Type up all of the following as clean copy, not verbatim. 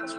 What's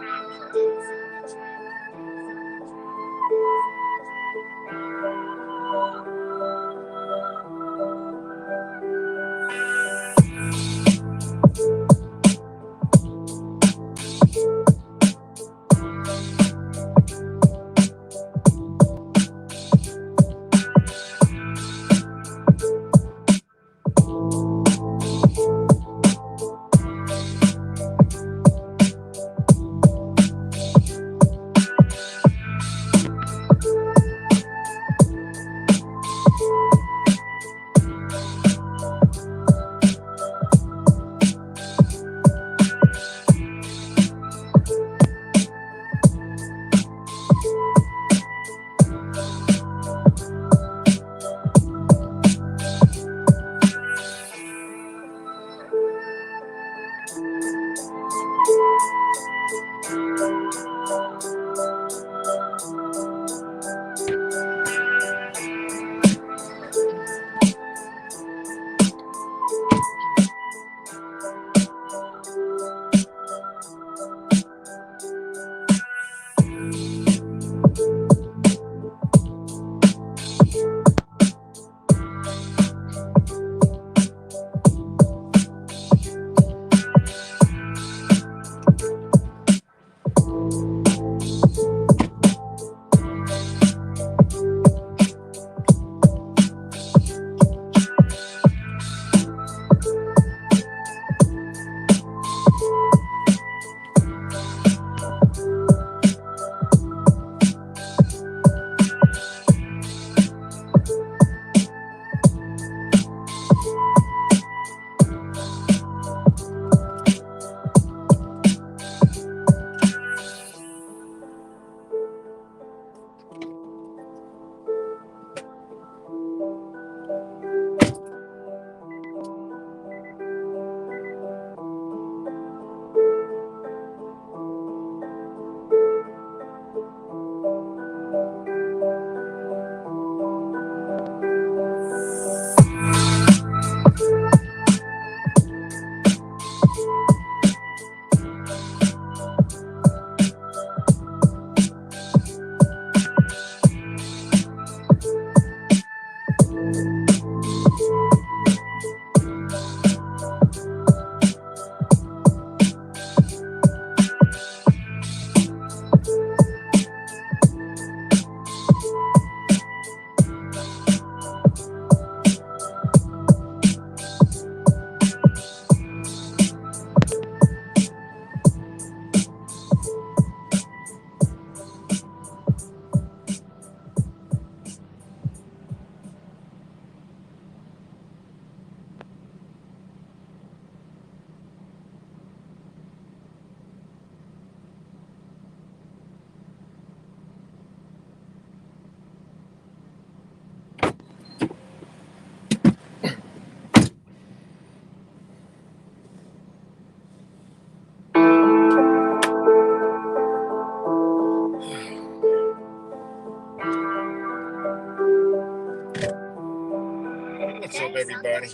up, everybody?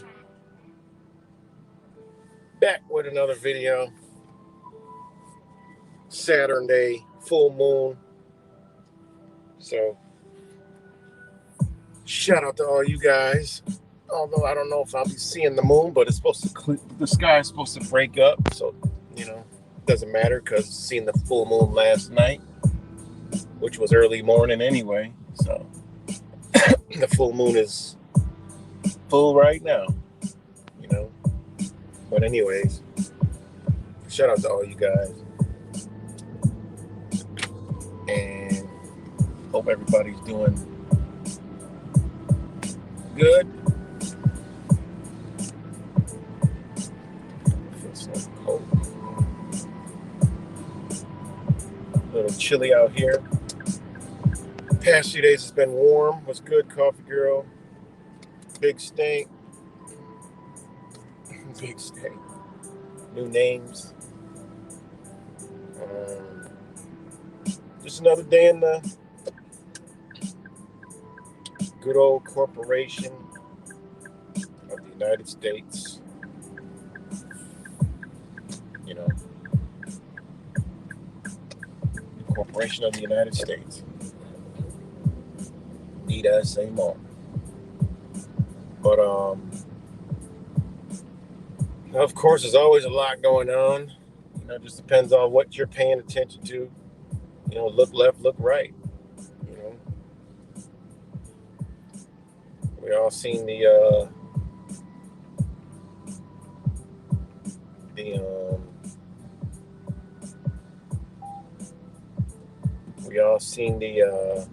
Back with another video. Saturn day, full moon. So, shout out to all you guys. Although I don't know if I'll be seeing the moon, but it's supposed to the sky is supposed to break up, so it doesn't matter because seeing the full moon last night, which was early morning anyway. So the full moon is full right now, But anyways, shout out to all you guys, and hope everybody's doing good. Feels so cold. A little chilly out here. Past few days it's been warm. Was good, Coffee Girl. Big Stink. Big Stink. New names. Just another day in the good old corporation of the United States. Corporation of the United States. Need I say more? But of course, there's always a lot going on. It just depends on what you're paying attention to. Look left, look right. You know, we all seen the we all seen the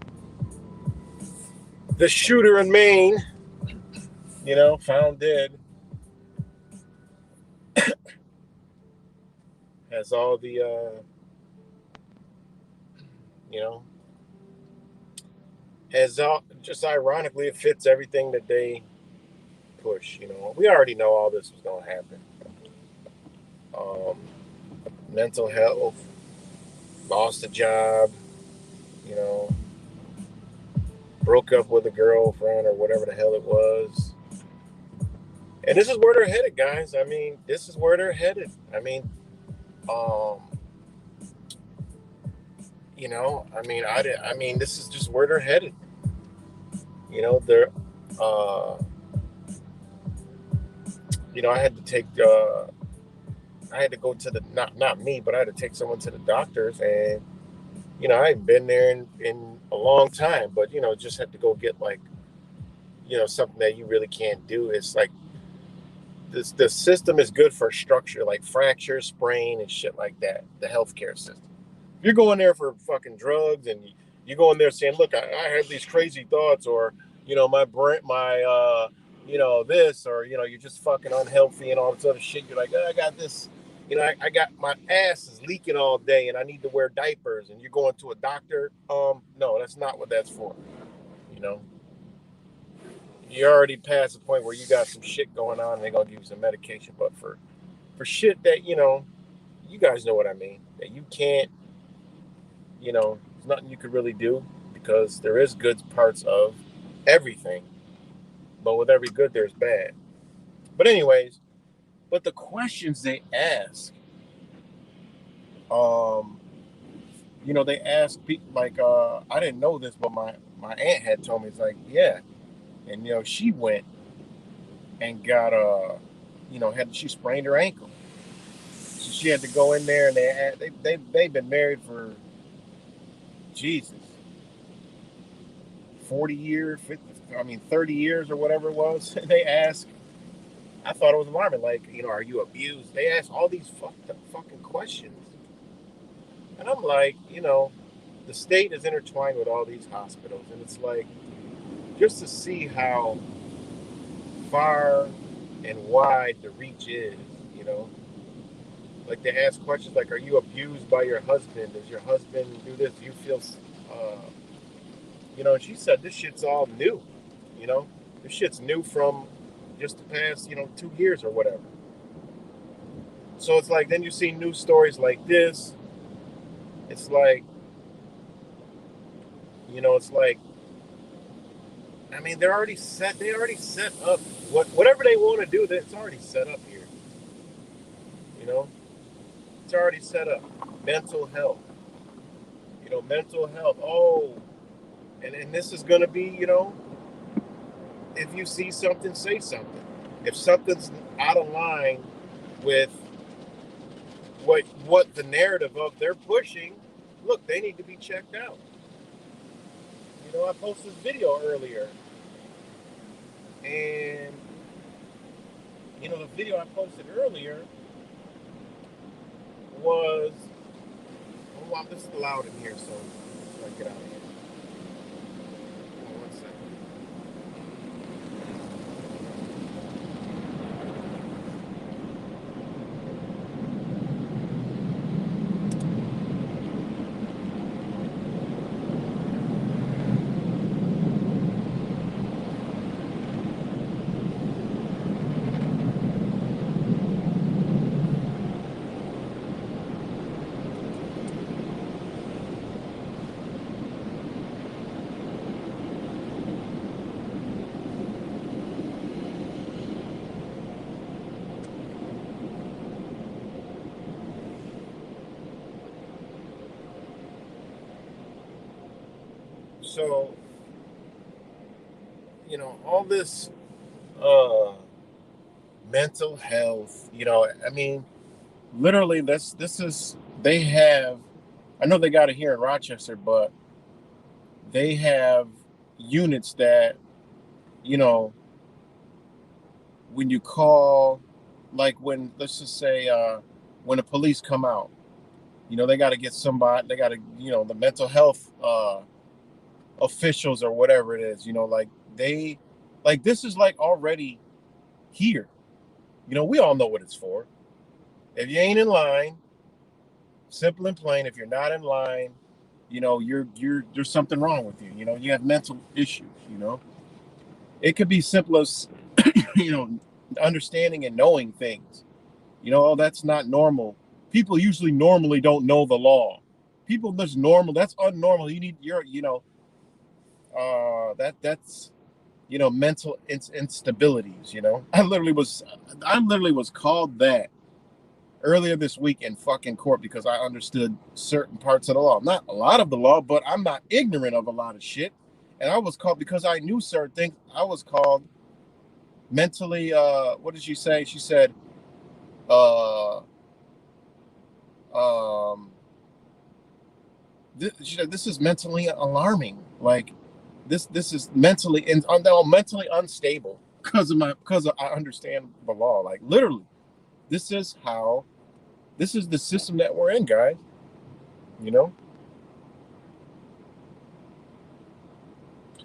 shooter in Maine. Found dead. Has all the has all, just ironically, it fits everything that they push. We already know all this was going to happen. Mental health, lost a job, you know, broke up with a girlfriend or whatever the hell it was. And this is where they're headed, guys. This is where they're headed. This is just where they're headed. They're, I had to take, I had to go to the, not me, but I had to take someone to the doctors, and, I hadn't been there in a long time, but, just had to go get something that you really can't do. It's like, the system is good for structure, like fracture, sprain, and shit like that. The healthcare system. If you're going there for fucking drugs and you go in there saying, "Look, I have these crazy thoughts," or my brain, this, or you're just fucking unhealthy and all this other shit. You're like, "Oh, I got this." I got my ass is leaking all day and I need to wear diapers. And you're going to a doctor. No, that's not what that's for. You already past the point where you got some shit going on and they're going to give you some medication. But for shit that, you guys know what I mean, that you can't, there's nothing you could really do, because there is good parts of everything. But with every good, there's bad. But anyways, the questions they ask, they ask people like, I didn't know this, but my aunt had told me, it's like, yeah. And, she went and got, she sprained her ankle. So she had to go in there, and they've been married for, Jesus, 40 years, 30 years or whatever it was. They asked, I thought it was alarming, like, are you abused? They asked all these fucking questions. And I'm like, the state is intertwined with all these hospitals, and it's like, just to see how far and wide the reach is, like they ask questions like, are you abused by your husband? Does your husband do this? Do you feel, and she said, this shit's all new, this shit's new from just the past, 2 years or whatever. So it's like, then you see news stories like this. It's like, it's like, they already set up whatever they want to do. It's already set up here. It's already set up. Mental health. Mental health. Oh, and this is going to be, if you see something, say something. If something's out of line with what the narrative of they're pushing, look, they need to be checked out. I posted this video earlier, and the video I posted earlier was, oh wow, this is loud in here, so let's get out of here. Hold on 1 second. So, all this uh mental health, I mean, literally this is they have, I know they got it here in Rochester, but they have units that, you know, when you call, like when, let's just say, when the police come out, they got to get somebody, they got to, the mental health officials or whatever it is, like this is like already here. We all know what it's for. If you ain't in line, simple and plain, if you're not in line, you're there's something wrong with you. You have mental issues. It could be simple as understanding and knowing things. Oh, that's not normal. People usually normally don't know the law. People that's normal, that's unnormal. You need your, that's mental instabilities. I literally was called that earlier this week in fucking court because I understood certain parts of the law. Not a lot of the law, but I'm not ignorant of a lot of shit. And I was called because I knew certain things. I was called mentally, what did she say? She said, uh, um, this is mentally alarming. Like this is mentally mentally unstable because I understand the law. Like literally, this is the system that we're in, guys.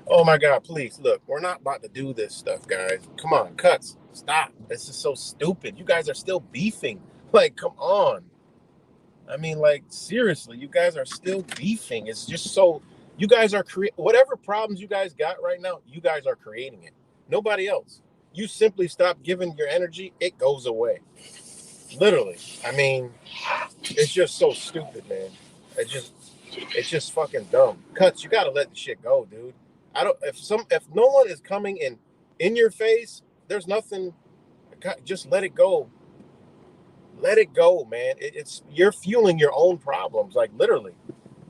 Oh my God, please look, we're not about to do this stuff, guys. Come on, cuts. Stop. This is so stupid. You guys are still beefing. Like, come on. I mean, like, seriously, you guys are still beefing. It's just so, you guys are whatever problems you guys got right now, you guys are creating it. Nobody else. You simply stop giving your energy, it goes away. Literally. I mean, it's just so stupid, man. It's just fucking dumb. Cuts, you gotta let the shit go, dude. I don't if no one is coming in your face, there's nothing. Just let it go. Let it go, man. It's you're fueling your own problems, like literally.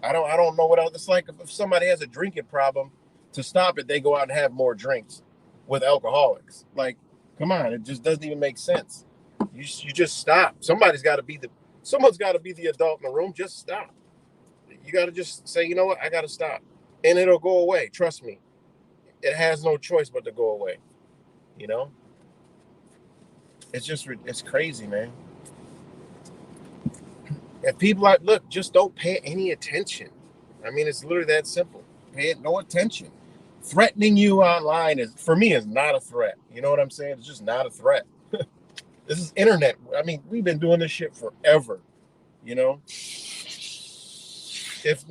I don't know what else. It's like if somebody has a drinking problem, to stop it, they go out and have more drinks with alcoholics. Like, come on, it just doesn't even make sense. You just stop. Someone's got to be the adult in the room. Just stop. You got to just say, you know what, I got to stop, and it'll go away. Trust me, it has no choice but to go away. You know, it's crazy, man. And people are look, just don't pay any attention. I mean, it's literally that simple. Pay it no attention. Threatening you online is for me is not a threat. You know what I'm saying? It's just not a threat. This is internet. I mean, we've been doing this shit forever. You know, if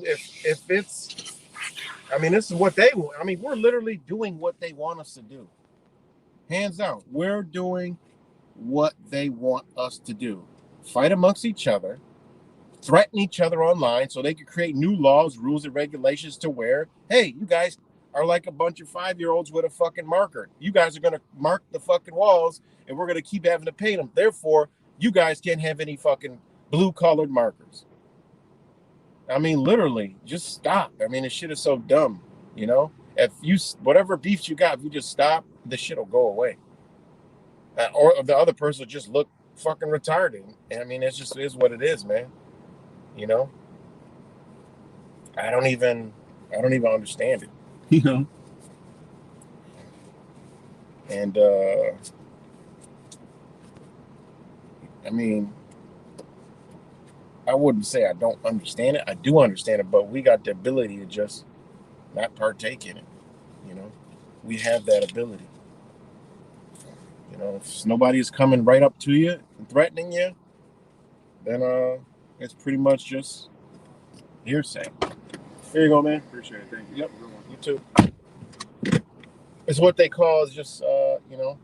it's, I mean, this is what they want. I mean, we're literally doing what they want us to do. Hands down, we're doing what they want us to do. Fight amongst each other, threaten each other online so they can create new laws, rules, and regulations to where, hey, you guys are like a bunch of 5-year-olds with a fucking marker. You guys are going to mark the fucking walls and we're going to keep having to paint them. Therefore, you guys can't have any fucking blue colored markers. I mean, literally, just stop. I mean, this shit is so dumb, you know? If you, whatever beefs you got, if you just stop, the shit will go away. Or the other person will just look fucking retarded. I mean, it just is what it is, man. You know? I don't even understand it. You know? And, I mean, I wouldn't say I don't understand it. I do understand it, but we got the ability to just not partake in it. You know, we have that ability. You know, if nobody is coming right up to you and threatening you, then it's pretty much just hearsay. Here you go, man. Appreciate it. Thank you. Yep. You too. It's what they call is just you know,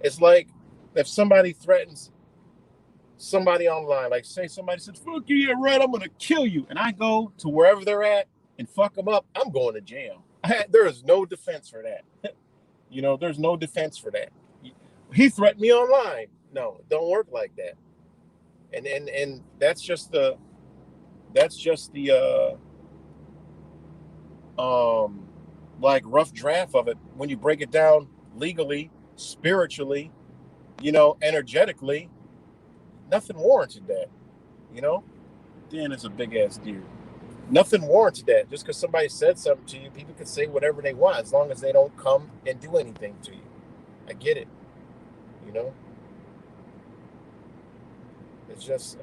it's like if somebody threatens somebody online, like say somebody says, fuck you, yeah, right, I'm gonna kill you. And I go to wherever they're at and fuck them up, I'm going to jail. There is no defense for that. You know, there's no defense for that. He threatened me online. No, it don't work like that. And that's just the um, like rough draft of it. When you break it down legally, spiritually, energetically, nothing warranted that. You know, Dan is a big ass deer. Nothing warranted that. Just because somebody said something to you, people can say whatever they want as long as they don't come and do anything to you. I get it. You know, it's just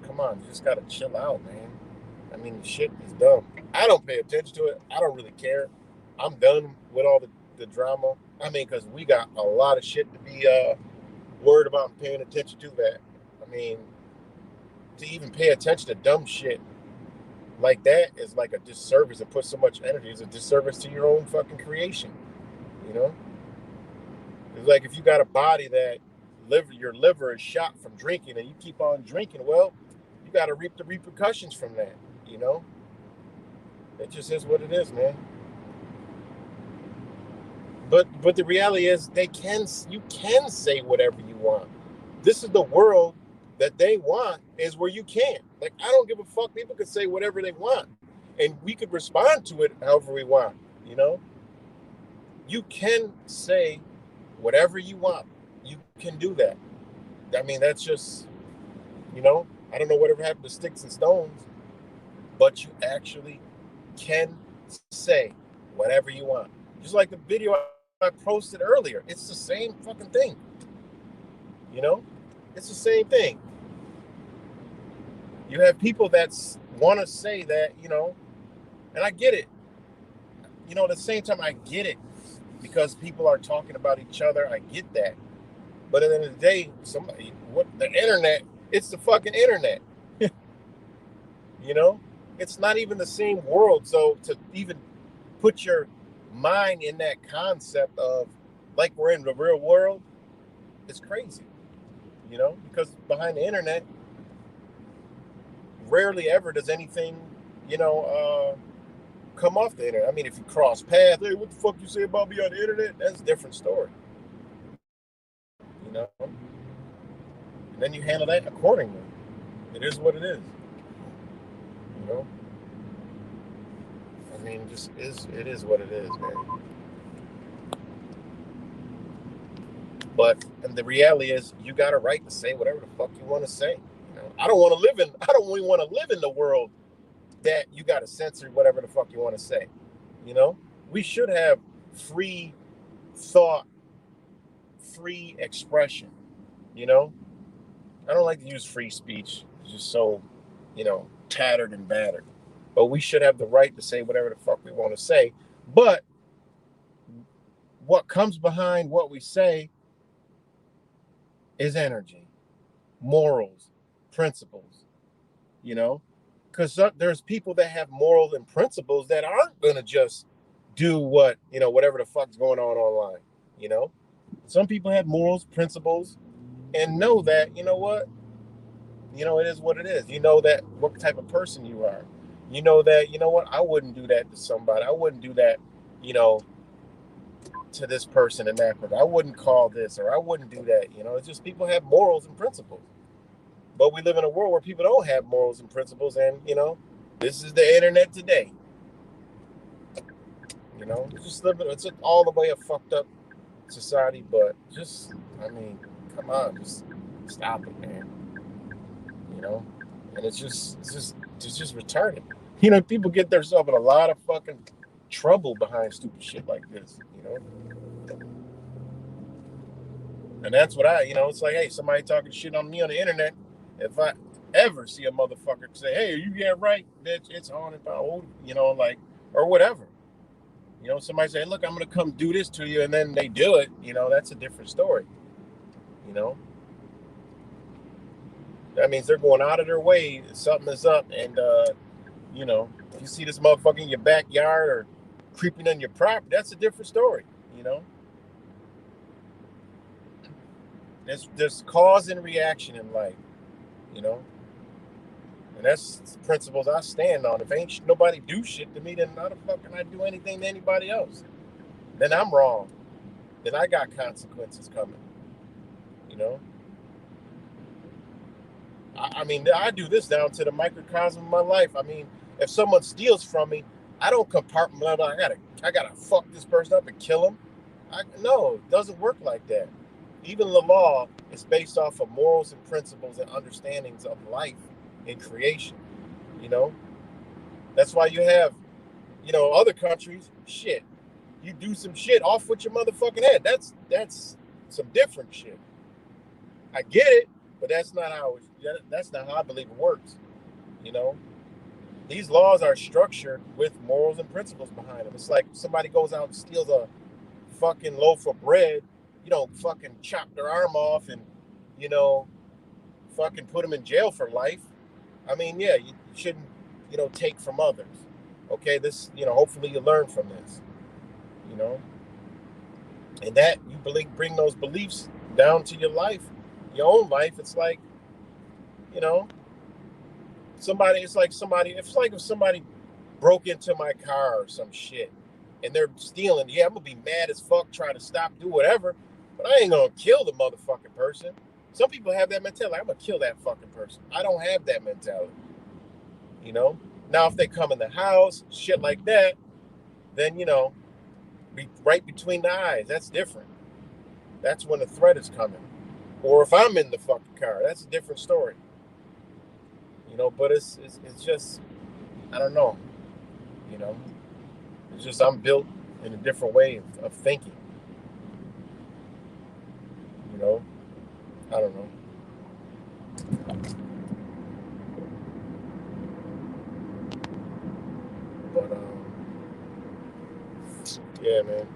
come on. You just gotta chill out, man. I mean, shit is dumb. I don't pay attention to it. I don't really care. I'm done with all the drama. I mean, because we got a lot of shit to be worried about and paying attention to that. I mean, to even pay attention to dumb shit like that is like a disservice and put so much energy. It's a disservice to your own fucking creation. You know? It's like if you got a body that your liver is shot from drinking and you keep on drinking, well, you got to reap the repercussions from that. You know? It just is what it is, man. But the reality is you can say whatever you want. This is the world that they want is where you can't. Like, I don't give a fuck. People can say whatever they want. And we could respond to it however we want, you know? You can say whatever you want. You can do that. I mean, that's just, I don't know whatever happened to sticks and stones, but you actually can say whatever you want. Just like the video I posted earlier. It's the same fucking thing. It's the same thing. You have people that want to say that, and I get it. At the same time, I get it because people are talking about each other. I get that. But at the end of the day, the internet, it's the fucking internet. It's not even the same world. So to even put your mind in that concept of like we're in the real world, it's crazy. Because behind the internet, rarely ever does anything, come off the internet. I mean, if you cross paths, hey, what the fuck you say about me on the internet? That's a different story. And then you handle that accordingly. It is what it is. I mean, it is what it is, man. But and the reality is, you got a right to say whatever the fuck you want to say. I don't really want to live in the world that you got to censor whatever the fuck you want to say. We should have free thought, free expression. I don't like to use free speech. It's just so, tattered and battered. But we should have the right to say whatever the fuck we want to say. But what comes behind what we say is energy, morals, principles, because there's people that have morals and principles that aren't going to just do whatever the fuck's going on online. Some people have morals, principles, and know that, it is what it is. That what type of person you are. That, I wouldn't do that to somebody. I wouldn't do that, to this person in that person. I wouldn't call this or I wouldn't do that. It's just people have morals and principles. But we live in a world where people don't have morals and principles, and this is the internet today. It's all the way a fucked up society, but come on, just stop it, man. And it's just retarded. People get themselves in a lot of fucking trouble behind stupid shit like this. And that's what it's like, hey, somebody talking shit on me on the internet. If I ever see a motherfucker say, hey, are you getting right, bitch? It's on and on, or whatever. Somebody say, look, I'm going to come do this to you, and then they do it. That's a different story. That means they're going out of their way. Something is up, and, if you see this motherfucker in your backyard or creeping on your property, that's a different story, There's cause and reaction in life. And that's principles I stand on. If ain't nobody do shit to me, then how the fuck can I do anything to anybody else? Then I'm wrong. Then I got consequences coming. I do this down to the microcosm of my life. I mean, if someone steals from me, I don't compartmentalize. I gotta fuck this person up and kill him. No, it doesn't work like that. Even the law is based off of morals and principles and understandings of life and creation. You know, that's why you have, other countries. Shit, you do some shit off with your motherfucking head. That's some different shit. I get it, but that's not how I believe it works. You know, these laws are structured with morals and principles behind them. It's like somebody goes out and steals a fucking loaf of bread. You don't fucking chop their arm off and, you know, fucking put them in jail for life. I mean, yeah, you shouldn't, take from others. Okay, this, hopefully you learn from this, you know, and that you bring those beliefs down to your life, your own life. It's like, you know, it's like if somebody broke into my car or some shit and they're stealing. Yeah, I'm gonna be mad as fuck, try to stop, do whatever, but I ain't gonna kill the motherfucking person. Some people have that mentality. I'm gonna kill that fucking person. I don't have that mentality. You know? Now if they come in the house, shit like that, then be right between the eyes. That's different. That's when the threat is coming. Or if I'm in the fucking car, that's a different story. But it's just, I don't know. You know, it's just I'm built in a different way of thinking. You know, I don't know. But yeah, man.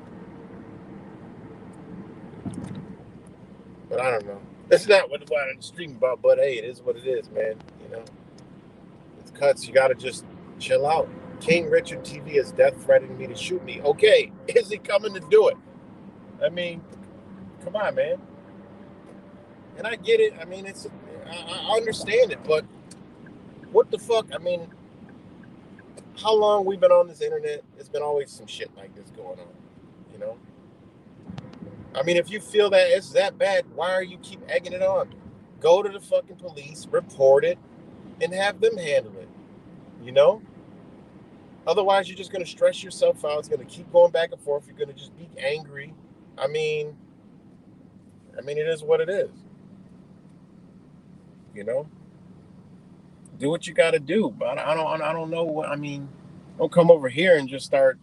But I don't know. That's not what I'm streaming about. But hey, it is what it is, man. It's cuts. You gotta just chill out. King Richard TV is death threatening me to shoot me. Okay, is he coming to do it? I mean, come on, man. And I get it. I mean, I understand it, but what the fuck? I mean, how long we've been on this internet? There's been always some shit like this going on. You know. I mean, if you feel that it's that bad, why are you keep egging it on? Go to the fucking police, report it, and have them handle it. You know. Otherwise, you're just gonna stress yourself out. It's gonna keep going back and forth. You're gonna just be angry. I mean, it is what it is. You know. Do what you got to do. But I don't know what I mean. Don't come over here and just start,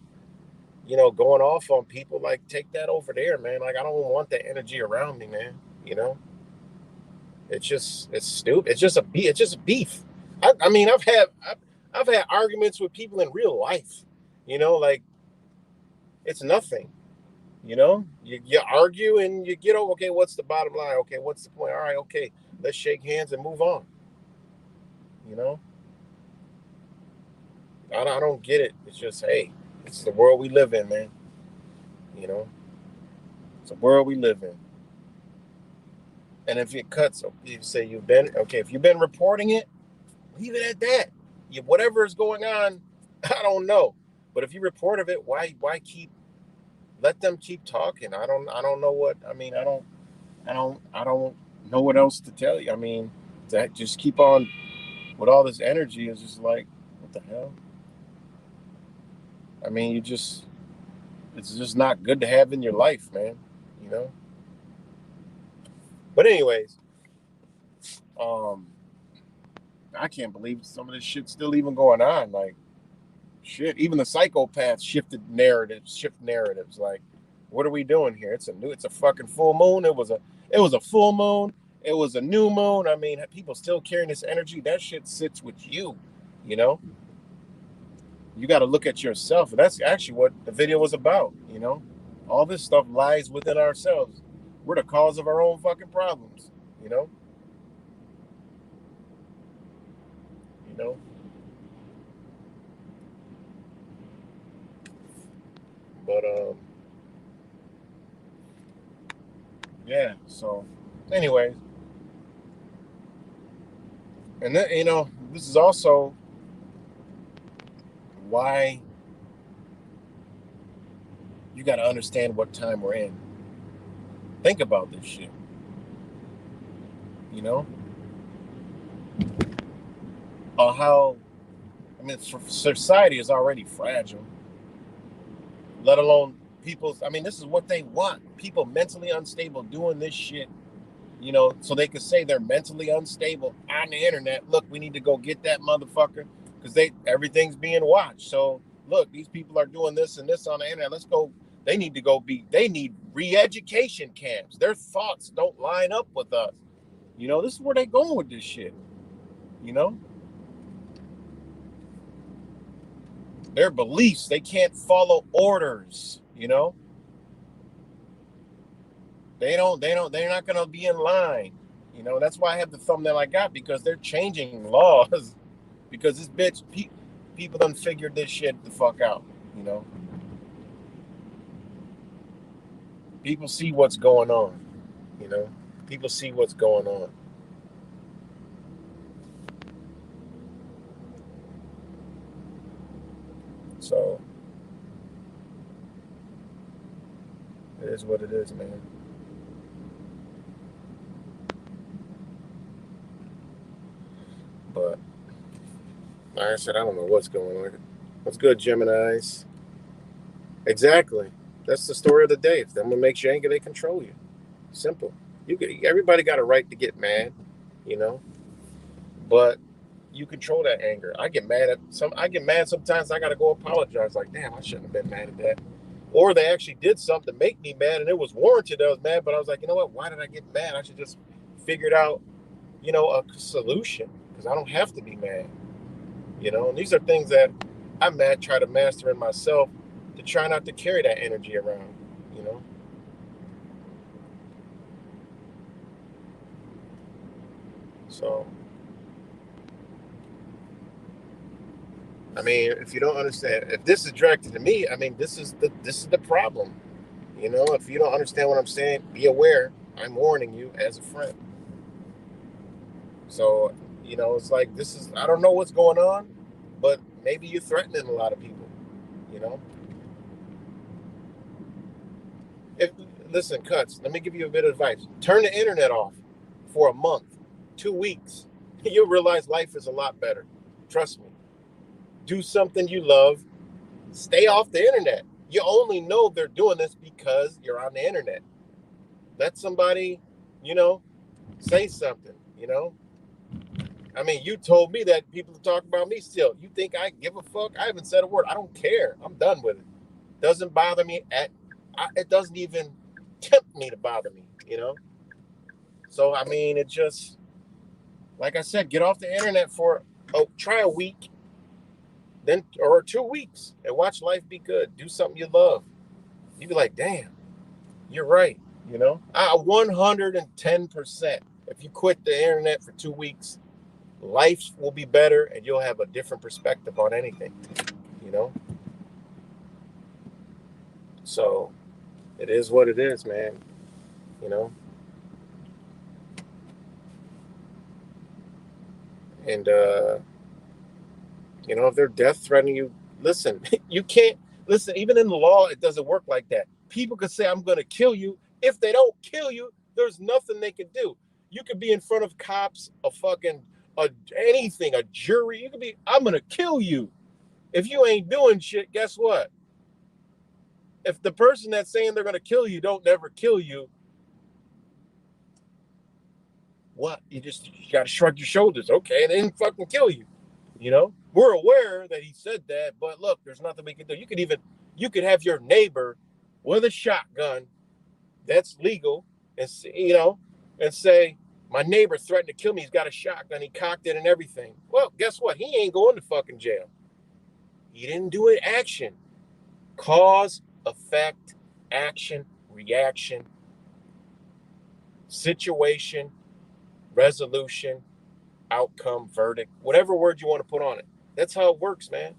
going off on people. Like take that over there, man. Like I don't want that energy around me, man. You know, it's stupid. It's just a beef. I mean, I've had arguments with people in real life. Like it's nothing. You argue and you get over. Okay, what's the bottom line? Okay, what's the point? All right, okay, let's shake hands and move on. You know. I don't get it. It's just, hey, it's the world we live in, man. You know, it's a world we live in. And if it cuts, you say you've been okay. If you've been reporting it, leave it at that. Whatever is going on, I don't know. But if you report of it, why keep let them keep talking? I don't know what I mean. I don't know what else to tell you. I mean, that just keep on with all this energy is just like, what the hell? I mean, it's just not good to have in your life, man. You know. But anyways, um, I can't believe some of this shit's still even going on. Like, shit, even the psychopaths shift narratives. Like, what are we doing here? It's a fucking full moon. It was a full moon. It was a new moon. I mean, people still carrying this energy. That shit sits with you. You know, you got to look at yourself. And that's actually what the video was about. All this stuff lies within ourselves. We're the cause of our own fucking problems. You know. You know. But yeah. So, anyways, and then this is also why you got to understand what time we're in. Think about this shit. You know, how I mean, society is already fragile, let alone people's. I mean, this is what they want. People mentally unstable doing this shit, so they could say they're mentally unstable on the internet. Look, we need to go get that motherfucker because everything's being watched. So look, these people are doing this and this on the internet. Let's go. They need re-education camps. Their thoughts don't line up with us. This is where they going with this shit. Their beliefs, they can't follow orders. They're not going to be in line. That's why I have the thumbnail I got, because they're changing laws because this bitch, people done figured this shit the fuck out. People see what's going on. People see what's going on. So it is what it is, man. But like I said, I don't know what's going on. What's good, Geminis? Exactly. That's the story of the day. If someone makes you angry, they control you. Simple. Everybody got a right to get mad, but you control that anger. I get mad sometimes. I gotta go apologize. Like, damn, I shouldn't have been mad at that. Or they actually did something to make me mad, and it was warranted. I was mad, but I was like, you know what? Why did I get mad? I should just figure out, a solution, because I don't have to be mad. And these are things that I try to master in myself, to try not to carry that energy around. So, I mean, if you don't understand, if this is directed to me, I mean, this is the problem. If you don't understand what I'm saying, be aware. I'm warning you as a friend. So, it's like, I don't know what's going on, but maybe you're threatening a lot of people. Listen, Cuts, let me give you a bit of advice. Turn the internet off for a month, 2 weeks. You'll realize life is a lot better. Trust me. Do something you love. Stay off the internet. You only know they're doing this because you're on the internet. Let somebody, say something, I mean, you told me that people talk about me still. You think I give a fuck? I haven't said a word. I don't care. I'm done with it. Doesn't bother me. It doesn't even tempt me to bother me, So, I mean, it just, like I said, get off the internet try a week, or 2 weeks, and watch life be good. Do something you love. You'd be like, damn, you're right. 110%. If you quit the internet for 2 weeks, life will be better, and you'll have a different perspective on anything. So it is what it is, man. And if they're death threatening you, listen. You can't listen. Even in the law, it doesn't work like that. People could say, I'm going to kill you. If they don't kill you, there's nothing they can do. You could be in front of cops, anything, a jury. You could be, I'm going to kill you. If you ain't doing shit, guess what? If the person that's saying they're going to kill you don't never kill you, what? You got to shrug your shoulders. Okay, they didn't fucking kill you. We're aware that he said that, but look, there's nothing we can do. You could have your neighbor with a shotgun, that's legal, and say, my neighbor threatened to kill me. He's got a shotgun. He cocked it and everything. Well, guess what? He ain't going to fucking jail. He didn't do it. Action, cause, effect, action, reaction, situation, resolution, outcome, verdict, whatever word you want to put on it. That's how it works, man.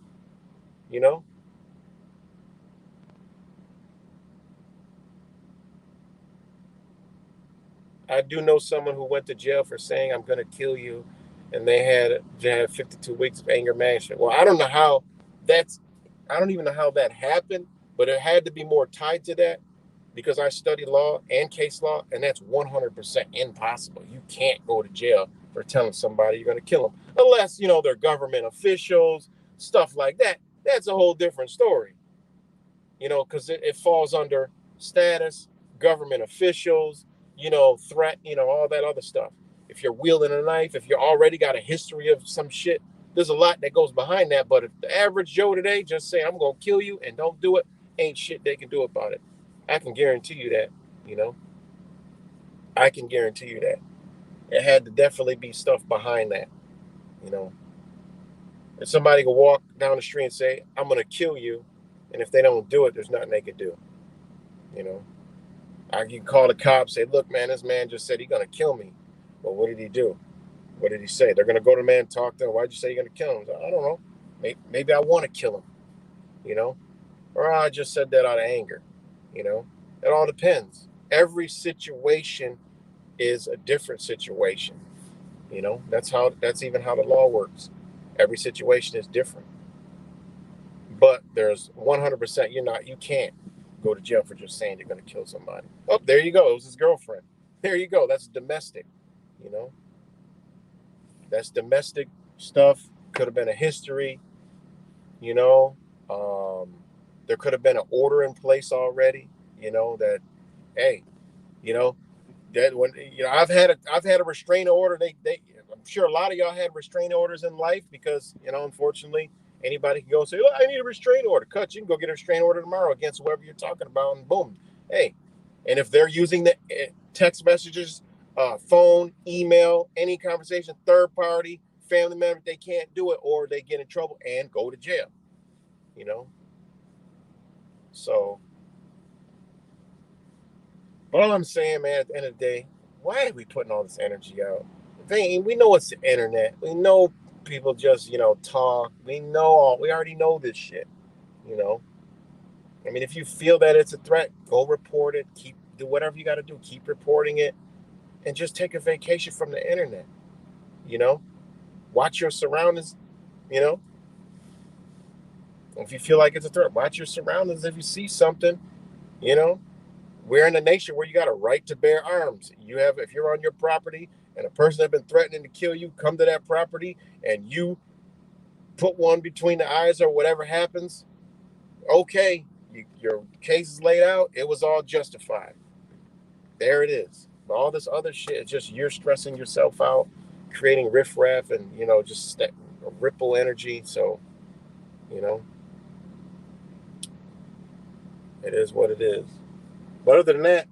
I do know someone who went to jail for saying, I'm going to kill you, and they had 52 weeks of anger management. Well, I don't even know how that happened, but it had to be more tied to that, because I study law and case law, and that's 100% impossible. You can't go to jail for telling somebody you're going to kill them, unless, they're government officials, stuff like that. That's a whole different story, because it falls under status, government officials, threat, all that other stuff. If you're wielding a knife, if you already got a history of some shit, there's a lot that goes behind that. But if the average Joe today just say, I'm going to kill you and don't do it, ain't shit they can do about it. I can guarantee you that, I can guarantee you that. It had to definitely be stuff behind that, you know. And somebody could walk down the street and say, I'm going to kill you. And if they don't do it, there's nothing they could do, you know. I can call the cops, say, look, man, this man just said he's going to kill me. Well, what did he do? What did he say? They're going to go to the man and talk to him. Why'd you say you're going to kill him? I don't know. Maybe I want to kill him, or I just said that out of anger. It all depends. Every situation is a different situation. That's even how the law works. Every situation is different. But there's 100% you can't go to jail for just saying you're going to kill somebody. Oh, there you go. It was his girlfriend. There you go. That's domestic. That's domestic stuff. Could have been a history. There could have been an order in place already. That, hey, that when I've had a restraining order. I'm sure a lot of y'all had restraining orders in life because unfortunately anybody can go say, oh, I need a restraining order. Cut, you can go get a restraining order tomorrow against whoever you're talking about, and boom, hey. And if they're using the text messages, phone, email, any conversation, third party, family member, they can't do it or they get in trouble and go to jail. So, but all I'm saying, man, at the end of the day, why are we putting all this energy out? We know it's the internet. We know people just, talk. We already know this shit, I mean, if you feel that it's a threat, go report it. Do whatever you got to do. Keep reporting it and just take a vacation from the internet, Watch your surroundings, If you feel like it's a threat, watch your surroundings. If you see something, we're in a nation where you got a right to bear arms. If you're on your property and a person has been threatening to kill you, come to that property and you put one between the eyes or whatever happens, okay, your case is laid out. It was all justified. There it is. But all this other shit is just you're stressing yourself out, creating riffraff and, just a ripple energy. So, it is what it is. But other than that,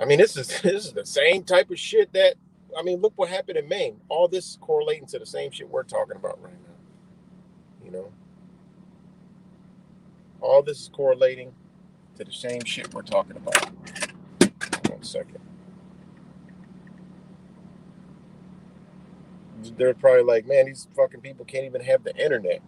I mean, this is the same type of shit that, look what happened in Maine. All this is correlating to the same shit we're talking about right now. All this is correlating to the same shit we're talking about. 1 second. They're probably like, man, these fucking people can't even have the internet.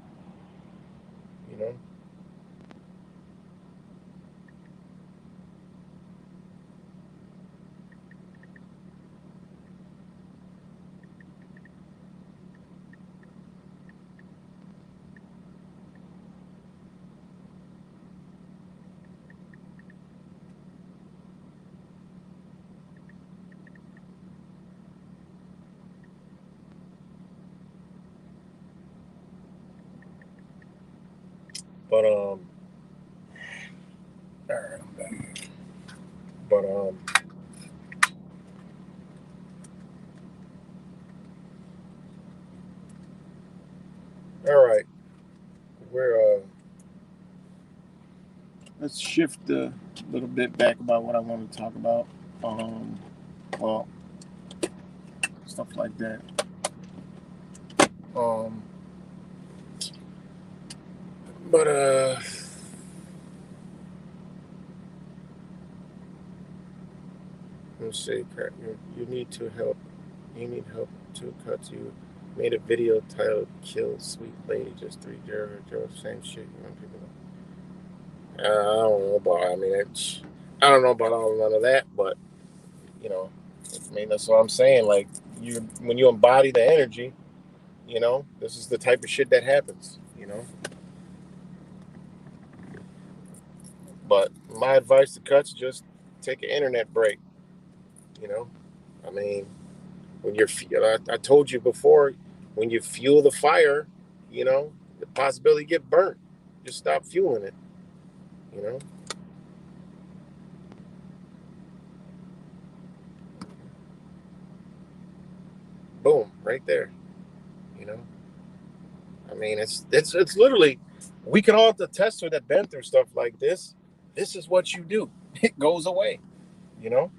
But all right, I'm back. But all right, we're let's shift a little bit back about what I want to talk about. Well, stuff like that. But let's see, you need to help. You need help to cut you. Made a video titled "Kill Sweet Lady." Just 3 zeros, same shit. People. I don't know about. I don't know about none of that, but that's what I'm saying. Like when you embody the energy, this is the type of shit that happens. But my advice to Cuts, just take an internet break. I mean, When I told you before, when you fuel the fire, the possibility get burnt. Just stop fueling it. You know. Boom, right there. You know. I mean, it's literally. We can all attest to that been through stuff like this. This is what you do. It goes away. You know.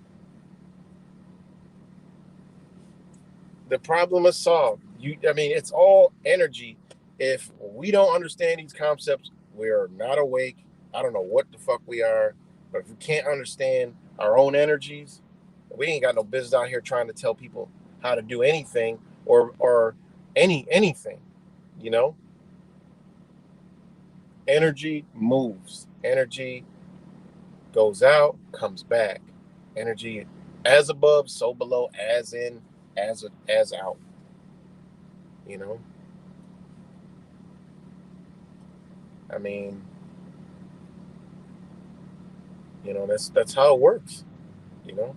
The problem is solved. I mean, it's all energy. If we don't understand these concepts, we are not awake. I don't know what the fuck we are, but if we can't understand our own energies, we ain't got no business out here trying to tell people how to do anything or anything. You know, energy moves. Energy goes out, comes back. Energy as above, so below, as in, as out. You know. I mean, that's how it works. You know,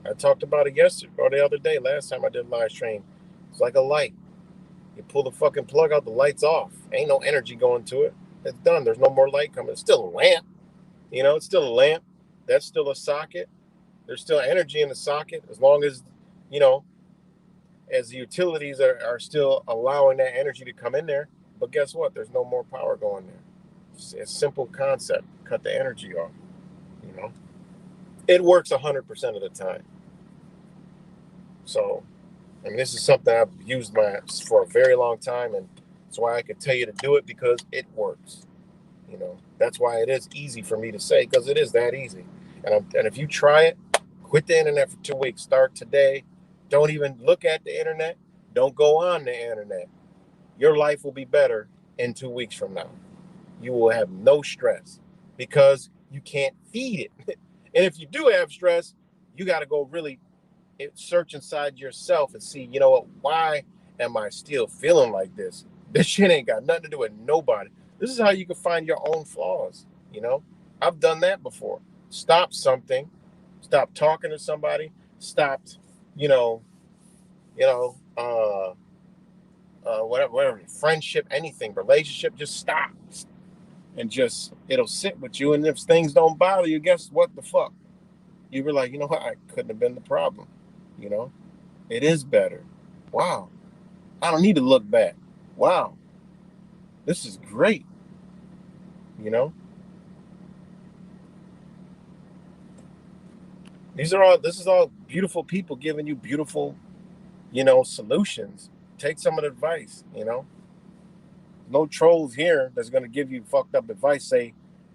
I talked about it yesterday or the other day. Last time I did live stream, it's like a light. You pull the fucking plug out, the light's off. Ain't no energy going to it. It's done. There's no more light coming. It's still a lamp. It's still a lamp. That's still a socket. There's still energy in the socket as long as you know as the utilities are still allowing that energy to come in there. But guess what? There's no more power going there. It's a simple concept. Cut the energy off. You know. It works 100% of the time. So, I mean, this is something I've used for a very long time, and that's why I can tell you to do it because it works. That's why it is easy for me to say because it is that easy. And if you try it, quit the internet for 2 weeks. Start today. Don't even look at the internet. Don't go on the internet. Your life will be better in 2 weeks from now. You will have no stress because you can't feed it. And if you do have stress, you got to go really search inside yourself and see, you know what, why am I still feeling like this? This shit ain't got nothing to do with nobody. This is how you can find your own flaws. I've done that before. Stop something, stop talking to somebody, stopped, you know, you know, whatever, friendship, anything, relationship, just stop and just it'll sit with you. And if things don't bother you, guess what the fuck? You were like, you know what, I couldn't have been the problem. You know, it is better. Wow. I don't need to look back. Wow. This is great. You know, this is all beautiful people giving you beautiful, solutions. Take some of the advice, no trolls here that's going to give you fucked up advice.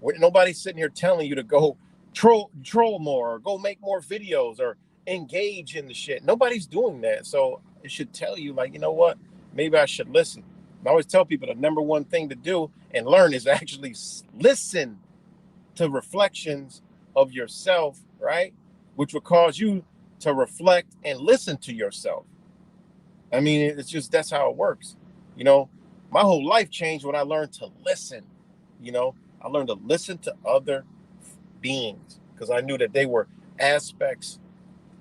Nobody's sitting here telling you to go troll more or go make more videos or engage in the shit. Nobody's doing that. So it should tell you, like, you know what? Maybe I should listen. I always tell people the number one thing to do and learn is actually listen to reflections of yourself, right? Which will cause you to reflect and listen to yourself. I mean, it's just that's how it works. You know, my whole life changed when I learned to listen. I learned to listen to other beings because I knew that they were aspects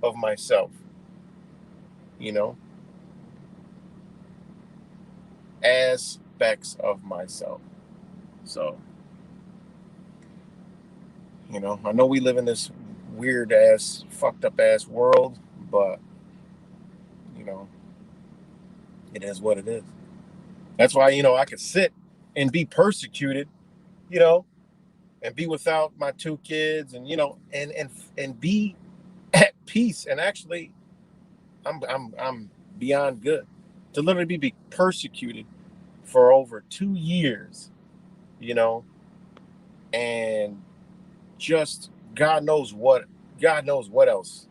of myself. You know, aspects of myself. So, I know we live in this weird ass, fucked up ass world, but you know, it is what it is. That's why, I could sit and be persecuted, you know, and be without my two kids and, and be at peace. And actually, I'm beyond good to literally be persecuted for over 2 years, you know, and just God knows what else,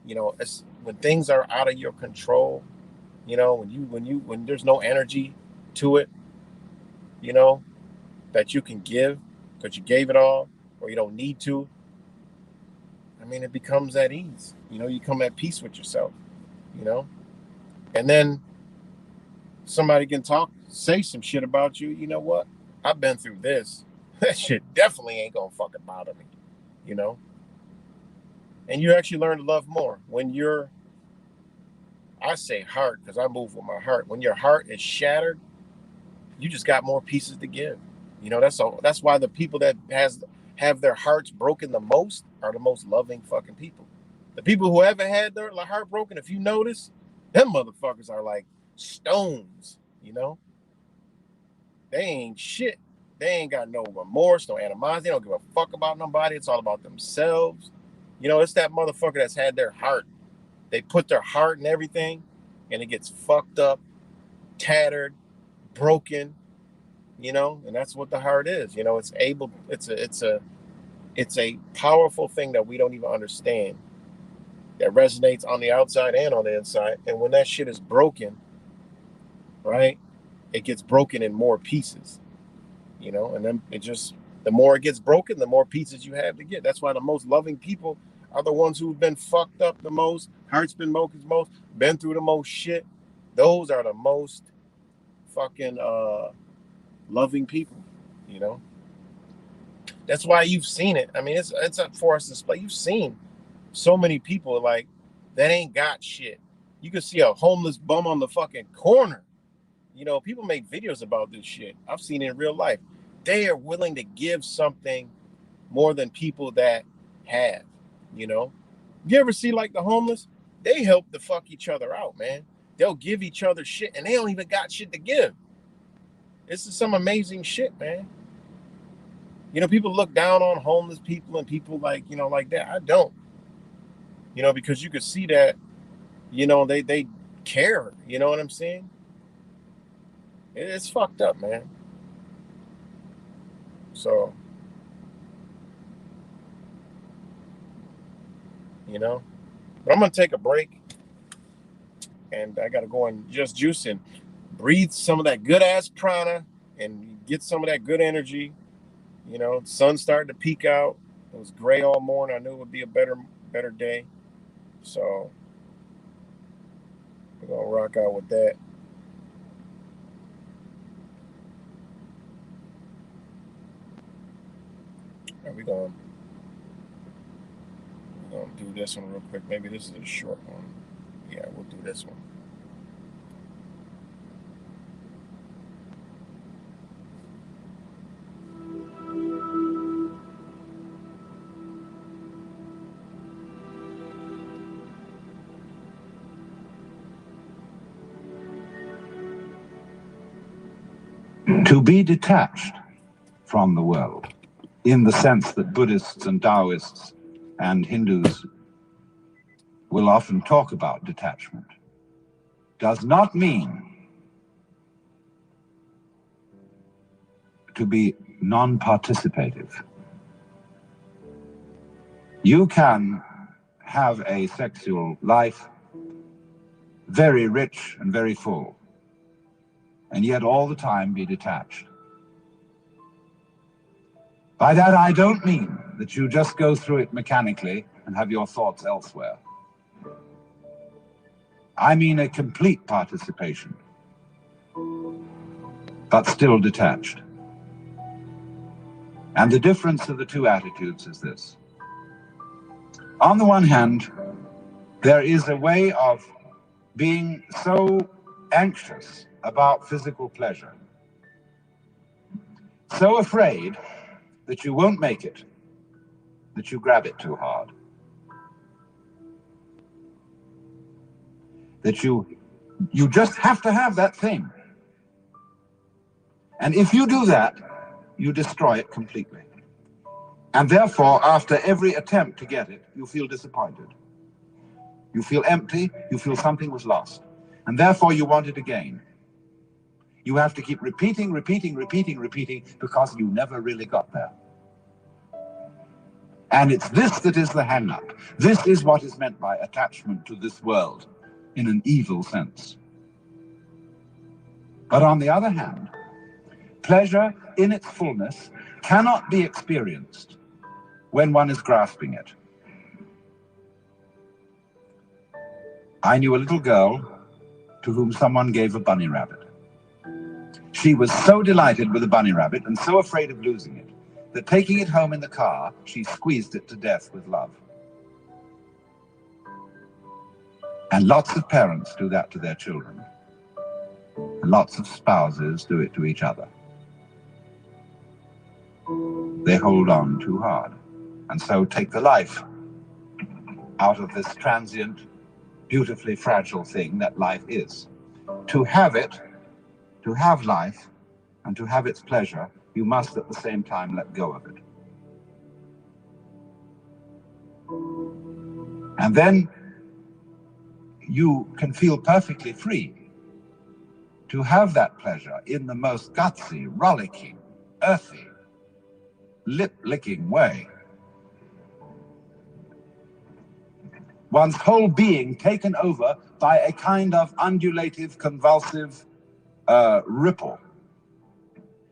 it's when things are out of your control, when there's no energy to it, you know, that you can give because you gave it all or you don't need to. I mean, it becomes at ease. You come at peace with yourself, you know, and then somebody can say some shit about you. You know what? I've been through this. That shit definitely ain't gonna fucking bother me, you know? And you actually learn to love more when you're I say heart because I move with my heart. When your heart is shattered, you just got more pieces to give. You know, that's why the people that have their hearts broken the most are the most loving fucking people. The people who haven't had their heart broken, if you notice, them motherfuckers are like stones, you know? They ain't shit. They ain't got no remorse, no animosity. They don't give a fuck about nobody. It's all about themselves. You know, it's that motherfucker that's had their heart. They put their heart in everything, and it gets fucked up, tattered, broken, you know, and that's what the heart is. You know, it's a powerful thing that we don't even understand, that resonates on the outside and on the inside. And when that shit is broken, right, it gets broken in more pieces, you know, and then the more it gets broken, the more pieces you have to get. That's why the most loving people are the ones who've been fucked up the most, heart's been broken the most, been through the most shit. Those are the most fucking loving people, you know. That's why you've seen it. I mean, it's up for us to display. You've seen so many people like that ain't got shit. You can see a homeless bum on the fucking corner. You know, people make videos about this shit. I've seen it in real life. They are willing to give something more than people that have, you know. You ever see like the homeless? They help to fuck each other out, man. They'll give each other shit and they don't even got shit to give. This is some amazing shit, man. You know, people look down on homeless people and people like, you know, like that. I don't. You know, because you could see that, you know, they care. You know what I'm saying? It's fucked up, man. So, you know, but I'm gonna take a break, and I gotta go and just juice and breathe some of that good ass prana and get some of that good energy. You know, the sun's starting to peek out. It was gray all morning. I knew it would be a better day. So we're gonna rock out with that. And we're gonna do this one real quick. Maybe this is a short one. Yeah, we'll do this one. To be detached from the world, in the sense that Buddhists and Taoists and Hindus will often talk about detachment, does not mean to be non-participative. You can have a sexual life very rich and very full, and yet all the time be detached. By that I don't mean that you just go through it mechanically and have your thoughts elsewhere. I mean a complete participation, but still detached. And the difference of the two attitudes is this. On the one hand, there is a way of being so anxious about physical pleasure, so afraid that you won't make it, that you grab it too hard, that you just have to have that thing. And if you do that, you destroy it completely. And therefore, after every attempt to get it, you feel disappointed. You feel empty, you feel something was lost. And therefore you want it again. You have to keep repeating, because you never really got there. And it's this that is the hang-up. This is what is meant by attachment to this world, in an evil sense. But on the other hand, pleasure in its fullness cannot be experienced when one is grasping it. I knew a little girl to whom someone gave a bunny rabbit. She was so delighted with the bunny rabbit and so afraid of losing it that taking it home in the car, she squeezed it to death with love. And lots of parents do that to their children. And lots of spouses do it to each other. They hold on too hard, and so take the life out of this transient, beautifully fragile thing that life is. To have it, to have life, and to have its pleasure, you must at the same time let go of it. And then you can feel perfectly free to have that pleasure in the most gutsy, rollicking, earthy, lip-licking way. One's whole being taken over by a kind of undulative, convulsive ripple,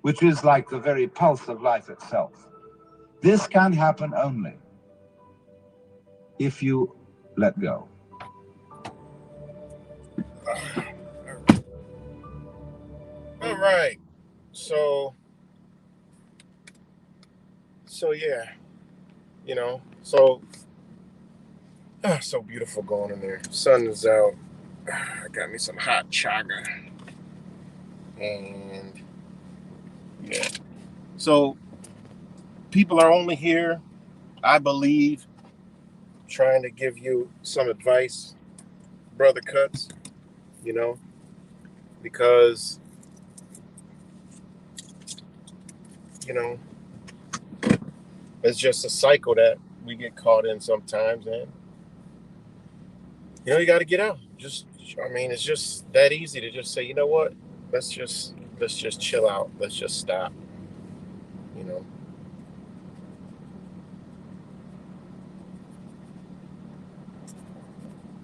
which is like the very pulse of life itself. This can happen only if you let go. All right. So yeah, so beautiful going in there. Sun is out. I got me some hot chaga. And yeah. So people are only here, I believe, trying to give you some advice, Brother Cuts, because, it's just a cycle that we get caught in sometimes. And, you got to get out. It's just that easy to just say, you know what? Let's just chill out. Let's just stop.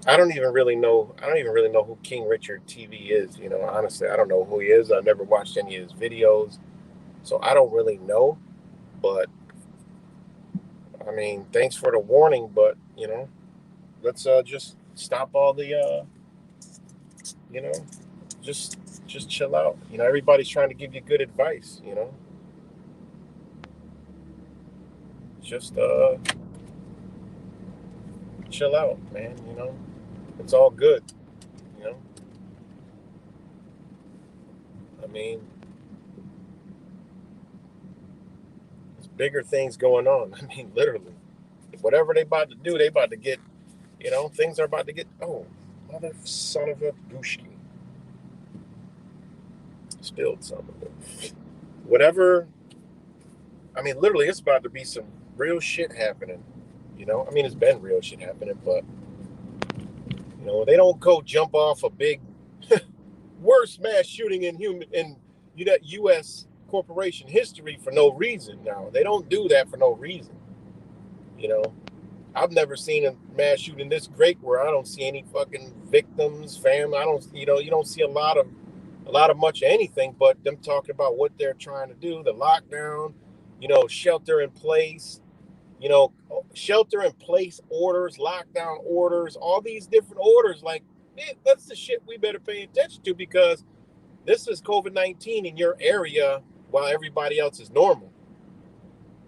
I don't even really know who King Richard TV is. Honestly, I don't know who he is. I've never watched any of his videos, so I don't really know. But thanks for the warning. But let's just stop all the just chill out. Everybody's trying to give you good advice. Just chill out, man. It's all good. There's bigger things going on. Literally, whatever they about to do, they about to get. Things are about to get. Oh, mother son of a gooshki. Spilled some of it. Whatever. Literally, it's about to be some real shit happening. It's been real shit happening, but they don't go jump off a big, worst mass shooting in U.S. corporation history for no reason. Now they don't do that for no reason. I've never seen a mass shooting this great where I don't see any fucking victims, fam. I don't, you don't see a lot of much of anything, but them talking about what they're trying to do, the lockdown, shelter in place, shelter in place orders, lockdown orders, all these different orders. Like, man, that's the shit we better pay attention to, because this is COVID-19 in your area while everybody else is normal,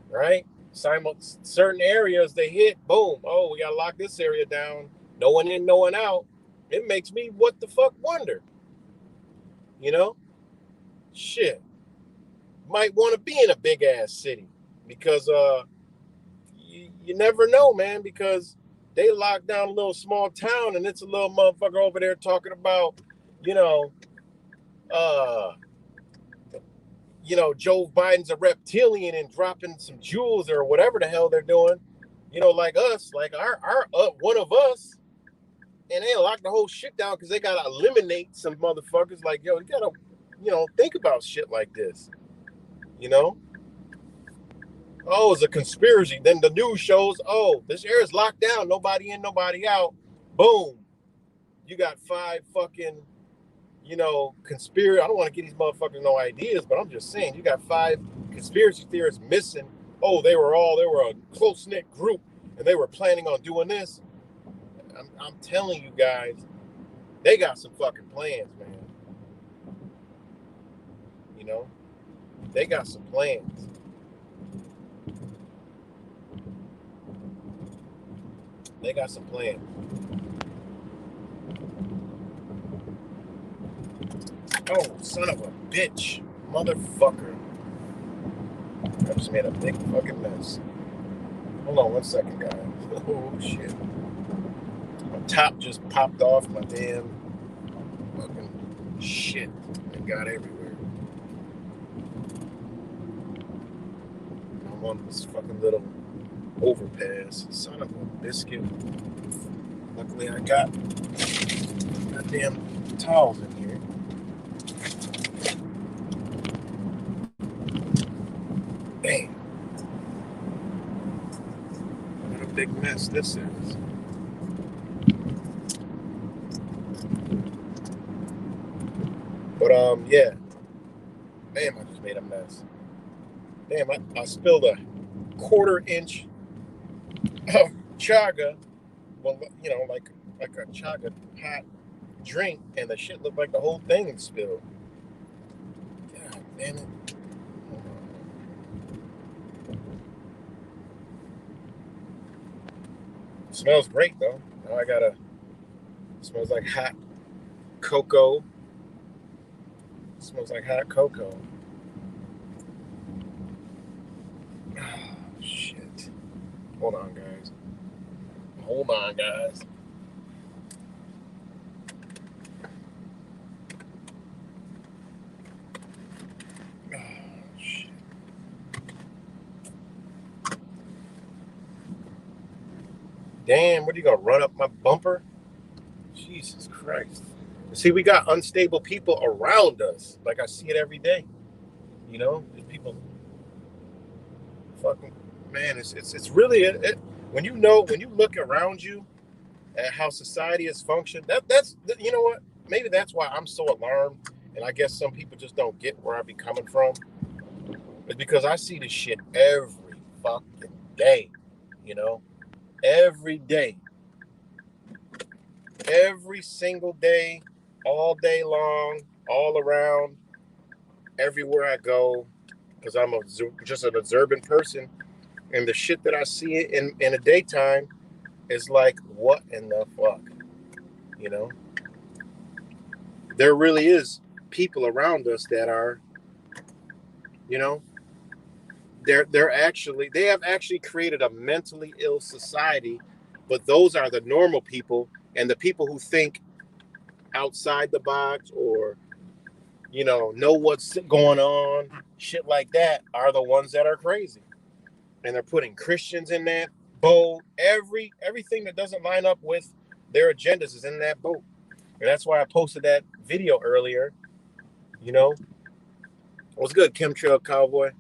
right? Certain areas they hit, boom, oh, we gotta lock this area down, no one in, no one out. It makes me what the fuck wonder, shit, might want to be in a big ass city, because you never know, man, because they lock down a little small town and it's a little motherfucker over there talking about, Joe Biden's a reptilian and dropping some jewels or whatever the hell they're doing, like us, like our one of us, and they lock the whole shit down because they gotta eliminate some motherfuckers. Like, yo, you gotta, think about shit like this, Oh, it's a conspiracy. Then the news shows, oh, this area is locked down, nobody in, nobody out. Boom, you got 5 fucking, conspiracy. I don't want to give these motherfuckers no ideas, but I'm just saying, you got 5 conspiracy theorists missing. Oh, they were a close-knit group and they were planning on doing this. I'm telling you guys, they got some fucking plans, man. They got some plans. They got some plans. Oh, son of a bitch. Motherfucker. I just made a big fucking mess. Hold on 1 second, guys. Oh, shit. My top just popped off my damn fucking shit. It got everywhere. I'm on this fucking little overpass. Son of a biscuit. Luckily, I got goddamn towels in here. Damn. What a big mess this is. But, yeah. Damn, I just made a mess. Damn, I spilled a 1/4 inch of chaga. Well, you know, like a chaga hot drink, and the shit looked like the whole thing spilled. God damn it. It smells great, though. Now I gotta, it smells like hot cocoa. It smells like hot cocoa. Oh, shit. Hold on, guys. Hold on, guys. Oh, shit. Damn, what are you gonna run up my bumper? Jesus Christ. See, we got unstable people around us. Like I see it every day. You know, there's people fucking, man, it's really when you look around you at how society has functioned, that's you know what? Maybe that's why I'm so alarmed, and I guess some people just don't get where I be coming from. It's because I see this shit every fucking day, you know? Every day. Every single day, all day long, all around, everywhere I go, because I'm just an observant person, and the shit that I see in the daytime is like, what in the fuck, you know? There really is people around us that are, you know, they have actually created a mentally ill society, but those are the normal people, and the people who think outside the box, or know what's going on, shit like that, are the ones that are crazy. And they're putting Christians in that boat. Everything that doesn't line up with their agendas is in that boat. And that's why I posted that video earlier. What's good, Chemtrail Cowboy?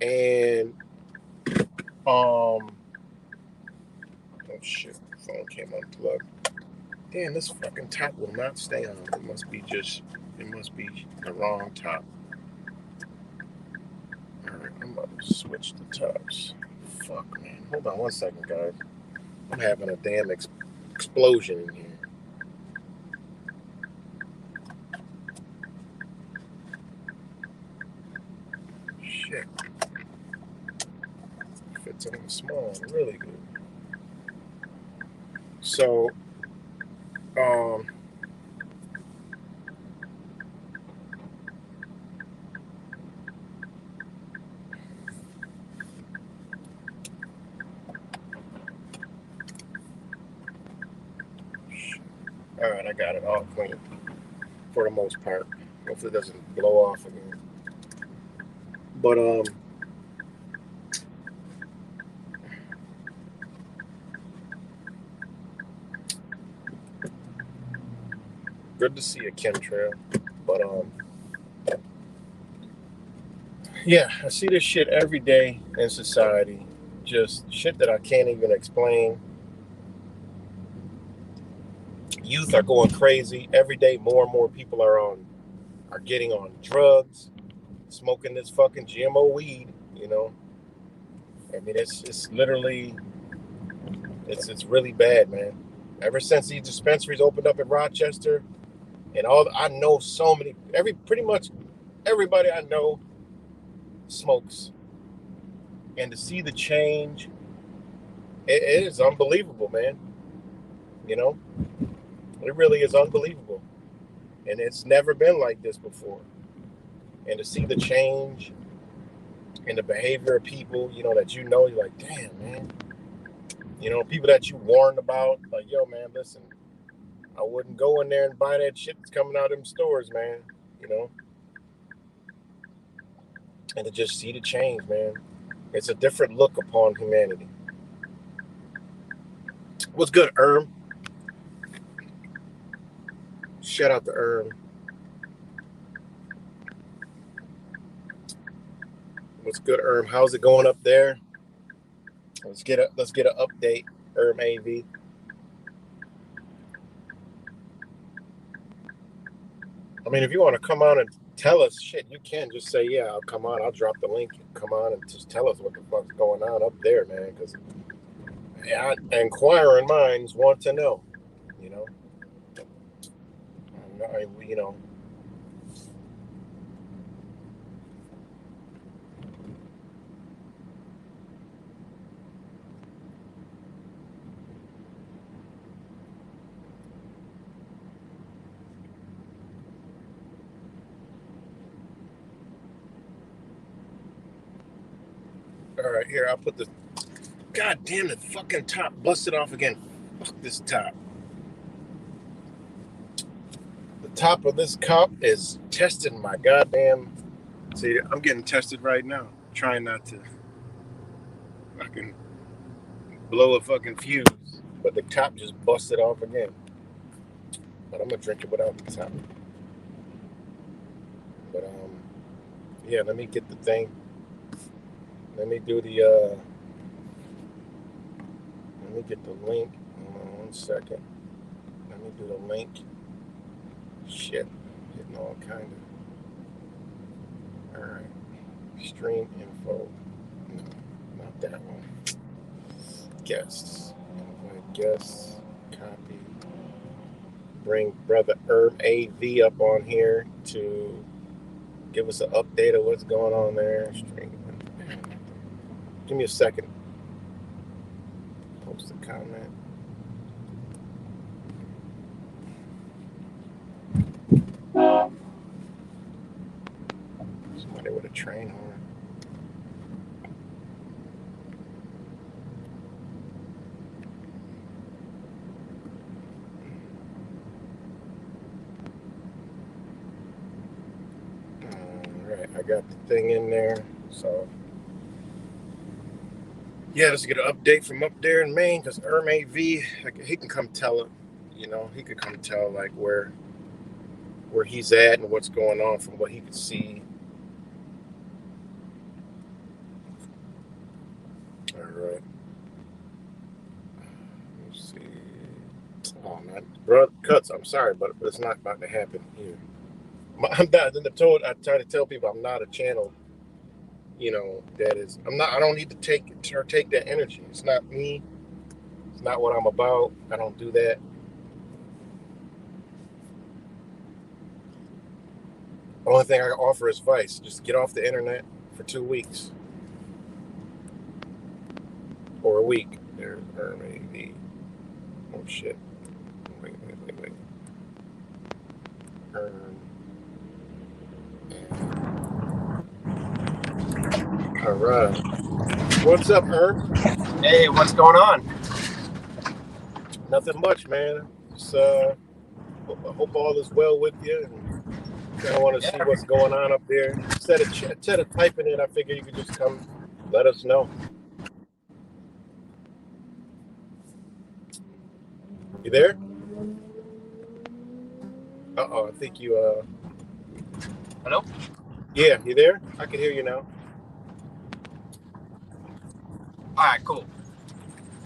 And oh shit, the phone came unplugged. Damn, this fucking top will not stay on. It must be the wrong top. Alright, I'm about to switch the tops. Fuck, man. Hold on 1 second, guys. I'm having a damn explosion in here. Shit. Fits in the small really good. So, all right, I got it all clean for the most part. Hopefully it doesn't blow off again. But good to see you, Chemtrail. But yeah, I see this shit every day in society. Just shit that I can't even explain. Youth are going crazy every day. More and more people are getting on drugs, smoking this fucking GMO weed. I mean, it's literally it's really bad, man. Ever since these dispensaries opened up in Rochester, and I know so many, pretty much everybody I know smokes, and to see the change, it is unbelievable, man. It really is unbelievable. and it's never been like this before. And to see the change in the behavior of people, you know, that you know, you're like, damn, man. You know, people that you warned about, like, yo, man, listen, I wouldn't go in there and buy that shit that's coming out of them stores, man. You know, and to just see the change, man. It's a different look upon humanity. What's good, Erm? Shout out to Erm. What's good, Erm? How's it going up there? Let's get an update, Erm AV. I mean, if you want to come on and tell us shit, you can just say, yeah, I'll come on. I'll drop the link. Come on and just tell us what the fuck's going on up there, man. Because inquiring minds want to know, you know. You know. All right, here, I'll put the... God damn, the fucking top busted off again. Fuck this top. The top of this cup is testing my goddamn... See, I'm getting tested right now. Trying not to fucking blow a fucking fuse. But the top just busted off again. But I'm going to drink it without the top. But, yeah, let me get the thing. Let me do the, let me get the link. Hold on 1 second. Let me do the link. Shit. Getting all kind of. Alright. Stream info. No, not that one. Guests. Invite guests. Copy. Bring brother Herb AV up on here to give us an update of what's going on there. Stream. Give me a second. Post a comment. Somebody with a train horn. Alright, I got the thing in there. So yeah, let's get an update from up there in Maine, because Erm AV, he can come tell it, you know, he could come tell like where he's at and what's going on from what he could see. All right. Let's see. Oh man, bro, cuts. I'm sorry, but it's not about to happen here. I'm not. I try to tell people I'm not a channel. You know, that is, I'm not, I don't need to take that energy. It's not me. It's not what I'm about. I don't do that. The only thing I offer is advice. Just get off the internet for 2 weeks. Or a week. There's maybe. Oh shit. Wait. All right. What's up, Herb? Hey, what's going on? Nothing much, man. Just I hope all is well with you. And kind of want to see what's going on up there. Instead of typing it, I figure you could just come let us know. You there? Uh-oh, I think you Hello? Yeah, you there? I can hear you now. All right, cool.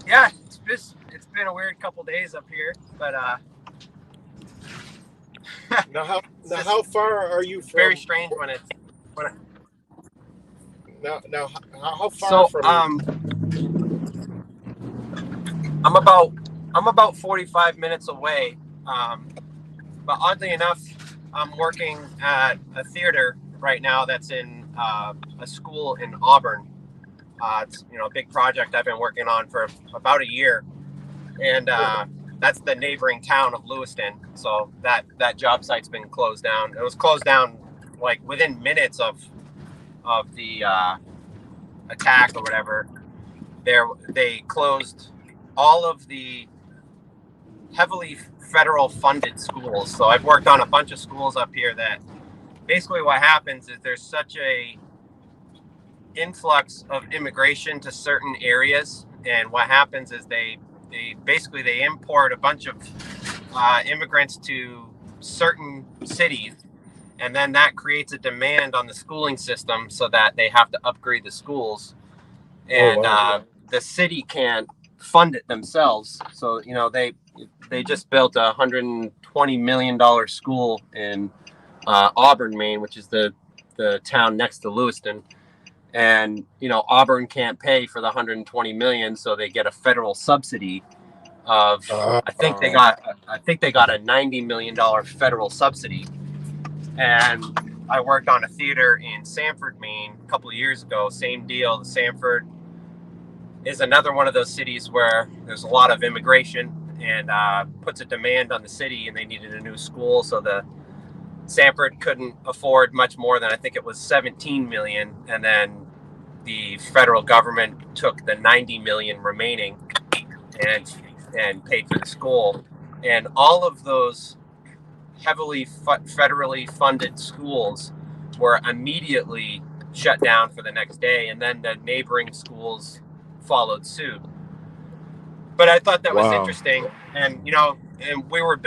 Yeah, it's been a weird couple days up here, but Now how far are you from? Very strange when Now how far from? I'm about 45 minutes away. But oddly enough, I'm working at a theater right now that's in a school in Auburn. It's a big project I've been working on for about a year, and that's the neighboring town of Lewiston. So that job site's been closed down. It was closed down like within minutes of the attack or whatever. They closed all of the heavily federal funded schools. So I've worked on a bunch of schools up here that basically what happens is there's such a influx of immigration to certain areas, and what happens is they import a bunch of immigrants to certain cities, and then that creates a demand on the schooling system so that they have to upgrade the schools, and the city can't fund it themselves. So they just built a $120 million school in Auburn, Maine, which is the town next to Lewiston. And Auburn can't pay for the 120 million, so they get a federal subsidy of I think they got a $90 million federal subsidy. And I worked on a theater in Sanford, Maine, a couple of years ago. Same deal. Sanford is another one of those cities where there's a lot of immigration and puts a demand on the city, and they needed a new school, so the Sanford couldn't afford much more than, I think it was 17 million, and then the federal government took the 90 million remaining and paid for the school. And all of those heavily federally funded schools were immediately shut down for the next day, and then the neighboring schools followed suit. But I thought that was interesting, and and we were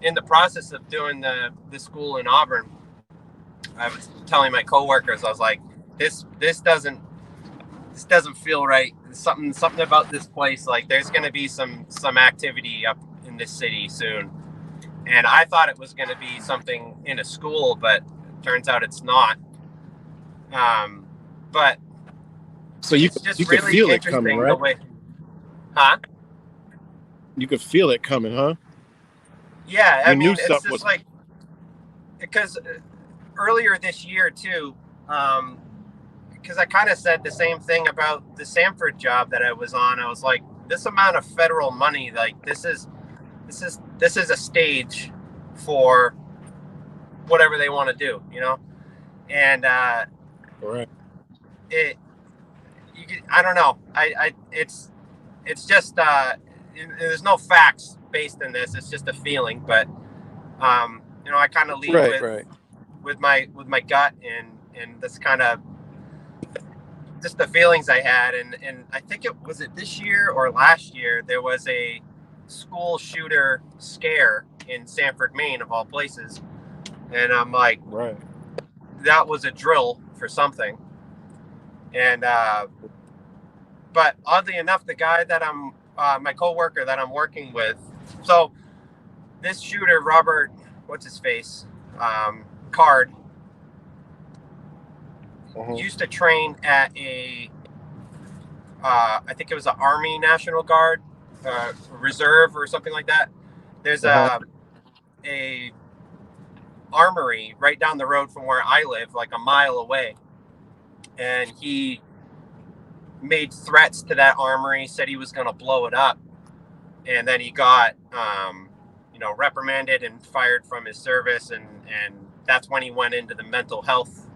in the process of doing the school in Auburn. I was telling my coworkers, I was like, this doesn't feel right. Something about this place. Like, there's going to be some activity up in this city soon. And I thought it was going to be something in a school, but it turns out it's not. But so you just could really feel it coming, right? You could feel it coming, huh? Yeah, I mean, it's just was like, because earlier this year too, because I kind of said the same thing about the Sanford job that I was on. I was like, this amount of federal money, like this is a stage for whatever they want to do, and right. I don't know. It's just there's no facts based in this. It's just a feeling, but I kind of lead with my gut, and that's kind of just the feelings I had. And I think it this year or last year, there was a school shooter scare in Sanford, Maine, of all places. And I'm like, that was a drill for something. And but oddly enough, the guy that my coworker that I'm working with, so this shooter, Robert, what's his face, Card, used to train at I think it was an Army National Guard Reserve or something like that. There's a armory right down the road from where I live, like a mile away, and he made threats to that armory, said he was going to blow it up, and then he got reprimanded and fired from his service, and that's when he went into the mental health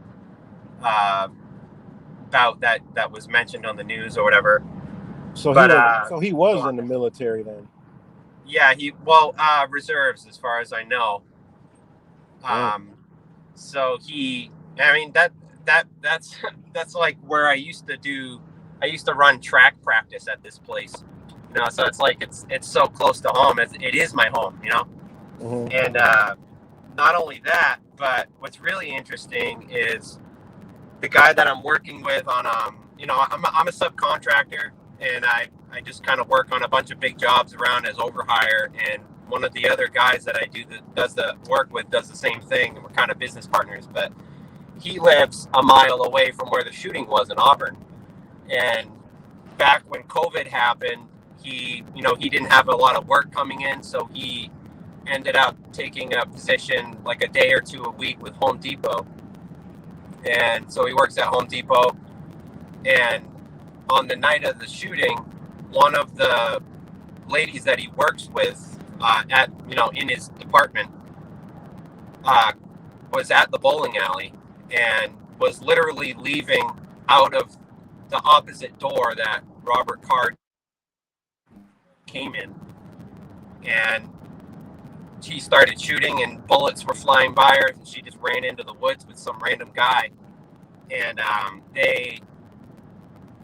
bout that was mentioned on the news or whatever. So he was in the military then. Yeah, reserves as far as I know. So that's like where I used to run track practice at this place, so it's like it's so close to home. It is my home, and not only that, but what's really interesting is the guy that I'm working with on I'm a subcontractor, and I just kind of work on a bunch of big jobs around as overhire, and one of the other guys that I does the work with does the same thing, and we're kind of business partners, but he lives a mile away from where the shooting was in Auburn. And back when COVID happened, he didn't have a lot of work coming in, so he ended up taking a position like a day or two a week with Home Depot. And so he works at Home Depot. And on the night of the shooting, one of the ladies that he works with in his department, was at the bowling alley and was literally leaving out of the opposite door that Robert Card came in, and she started shooting and bullets were flying by her, and she just ran into the woods with some random guy. And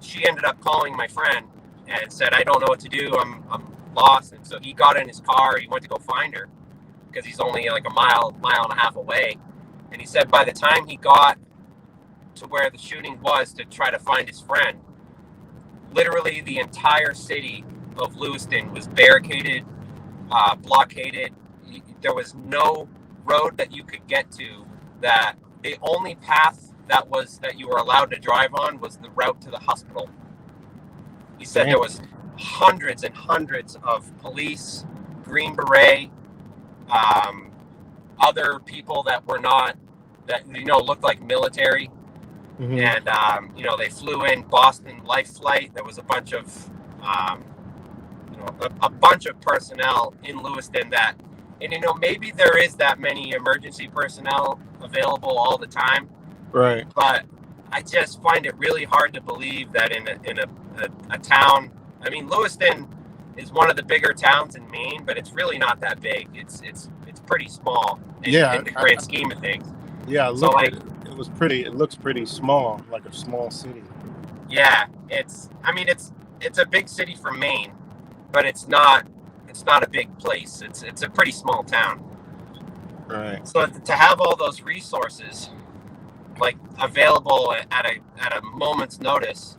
she ended up calling my friend and said, I don't know what to do, I'm lost. And so he got in his car, he went to go find her because he's only like a mile and a half away. And he said by the time he got to where the shooting was to try to find his friend, literally the entire city of Lewiston was barricaded, blockaded. There was no road that you could get to. That the only path that you were allowed to drive on was the route to the hospital. He said there was hundreds and hundreds of police, Green Beret, other people that were not, that looked like military. Mm-hmm. And they flew in Boston Life Flight. There was a bunch of a bunch of personnel in Lewiston that, and maybe there is that many emergency personnel available all the time, right? But I just find it really hard to believe that in a town. I mean, Lewiston is one of the bigger towns in Maine, but it's really not that big. It's pretty small in the grand scheme of things. Yeah, it was pretty. It looks pretty small, like a small city. Yeah, it's a big city for Maine, but it's not a big place. It's a pretty small town. Right. So to have all those resources like available at a moment's notice,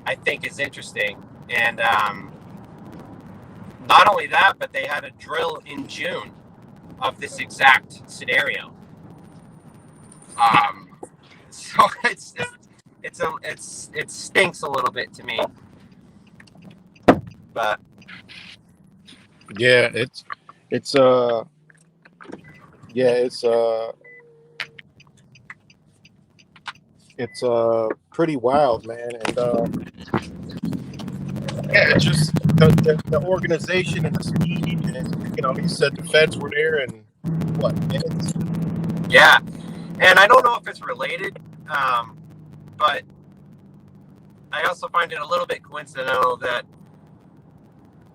I think is interesting. And not only that, but they had a drill in June of this exact scenario. So it stinks a little bit to me, but yeah, it's pretty wild, man. And it's just the organization and the speed, and he said the feds were there in what, minutes? Yeah. And I don't know if it's related, but I also find it a little bit coincidental that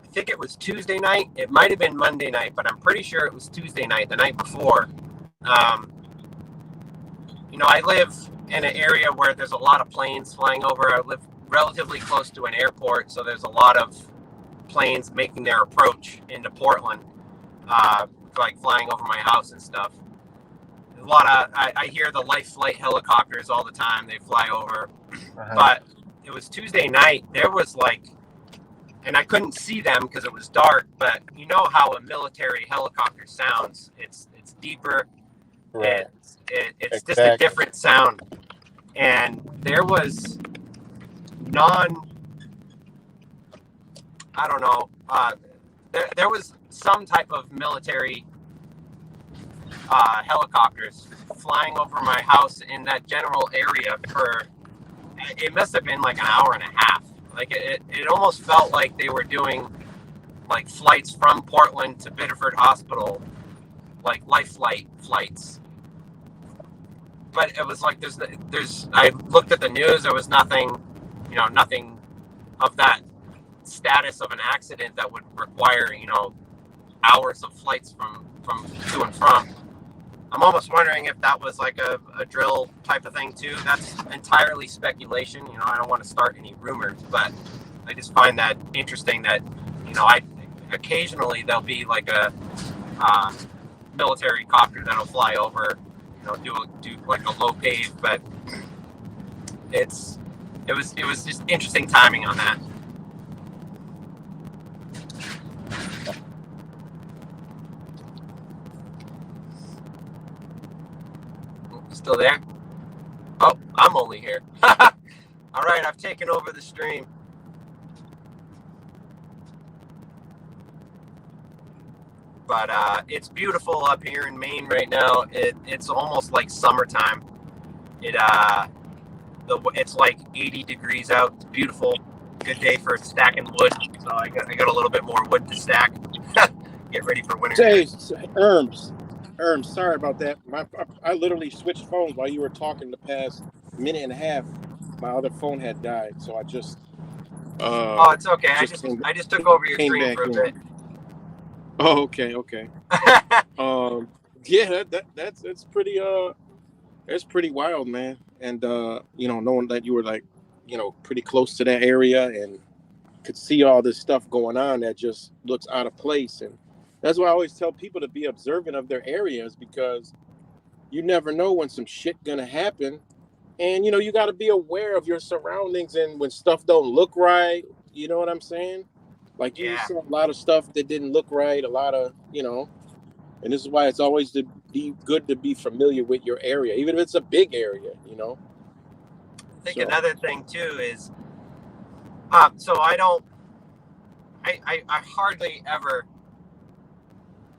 I think it was Tuesday night. It might have been Monday night, but I'm pretty sure it was Tuesday night, the night before. I live in an area where there's a lot of planes flying over. I live relatively close to an airport, so there's a lot of planes making their approach into Portland, like flying over my house and stuff. A lot of I hear the Life Flight helicopters all the time. They fly over. Uh-huh. But it was Tuesday night. There was and I couldn't see them because it was dark, but you know how a military helicopter sounds. It's deeper. Right. It's exactly. Just a different sound. And there was there was some type of military helicopters flying over my house in that general area it must have been like an hour and a half. Like it almost felt like they were doing like flights from Portland to Biddeford Hospital, like Life Flight flights. But it was like I looked at the news, there was nothing of that status of an accident that would require, hours of flights from to and from. I'm almost wondering if that was like a drill type of thing too. That's entirely speculation. I don't want to start any rumors, but I just find that interesting that, occasionally there'll be like a military copter that'll fly over, do like a low pave, but it was just interesting timing on that. Still there? Oh, I'm only here. All right, I've taken over the stream. But it's beautiful up here in Maine right now. It's almost like summertime. It's like 80 degrees out. It's beautiful. Good day for stacking wood. So I got a little bit more wood to stack. get ready for winter. Say, Erms, sorry about that. I literally switched phones while you were talking the past minute and a half. My other phone had died, so I just. Oh, it's okay. I just took over your came stream back for a in. bit. Oh, okay. Yeah, that's pretty it's pretty wild, man. And knowing that you were like, pretty close to that area and could see all this stuff going on that just looks out of place. And that's why I always tell people to be observant of their areas, because you never know when some shit gonna happen. And you got to be aware of your surroundings, and when stuff don't look right, you know what I'm saying? Like you Yeah. saw a lot of stuff that didn't look right, a lot of, and this is why it's always to be good to be familiar with your area, even if it's a big area, I think So. another thing too is, so I hardly ever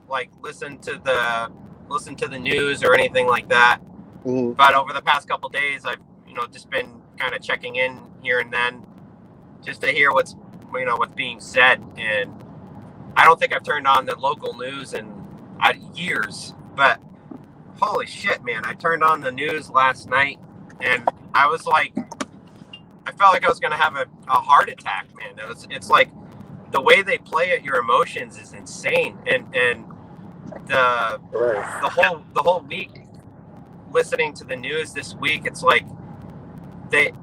like listen to the news or anything like that. Mm-hmm. But over the past couple of days, I've just been kind of checking in here and then, just to hear what's being said. And I don't think I've turned on the local news in years, but holy shit, man! I turned on the news last night, and I was like, I felt like I was gonna have a heart attack, man. It's like the way they play at your emotions is insane, and the whole week listening to the news this week, it's like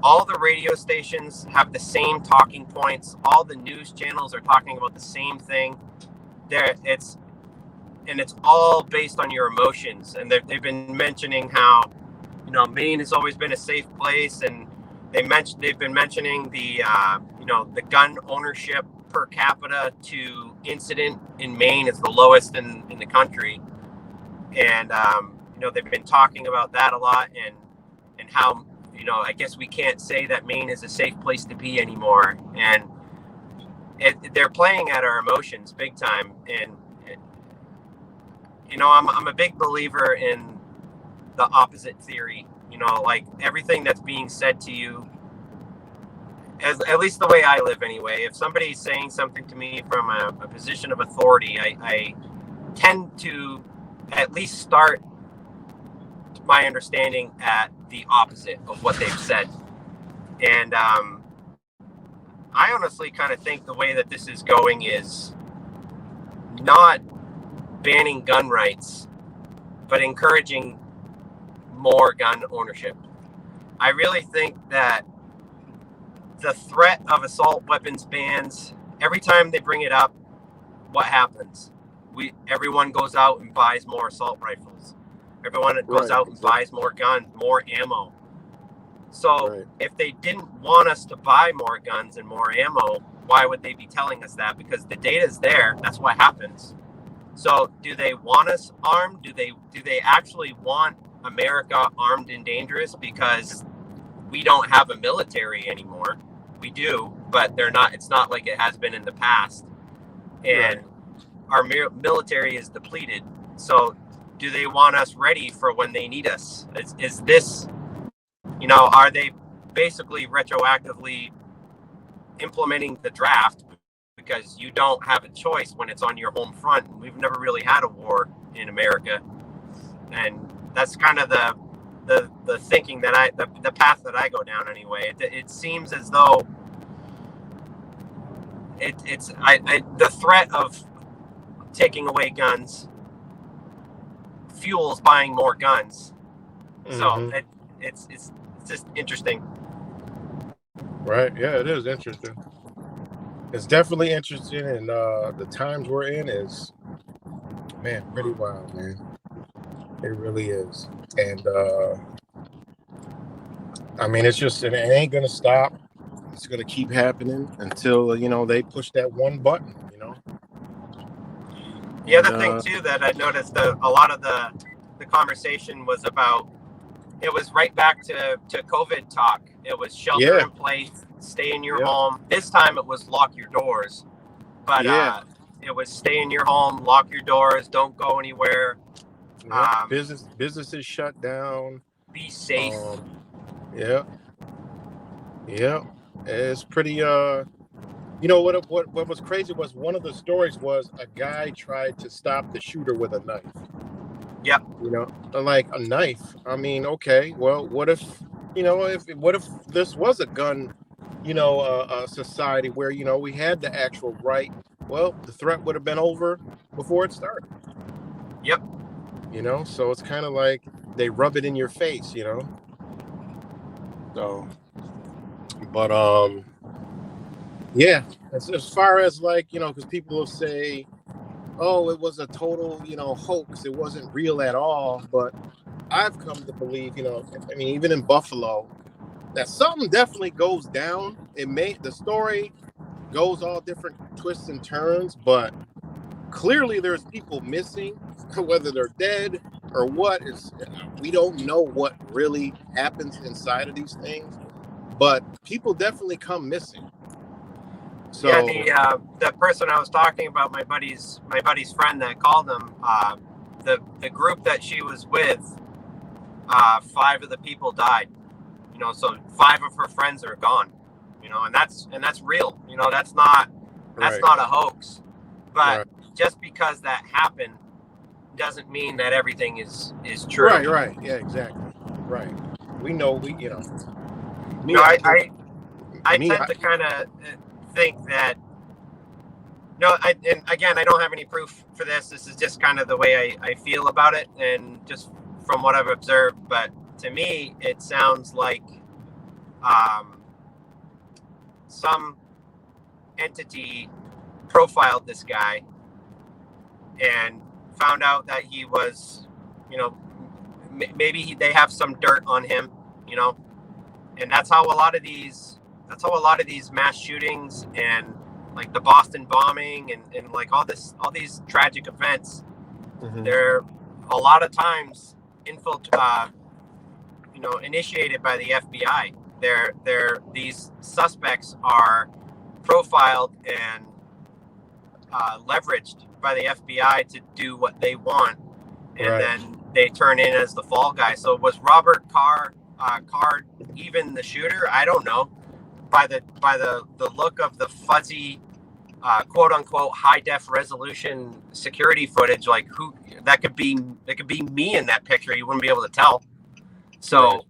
all the radio stations have the same talking points. All the news channels are talking about the same thing. It's all based on your emotions. And they've been mentioning how, Maine has always been a safe place, and they've been mentioning the the gun ownership per capita to incident in Maine is the lowest in the country. And they've been talking about that a lot, and how I guess we can't say that Maine is a safe place to be anymore. And they're playing at our emotions big time. And I'm a big believer in the opposite theory. Like everything that's being said to you, at least the way I live anyway. If somebody's saying something to me from a position of authority, I tend to at least start my understanding at the opposite of what they've said. And I honestly kind of think the way that this is going is not banning gun rights, but encouraging more gun ownership. I really think that the threat of assault weapons bans, every time they bring it up, what happens? Everyone goes out and buys more assault rifles. Everyone goes out and buys more guns, more ammo. So if they didn't want us to buy more guns and more ammo, why would they be telling us that? Because the data is there. That's what happens. So do they want us armed? Do they actually want America armed and dangerous? Because we don't have a military anymore. We do, but they're not. It's not like it has been in the past. And our military is depleted. So do they want us ready for when they need us? Is this, are they basically retroactively implementing the draft because you don't have a choice when it's on your home front? We've never really had a war in America. And that's kind of the thinking that the path that I go down anyway. It seems as though the threat of taking away guns fuels buying more guns. So it's just interesting. Right. Yeah, it is interesting. It's definitely interesting, and the times we're in is, man, pretty wild, man. It really is. And I mean, it ain't gonna stop. It's gonna keep happening until they push that one button. The other thing too that I noticed, a lot of the conversation was about, it was right back to COVID talk. It was shelter in place, stay in your home. This time it was lock your doors, but it was stay in your home, lock your doors, don't go anywhere. Businesses shut down. Be safe. Yeah. It's pretty You know what was crazy was one of the stories was a guy tried to stop the shooter with a knife. Yep. You know, like a knife. I mean, okay, well, what if what if this was a gun, a society where we had the actual right? Well, the threat would have been over before it started. Yep. So it's kind of like they rub it in your face. So, but yeah, as far as like because people will say, oh, it was a total hoax. It wasn't real at all. But I've come to believe, I mean, even in Buffalo, that something definitely goes down. The story goes all different twists and turns, but clearly there's people missing, whether they're dead or what is. We don't know what really happens inside of these things, but people definitely come missing. So yeah, the person I was talking about, my buddy's friend that called him, the group that she was with, 5 of the people died. So 5 of her friends are gone. And that's real. That's not a hoax. But just because that happened doesn't mean that everything is true. Right. Yeah, exactly. Right. We know I tend to kind of think that. No, and again, I don't have any proof for this. This is just kind of the way I feel about it, and just from what I've observed. But to me, it sounds like some entity profiled this guy and found out that he was, maybe they have some dirt on him, and that's how a lot of these mass shootings and like the Boston bombing and like all these tragic events, they're a lot of times initiated by the FBI. These suspects are profiled and leveraged by the FBI to do what they want, and then they turn in as the fall guy. So was Robert Carr even the shooter? I don't know. By the look of the fuzzy, quote unquote, high def resolution security footage, like who that could be me in that picture. You wouldn't be able to tell. So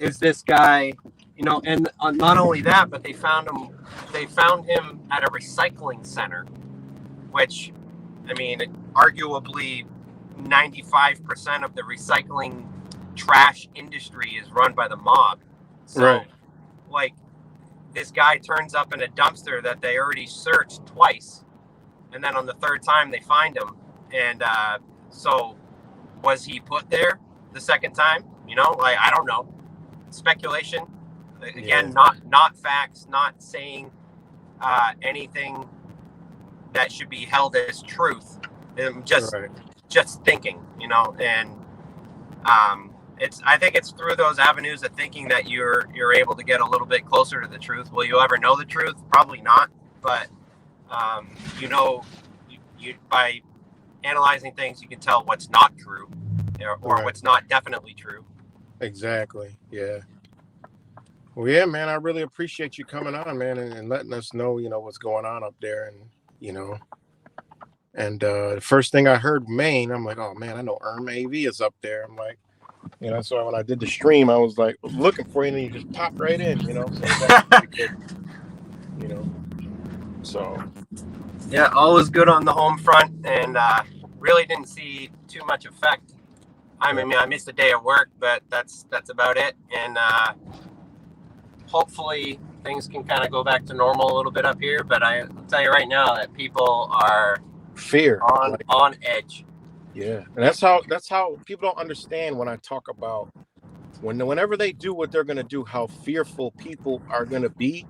is this guy, and not only that, but they found him at a recycling center, which, I mean, arguably 95% of the recycling trash industry is run by the mob. So, like, this guy turns up in a dumpster that they already searched twice, and then on the 3rd time they find him. And so, was he put there the 2nd time? I don't know. Speculation. Again, not facts, not saying anything that should be held as truth. Just thinking, and I think it's through those avenues of thinking that you're able to get a little bit closer to the truth. Will you ever know the truth? Probably not. But you by analyzing things, you can tell what's not true or what's not definitely true. Exactly. Yeah. Well, yeah, man, I really appreciate you coming on, man, and letting us know, what's going on up there. And the first thing I heard Maine, I'm like, oh man, I know AV is up there. I'm like, so when I did the stream, I was like looking for you, and you just popped right in, so that's pretty good, so yeah, all is good on the home front, and really didn't see too much effect. I mean, I missed a day of work, but that's about it. And hopefully things can kind of go back to normal a little bit up here. But I'll tell you right now that people are on edge. Yeah, and that's how people don't understand when I talk about whenever they do what they're going to do, how fearful people are going to be.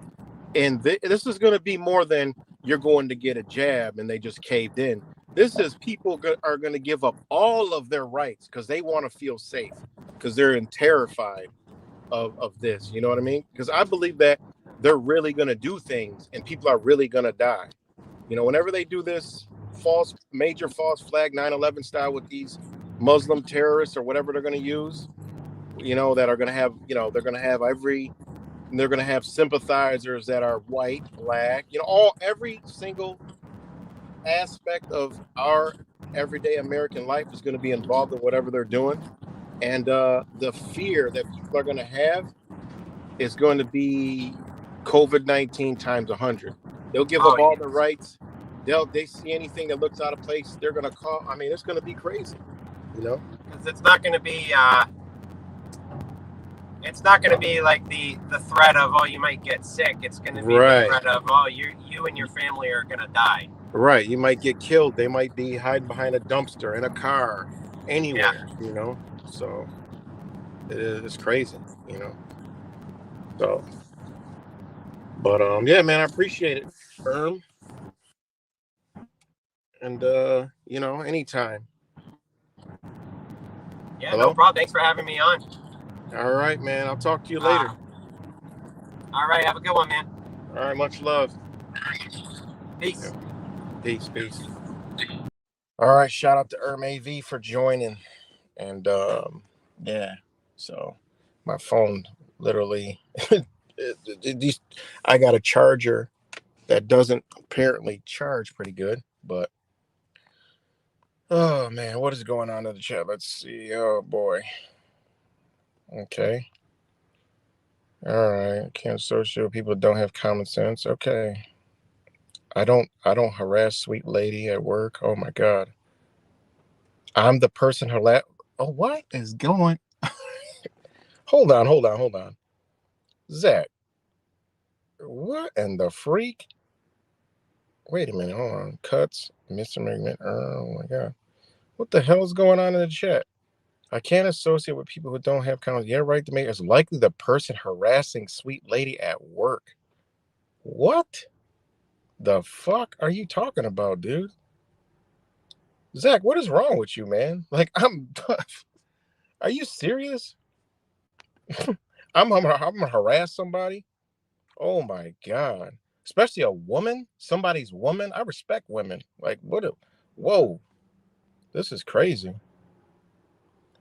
And this is going to be more than you're going to get a jab and they just caved in. This is people are going to give up all of their rights because they want to feel safe, because they're terrified of this. You know what I mean? Because I believe that they're really going to do things and people are really going to die. Whenever they do this major false flag 9/11 style with these Muslim terrorists or whatever they're going to use, that are going to have, they're going to have every And they're going to have sympathizers that are white, black, you know, every single aspect of our everyday American life is going to be involved in whatever they're doing. And the fear that people are going to have is going to be COVID-19 times 100. They'll give Oh up all yeah. the rights. They see anything that looks out of place, they're going to call. I mean, it's going to be crazy, you know? Because it's not going to be. It's not going to be like the threat of, oh, you might get sick. It's going to be the Right. threat of, oh, you and your family are going to die. Right. You might get killed. They might be hiding behind a dumpster, in a car, anywhere, you know? So it's crazy, you know? So, but yeah, man, I appreciate it, and you know, anytime. Yeah, no Hello? problem. Thanks for having me on. All right, man. I'll talk to you later. All right, have a good one, man. All right, much love. Peace. Yeah. Peace. All right, shout out to AV for joining. And yeah, so my phone literally I got a charger that doesn't apparently charge pretty good, but oh man, what is going on in the chat? Let's see. Oh boy. Okay. All right. Can't associate with people that don't have common sense. Okay. I don't harass sweet lady at work. Oh my god. I'm the person Oh, what is going? Hold on. Zach, what in the freak? Wait a minute, hold on. Cuts, Mr. McMahon. Oh my god. What the hell is going on in the chat? I can't associate with people who don't have common. Yeah, right. To me, it's likely the person harassing sweet lady at work. What the fuck are you talking about, dude? Zach, what is wrong with you, man? Like, are you serious? I'm gonna harass somebody? Oh my god. Especially a woman, somebody's woman. I respect women. Like, whoa, this is crazy.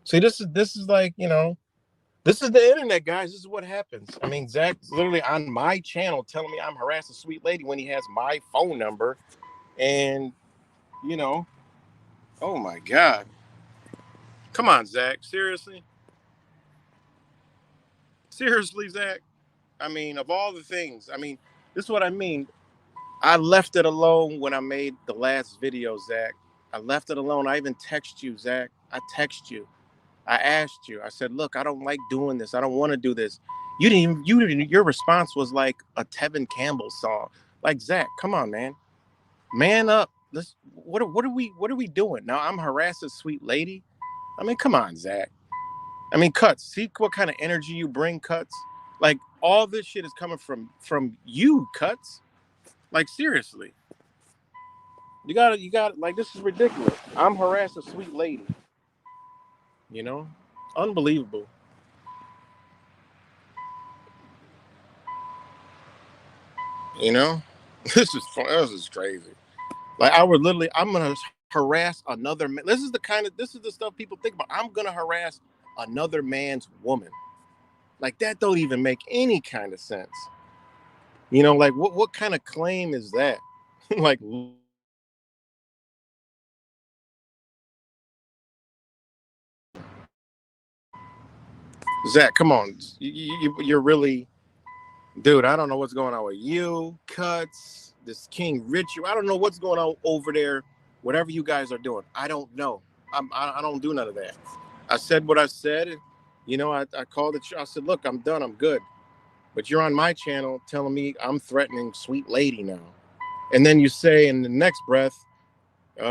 See, this is like, you know, this is the internet, guys. This is what happens. I mean, Zach's literally on my channel telling me I'm harassing a sweet lady when he has my phone number. And, you know, oh my God. Come on, Zach. Seriously? Seriously, Zach? I mean, of all the things, I mean, this is what I mean. I left it alone when I made the last video, Zach. I left it alone. I even text you, Zach. I text you. I asked you. I said, "Look, I don't like doing this. I don't want to do this." You didn't. You didn't. Your response was like a Tevin Campbell song. Like, Zach, come on, man up. Let's. What are we doing now? I'm harassing sweet lady. I mean, come on, Zach. I mean, Cuts. See what kind of energy you bring, Cuts. Like, all this shit is coming from you, Cuts. Like, seriously. You got like, this is ridiculous. I'm harassing sweet lady. You know, unbelievable. You know, this is fun. This is crazy. Like, I'm gonna harass another man. This is the stuff people think about. I'm gonna harass another man's woman. Like, that don't even make any kind of sense. You know, like, what kind of claim is that? Like, Zach, come on, you're really, dude. I don't know what's going on with you, Cuts, this King Richard. I don't know what's going on over there. Whatever you guys are doing, I don't know. I don't do none of that. I said what I said. You know, I called it. I said, look, I'm done. I'm good. But you're on my channel telling me I'm threatening sweet lady now. And then you say in the next breath,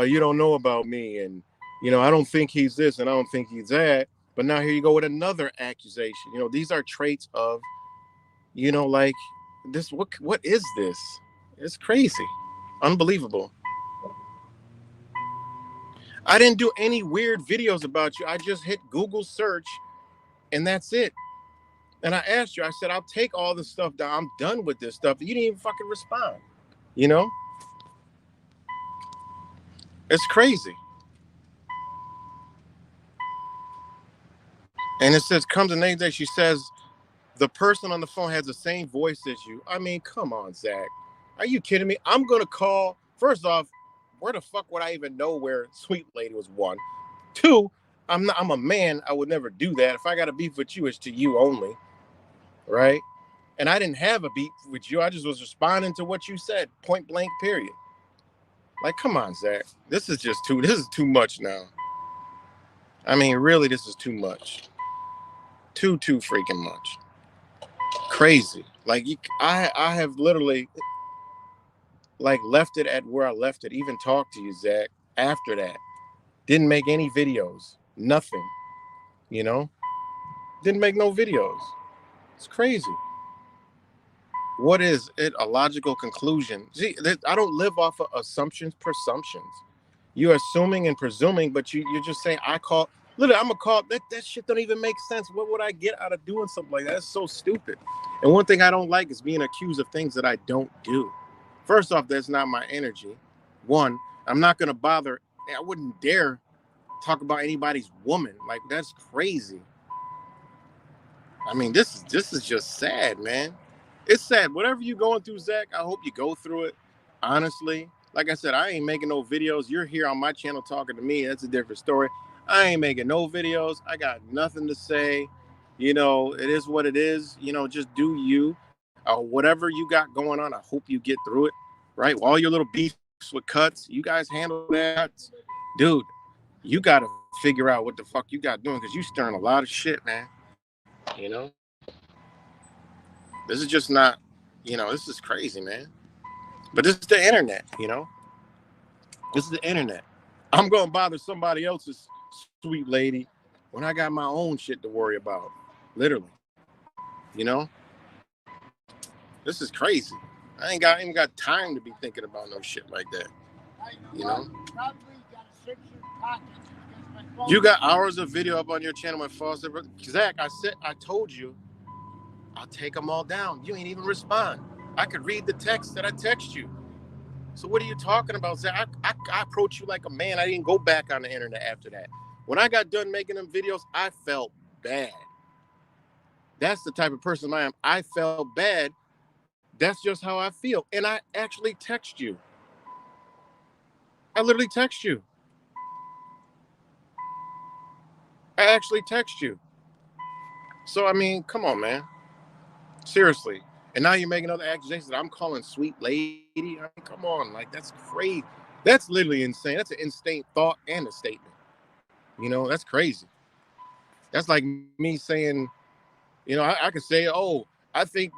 you don't know about me. And, you know, I don't think he's this and I don't think he's that. But now here you go with another accusation. You know, these are traits of, you know, like this. What is this? It's crazy. Unbelievable. I didn't do any weird videos about you. I just hit Google search and that's it. And I asked you, I said, I'll take all this stuff down. I'm done with this stuff. You didn't even fucking respond. You know? It's crazy. And it says, comes the next day, she says, The person on the phone has the same voice as you. I mean, come on, Zach. Are you kidding me? I'm gonna call. First off, where the fuck would I even know where Sweet Lady was? One. Two, I'm a man. I would never do that. If I got a beef with you, it's to you only, right? And I didn't have a beef with you. I just was responding to what you said, point blank, period. Like, come on, Zach. This is too much now. I mean, really, this is too much. Too freaking much. Crazy. Like, I have literally like left it at where I left it. Even talked to you, Zach, after that. Didn't make any videos. Nothing. You know? Didn't make no videos. It's crazy. What is it? A logical conclusion? See, I don't live off of assumptions, presumptions. You're assuming and presuming, but you're just saying, I call. Literally, I'm gonna call that shit don't even make sense. What would I get out of doing something like that? That's so stupid. And one thing I don't like is being accused of things that I don't do. First off, that's not my energy. One, I'm not gonna bother. I wouldn't dare talk about anybody's woman. Like, that's crazy. I mean, this is just sad, man. It's sad. Whatever you're going through, Zach, I hope you go through it. Honestly, like I said, I ain't making no videos. You're here on my channel talking to me. That's a different story. I ain't making no videos. I got nothing to say. You know, it is what it is. You know, just do you. Whatever you got going on, I hope you get through it. Right? All your little beefs with cuts, you guys handle that. Dude, you got to figure out what the fuck you got doing because you stirring a lot of shit, man. You know? This is just not, this is crazy, man. But this is the internet, This is the internet. I'm going to bother somebody else's Sweet Lady when I got my own shit to worry about. Literally. This is crazy. I ain't even got time to be thinking about no shit like that. You got hours of video up on your channel with Foster. Zach, I told you, I'll take them all down. You ain't even respond. I could read the text that I text you. So what are you talking about, Zach? I approached you like a man. I didn't go back on the internet after that. When I got done making them videos, I felt bad. That's the type of person I am. I felt bad. That's just how I feel. And I actually text you. I literally text you. I actually text you. So, I mean, come on, man. Seriously. And now you're making other accusations that I'm calling Sweet Lady. I mean, come on. Like, that's crazy. That's literally insane. That's an insane thought and a statement. That's crazy. That's like me saying, I could say, oh,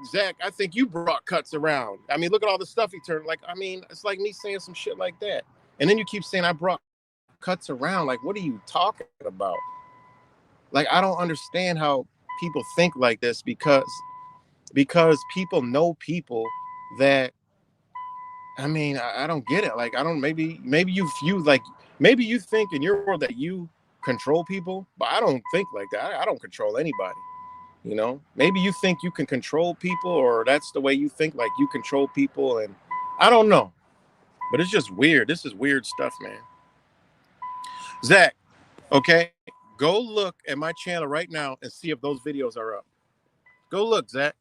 Zach, I think you brought cuts around. I mean, look at all the stuff he turned. Like, I mean, it's like me saying some shit like that. And then you keep saying I brought cuts around. Like, what are you talking about? Like, I don't understand how people think like this because people know people that, I mean, I don't get it. Like, I don't, maybe you think in your world that you control people, but I don't think like that. I don't control anybody. Maybe you think you can control people, or that's the way you think, like you control people. And I don't know, but it's just weird. This is weird stuff, man. Zach, okay, go look at my channel right now and see if those videos are up. Go look, Zach.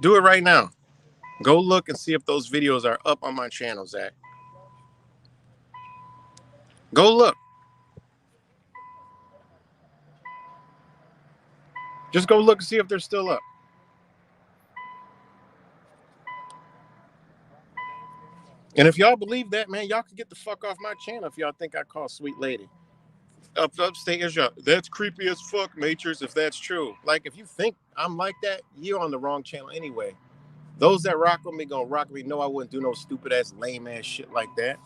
Do it right now. Go look and see if those videos are up on my channel, Zach. Go look. Just go look and see if they're still up. And if y'all believe that, man, y'all can get the fuck off my channel if y'all think I call Sweet Lady. Upstate Israel. That's creepy as fuck, Matrix, if that's true. Like, if you think I'm like that, you're on the wrong channel anyway. Those that rock with me gonna rock with me. No, I wouldn't do no stupid ass, lame ass shit like that.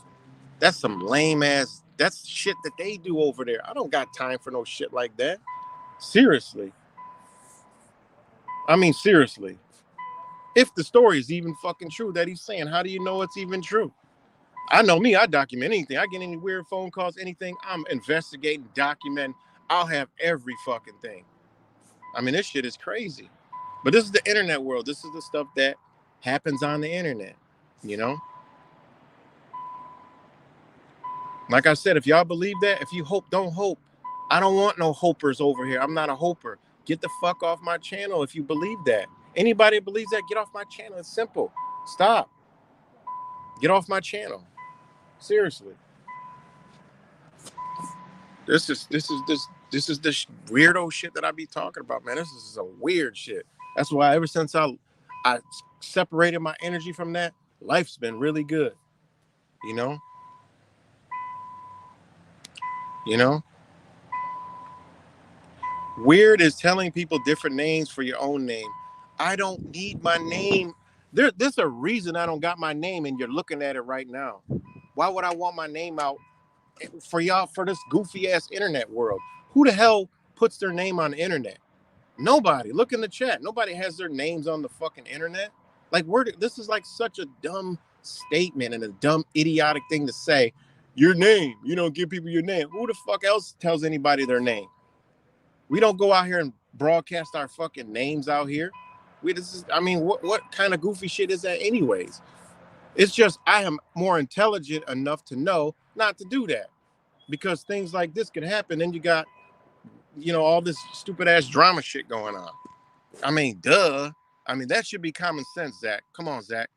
That's some lame ass, that's shit that they do over there. I don't got time for no shit like that. Seriously. I mean, seriously. If the story is even fucking true that he's saying, how do you know it's even true? I know me, I document anything. I get any weird phone calls, anything, I'm investigating, documenting. I'll have every fucking thing. I mean, this shit is crazy. But this is the internet world. This is the stuff that happens on the internet, Like I said, if y'all believe that, if you hope, don't hope. I don't want no hopers over here. I'm not a hoper. Get the fuck off my channel if you believe that. Anybody that believes that, get off my channel. It's simple. Stop. Get off my channel. Seriously. This is this weirdo shit that I be talking about, man. This is some weird shit. That's why ever since I separated my energy from that, life's been really good. You know? You know? Weird is telling people different names for your own name. I don't need my name. There's a reason I don't got my name, and you're looking at it right now. Why would I want my name out for y'all for this goofy ass internet world? Who the hell puts their name on the internet? Nobody. Look in the chat. Nobody has their names on the fucking internet. Like this is like such a dumb statement and a dumb idiotic thing to say. Your name. You don't give people your name. Who the fuck else tells anybody their name? We don't go out here and broadcast our fucking names out here. What kind of goofy shit is that anyways? It's just I am more intelligent enough to know not to do that. Because things like this can happen. Then you got, all this stupid ass drama shit going on. I mean, duh. I mean, that should be common sense, Zach. Come on, Zach.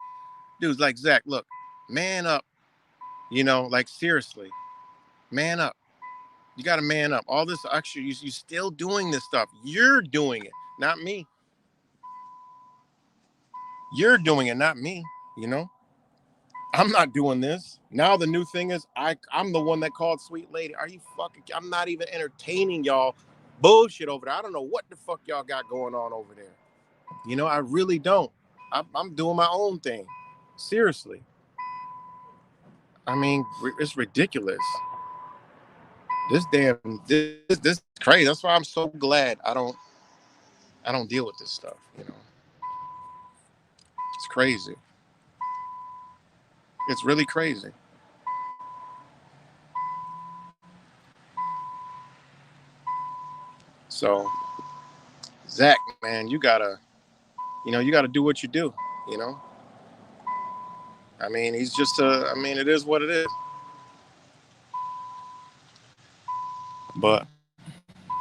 Dudes like Zach, look, man up. Like seriously, man up. You got to man up. All this extra, you still doing this stuff. You're doing it, not me. You're doing it, not me. I'm not doing this. Now the new thing is I'm the one that called Sweet Lady. Are you fucking? I'm not even entertaining y'all bullshit over there. I don't know what the fuck y'all got going on over there. I really don't. I'm doing my own thing. Seriously. I mean, it's ridiculous. This crazy. That's why I'm so glad I don't deal with this stuff. It's crazy. It's really crazy. So, Zach, man, you gotta do what you do. I mean, he's just it is what it is. But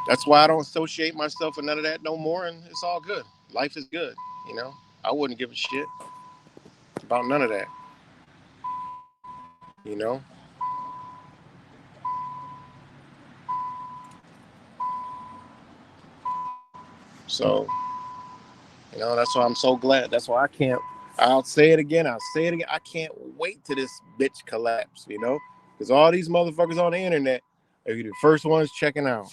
that's why I don't associate myself with none of that no more, and it's all good. Life is good. I wouldn't give a shit about none of that. you know. So, that's why I'm so glad. That's why I can't. I'll say it again. I can't wait till this bitch collapse. Because all these motherfuckers on the internet are the first ones checking out.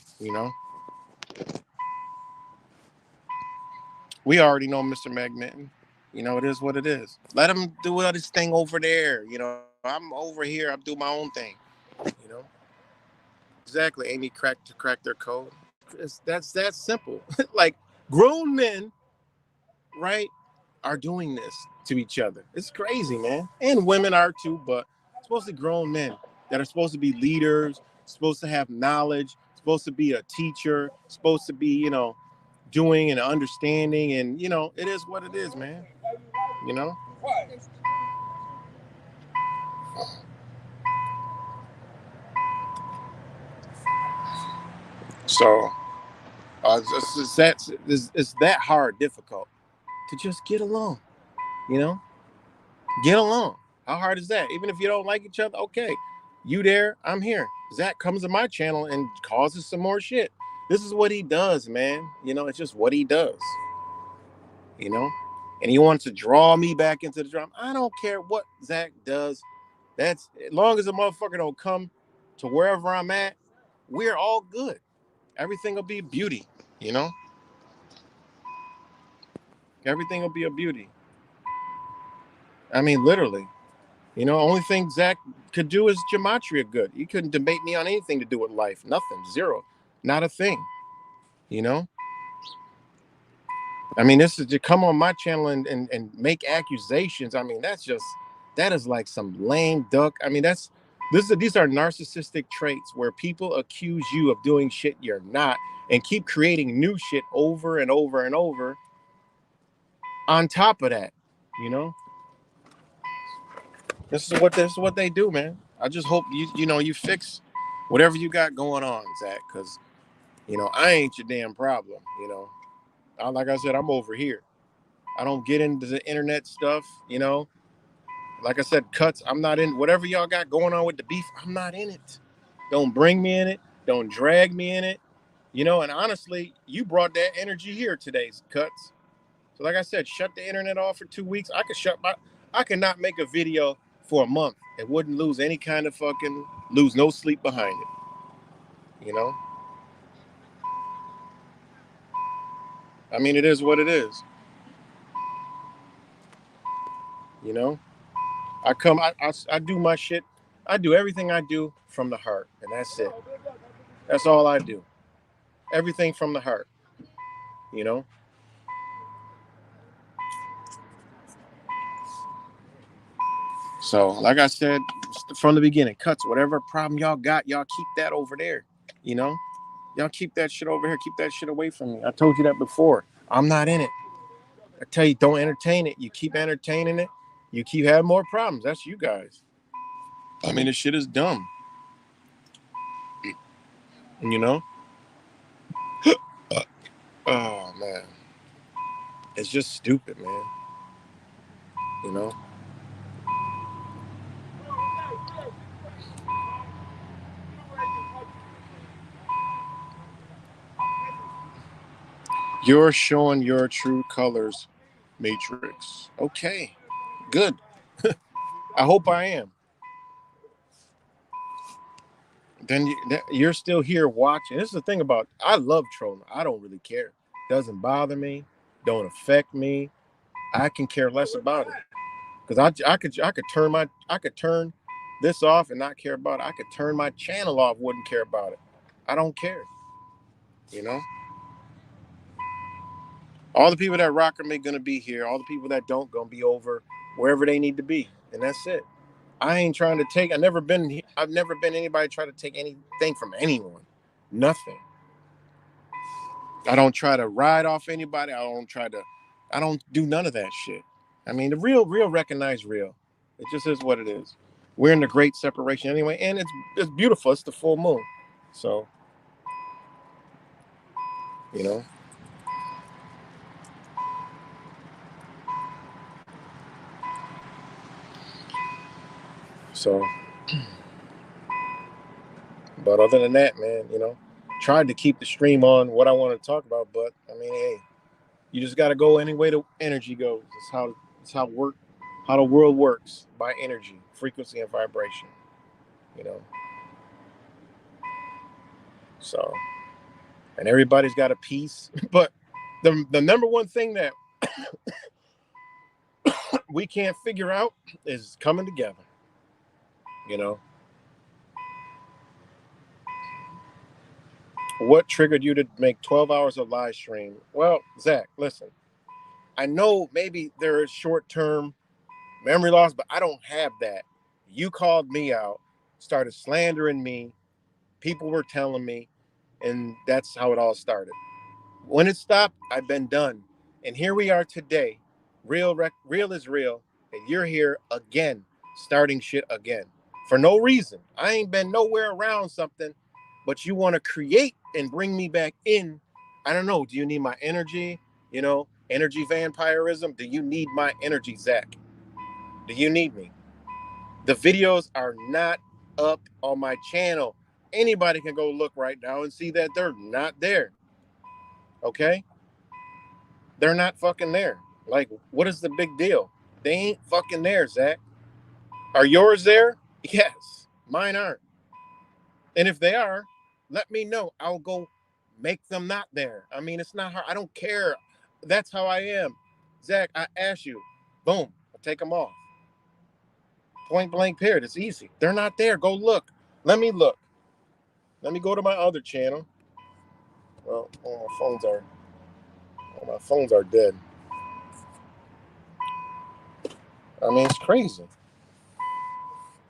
We already know Mr. Magneton. It is what it is. Let him do his thing over there. I'm over here. I'm doing my own thing. You know. Exactly. Amy cracked their code. That's that simple. Like grown men, right, are doing this to each other. It's crazy, man. And women are too, but it's supposed to be grown men that are supposed to be leaders, supposed to have knowledge, supposed to be a teacher, supposed to be, doing and understanding. And, it is what it is, man. So it's that hard, difficult to just get along, get along. How hard is that? Even if you don't like each other, okay, you there, I'm here. Zach comes to my channel and causes some more shit. This is what he does, man. It's just what he does. And he wants to draw me back into the drama. I don't care what Zach does. That's as long as the motherfucker don't come to wherever I'm at, we're all good. Everything will be beauty, Everything will be a beauty. I mean, literally. Only thing Zach could do is gematria good. He couldn't debate me on anything to do with life. Nothing. Zero. Not a thing. I mean, this is to come on my channel and make accusations. I mean, that is like some lame duck. I mean, these are narcissistic traits where people accuse you of doing shit you're not and keep creating new shit over and over and over on top of that, This is what they do, man. I just hope you fix whatever you got going on, Zach, because I ain't your damn problem. Like I said, I'm over here. I don't get into the internet stuff. Like I said, cuts. I'm not in whatever y'all got going on with the beef. I'm not in it. Don't bring me in it. Don't drag me in it. And honestly, you brought that energy here today, cuts. So like I said, shut the internet off for 2 weeks. I could not make a video for a month. It wouldn't lose any kind of lose no sleep behind it. I mean, it is what it is. You know, I do my shit. I do everything I do from the heart, and that's it. That's all I do. Everything from the heart. You know. So, like I said from the beginning, cuts. Whatever problem y'all got, y'all keep that over there. You know, y'all keep that shit over here. Keep that shit away from me. I told you that before. I'm not in it. I tell you, don't entertain it. You keep entertaining it, you keep having more problems. That's you guys. I mean, this shit is dumb. You know. Oh man, it's just stupid, man. You know. You're showing your true colors, Matrix. Okay, good. I hope I am. Then you're still here watching. This is the thing about I love trolling. I don't really care. Doesn't bother me. Don't affect me. I can care less about it because I could turn this off and not care about it. I could turn my channel off, wouldn't care about it. I don't care. You know. All the people that rock with me gonna be here. All the people that don't gonna be over wherever they need to be, and that's it. I ain't trying to take. I've never been anybody try to take anything from anyone. Nothing. I don't try to ride off anybody. I don't do none of that shit. I mean, the real recognize real. It just is what it is. We're in the great separation anyway, and it's beautiful. It's the full moon, so you know. So, but other than that, man, tried to keep the stream on what I want to talk about, but I mean, hey, you just got to go any way the energy goes. How the world works by energy, frequency, and vibration. You know. So, and everybody's got a piece, but the number one thing that we can't figure out is coming together. You know, what triggered you to make 12 hours of live stream? Well, Zach, listen, I know maybe there is short-term memory loss, but I don't have that. You called me out, started slandering me. People were telling me, and that's how it all started. When it stopped, I've been done. And here we are today. Real is real. And you're here again, starting shit again. For no reason. I ain't been nowhere around something, but you want to create and bring me back in. I don't know. Do you need my energy? Energy vampirism? Do you need my energy, Zach? Do you need me? The videos are not up on my channel. Anybody can go look right now and see that they're not there. Okay? They're not fucking there. Like, what is the big deal? They ain't fucking there, Zach. Are yours there? Yes. Mine aren't. And if they are, let me know. I'll go make them not there. I mean, it's not hard. I don't care. That's how I am. Zach, I ask you. Boom. I take them off. Point blank period. It's easy. They're not there. Go look. Let me look. Let me go to my other channel. Well, all my phones are dead. I mean, it's crazy.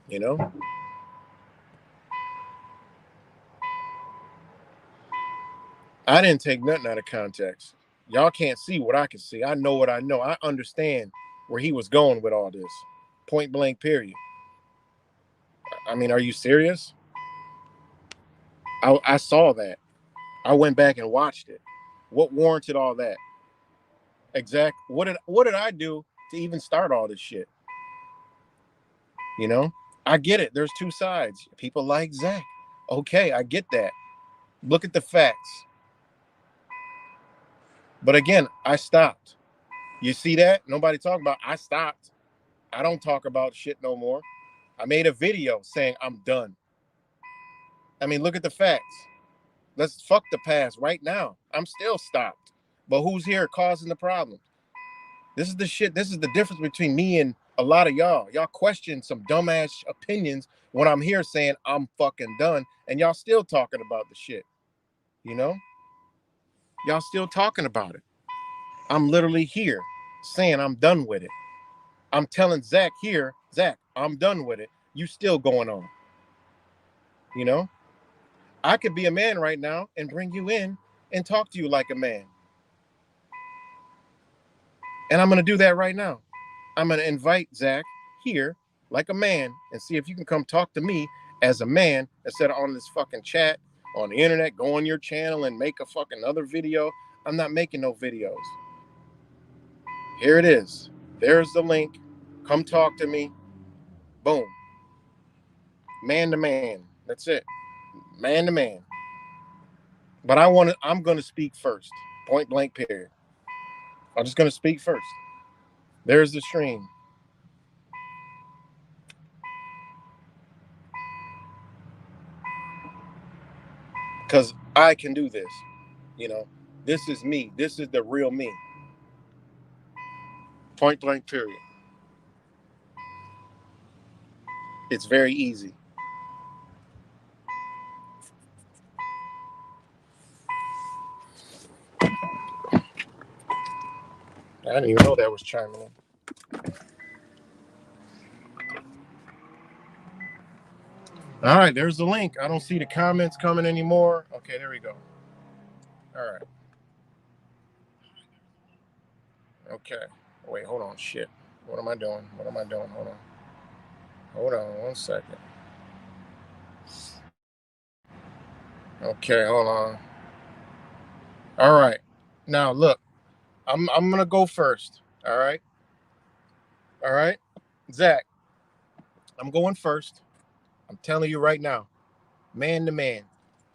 You know? I didn't take nothing out of context. Y'all can't see what I can see. I know what I know. I understand where he was going with all this. Point blank, period. I mean, are you serious? I saw that. I went back and watched it. What warranted all that? Exact. What did I do to even start all this shit? You know, I get it. There's two sides. People like Zach. Okay, I get that. Look at the facts. But again, I stopped. You see that? Nobody talking about. I stopped. I don't talk about shit no more. I made a video saying I'm done. I mean, look at the facts. Let's fuck the past right now. I'm still stopped. But who's here causing the problem? This is the shit. This is the difference between me and a lot of y'all. Y'all question some dumbass opinions when I'm here saying I'm fucking done, and y'all still talking about the shit. You know? Y'all still talking about it. I'm literally here saying I'm done with it. I'm telling Zach here, Zach, I'm done with it. You still going on. You know? I could be a man right now and bring you in and talk to you like a man. And I'm going to do that right now. I'm going to invite Zach here like a man and see if you can come talk to me as a man instead of on this fucking chat on the internet, go on your channel and make a fucking other video. I'm not making no videos. Here it is. There's the link. Come talk to me. Boom. Man to man. That's it. Man to man. But I'm going to speak first. Point blank period. I'm just going to speak first. There's the stream. Because I can do this. You know, this is me. This is the real me. Point blank period. It's very easy. I didn't even know that was chiming in. All right, there's the link. I don't see the comments coming anymore. Okay, there we go. All right. Okay. Wait, hold on. Shit. What am I doing? What am I doing? Hold on. Hold on 1 second. Okay, hold on. All right. Now look, I'm gonna go first. All right. All right. Zach, I'm going first. I'm telling you right now, man to man.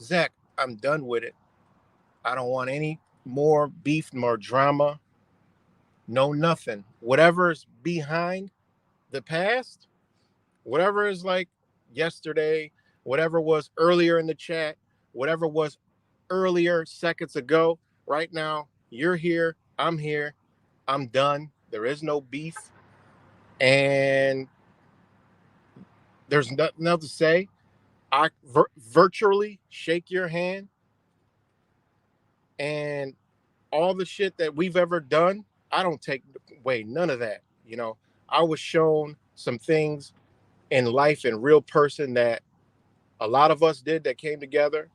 Zach, I'm done with it. I don't want any more beef, more drama. No, nothing. Whatever's behind the past, whatever is like yesterday, whatever was earlier in the chat, whatever was earlier seconds ago, right now, you're here, I'm here, I'm done. There is no beef. And there's nothing else to say. I virtually shake your hand, and all the shit that we've ever done, I don't take away none of that. You know, I was shown some things in life in real person that a lot of us did that came together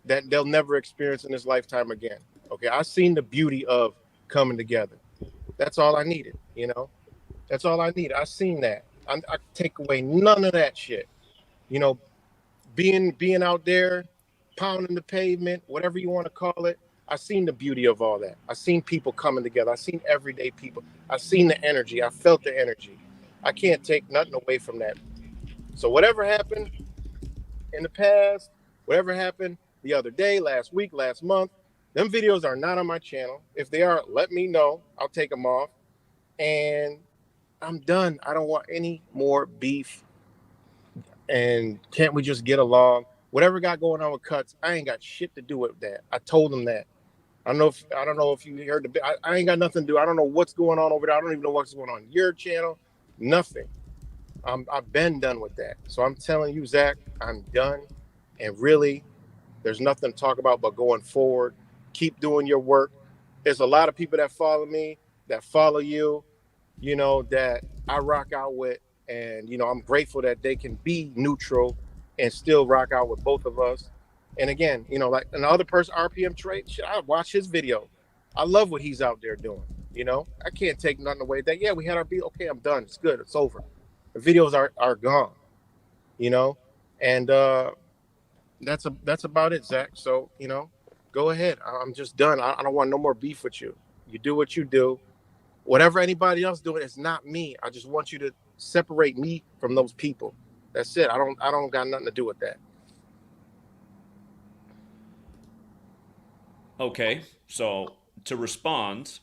that they'll never experience in this lifetime again. Okay, I seen the beauty of coming together. That's all I needed. You know, that's all I need. I seen that. I take away none of that shit. You know, being out there, pounding the pavement, whatever you want to call it. I seen the beauty of all that. I seen people coming together. I seen everyday people. I seen the energy. I felt the energy. I can't take nothing away from that. So whatever happened in the past, whatever happened the other day, last week, last month, them videos are not on my channel. If they are, let me know. I'll take them off. And I'm done. I don't want any more beef. And can't we just get along? Whatever got going on with Cuts, I ain't got shit to do with that. I told him that. I don't know if you heard the. I ain't got nothing to do. I don't know what's going on over there. I don't even know what's going on your channel. Nothing. I've been done with that. So I'm telling you, Zach, I'm done. And really, there's nothing to talk about but going forward. Keep doing your work. There's a lot of people that follow me, that follow you, you know, that I rock out with. And, you know, I'm grateful that they can be neutral and still rock out with both of us. And again, you know, like another person, RPM Trade, shit, I watch his video. I love what he's out there doing. You know, I can't take nothing away. That, yeah, we had our beat. Okay, I'm done. It's good. It's over. The videos are gone, you know, and that's about it, Zach. So, you know, Go ahead. I'm just done. I don't want no more beef with you. You do what you do. Whatever anybody else doing, it's not me. I just want you to separate me from those people. That's it. I don't got nothing to do with that. Okay, so to respond,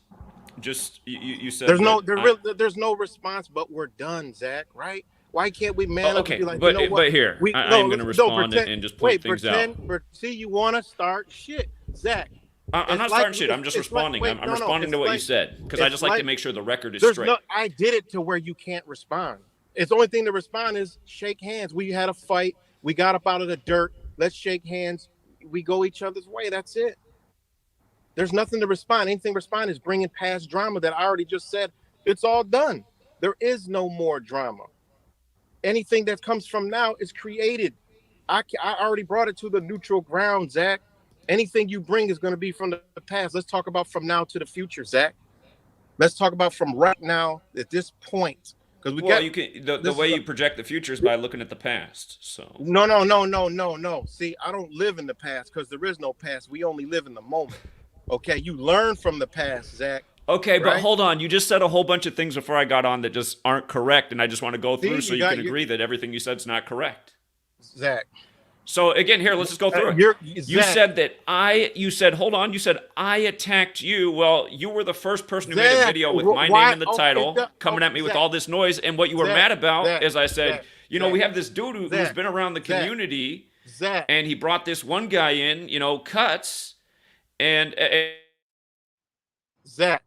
just you said There's that no there I. really there's no response, but we're done, Zach. Right? Why can't we man up and be Okay, like, you know what? but here We I no am going to no respond pretend. and just point Wait, things out. see, you want to start shit, Zach. I'm It's not like starting shit. I'm just it's like responding. wait I'm no no. responding It's to what you like said because I it's just like to like make sure the record is there's straight. no. I did it to where you can't respond. It's the only thing to respond is shake hands. We had a fight. We got up out of the dirt. Let's shake hands. We go each other's way. That's it. There's nothing to respond. Anything to respond is bringing past drama that I already just said. It's all done. There is no more drama. Anything that comes from now is created. I already brought it to the neutral ground, Zach. Anything you bring is going to be from the past. Let's talk about from now to the future, Zach. Let's talk about from right now at this point because we Well, got you can the this way is a, you project the future is by looking at the past. So no. See, I don't live in the past because there is no past. We only live in the moment. Okay, you learn from the past, Zach. okay, but Right? hold on. You just said a whole bunch of things before I got on that just aren't correct, and I just want to go See, through so you you got can agree that everything you said is not correct. Zach. So again, here, let's just go through it. You're You Zach. said that you said, hold on, you said I attacked you. Well, you were the first person who made a Zach. video with my name Why? in the Okay, title, coming at me with Zach. all this noise. And what you were Zach. mad about Zach. is I said, Zach. we Zach. have this dude who's been around the Zach. community, Zach. and he brought this one guy in, Cuts, and Zach.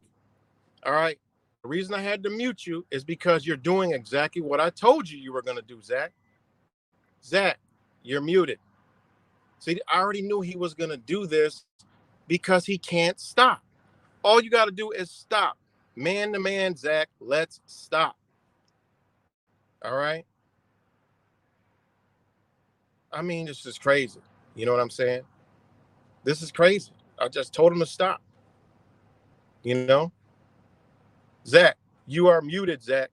All right. The reason I had to mute you is because you're doing exactly what I told you were going to do, Zach. Zach, you're muted. See, I already knew he was going to do this because he can't stop. All you got to do is stop. Man to man, Zach, let's stop. All right. I mean, this is crazy. You know what I'm saying? This is crazy. I just told him to stop. You know? Zach, you are muted, Zach.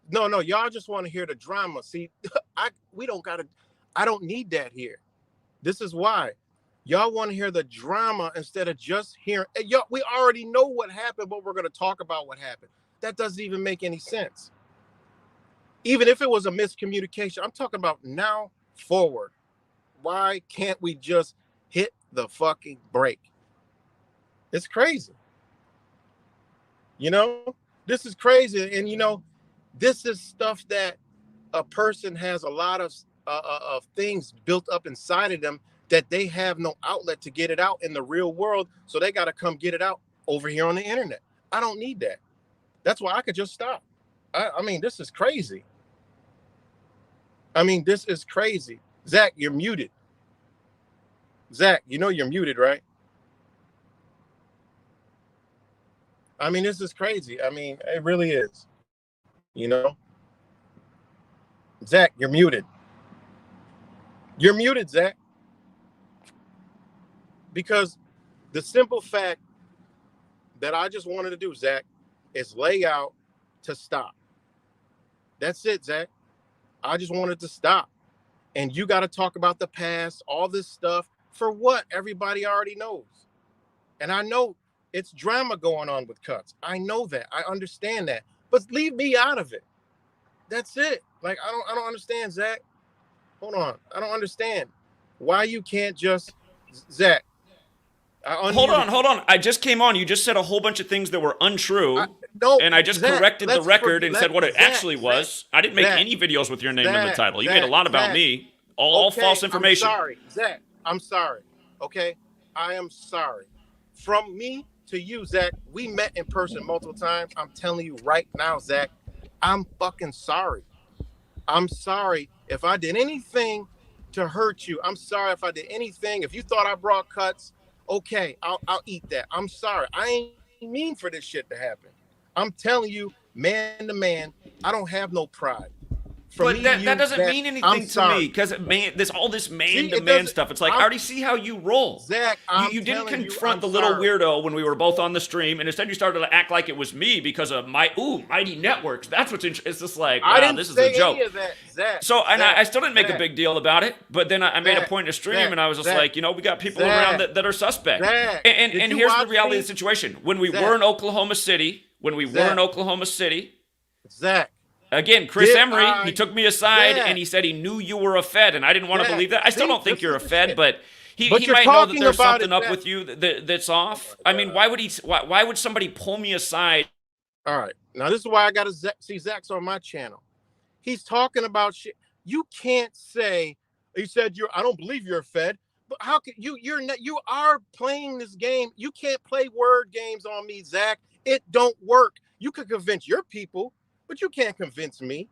No, y'all just want to hear the drama. See, we don't gotta. I don't need that here. This is why y'all want to hear the drama instead of just hearing. Y'all, we already know what happened, but we're gonna talk about what happened. That doesn't even make any sense. Even if it was a miscommunication, I'm talking about now forward. Why can't we just hit the fucking brake? It's crazy. You know, this is crazy, and this is stuff that a person has a lot of things built up inside of them that they have no outlet to get it out in the real world. So they got to come get it out over here on the internet. I don't need that. That's why I could just stop. I mean, this is crazy. I mean, this is crazy. Zach, you're muted. Zach, you're muted, right? I mean, this is crazy. I mean, it really is. Zach, you're muted. You're muted, Zach. Because the simple fact that I just wanted to do, Zach, is lay out to stop. That's it, Zach. I just wanted to stop. And you got to talk about the past, all this stuff. For what? Everybody already knows. And I know it's drama going on with Cuts. I know that. I understand that. But leave me out of it. That's it. Like, I don't understand, Zach. Hold on. I don't understand why you can't just, Zach. hold on. I just came on. You just said a whole bunch of things that were untrue. No, and I just Zach, corrected the record and said what it Zach, actually was. I didn't make Zach, any videos with your name in the Zach, title. You made a lot about Zach. me. All false information. I'm sorry, Zach. I'm sorry. Okay? I am sorry. From me to you, Zach, we met in person multiple times. I'm telling you right now, Zach, I'm fucking sorry. I'm sorry if I did anything to hurt you. I'm sorry if I did anything. If you thought I brought Cuts, okay, I'll eat that. I'm sorry. I ain't mean for this shit to happen. I'm telling you, man to man, I don't have no pride. from But me that, to that you, doesn't Zach, mean I'm anything to sorry. me because all this man See, to it man doesn't. stuff. It's like I already see how you roll. Zach, I'm You didn't telling you, confront I'm the little sorry. weirdo when we were both on the stream, and instead you started to act like it was me because of Mighty Networks. That's what's interesting. It's just like, I wow, didn't this is a say joke. any of that, Zach. So, and Zach, I still didn't make a Zach, big deal about it, but then I made a Zach, point to stream, Zach, and I was just Zach, like, we got people Zach, around that are suspect. Zach, And did you here's the watch reality me? of the situation. When we Zach. were in Oklahoma City, Zach, again, Chris did Emery, I- he took me aside Zach. and he said he knew you were a Fed, and I didn't want to Zach, believe that. I still see, don't think this you're a is the Fed, shit. but he But you're might know that talking there's about something it, up Zach. with you that's off. Oh my I mean, God. why would somebody pull me aside? All right. Now this is why I gotta see Zach's on my channel. He's talking about shit. You can't say he said I don't believe you're a Fed. But how can you are playing this game? You can't play word games on me, Zach. It don't work. You could convince your people, but you can't convince me.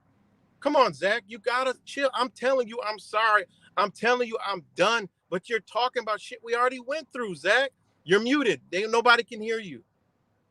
Come on, Zach. You gotta chill. I'm telling you, I'm sorry. I'm telling you, I'm done. But you're talking about shit we already went through, Zach. You're muted. Nobody can hear you.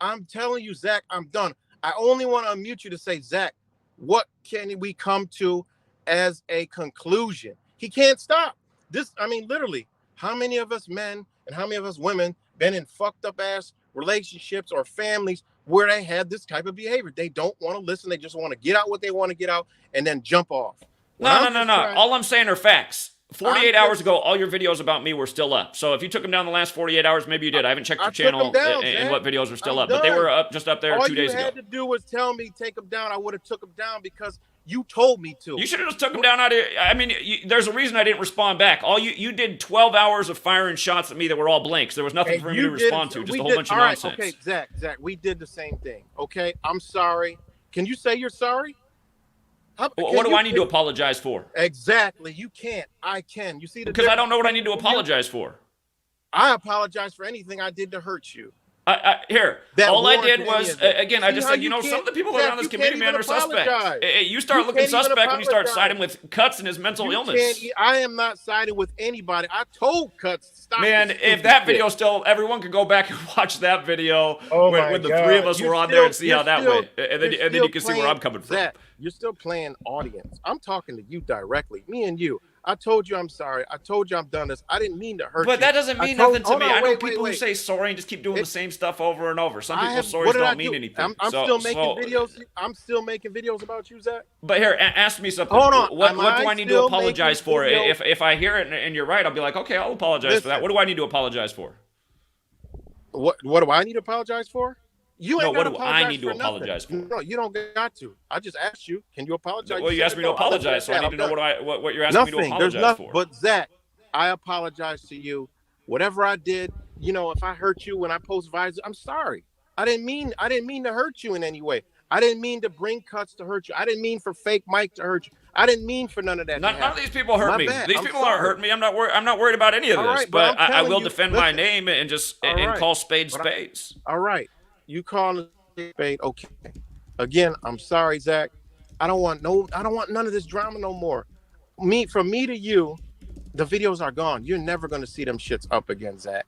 I'm telling you, Zach, I'm done. I only want to unmute you to say, Zach, what can we come to as a conclusion? He can't stop. Literally, how many of us men and how many of us women been in fucked up ass relationships or families where they had this type of behavior? They don't want to listen. They just want to get out what they want to get out and then jump off. No. All I'm saying are facts. 48 hours ago, all your videos about me were still up. So if you took them down the last 48 hours, maybe you did. I haven't checked your channel and what videos were still up, but they were up there 2 days ago. All you had to do was tell me take them down. I would have took them down because you told me to. You should have just took them down out of. I mean, there's a reason I didn't respond back. You did 12 hours of firing shots at me that were all blanks. There was nothing for me to respond to. Just a whole bunch of nonsense. Okay, Zach, we did the same thing. Okay, I'm sorry. Can you say you're sorry? What do I need to apologize for? Exactly. You can't. I can. You see the because I don't know what I need to apologize for. I apologize for anything I did to hurt you. Here, all I did was, again, I just said, some of the people around this community, man, are suspect. You start looking suspect when you start siding with Cuts and his mental illness. I am not siding with anybody. I told Cuts, stop. Man, if that video still, everyone could go back and watch that video when the three of us were on there and see how that went. And then you can see where I'm coming from. Zach, you're still playing audience. I'm talking to you directly, me and you. I told you I'm sorry. I told you I'm done this. I didn't mean to hurt you. But that doesn't mean nothing to me. I know people who say sorry and just keep doing the same stuff over and over. Some people's stories don't mean anything. I'm still making videos. I'm still making videos about you, Zach. But here, ask me something. Hold on. What do I need to apologize for? If I hear it and you're right, I'll be like, okay, I'll apologize for that. What do I need to apologize for? What do I need to apologize for? You ain't what do I need to apologize for? No, you don't got to. I just asked you, can you apologize? Well, you asked me to apologize, so I need to know what you're asking me to apologize for. But Zach, I apologize to you. Whatever I did, if I hurt you when I post visor, I'm sorry. I didn't mean to hurt you in any way. I didn't mean to bring Cuts to hurt you. I didn't mean for fake Mike to hurt you. I didn't mean for none of that. None of these people hurt me. These people aren't hurting me. I'm not worried about any of this. But I will defend my name and just call spades spades. All right. You call it spade, okay. Again, I'm sorry, Zach. I don't want none of this drama no more. From me to you, the videos are gone. You're never gonna see them shits up again, Zach.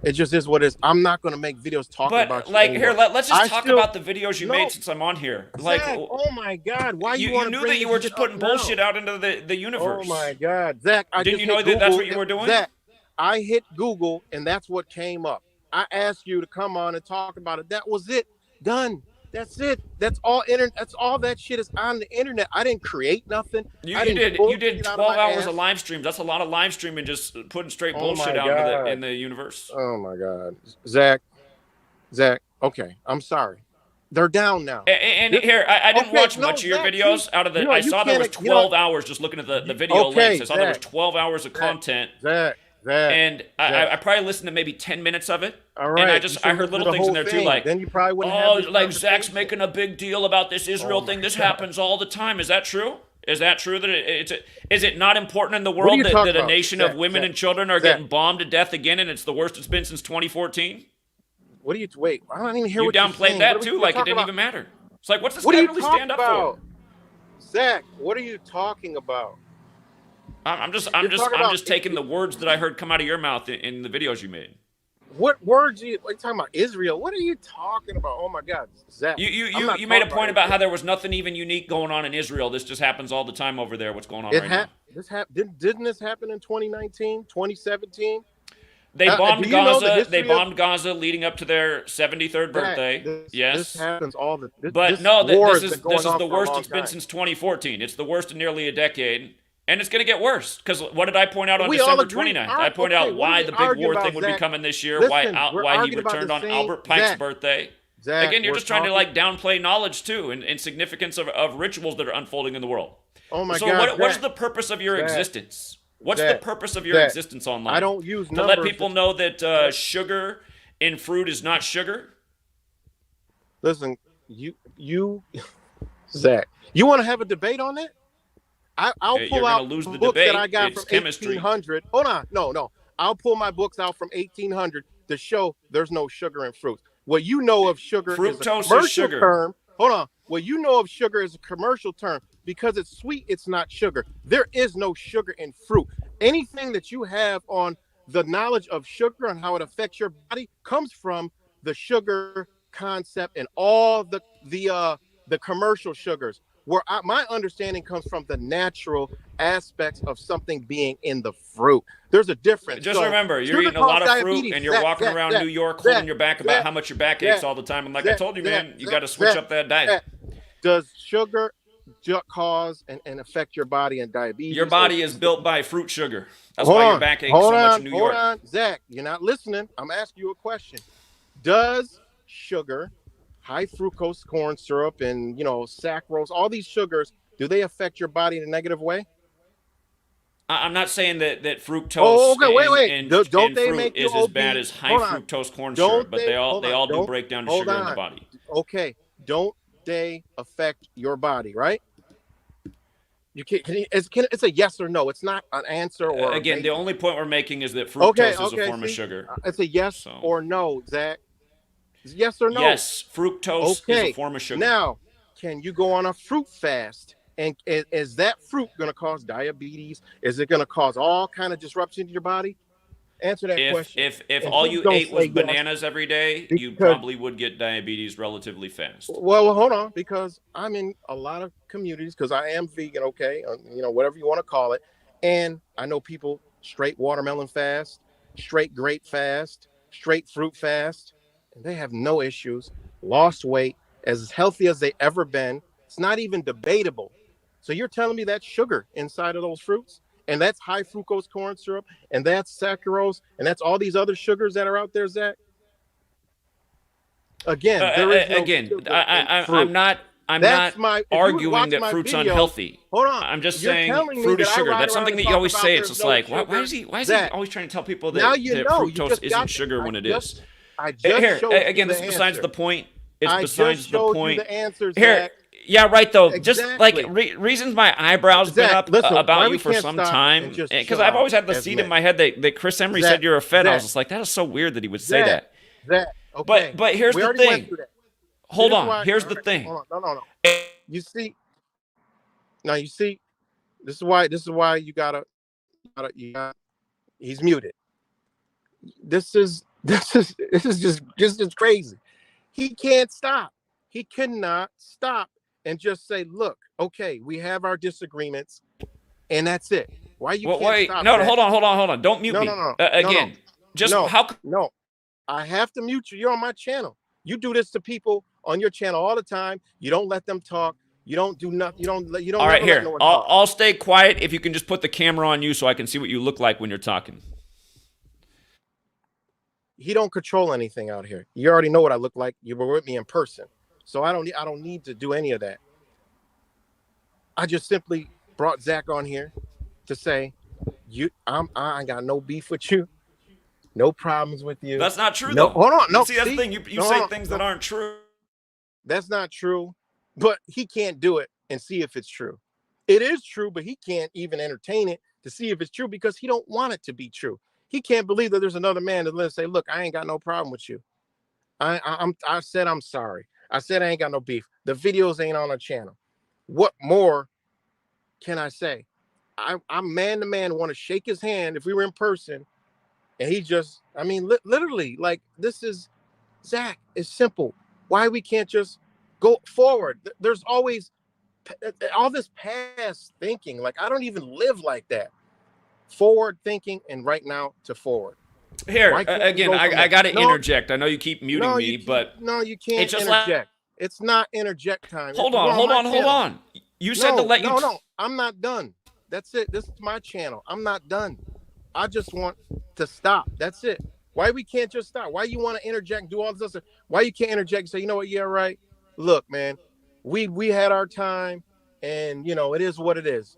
It just is what it is. I'm not gonna make videos talking about you. But here, let's just talk about the videos you made since I'm on here. Zach, oh my God, why you knew that you were just putting bullshit out into the universe? Oh my God, Zach, didn't you know that that's what you were doing? Zach, I hit Google and that's what came up. I asked you to come on and talk about it. That was it. Done. That's it. That's all internet. That's all that shit is on the internet. I didn't create nothing. You did 12 hours of live streams. That's a lot of live streaming, just putting straight bullshit out in the universe. Oh my God, Zach. Okay, I'm sorry. They're down now. And here, I didn't watch much of your videos. I saw there was 12 hours just looking at the video links. I saw there was 12 hours of content. Zach. I probably listened to maybe 10 minutes of it. All right. And I heard little things in there too, like, then you probably wouldn't have like Zach's making a big deal about this Israel thing. This happens all the time. Is that true? Is that true that is it not important in the world that a nation of women and children are getting bombed to death again, and it's the worst it's been since 2014? Wait, I don't even hear what you're saying. You downplayed that too, like it didn't even matter. It's like, what's this guy really stand up for? Zach, what are you talking about? I'm just taking the words that I heard come out of your mouth in the videos you made. What words are you talking about? Israel? What are you talking about? Oh my God, Zach! You made a point about how there was nothing even unique going on in Israel. This just happens all the time over there. What's going on right now? Didn't this happen in 2019, 2017? They bombed Gaza. They bombed Gaza leading up to their 73rd birthday. This happens all the. But no, this is the worst it's been since 2014. It's the worst in nearly a decade. And it's going to get worse because what did I point out on December 29th? I pointed out why the big war thing would be coming this year, why he returned on Albert Pike's birthday. Again, you're just trying to like downplay knowledge too and significance of rituals that are unfolding in the world. Oh my God! So what is the purpose of your existence? What's the purpose of your existence online? I don't use to let people know that sugar in fruit is not sugar. Listen, you, Zach, you want to have a debate on that? I'll pull out the books that I got from 1800. Hold on, no. I'll pull my books out from 1800 to show there's no sugar in fruit. What you know of sugar is a commercial term. Hold on. What you know of sugar is a commercial term. Because it's sweet, it's not sugar. There is no sugar in fruit. Anything that you have on the knowledge of sugar and how it affects your body comes from the sugar concept and all the commercial sugars. Where my understanding comes from the natural aspects of something being in the fruit. There's a difference. Just remember, you're eating a lot of fruit and you're walking around New York holding your back about how much your back aches all the time. And like I told you, man, you got to switch up that diet. Does sugar cause and affect your body and diabetes? Your body is built by fruit sugar. That's why your back aches so much in New York. Hold on, Zach, you're not listening. I'm asking you a question. Does sugar, high fructose corn syrup, and saccharose, all these sugars, do they affect your body in a negative way? I'm not saying that fructose in fruit is as bad as high fructose corn syrup, but they all do break down to sugar in the body. Okay, don't they affect your body, right? You it's a yes or no. It's not an answer or again. The only point we're making is that fructose is a form of sugar. It's a yes or no, Zach. Yes or no? Yes, fructose is a form of sugar. Now, can you go on a fruit fast? And is that fruit going to cause diabetes? Is it going to cause all kind of disruption to your body? Answer that question. If all you ate was bananas every day, you probably would get diabetes relatively fast. Well, hold on, because I'm in a lot of communities because I am vegan, okay, whatever you want to call it. And I know people straight watermelon fast, straight grape fast, straight fruit fast, and they have no issues, lost weight, as healthy as they ever been. It's not even debatable. So you're telling me that's sugar inside of those fruits? And that's high fructose corn syrup, and that's saccharose, and that's all these other sugars that are out there, Zach. Again, I'm not arguing that fruit's unhealthy. Hold on, I'm just saying fruit is sugar. That's something that you always say. It's just like, why is he always trying to tell people that fructose isn't sugar when it is? Again, this is besides the point. It's besides the point. Here. Yeah, right, though. Exactly. Just like reasons my eyebrows been up about you for some time. Because I've always had the seed in my head that Chris Emery said you're a Fed. I was just like, that is so weird that he would say that. Okay. But here's the thing. Hold on. Here's the thing. No. You see, this is why you gotta he's muted. This is just crazy. He can't stop. He cannot stop and just say, look, okay, we have our disagreements, and that's it. Why you can't stop that? Hold on. Don't mute me. No. I have to mute you. You're on my channel. You do this to people on your channel all the time. You don't let them talk. You don't do nothing. You don't. All right, here. I'll stay quiet if you can just put the camera on you so I can see what you look like when you're talking. He don't control anything out here. You already know what I look like. You were with me in person. So I don't need to do any of that. I just simply brought Zach on here to say, I ain't got no beef with you, no problems with you. That's not true, though. Hold on, no. See, that's the thing. You say things that aren't true. That's not true, but he can't do it and see if it's true. It is true, but he can't even entertain it to see if it's true because he don't want it to be true. He can't believe that there's another man that say, look, I ain't got no problem with you. I said I'm sorry. I said I ain't got no beef. The videos ain't on our channel. What more can I say? I'm man to man, want to shake his hand if we were in person And he just, I mean, literally, like, this is, Zach, it's simple. Why we can't just go forward? There's always all this past thinking. Like, I don't even live like that. Forward thinking, and right now to forward. Here, again, I got to interject. I know you keep muting me, but no, you can't it's just interject. It's not interject time. Hold on. You said to let you. No, I'm not done. That's it. This is my channel. I'm not done. I just want to stop. That's it. Why we can't just stop? Why you want to interject and do all this other? Why you can't interject and say, you know what? Yeah, right. Look, man, we had our time, and it is what it is.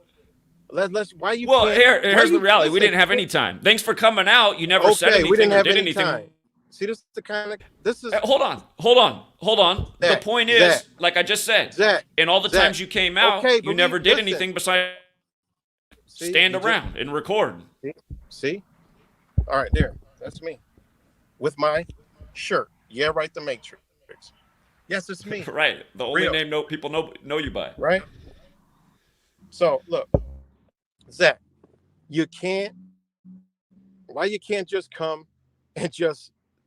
Let's why you? Well, here's the reality. We didn't have any time. Thanks for coming out. You never said anything. We didn't or have did any anything. time. See, this is the kind of Hold on. Zach, the point is, Zach, like I just said, Zach, and all the Zach, times you came out, you never did anything besides stand around and record. See? All right, there. That's me. With my shirt. Yeah, right, the Matrix. Yes, it's me. Right. The only name people know you by. Right? So, look. Zach, why you can't just come and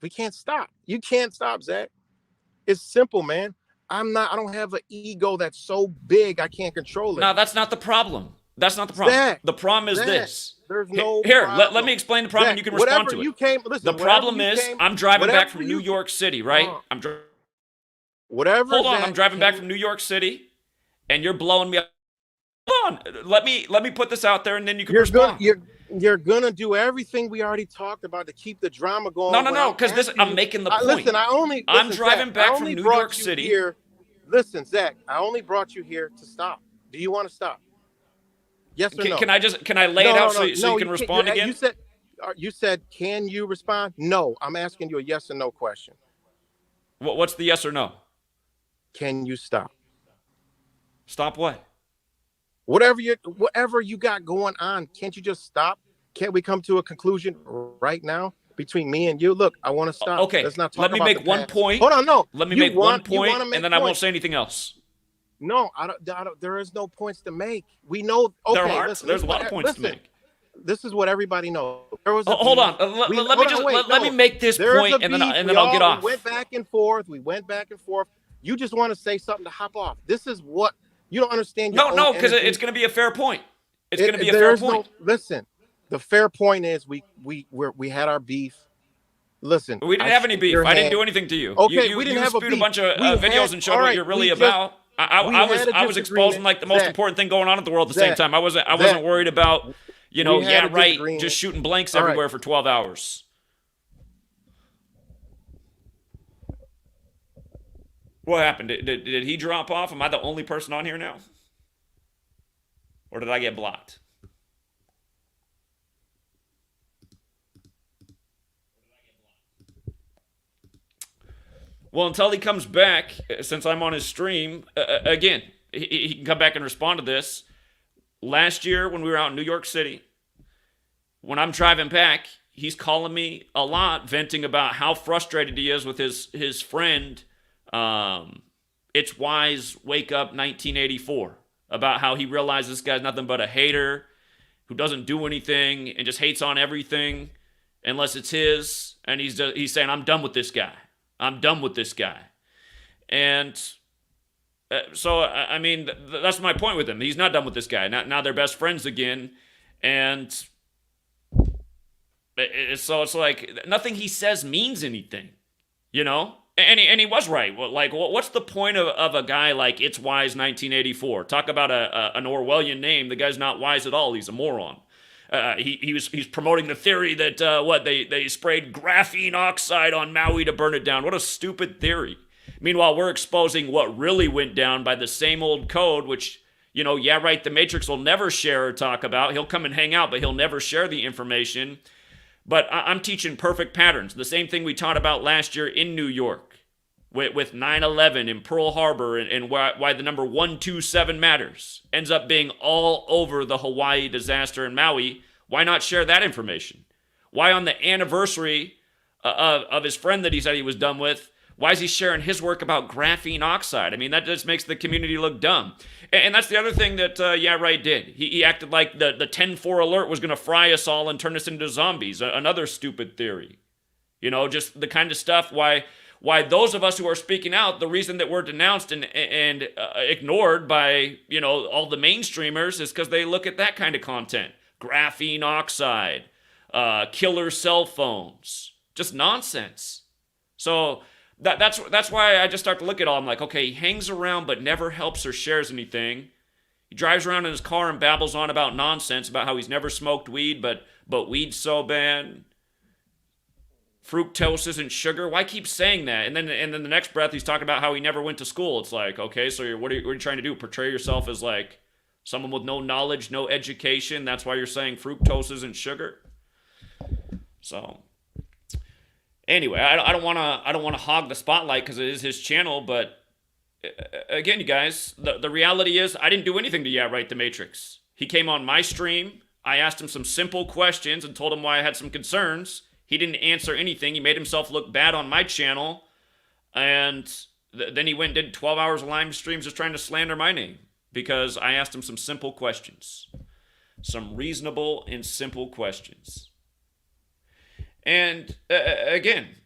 we can't stop. You can't stop, Zach. It's simple, man. I don't have an ego that's so big I can't control it. No, that's not the problem. That's not the problem. Zach, the problem is this. There's no Here, problem. let me explain the problem, Zach, and you can respond to it. Listen, the problem is I'm driving back from New York City, right? Whatever. Hold on, I'm driving back from New York City, and you're blowing me up. Hold on, let me put this out there, and then you can respond. You're gonna do everything we already talked about to keep the drama going. No, because I'm making the point. Listen, I'm driving back from New York City. Here. Listen, Zach, I only brought you here to stop. Do you want to stop? Yes or no? Can I lay it out so you can respond again? You said, can you respond? No, I'm asking you a yes or no question. What's the yes or no? Can you stop? Stop what? Whatever you got going on, can't you just stop? Can't we come to a conclusion right now between me and you? Look, I want to stop. Okay, let's not talk let me about make one point. Hold on, no. Let me make one point, and then I won't say anything else. No, I don't. There is no points to make. We know. Okay, there's a lot of points to make. This is what everybody knows. There was hold on. Let me make this point, and then I'll get off. We went back and forth. You just want to say something to hop off. This is what you don't understand. No, because it's going to be a fair point. It's going to be a fair point. Listen, the fair point is we had our beef. Listen, we didn't have any beef. I didn't do anything to you. Okay, we didn't have a beef. You spewed a bunch of videos and showed what you're really about. I was exposing like the most important thing going on in the world at the same time. I wasn't worried about, just shooting blanks everywhere for 12 hours. What happened? Did he drop off? Am I the only person on here now? Or did I get blocked? Well, until he comes back, since I'm on his stream, again, he can come back and respond to this. Last year, when we were out in New York City, when I'm driving back, he's calling me a lot, venting about how frustrated he is with his friend, It's Wise Wake Up 1984, about how he realizes this guy's nothing but a hater who doesn't do anything and just hates on everything unless it's his. And he's saying, I'm done with this guy. I'm done with this guy. And so, I mean, that's my point with him. He's not done with this guy. Now they're best friends again. And so it's like nothing he says means anything, And he was right. What's the point of a guy like It's Wise 1984? Talk about an Orwellian name. The guy's not wise at all. He's a moron. He's promoting the theory that they sprayed graphene oxide on Maui to burn it down. What a stupid theory. Meanwhile, we're exposing what really went down by the same old code, which, the Matrix will never share or talk about. He'll come and hang out, but he'll never share the information. But I'm teaching perfect patterns. The same thing we taught about last year in New York with 9/11 in Pearl Harbor and why the number 127 matters ends up being all over the Hawaii disaster in Maui. Why not share that information? Why on the anniversary of his friend that he said he was done with, Why is he sharing his work about graphene oxide? I mean, that just makes the community look dumb. And that's the other thing that Yeah Right did. He acted like the 10-4 alert was going to fry us all and turn us into zombies. Another stupid theory. You know, just the kind of stuff why those of us who are speaking out, the reason that we're denounced and ignored by, you know, all the mainstreamers is because they look at that kind of content. Graphene oxide, killer cell phones, just nonsense. So that's why I just start to look at all. I'm like, okay, he hangs around but never helps or shares anything. He drives around in his car and babbles on about nonsense about how he's never smoked weed, but weed's so bad. Fructose isn't sugar. Why keep saying that? And then the next breath he's talking about how he never went to school. It's like, okay, so what are you trying to do? Portray yourself as like someone with no knowledge, no education. That's why you're saying fructose isn't sugar. So anyway, I don't want to hog the spotlight because it is his channel, but again, you guys, the reality is I didn't do anything to Right the Matrix. He came on my stream. I asked him some simple questions and told him why I had some concerns. He didn't answer anything. He made himself look bad on my channel. And then he went and did 12 hours of live streams just trying to slander my name because I asked him some simple questions. Some reasonable and simple questions. And again,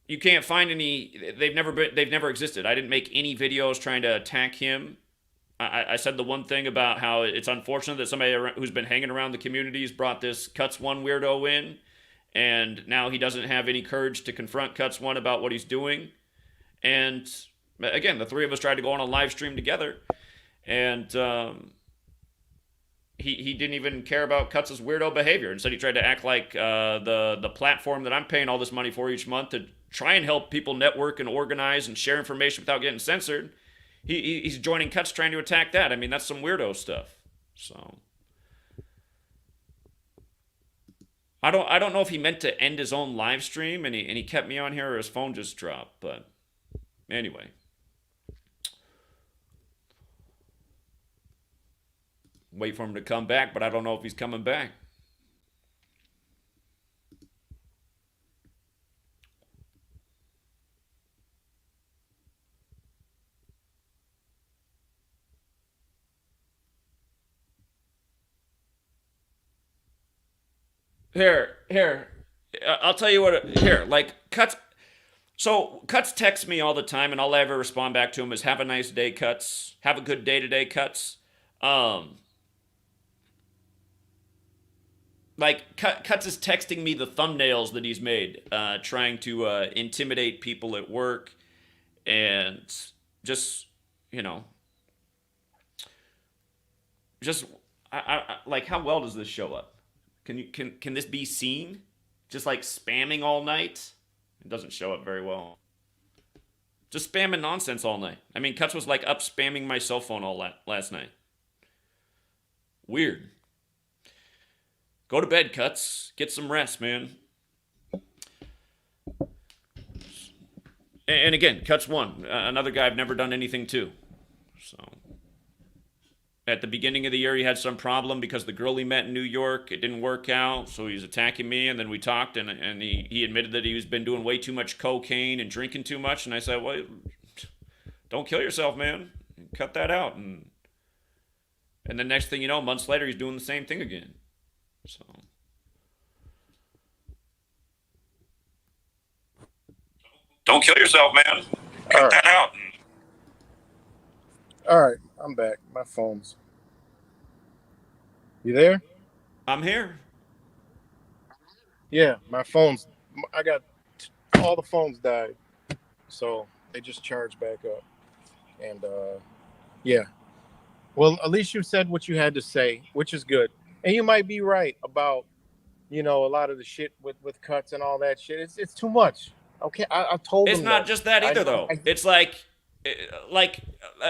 you can't find any. They've never existed. I didn't make any videos trying to attack him. I said the one thing about how it's unfortunate that somebody who's been hanging around the community has brought this Cuts One weirdo in. And now he doesn't have any courage to confront Cuts One about what he's doing. And again, the three of us tried to go on a live stream together. And he didn't even care about Cuts' weirdo behavior. Instead, he tried to act like the platform that I'm paying all this money for each month to try and help people network and organize and share information without getting censored. He's joining Cuts trying to attack that. I mean, that's some weirdo stuff. So I don't know if he meant to end his own live stream and he kept me on here or his phone just dropped, but anyway. Wait for him to come back, but I don't know if he's coming back. Here. I'll tell you what. Here, like Cuts. So Cuts texts me all the time, and all I ever respond back to him is "Have a nice day, Cuts. Have a good day today, Cuts." Like Cuts is texting me the thumbnails that he's made, trying to intimidate people at work, and just I like how well does this show up? Can this be seen? Just like spamming all night? It doesn't show up very well. Just spamming nonsense all night. I mean, Cuts was like up spamming my cell phone all last night. Weird. Go to bed, Cuts. Get some rest, man. And again, Cuts One, another guy I've never done anything to. So at the beginning of the year, he had some problem because the girl he met in New York, it didn't work out, so he was attacking me, and then we talked, and he admitted that he's been doing way too much cocaine and drinking too much, and I said, well, don't kill yourself, man. Cut that out. And the next thing you know, months later, he's doing the same thing again. So don't kill yourself, man. Cut that out. All right, I'm back. My phone's. You there? I'm here. Yeah, my phone's. I got all the phones died, so they just charged back up. And yeah. Well, at least you said what you had to say, which is good. And you might be right about, a lot of the shit with Cuts and all that shit. It's too much. Okay, I told him. It's not just that either, though. It's like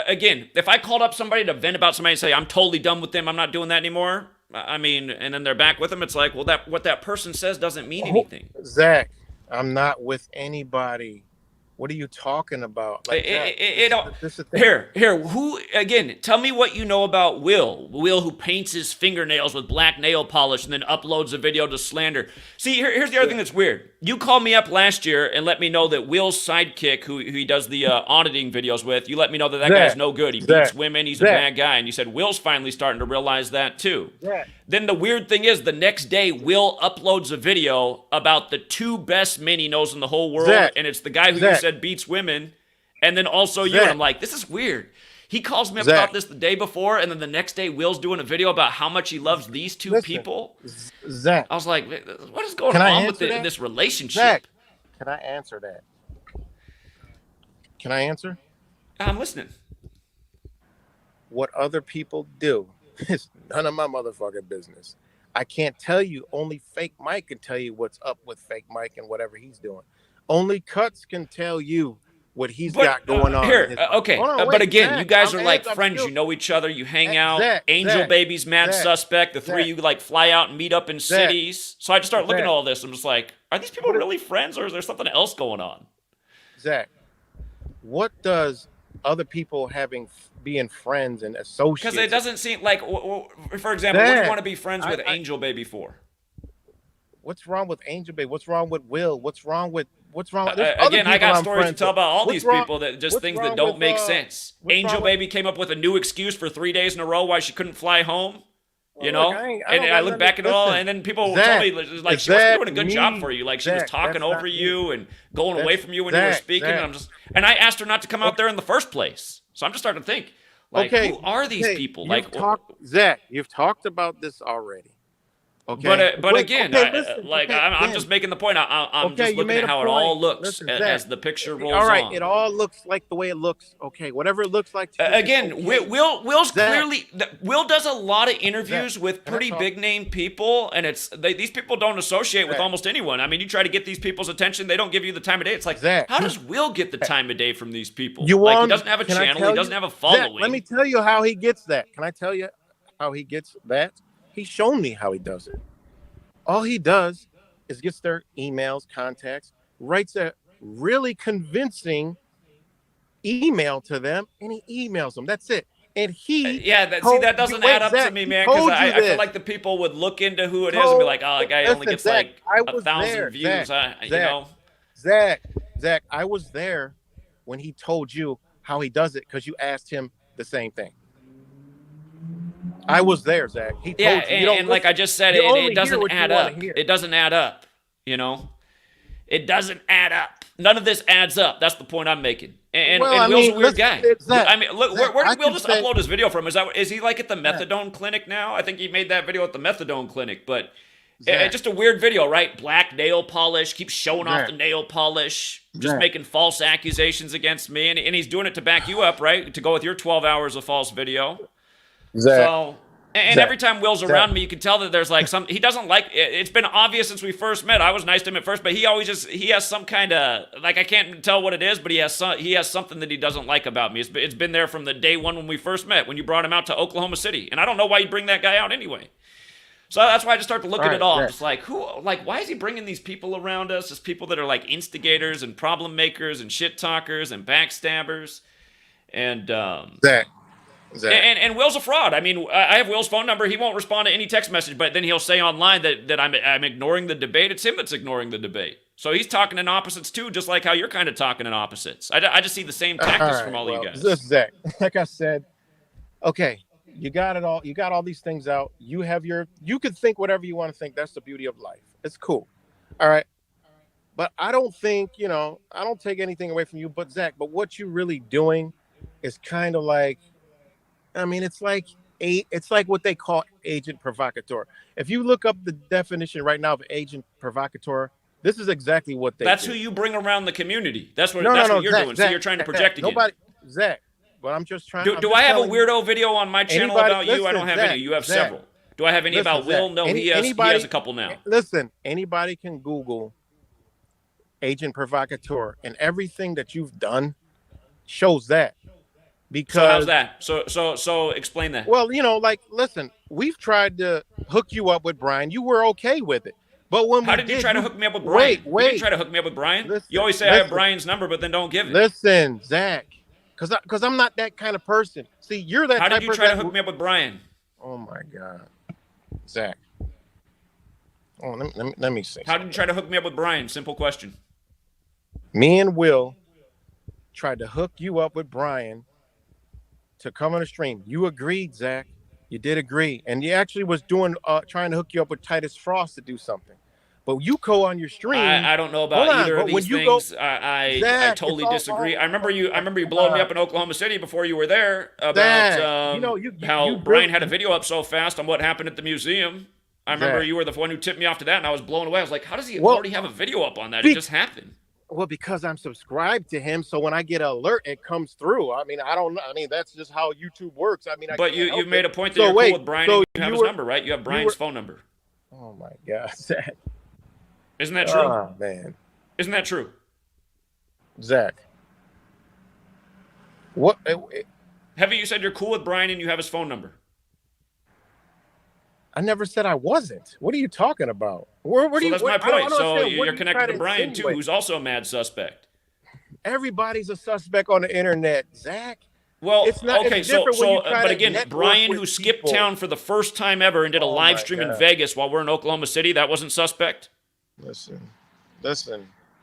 again, if I called up somebody to vent about somebody and say I'm totally done with them, I'm not doing that anymore. I mean, and then they're back with them. It's like, well, what that person says doesn't mean anything. Zach, I'm not with anybody. What are you talking about? Like this is the thing. Here. Who again? Tell me what you know about Will. Will, who paints his fingernails with black nail polish and then uploads a video to slander. See, here's the other thing that's weird. You called me up last year and let me know that Will's sidekick, who he does the auditing videos with, you let me know that guy's no good. He beats women. He's a bad guy. And you said Will's finally starting to realize that too. Then the weird thing is, the next day, Will uploads a video about the 2 best men he knows in the whole world, and it's the guy who you said beats women, and then also you. And I'm like, this is weird. He calls me up about this the day before, and then the next day, Will's doing a video about how much he loves these 2 people. Zach, I was like, what is going on with this relationship? Zach, can I answer that? Can I answer? I'm listening. What other people do is none of my motherfucking business. I can't tell you. Only Fake Mike can tell you what's up with Fake Mike and whatever he's doing. Only Cuts can tell you what he's got going on. Here, okay. But again, you guys are like friends. You know each other. You hang out. Angel Baby's mad suspect. The 3 of you like fly out and meet up in cities. So I just start looking at all this. I'm just like, are these people really friends, or is there something else going on? Zach, what does other people being friends and associates? Because it doesn't seem like, for example, what do you want to be friends with Angel Baby for? What's wrong with Angel Baby? What's wrong with Will? What's wrong with again, I got stories to tell about all these people that just things that don't make sense. Angel Baby came up with a new excuse for 3 days in a row why she couldn't fly home. You know, and I look back at it all, and then people told me like she wasn't doing a good job for you, like she was talking over you and going away from you when you were speaking. And I asked her not to come out there in the first place. So I'm just starting to think, like, who are these people? Like, Zach, you've talked about this already. Okay, but again, I'm just making the point. I'm just looking at how it all looks as the picture rolls on. All right, it all looks like the way it looks. Okay, whatever it looks like. Again, Will's clearly. Will does a lot of interviews with pretty big name people, and these people don't associate with almost anyone. I mean, you try to get these people's attention, they don't give you the time of day. It's like, how does Will get the time of day from these people? He doesn't have a channel, he doesn't have a following. Let me tell you how he gets that. Can I tell you how he gets that? He's shown me how he does it. All he does is gets their emails, contacts, writes a really convincing email to them, and he emails them. That's it. And that doesn't add up to me, man, because I feel like the people would look into who it is and be like, oh, that guy only gets like 1,000 views. Zach, I was there when he told you how he does it because you asked him the same thing. I was there, Zach. He told you. And like I just said, it doesn't add up. It doesn't add up. You know, it doesn't add up. None of this adds up. That's the point I'm making. And Will's a weird guy. I mean, look, where did Will just upload his video from? Is he like at the methadone clinic now? I think he made that video at the methadone clinic, but just a weird video, right? Black nail polish, keeps showing off the nail polish, just making false accusations against me, and he's doing it to back you up, right? To go with your 12 hours of false video. So, every time Will's around me, you can tell that there's like he doesn't like, it's been obvious since we first met. I was nice to him at first, but he has some kind of, like, I can't tell what it is, but he has something that he doesn't like about me. It's been there from the day one when we first met, when you brought him out to Oklahoma City. And I don't know why you'd bring that guy out anyway. So that's why I just start to look at it all. I'm just like, why is he bringing these people around us? These people that are like instigators and problem makers and shit talkers and backstabbers. And, And Will's a fraud. I mean, I have Will's phone number. He won't respond to any text message, but then he'll say online that I'm ignoring the debate. It's him that's ignoring the debate. So he's talking in opposites too, just like how you're kind of talking in opposites. I just see the same tactics from all of you guys. This is Zach. Like I said, okay, you got it all. You got all these things out. You could think whatever you want to think. That's the beauty of life. It's cool. All right. But I don't think, I don't take anything away from you, but Zach, but what you're really doing is kind of like, I mean, it's like what they call agent provocateur. If you look up the definition right now of agent provocateur, this is exactly what they That's do. who you bring around the community. That's what you're Zach, doing. So you're trying to project again. Zach, but I'm just trying. Do I have a weirdo video on my channel about you? I don't have any. You have several. Do I have any about Will? No, he has a couple now. Listen, anybody can Google agent provocateur, and everything that you've done shows that. Because, so how's that? So explain that. Well, listen, we've tried to hook you up with Brian. You were okay with it. But when How we did you did, try to hook me up with Brian? You didn't try to hook me up with Brian. You always say I have Brian's number, but then don't give it. Listen, Zach, because I'm not that kind of person. See, you're that. How type did you try to hook me up with Brian? Oh my God, Zach. Oh, let me see. How did you try to hook me up with Brian? Simple question. Me and Will tried to hook you up with Brian to come on the stream. You agreed, Zach. You did agree, and you actually was doing trying to hook you up with Titus Frost to do something. But you go on your stream. I don't know about either of these things. I totally disagree. I remember you blowing me up in Oklahoma City before you were there about how Brian had a video up so fast on what happened at the museum. I remember you were the one who tipped me off to that, and I was blown away. I was like, how does he already have a video up on that? It just happened. Well, because I'm subscribed to him, so when I get an alert, it comes through. I mean, I don't know. I mean, that's just how YouTube works. I mean, but you made a point that you're cool with Brian, and you have his number, right? You have Brian's phone number. Oh my God, Zach! Isn't that true? Oh man, isn't that true, Zach? What? Heavy, you said you're cool with Brian and you have his phone number. I never said I wasn't. What are you talking about? That's my point. So you're connected to Brian too, who's also a mad suspect. Everybody's a suspect on the internet, Zach. Well, it's not, okay, but again, Brian, who skipped town for the first time ever and did a live stream in Vegas while we're in Oklahoma City, that wasn't suspect? Listen,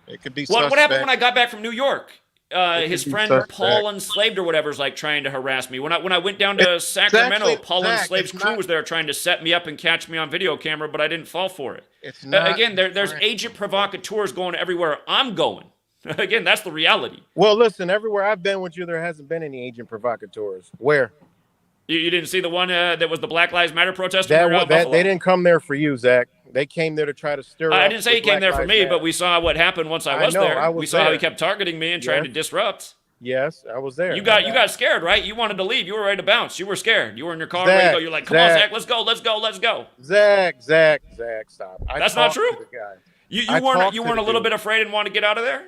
it could be suspect. What happened when I got back from New York? His friend Paul Enslaved or whatever is like trying to harass me. When I went down to Sacramento, Paul Enslaved's crew was there trying to set me up and catch me on video camera, but I didn't fall for it. It's not again, there's agent provocateurs going everywhere I'm going. Again, that's the reality. Well, listen, everywhere I've been with you, there hasn't been any agent provocateurs. Where? You didn't see the one that was the Black Lives Matter protest? They didn't come there for you, Zach. They came there to try to stir up. I didn't say he came there for me, but we saw what happened once I was there. We saw how he kept targeting me and trying to disrupt. Yes, I was there. You got scared, right? You wanted to leave. You were ready to bounce. You were scared. You were in your car ready to go. You're like, come on, Zach, let's go. Zach, stop. That's not true. You weren't a little bit afraid and wanted to get out of there?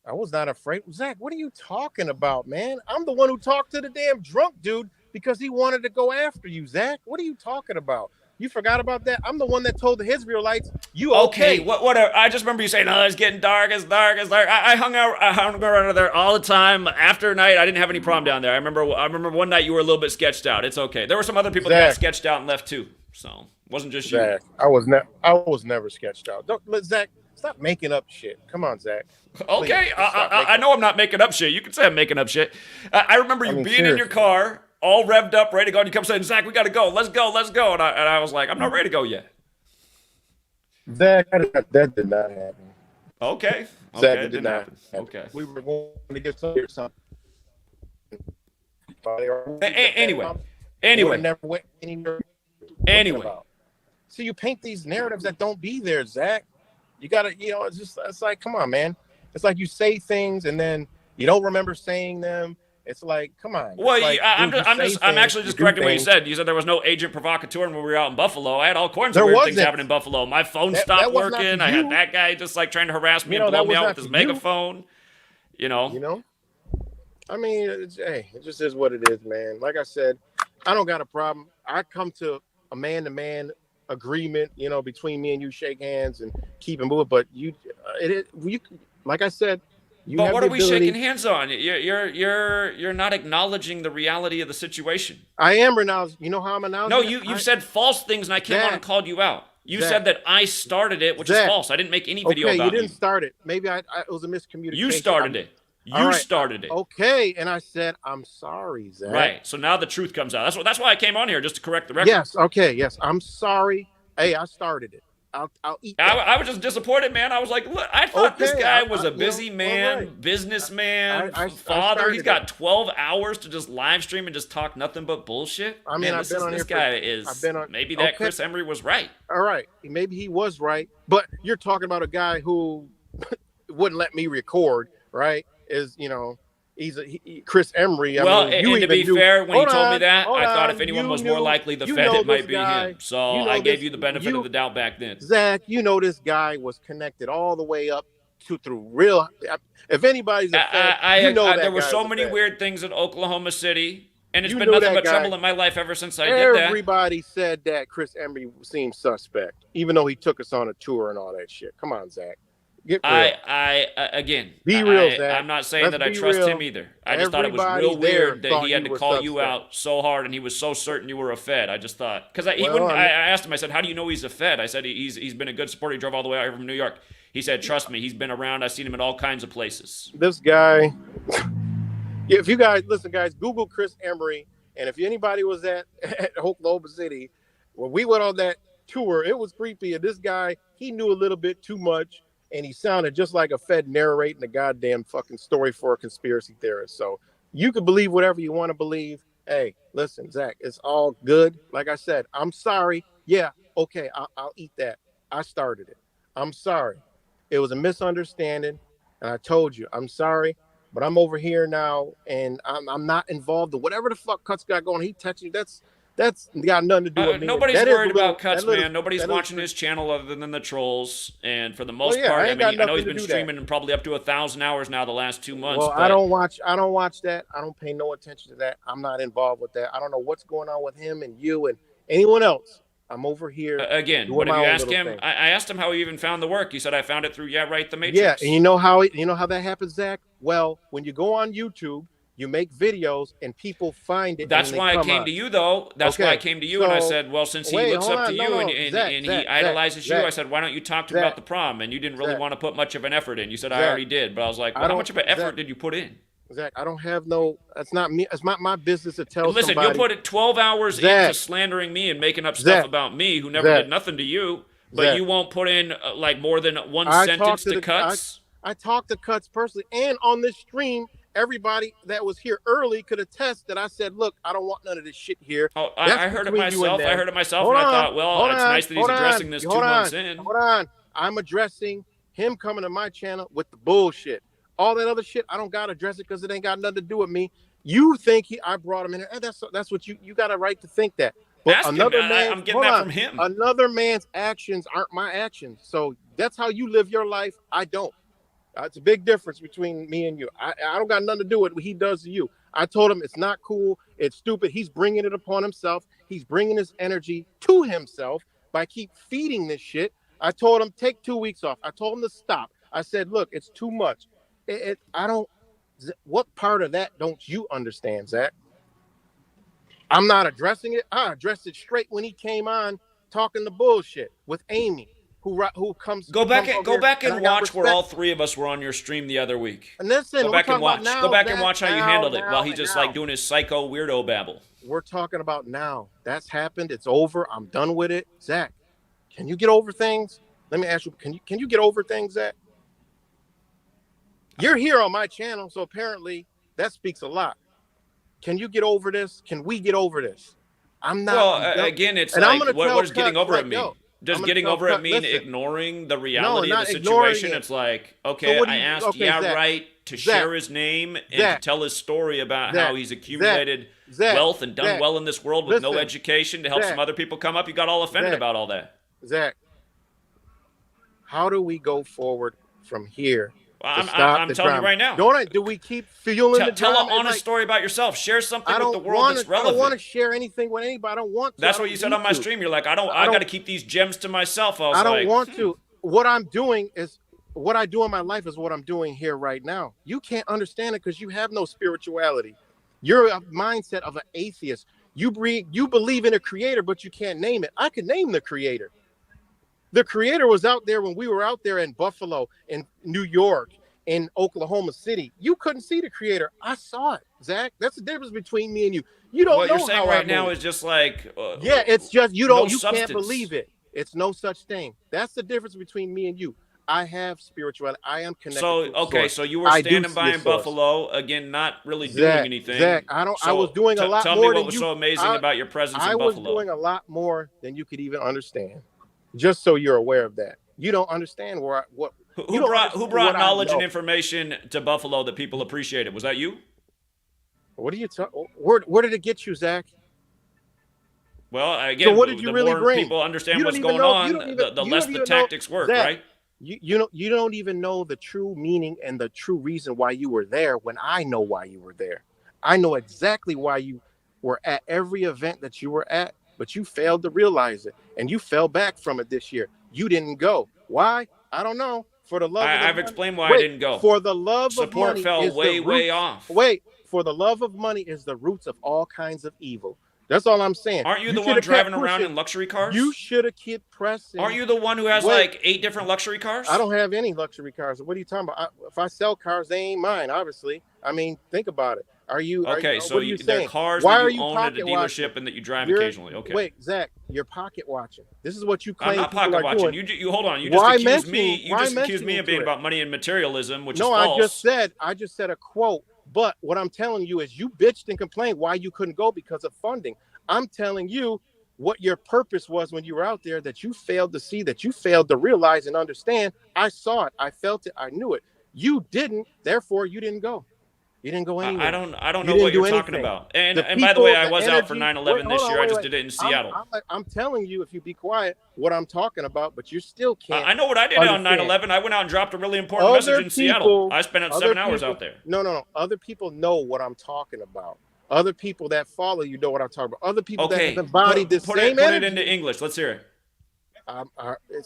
I was not afraid. Zach, what are you talking about, man? I'm the one who talked to the damn drunk dude because he wanted to go after you, Zach. What are you talking about? You forgot about that? I'm the one that told the Israelites, you okay. Whatever. I just remember you saying, it's getting dark. I hung around there all the time. After night, I didn't have any problem down there. I remember one night you were a little bit sketched out. It's okay. There were some other people that got sketched out and left too. So it wasn't just you. Zach, I was never sketched out. Zach, stop making up shit. Come on, Zach. Okay, I know I'm not making up shit. You can say I'm making up shit. I remember you being in your car, all revved up, ready to go, and you come saying, Zach, we got to go. Let's go. And I was like, I'm not ready to go yet. Zach, that did not happen. Okay. Zach, it didn't happen. Okay. We were going to get something. Anyway. Never went anywhere. Anyway. See, you paint these narratives that don't be there, Zach. You gotta, it's like, come on, man. It's like you say things and then you don't remember saying them. It's like, come on. Well, I'm actually just correcting what you said. You said there was no agent provocateur when we were out in Buffalo. I had all kinds of weird things happen in Buffalo. My phone stopped working. I had that guy just like trying to harass me and blow me out with his megaphone. You know. I mean, it just is what it is, man. Like I said, I don't got a problem. I come to a man-to-man agreement, between me and you, shake hands and keep it moving. But you like I said, but what are we shaking hands on? You're not acknowledging the reality of the situation. I am acknowledging. You know how I'm acknowledging? No, you've said false things, and I came on and called you out. You said that I started it, which is false. I didn't make any video about it. You didn't start it. Maybe it was a miscommunication. You started it. You started it. Okay, and I said, I'm sorry, Zach. Right. So now the truth comes out. That's why I came on here, just to correct the record. Yes. Okay. Yes. I'm sorry. Hey, I started it. I'll eat that. I was just disappointed, man. I was like, look, I thought this guy was a busy man, businessman, father. He's got 12 hours to just live stream and just talk nothing but bullshit. I mean, maybe that Chris Emery was right. All right. Maybe he was right. But you're talking about a guy who wouldn't let me record, right? He's Chris Emery. To be fair, when he told me that, I thought if anyone was more likely the Fed, it might be him. So I gave you the benefit of the doubt back then. Zach, this guy was connected all the way up through real. If anybody's a Fed, there were so many weird things in Oklahoma City And it's You been knew nothing that but guy. trouble in my life ever since I did that. Everybody said that Chris Emery seemed suspect, even though he took us on a tour and all that shit. Come on, Zach. Get real. Be real, Zach. I'm not saying Let's that I be trust real. him either. I just thought it was Everybody real there weird that thought he had you to were call you suspect. out so hard, and he was so certain you were a Fed. I just thought, because Well, I asked him, I said, how do you know he's a Fed? I said, he's been a good supporter. He drove all the way out here from New York. He said, trust me, he's been around. I've seen him in all kinds of places. This guy, if you guys, listen, guys, Google Chris Emery. And if anybody was at Oklahoma City, when we went on that tour, it was creepy. And this guy, he knew a little bit too much. And he sounded just like a Fed narrating a goddamn fucking story for a conspiracy theorist. So you can believe whatever you want to believe. Hey, listen, Zach, it's all good. Like I said, I'm sorry. Yeah, okay, I'll eat that. I started it. I'm sorry. It was a misunderstanding. And I told you, I'm sorry. But I'm over here now, and I'm not involved in whatever the fuck Cuts got going. He texted you. That's got nothing to do with me. Nobody's worried about Cuts, man. Nobody's watching his channel other than the trolls. And for the most part, I know he's been streaming probably up to 1,000 hours now the last 2 months. Well, I don't watch that. I don't pay no attention to that. I'm not involved with that. I don't know what's going on with him and you and anyone else. I'm over here. Again, what if you ask him? I asked him how he even found the work. He said, I found it through the Matrix. Yeah, and you know how that happens, Zach? Well, when you go on YouTube, you make videos and people find it. That's why I came to you, though. That's why I came to you, and I said, well, since he looks up to you and he idolizes you, I said, why don't you talk to him about the prom? And you didn't really want to put much of an effort in. You said, I already did. But I was like, well, how much of an effort did you put in? Zach, I don't have no. That's not me. It's not my business to tell somebody. Listen, you'll put 12 hours into slandering me and making up stuff about me who never did nothing to you, but you won't put in like more than one sentence to Cuts. I talked to Cuts personally, and on this stream, everybody that was here early could attest that I said, "Look, I don't want none of this shit here." Oh, I heard it myself. And I thought, well, it's nice that he's addressing this 2 months in. Hold on, I'm addressing him coming to my channel with the bullshit. All that other shit, I don't gotta address it because it ain't got nothing to do with me. You think I brought him in there? That's what you got a right to think that. But I'm getting that from him. Another man's actions aren't my actions. So that's how you live your life. I don't. It's a big difference between me and you. I don't got nothing to do with what he does to you. I told him it's not cool. It's stupid. He's bringing it upon himself. He's bringing his energy to himself by keep feeding this shit. I told him take 2 weeks off. I told him to stop. I said, look, it's too much. What part of that don't you understand, Zach? I'm not addressing it. I addressed it straight when he came on talking the bullshit with Amy, who comes. Go back and watch where all three of us were on your stream the other week. And listen, go back and watch. Go back and watch how you handled it while he's just like doing his psycho weirdo babble. We're talking about now. That's happened. It's over. I'm done with it. Zach, can you get over things? Let me ask you. Can you get over things, Zach? You're here on my channel, so apparently that speaks a lot. Can you get over this? Can we get over this? I'm not. Well, again, it's like, what does getting over it mean? Does getting over it mean ignoring the reality of the situation? It's like, okay, I asked right to share his name and to tell his story about how he's accumulated wealth and done well in this world with no education to help some other people come up. You got all offended about all that. Zach, how do we go forward from here? I'm telling you right now. Do we keep fueling the Tell an honest story about yourself. Share something with the world that's relevant. I don't want to share anything with anybody. I don't want to. That's what you said on my stream. You're like, I got to keep these gems to myself. I don't want to. What I'm doing is what I do in my life is what I'm doing here right now. You can't understand it because you have no spirituality. You're a mindset of an atheist. You believe in a creator, but you can't name it. I can name the creator. The creator was out there when we were out there in Buffalo, in New York, in Oklahoma City. You couldn't see the creator. I saw it, Zach. That's the difference between me and you. You don't know what you're saying right now is just like it's just you can't believe it. It's no such thing. That's the difference between me and you. I have spirituality. I am connected. So you were standing by in Buffalo again, not really doing anything. Zach, I was doing a lot more. Tell me what was so amazing about your presence in Buffalo. I was doing a lot more than you could even understand. Just so you're aware of that. You don't understand who brought knowledge and information to Buffalo that people appreciated. Was that you? What are you talking? Where did it get you, Zach? Well, again, so what did you really bring? People understand what's going on, the less the tactics work, Zach, right? You don't even know the true meaning and the true reason why you were there when I know why you were there. I know exactly why you were at every event that you were at, but you failed to realize it, and you fell back from it this year. You didn't go. Why? I don't know. For the love of the I've money. explained why I Wait, didn't go. for the love of Support money fell is the way roots. off. Wait, for the love of money is the roots of all kinds of evil. That's all I'm saying. Aren't you the one driving around in luxury cars? You should have kept pressing. Aren't you the one who has like 8 different luxury cars? I don't have any luxury cars. What are you talking about? If I sell cars, they ain't mine, obviously. I mean, think about it. Are you okay? So what are you they're saying? cars Why that you own at a dealership watching? And that you drive occasionally. Okay. Wait, Zach, you're pocket watching. This is what you claim. I'm not pocket watching. You hold on. You just accused me. You just accused me of being about money and materialism, which is false. I just said a quote. But what I'm telling you is you bitched and complained why you couldn't go because of funding. I'm telling you what your purpose was when you were out there that you failed to see, that you failed to realize and understand. I saw it. I felt it. I knew it. You didn't. Therefore, you didn't go. You didn't go anywhere. I don't know what you're talking about. And by the way, I was out for 9/11 this year. I just did it in Seattle. I'm telling you, if you be quiet, what I'm talking about, but you still can't. I know what I did on 9/11. I went out and dropped a really important message in Seattle. I spent 7 hours out there. No. Other people know what I'm talking about. Other people that follow you know what I'm talking about. Other people that have embodied this same energy. Put it into English. Let's hear it.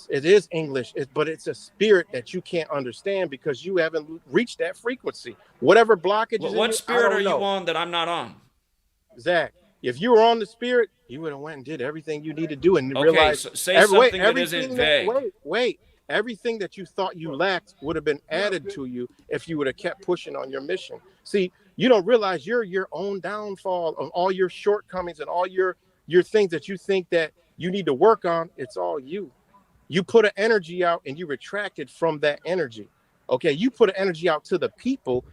It is English, but it's a spirit that you can't understand because you haven't reached that frequency. Whatever blockage is what spirit are you on that I'm not on? Zach, if you were on the spirit, you would have went and did everything you need to do and realized. So say something that isn't vague. Wait. Everything that you thought you lacked would have been added to you if you would have kept pushing on your mission. See, you don't realize you're your own downfall of all your shortcomings and all your things that you think that you need to work on. It's all you. You put an energy out and you retracted from that energy. Okay, you put an energy out to the people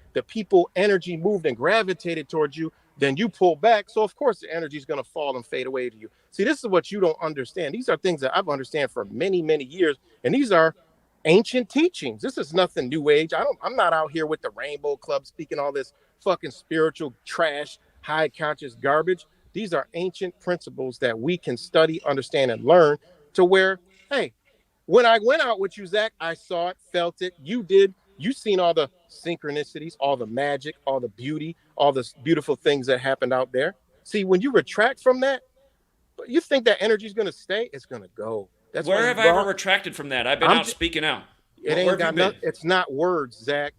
energy moved and gravitated towards you, then you pull back. So of course the energy is going to fall and fade away to you. See, this is what you don't understand. These are things that I've understand for many, many years. And these are ancient teachings. This is nothing new age. I'm not out here with the Rainbow Club speaking all this fucking spiritual trash, high conscious garbage. These are ancient principles that we can study, understand, and learn to where, hey, when I went out with you, Zach, I saw it, felt it. You did. You seen all the synchronicities, all the magic, all the beauty, all the beautiful things that happened out there. See, when you retract from that, you think that energy is going to stay? It's going to go. That's where have I ever retracted from that? I've been out speaking out. It ain't got nothing. It's not words, Zach.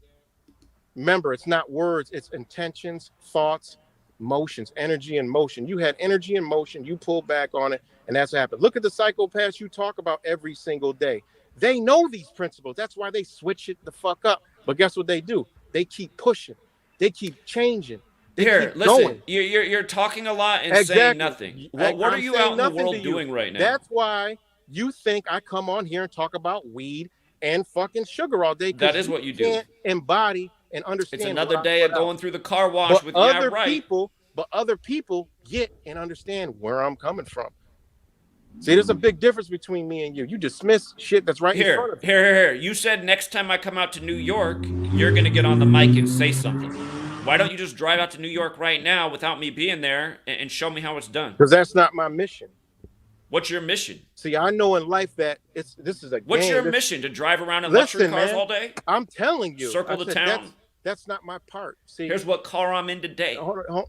Remember, it's not words. It's intentions, thoughts, motions, energy and motion. You had energy and motion. You pulled back on it, and that's what happened. Look at the psychopaths you talk about every single day. They know these principles. That's why they switch it the fuck up. But guess what they do? They keep pushing. They keep changing. Listen, going. You're talking a lot and saying nothing. What are you out in the world doing right now? That's why you think I come on here and talk about weed and fucking sugar all day. That is what you do. Can't embody and understand. It's another day of going through the car wash with other people. But other people get and understand where I'm coming from. See, there's a big difference between me and you. You dismiss shit that's right in front of you. Here. You said next time I come out to New York, you're going to get on the mic and say something. Why don't you just drive out to New York right now without me being there and show me how it's done? Because that's not my mission. What's your mission? See, I know in life that this is a game. What's your mission? To drive around in luxury cars all day? I'm telling you. Circle the town? That's not my part. See, here's what car I'm in today. Hold on.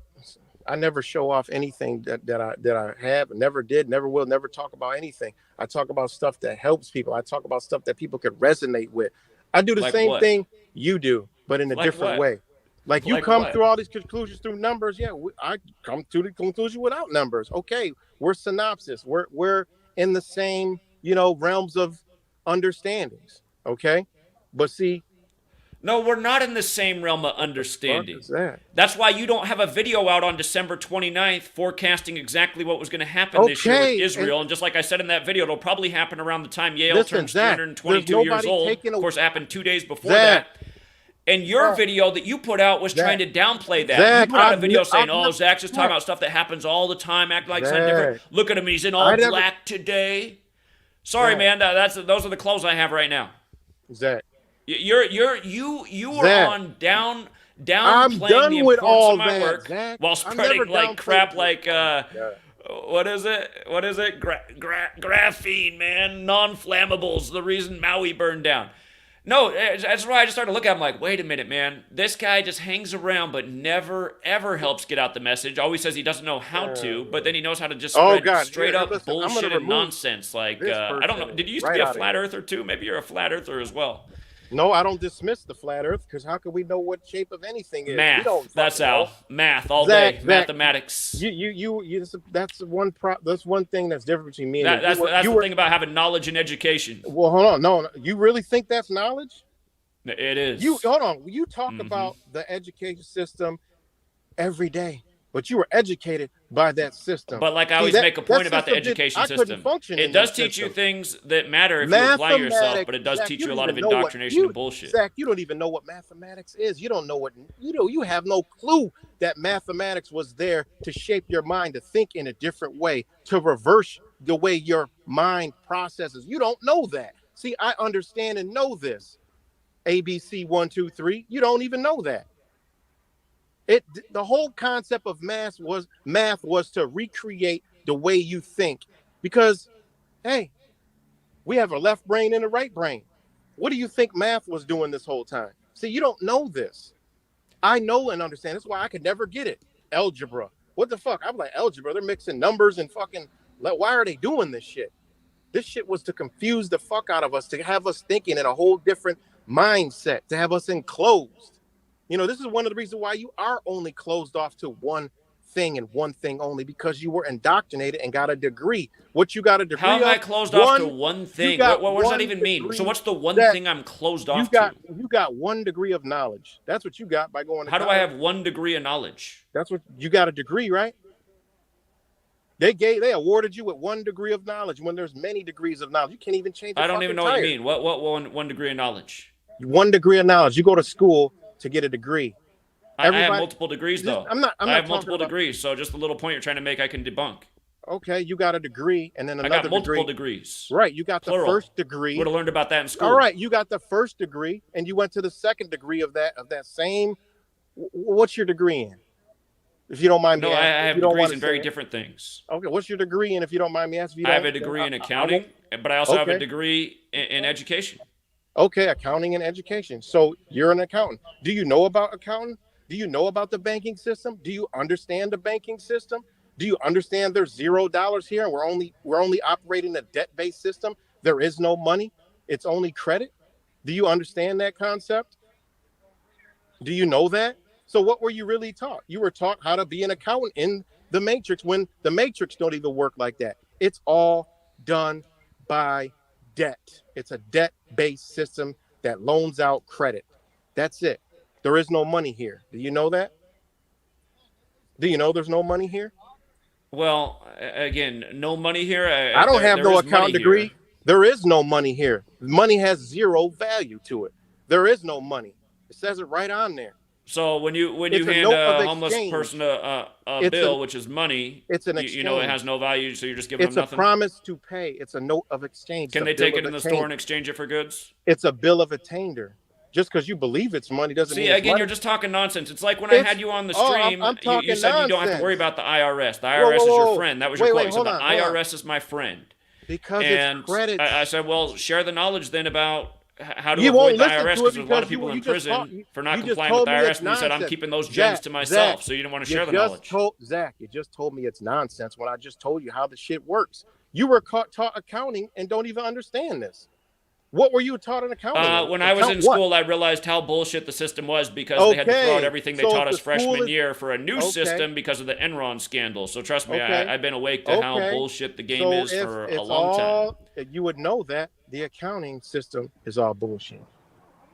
I never show off anything that I have, never did, never will, never talk about anything. I talk about stuff that helps people. I talk about stuff that people could resonate with. I do the same thing you do, but in a different way. Like you come through all these conclusions through numbers. Yeah, I come to the conclusion without numbers. Okay, we're synopsis. We're in the same, realms of understandings. Okay, but see. No, we're not in the same realm of understanding. That's why you don't have a video out on December 29th forecasting exactly what was going to happen this year with Israel. And just like I said in that video, it'll probably happen around the time Yale turns 322 years old. Of course, it happened 2 days before that. And your video that you put out was trying to downplay that. You put out a video saying, Zach's just talking about stuff that happens all the time, act like something different. Look at him, he's in all black today. Sorry, man, those are the clothes I have right now. Zach. You are on down playing the importance of my work while spreading like crap like what is it? Graphene, man, non-flammables, the reason Maui burned down. No, that's why I just started looking at him like, wait a minute, man. This guy just hangs around but never, ever helps get out the message. Always says he doesn't know how to, but then he knows how to just Oh spread God, straight up listen, I'm gonna bullshit and remove nonsense. Like, this I don't know. person Did you used to right be a out of flat here. earther too? Maybe you're a flat earther as well. No, I don't dismiss the flat Earth because how can we know what shape of anything is? We don't Math. That's fucking know. Al. Math all Zach, day. Zach, Mathematics. that's one thing that's different between me and you. That's the thing about having knowledge and education. Well, hold on, no, you really think that's knowledge? It is. You hold on. You talk about the education system every day, but you were educated by that system. But like I always make a point about the education system. It does teach you things that matter if you apply yourself, but it does teach you a lot of indoctrination and bullshit. Zach, you don't even know what mathematics is. You don't know what you have no clue that mathematics was there to shape your mind to think in a different way, to reverse the way your mind processes. You don't know that. See, I understand and know this. ABC 1, 2, 3. You don't even know that. The whole concept of math was to recreate the way you think, because hey, we have a left brain and a right brain. What do you think math was doing this whole time? See, you don't know this. I know and understand. That's why I could never get it. Algebra. What the fuck? I'm like, algebra. They're mixing numbers and fucking. Why are they doing this shit? This shit was to confuse the fuck out of us, to have us thinking in a whole different mindset, to have us enclosed. You know, this is one of the reasons why you are only closed off to one thing and one thing only, because you were indoctrinated and got a degree. What you got a degree? How am I closed off to one thing? What does that even mean? So what's the one thing I'm closed off to? You got 1 degree of knowledge. That's what you got by going to How do college. I have 1 degree of knowledge? That's what you got, a degree, right? They awarded you with 1 degree of knowledge when there's many degrees of knowledge. You can't even change. I don't even know what you mean. What one degree of knowledge? 1 degree of knowledge. You go to school to get a degree. I have multiple degrees though. I have multiple degrees. So just the little point you're trying to make, I can debunk. Okay, you got a degree and then another I got multiple degrees. Right, you got Plural. The first degree. Would have learned about that in school. All right, you got the first degree and you went to the second degree of that same. What's your degree in? If you don't mind me asking. No, I have degrees in very different things. Okay, what's your degree in, if you don't mind me asking? I have a degree in accounting, but I also have a degree in education. Okay, accounting and education. So you're an accountant. Do you know about accounting? Do you know about the banking system? Do you understand the banking system? Do you understand there's $0 here and we're only operating a debt-based system? There is no money. It's only credit. Do you understand that concept? Do you know that? So what were you really taught? You were taught how to be an accountant in the Matrix, when the Matrix don't even work like that. It's all done by debt. It's a debt-based system that loans out credit. That's it. There is no money here. Do you know that? Do you know there's no money here? Well, again, no money here. I don't have no accounting degree. There is no money here. Money has 0 value to it. There is no money. It says it right on there. So when you hand a homeless person a bill, which is money, it's an exchange. You know it has no value, so you're just giving them nothing. It's a promise to pay. It's a note of exchange. Can they take it in the store and exchange it for goods? It's a bill of attainder. Just because you believe it's money doesn't mean it's again, money. You're just talking nonsense. It's like when I had you on the stream, you said you don't have to worry about the IRS. The IRS is your friend. That was your quote. You said the IRS is my friend. Because it's credit. I said, well, share the knowledge then about how to avoid the IRS, because there's a lot of people in prison for not complying with the IRS. And you said, I'm keeping those gems to myself, so you didn't want to share the knowledge. Zach, you just told me it's nonsense when I just told you how the shit works. You were taught accounting and don't even understand this. What were you taught in accounting? When I was in school, I realized how bullshit the system was, because they had to throw out everything they taught us freshman year for a new system because of the Enron scandal. So trust me, I've been awake to how bullshit the game is for a long time. You would know that the accounting system is all bullshit.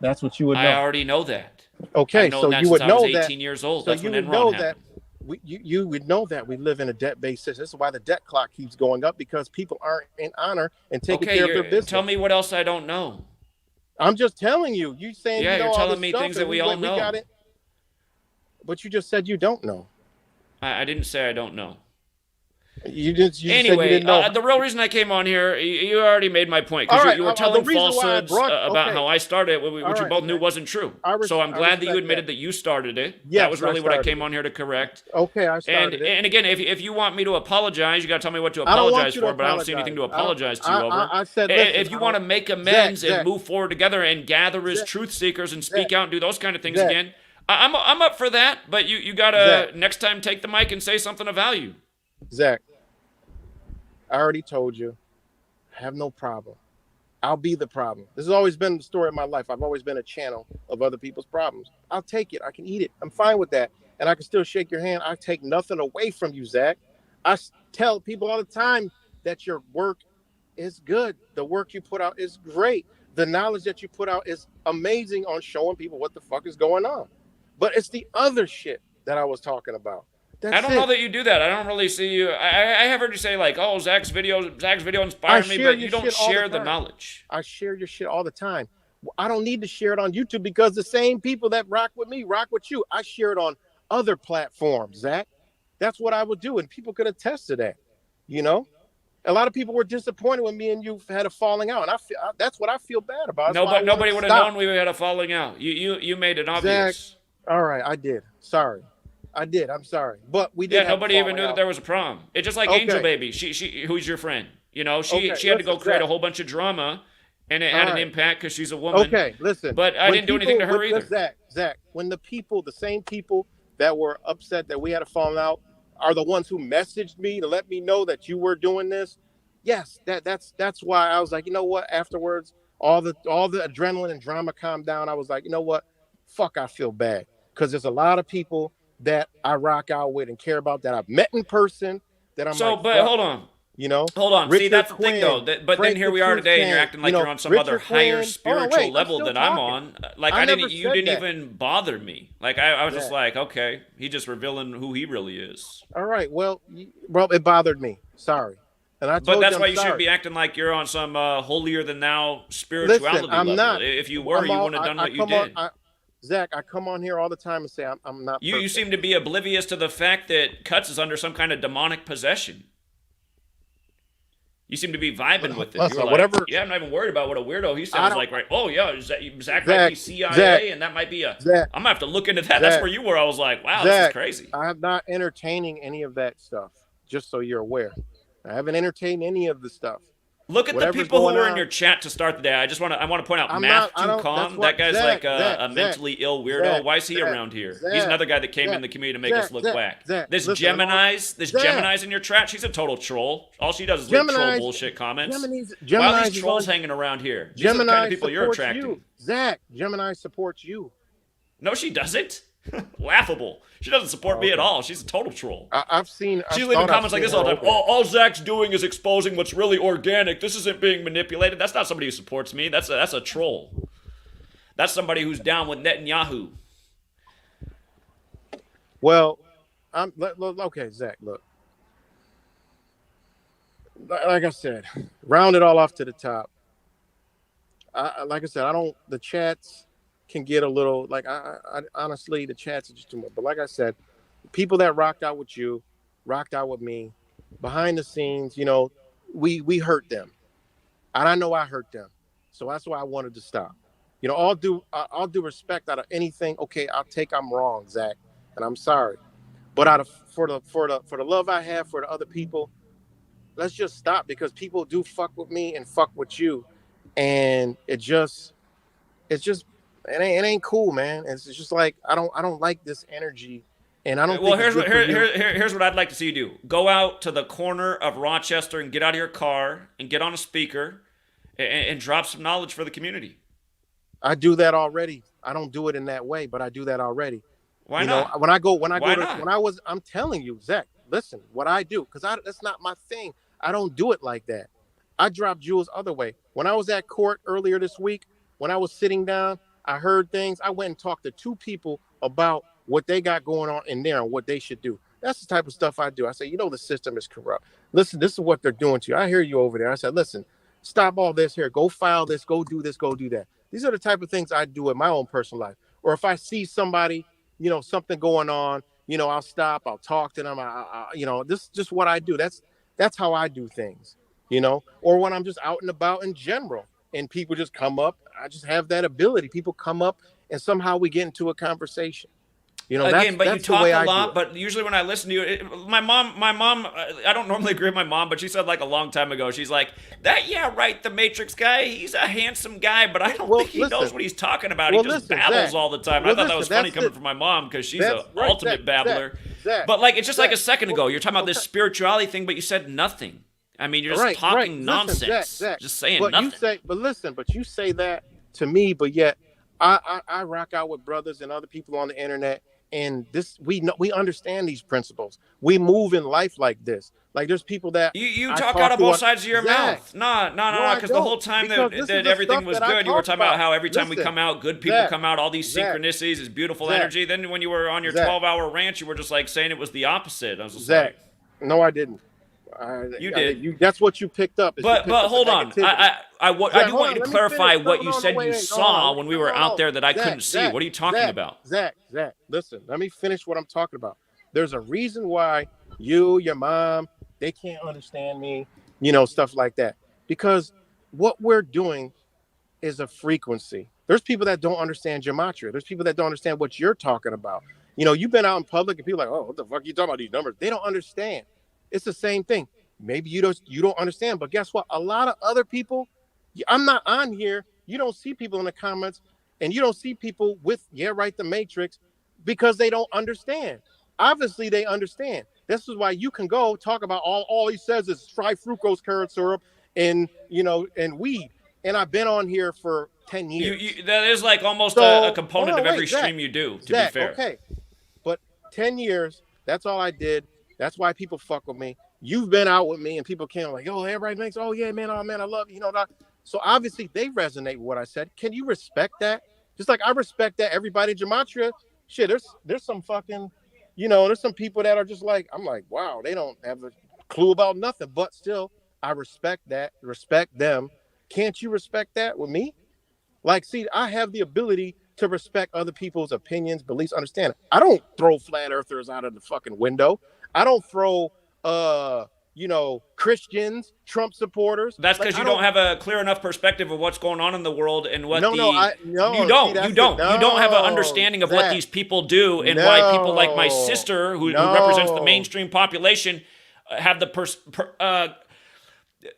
That's what you would know. I already know that. Okay, so you would know that. I was 18 years old. So that's you when would Enron know happened. that. You would know that we live in a debt-based system. This is why the debt clock keeps going up, because people aren't in honor and taking care of their business. Tell me what else I don't know. I'm just telling you. You saying you know you're all telling this me stuff things that we all know. Got it. But you just said you don't know. I didn't say I don't know. You said you Anyway, didn't know. the real reason I came on here, you already made my point, because you were telling falsehoods about how I started it, which we both knew wasn't true. So I'm glad that you admitted that you started it. Yes, that was really what I came on here to correct. Okay, I started it. And again, if you want me to apologize, you got to tell me what to apologize for, but I don't see anything to apologize to you over. I said, listen, if you want to make amends and move forward together and gather as truth seekers and speak out and do those kind of things again, I'm up for that, but you got to next time take the mic and say something of value. Zach, I already told you, I have no problem. I'll be the problem. This has always been the story of my life. I've always been a channel of other people's problems. I'll take it. I can eat it. I'm fine with that. And I can still shake your hand. I take nothing away from you, Zach. I tell people all the time that your work is good. The work you put out is great. The knowledge that you put out is amazing on showing people what the fuck is going on. But it's the other shit that I was talking about. I don't know that you do that. I don't really see you. I have heard you say, like, oh, Zach's video inspired me, but you don't share the knowledge. I share your shit all the time. I don't need to share it on YouTube because the same people that rock with me rock with you. I share it on other platforms, Zach. That's what I would do, and people could attest to that. You know, a lot of people were disappointed when me and you had a falling out, and that's what I feel bad about. No, but nobody would have known we had a falling out. You made it obvious. Zach, all right, I did. Sorry. I did. I'm sorry, but we did. Yeah, nobody even knew that there was a problem. It's just like Angel Baby. She who's your friend? You know, she had to go create a whole bunch of drama, and it had an impact because she's a woman. Okay, listen. But I didn't do anything to her either. Zach, when the same people that were upset that we had a falling out, are the ones who messaged me to let me know that you were doing this. Yes, that's why I was like, you know what? Afterwards, all the adrenaline and drama calmed down. I was like, you know what? Fuck, I feel bad because there's a lot of people that I rock out with and care about that I've met in person. That I'm so, like, but hold on. You know, hold on. See, that's the thing, though. But then here we are today, and you're acting like you're on some other higher spiritual level that I'm on. Like you didn't even bother me. Like I was just like, okay, he just revealing who he really is. All right, well, it bothered me. Sorry, and I told but that's why you shouldn't be acting like you're on some holier than thou spirituality level. I'm not. If you were, you wouldn't have done what you did. Zach, I come on here all the time and say I'm not. You seem to be oblivious to the fact that Cuts is under some kind of demonic possession. You seem to be vibing with it. Listen, you were like, whatever. Yeah, I'm not even worried about what a weirdo he sounds like. Right? Oh yeah, Zach might be CIA, and that might be a. I'm gonna have to look into that. That's where you were. I was like, wow, this is crazy. I'm not entertaining any of that stuff. Just so you're aware, I haven't entertained any of the stuff. Look at the people who were in your chat to start the day. I want to point out Math Too Calm. That guy's like a mentally ill weirdo. Why is he around here? He's another guy that came in the community to make us look whack. This Gemini's in your chat. She's a total troll. All she does is leave troll bullshit comments. Why are these trolls hanging around here? These are the kind of people you're attracting. Zach, Gemini supports you. No, she doesn't. Laughable. She doesn't support me at all. She's a total troll. She's leaving comments like this all the time. All Zach's doing is exposing what's really organic. This isn't being manipulated. That's not somebody who supports me. That's a troll. That's somebody who's down with Netanyahu. Well, okay, Zach, look. Like I said, round it all off to the top. Like I said, the chats can get a little, like, I honestly, the chats are just too much. But like I said, people that rocked out with you, rocked out with me, behind the scenes, you know, we hurt them. And I know I hurt them. So that's why I wanted to stop. You know, all due respect out of anything, okay, I'm wrong, Zach, and I'm sorry. But for the love I have for the other people, let's just stop, because people do fuck with me and fuck with you. And it ain't cool, man. It's just like I don't like this energy, and I don't. Well, here's what I'd like to see you do: go out to the corner of Rochester and get out of your car and get on a speaker and drop some knowledge for the community. I do that already. I don't do it in that way, but I do that already. Why not? I'm telling you, Zach. Listen, what I do, because that's not my thing. I don't do it like that. I drop jewels other way. When I was at court earlier this week, when I was sitting down, I heard things. I went and talked to 2 people about what they got going on in there and what they should do. That's the type of stuff I do. I say, you know, the system is corrupt. Listen, this is what they're doing to you. I hear you over there. I said, listen, stop all this here. Go file this. Go do this. Go do that. These are the type of things I do in my own personal life. Or if I see somebody, you know, something going on, you know, I'll stop. I'll talk to them. You know, this is just what I do. That's how I do things, or when I'm just out and about in general and people just come up. I just have that ability. People come up and somehow we get into a conversation. Again, but you that's the talk way a I do lot. it. But usually when I listen to you, my mom, I don't normally agree with my mom, but she said like a long time ago, she's like, the Matrix guy, he's a handsome guy, but I don't think he knows what he's talking about. He just babbles Zach, all the time. I thought that was funny coming from my mom because she's an ultimate babbler. Zach, but like, it's just like a second ago, you're talking about this spirituality thing, but you said nothing. I mean, you're just talking nonsense, Zach, just saying but nothing. But you say that to me, but yet I rock out with brothers and other people on the internet. And we understand these principles. We move in life like this. Like there's people that you talk out of both sides of your mouth. No, because the whole time that everything was good, you were talking about how every time we come out, good people come out, all these synchronicities, this beautiful energy. Then when you were on your 12-hour rant, you were just like saying it was the opposite. I was just like, no, I didn't. You did. That's what you picked up. But hold on. I do want you to clarify what you said you saw when we were out there that I couldn't see. What are you talking about? Zach, listen. Let me finish what I'm talking about. There's a reason why your mom, they can't understand me, stuff like that. Because what we're doing is a frequency. There's people that don't understand gematria. There's people that don't understand what you're talking about. You've been out in public and people are like, oh, what the fuck are you talking about these numbers? They don't understand. It's the same thing. Maybe you don't understand, but guess what? A lot of other people, I'm not on here. You don't see people in the comments, and you don't see people with the Matrix, because they don't understand. Obviously, they understand. This is why you can go talk about all he says is trifructose corn syrup and weed. And I've been on here for 10 years. That is like almost a component of every stream you do, to be fair. Okay, but 10 years, that's all I did. That's why people fuck with me. You've been out with me and people came like, oh, everybody thinks, oh yeah, man, I love you. So obviously they resonate with what I said. Can you respect that? Just like I respect that everybody in gematria, shit, there's some fucking, there's some people that are just like, I'm like, wow, they don't have a clue about nothing, but still I respect them. Can't you respect that with me? Like, see, I have the ability to respect other people's opinions, beliefs, understand it. I don't throw flat earthers out of the fucking window. I don't throw, Christians, Trump supporters. That's because you don't have a clear enough perspective of what's going on in the world and what you don't have an understanding of what these people do and why people like my sister, who represents the mainstream population, have the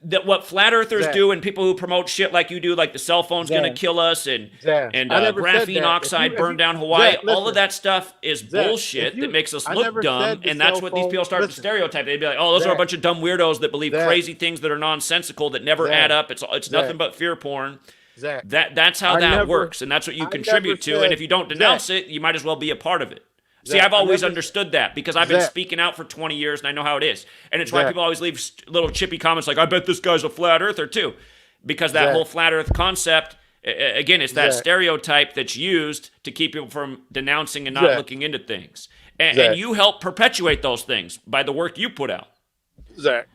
that what flat earthers do and people who promote shit like you do, like the cell phone's going to kill us and graphene oxide burned down Hawaii, all of that stuff is bullshit that makes us look dumb, and that's what these people start to stereotype. They'd be like, oh, those are a bunch of dumb weirdos that believe crazy things that are nonsensical that never add up. It's nothing but fear porn. That's how that works, and that's what you contribute to, and if you don't denounce it, you might as well be a part of it. See, I've always understood that because I've been speaking out for 20 years and I know how it is. And it's why people always leave little chippy comments like, I bet this guy's a flat earther too. Because that whole flat earth concept, again, it's that stereotype that's used to keep people from denouncing and not looking into things. And you help perpetuate those things by the work you put out. Zach,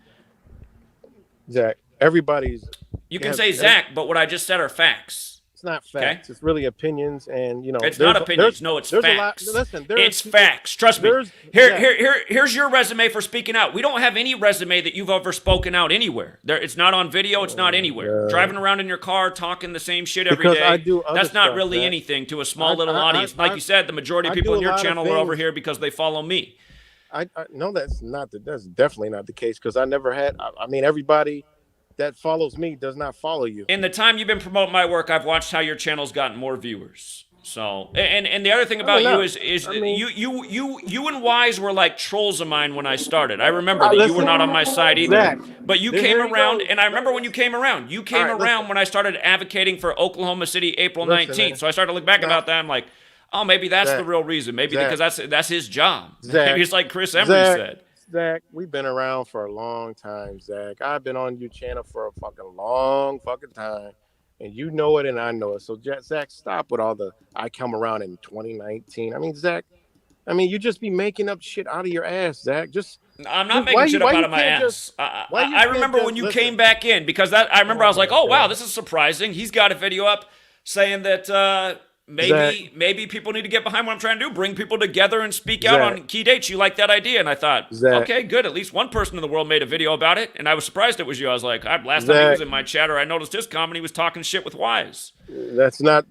everybody's... You can say Zach, but what I just said are facts. It's not facts. Okay. It's really opinions, and it's not opinions. No, it's facts. It's facts. Trust me. Here's your resume for speaking out. We don't have any resume that you've ever spoken out anywhere. It's not on video. It's not anywhere. Driving around in your car, talking the same shit every day. That's not really anything to a small little audience. Like you said, the majority of people in your channel were over here because they follow me. I no, that's definitely not the case because I never had. I mean, everybody that follows me does not follow you. In the time you've been promoting my work, I've watched how your channel's gotten more viewers. So, and the other thing about you is you and Wise were like trolls of mine when I started. I remember that you were not on my side either. Zach, but you came around, and I remember when you came around. You came around when I started advocating for Oklahoma City April 19th. So I started to look back about that. I'm like, oh, maybe that's the real reason. Maybe because that's his job. Maybe it's like Chris Emery said. Zach, we've been around for a long time, Zach. I've been on your channel for a fucking long fucking time. And you know it and I know it. So, Zach, stop with all the I come around in 2019. I mean, Zach, you just be making up shit out of your ass, Zach. I'm not making shit up out of my ass. I remember when you came back in because I remember I was like, oh, wow, this is surprising. He's got a video up saying that maybe people need to get behind what I'm trying to do, bring people together and speak out on key dates. You like that idea? And I thought, okay, good. At least one person in the world made a video about it, and I was surprised it was you. I was like, last time he was in my chatter, I noticed his comment. He was talking shit with Wise. That's not.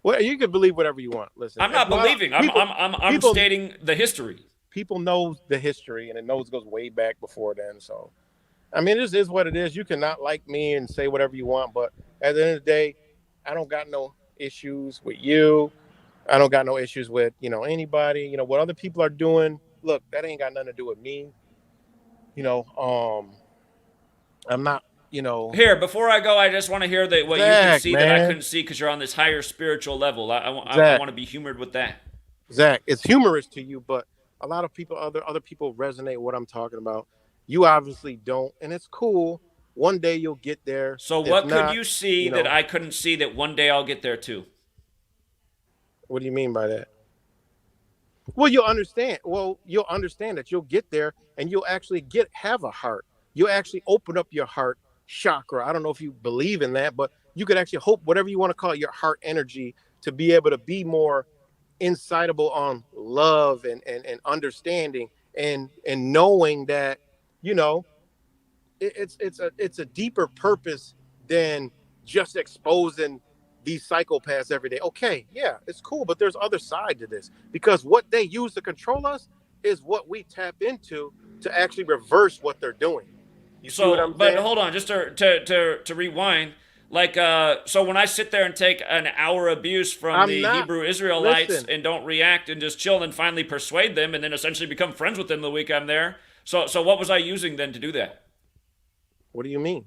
Well, you can believe whatever you want. Listen, I'm not believing. I'm stating the history. People know the history, and it goes way back before then. So, I mean, this is what it is. You cannot like me and say whatever you want, but at the end of the day, I don't got no issues with you. I don't got no issues with, anybody. What other people are doing, look, that ain't got nothing to do with me. I'm not, Here, before I go, I just want to hear what you can see that I couldn't see because you're on this higher spiritual level. I want to be humored with that. Zach, it's humorous to you, but a lot of people, other people resonate with what I'm talking about. You obviously don't, and it's cool. One day you'll get there. So what could you see that I couldn't see that one day I'll get there too? What do you mean by that? Well, you'll understand. You'll understand that you'll get there and you'll actually have a heart. You'll actually open up your heart chakra. I don't know if you believe in that, but you could actually hope, whatever you want to call it, your heart energy, to be able to be more insightable on love and understanding and knowing that, it's a deeper purpose than just exposing these psychopaths every day. Okay, yeah, it's cool, but there's other side to this, because what they use to control us is what we tap into to actually reverse what they're doing. You see what I'm saying? But hold on, just to rewind. So when I sit there and take an hour abuse from Hebrew Israelites and don't react and just chill and finally persuade them and then essentially become friends with them the week I'm there. So what was I using then to do that? What do you mean?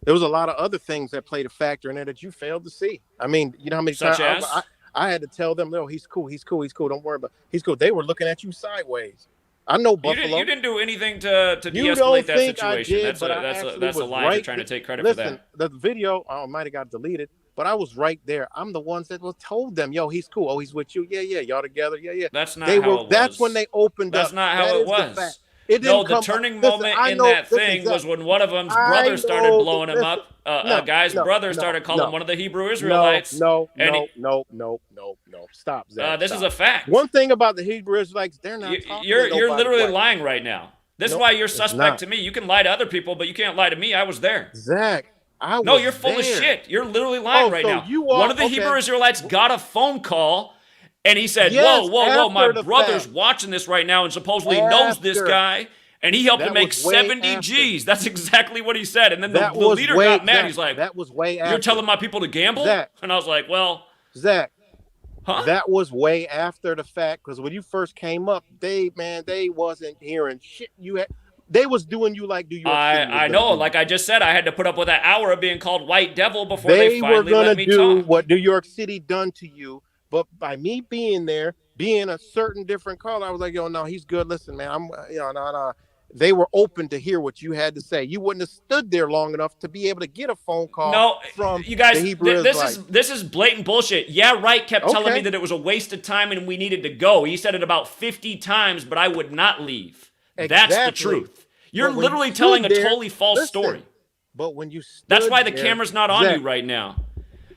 There was a lot of other things that played a factor in there that you failed to see. I mean, you know how many times I had to tell them, no, he's cool. Don't worry about it. He's cool. They were looking at you sideways. I know Buffalo. You didn't do anything to de-escalate that situation. That's a lie. You're trying to take credit for that. The video might have got deleted, but I was right there. I'm the ones that told them, yo, he's cool. Oh, he's with you. Yeah, y'all together. Yeah. That's not how it was. That's when they opened up. That's not how it was. The turning moment in that thing was when one of them's brother started blowing him up. A guy's brother started calling one of the Hebrew Israelites. No. Stop, Zach. This is a fact. One thing about the Hebrew Israelites, they're not talking You're literally lying right now. This is why you're suspect to me. You can lie to other people, but you can't lie to me. I was there. Zach, you're full of shit. You're literally lying right now. One of the Hebrew Israelites got a phone call, and he said, whoa, my brother's watching this right now and supposedly knows this guy, and he helped him make 70 G's. That's exactly what he said. And then the leader got mad. He's like, that was way after. You're telling my people to gamble? Zach, and I was like, well. Zach, that was way after the fact, because when you first came up, they wasn't hearing shit you had. They was doing you like New York City. I know, like I just said, I had to put up with that hour of being called White Devil before they finally let me talk. They were gonna do what New York City done to you, but by me being there, being a certain different color, I was like, yo, no, he's good. Listen, man, no. They were open to hear what you had to say. You wouldn't have stood there long enough to be able to get a phone call from you guys, the Hebrew Israelites. This is blatant bullshit. Yeah, Right kept telling me that it was a waste of time and we needed to go. He said it about 50 times, but I would not leave. Exactly. That's the truth. You're literally telling a totally false story. But when you That's why the camera's not on you right now.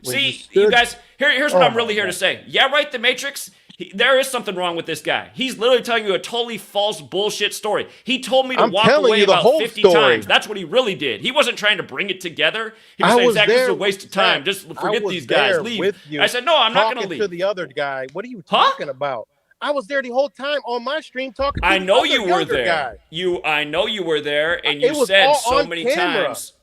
See, you guys, here's what I'm really here to say. Yeah, Right, the Matrix, there is something wrong with this guy. He's literally telling you a totally false bullshit story. He told me to walk away about 50 times. That's what he really did. He wasn't trying to bring it together. He was saying, Zach, this is a waste of time. Just forget these guys. Leave. I said, no, I'm not going to leave. To the other guy. What are you talking about? I was there the whole time on my stream talking to I know you were there. I know you were there, and you said so many times.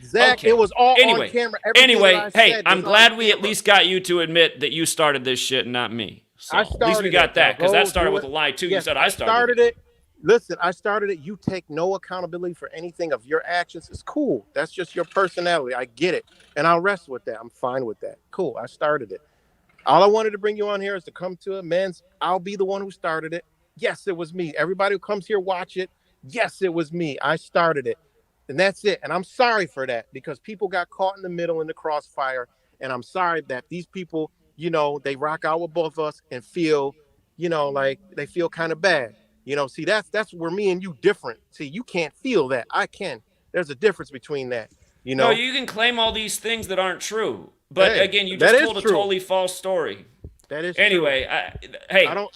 Zach, it was all on camera. Anyway, hey, I'm glad we at least got you to admit that you started this shit and not me. So at least we got that, because that started with a lie, too. You said I started it. Listen, I started it. You take no accountability for anything of your actions. It's cool. That's just your personality. I get it. And I'll rest with that. I'm fine with that. Cool. I started it. All I wanted to bring you on here is to come to amends. I'll be the one who started it. Yes, it was me. Everybody who comes here, watch it. Yes, it was me. I started it. And that's it. And I'm sorry for that, because people got caught in the middle in the crossfire. And I'm sorry that these people, they rock out with both of us and feel, like they feel kind of bad. See, that's where me and you different. See, you can't feel that. I can. There's a difference between that. You know, no, you can claim all these things that aren't true, but hey, again, you just told a true. totally false story. That is anyway. True. I don't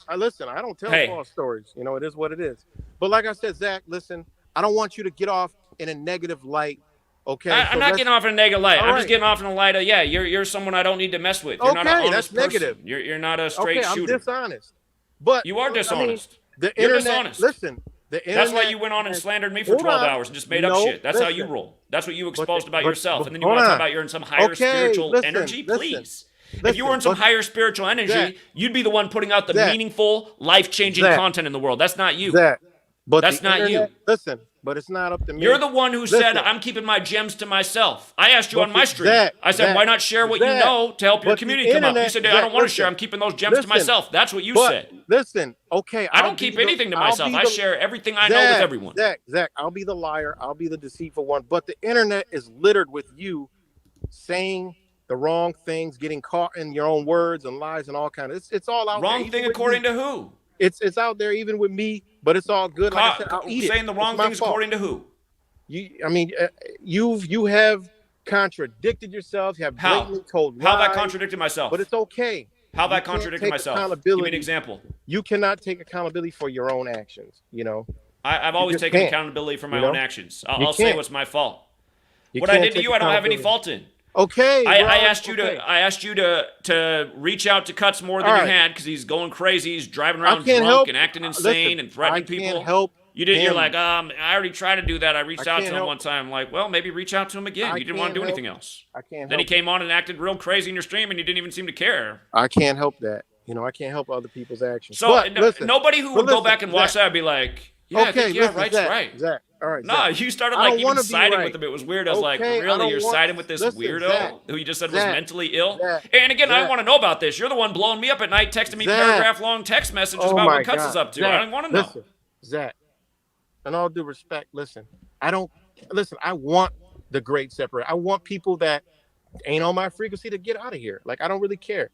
tell false stories. You know, it is what it is. But like I said, Zach, listen, I don't want you to get off in a negative light. Okay, I'm not getting off in a negative light. I'm just getting off in a light of you're someone I don't need to mess with. You're not an honest person. Negative. You're not a straight shooter. I'm dishonest. But you are dishonest. The you're internet, dishonest. Listen, the internet. That's why you went on and slandered me for 12 hours and just made up shit. That's how you roll. That's what you exposed about yourself. And then you want to talk about you're in some higher spiritual energy? Please. If you were in some higher spiritual energy, you'd be the one putting out the meaningful, life-changing content in the world. That's not you. That's not you. Listen, but it's not up to me. You're the one who said, I'm keeping my gems to myself. I asked you on my stream. I said, why not share what you know to help your community come up? You said, I don't want to share. I'm keeping those gems to myself. That's what you said. Listen, okay. I don't keep anything to myself. I share everything I know with everyone. Zach, I'll be the liar. I'll be the deceitful one. But the internet is littered with you saying the wrong things, getting caught in your own words and lies and all kinds. It's all out there. Wrong thing according to who? It's out there even with me, but it's all good. Like I said, I'll eat saying the wrong things according to who? You have contradicted yourself. You have blatantly told lies. How have I contradicted myself? But it's okay. How have I contradicted myself? Give me an example. You cannot take accountability for your own actions. You know, I've always taken accountability for my own actions. I'll say what's my fault. What I did to you, I don't have any fault in. Okay. I asked you to reach out to Cuts more than you had because he's going crazy. He's driving around drunk and acting insane and threatening people. You didn't. You're like, I already tried to do that. I reached out to him one time. I'm like, well, maybe reach out to him again. You didn't want to do anything else. I can't. Then he came on and acted real crazy in your stream, and you didn't even seem to care. I can't help that. You know, I can't help other people's actions. So nobody who would go back and watch that would be like, right's right. Zach. All right. No, you started even siding with him. It was weird. I was like, really? You're siding with this weirdo who you just said was mentally ill? And again, I want to know about this. You're the one blowing me up at night, texting me paragraph-long text messages about what Cuts is up to. I don't want to know. Zach, in all due respect, I want the great separate. I want people that ain't on my frequency to get out of here. Like, I don't really care.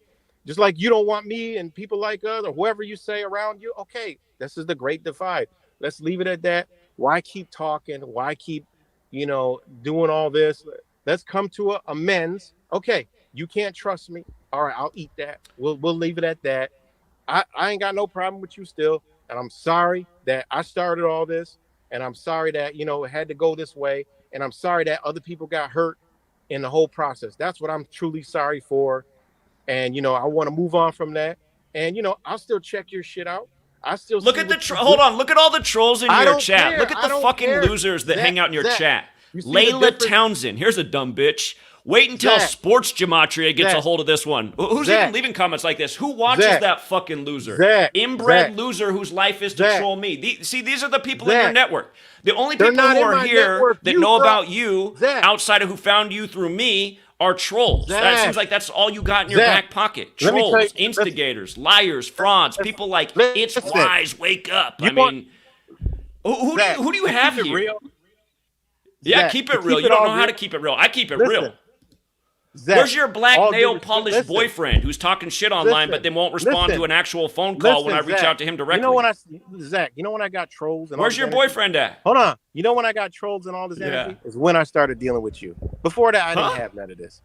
Just like you don't want me and people like us or whoever you say around you. Okay, this is the great divide. Let's leave it at that. Why keep talking? Why keep, doing all this? Let's come to a amends. Okay, you can't trust me. All right, I'll eat that. We'll leave it at that. I ain't got no problem with you still. And I'm sorry that I started all this. And I'm sorry that, it had to go this way. And I'm sorry that other people got hurt in the whole process. That's what I'm truly sorry for. And, I want to move on from that. And, I'll still check your shit out. I still look at hold on. Look at all the trolls in your chat. Look at the fucking losers that hang out in your chat. Layla Townsend. Here's a dumb bitch. Wait until Sports Gematria gets a hold of this one. Who's even leaving comments like this? Who watches that fucking loser? Inbred loser whose life is to troll me. These are the people in your network. The only people who are here that know about you outside of who found you through me are trolls. That seems like that's all you got in your back pocket. Trolls, instigators, liars, frauds, people like It's Wise, wake up. I mean, who do you have here? Real? Yeah, keep it real. You don't know how to keep it real. I keep it real. Where's your black nail polished boyfriend who's talking shit online but then won't respond to an actual phone call when I reach out to him directly? Zach, when I got trolls and where's your boyfriend at? Hold on. When I got trolls and all this energy is when I started dealing with you. Before that, I didn't have none of this.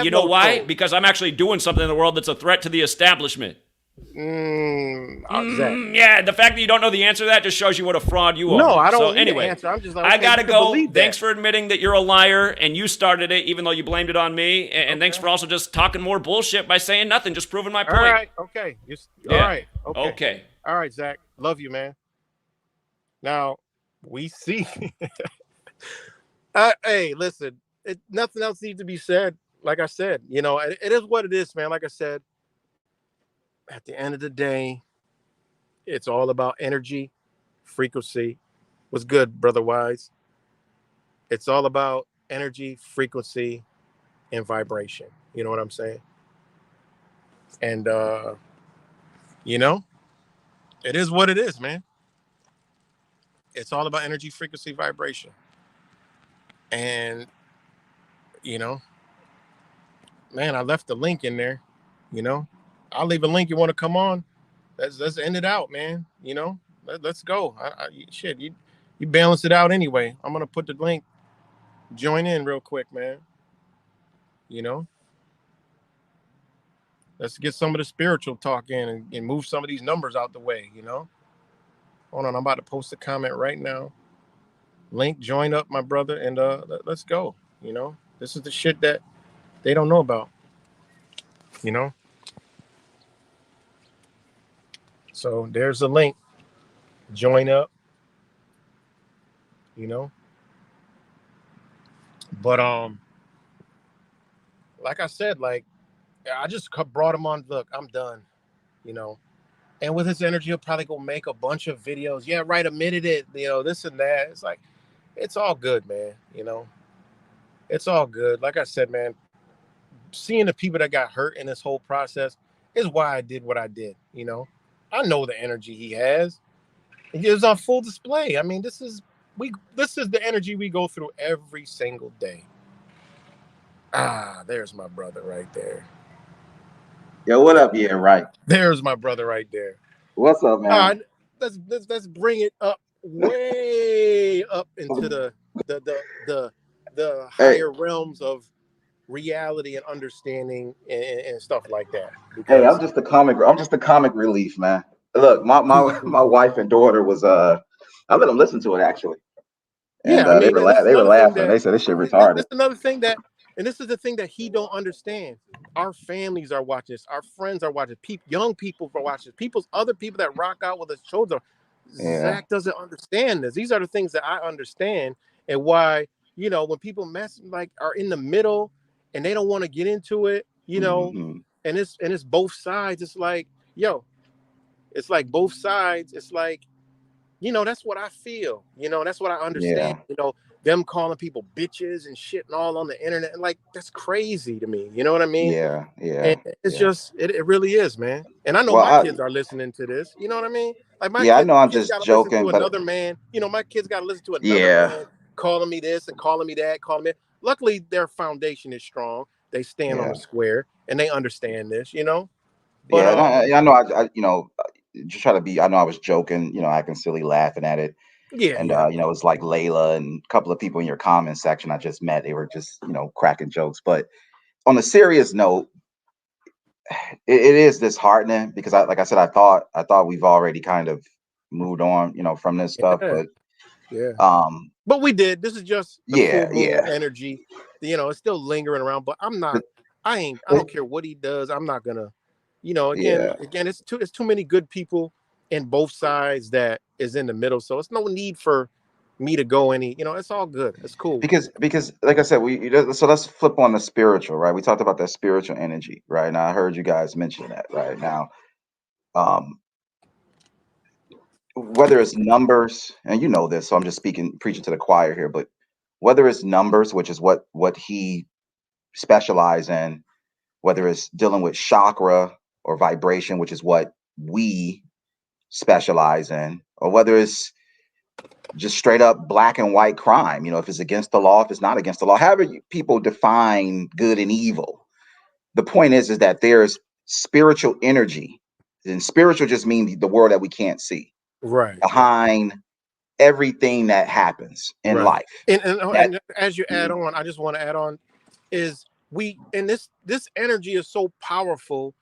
You know why? Trolls. Because I'm actually doing something in the world that's a threat to the establishment. Yeah, the fact that you don't know the answer to that just shows you what a fraud you are. No, I don't know anyway, the answer. I'm just like, I gotta go. Thanks for admitting that you're a liar and you started it, even though you blamed it on me. And thanks for also just talking more bullshit by saying nothing, just proving my point. All right, okay. All right, okay. All right, Zach. Love you, man. Now, we see. Hey, listen, nothing else needs to be said. Like I said, it is what it is, man. Like I said, at the end of the day, it's all about energy, frequency. What's good, Brother Wise? It's all about energy, frequency, and vibration. You know what I'm saying? And, it is what it is, man. It's all about energy, frequency, vibration. And, man, I left the link in there, I'll leave a link. You want to come on? Let's end it out, man. Let's go. Shit, you balance it out anyway. I'm gonna put the link join in real quick, man. You know, let's get some of the spiritual talk in and move some of these numbers out the way. Hold on, I'm about to post a comment right now. Link, join up, my brother, and let's go. This is the shit that they don't know about. So there's a link. Join up. But like I said, like I just brought him on. Look, I'm done. And with his energy, he'll probably go make a bunch of videos. Yeah, right. Admitted it. This and that. It's like, it's all good, man. It's all good. Like I said, man, seeing the people that got hurt in this whole process is why I did what I did. I know the energy he has. It was on full display. I mean, this is the energy we go through every single day. There's my brother right there. Yo, what up? Yeah, right. There's my brother right there. What's up, man? Let's bring it up way up into the higher realms of reality and understanding and stuff like that. Hey, I'm just a comic relief, man. Look, my wife and daughter was I let them listen to it actually. And yeah, I mean, they were laughing. They said this shit retarded. That's another thing and this is the thing that he don't understand. Our families are watching this. Our friends are watching. Young people are watching this. Other people that rock out with us children. Yeah. Zach doesn't understand this. These are the things that I understand, and why when people are in the middle and they don't want to get into it, and it's both sides. It's like, it's like both sides. It's like, that's what I feel. That's what I understand. Yeah. Them calling people bitches and shit and all on the internet. And like, that's crazy to me. You know what I mean? Yeah. And it's just, it really is, man. And I know my kids are listening to this. You know what I mean? Like my kids, I know I'm just joking, but another man, my kids got to listen to another man calling me this and calling me that, calling me. Luckily, their foundation is strong. They stand on the square and they understand this, But, I know I just try to be. I know I was joking, acting silly, laughing at it. Yeah. And it's like Layla and a couple of people in your comment section I just met. They were just cracking jokes. But on a serious note, it is disheartening because like I said, I thought we've already kind of moved on, from this stuff. But but we did. This is just the full moon energy. It's still lingering around. But I'm not. I don't care what he does. I'm not gonna. Again, it's too many good people in both sides that is in the middle. So it's no need for me to go any. It's all good. It's cool. Because like I said, so let's flip on the spiritual, right? We talked about that spiritual energy, right? Now I heard you guys mention that right now. Whether it's numbers, and this, so I'm just preaching to the choir here, but whether it's numbers, which is what he specializes in, whether it's dealing with chakra or vibration, which is what we specialize in, or whether it's just straight up black and white crime, if it's against the law, if it's not against the law, however people define good and evil. The point is that there's spiritual energy, and spiritual just means the world that we can't see, right, behind everything that happens in life. And as you add on, I just want to add on is this energy is so powerful.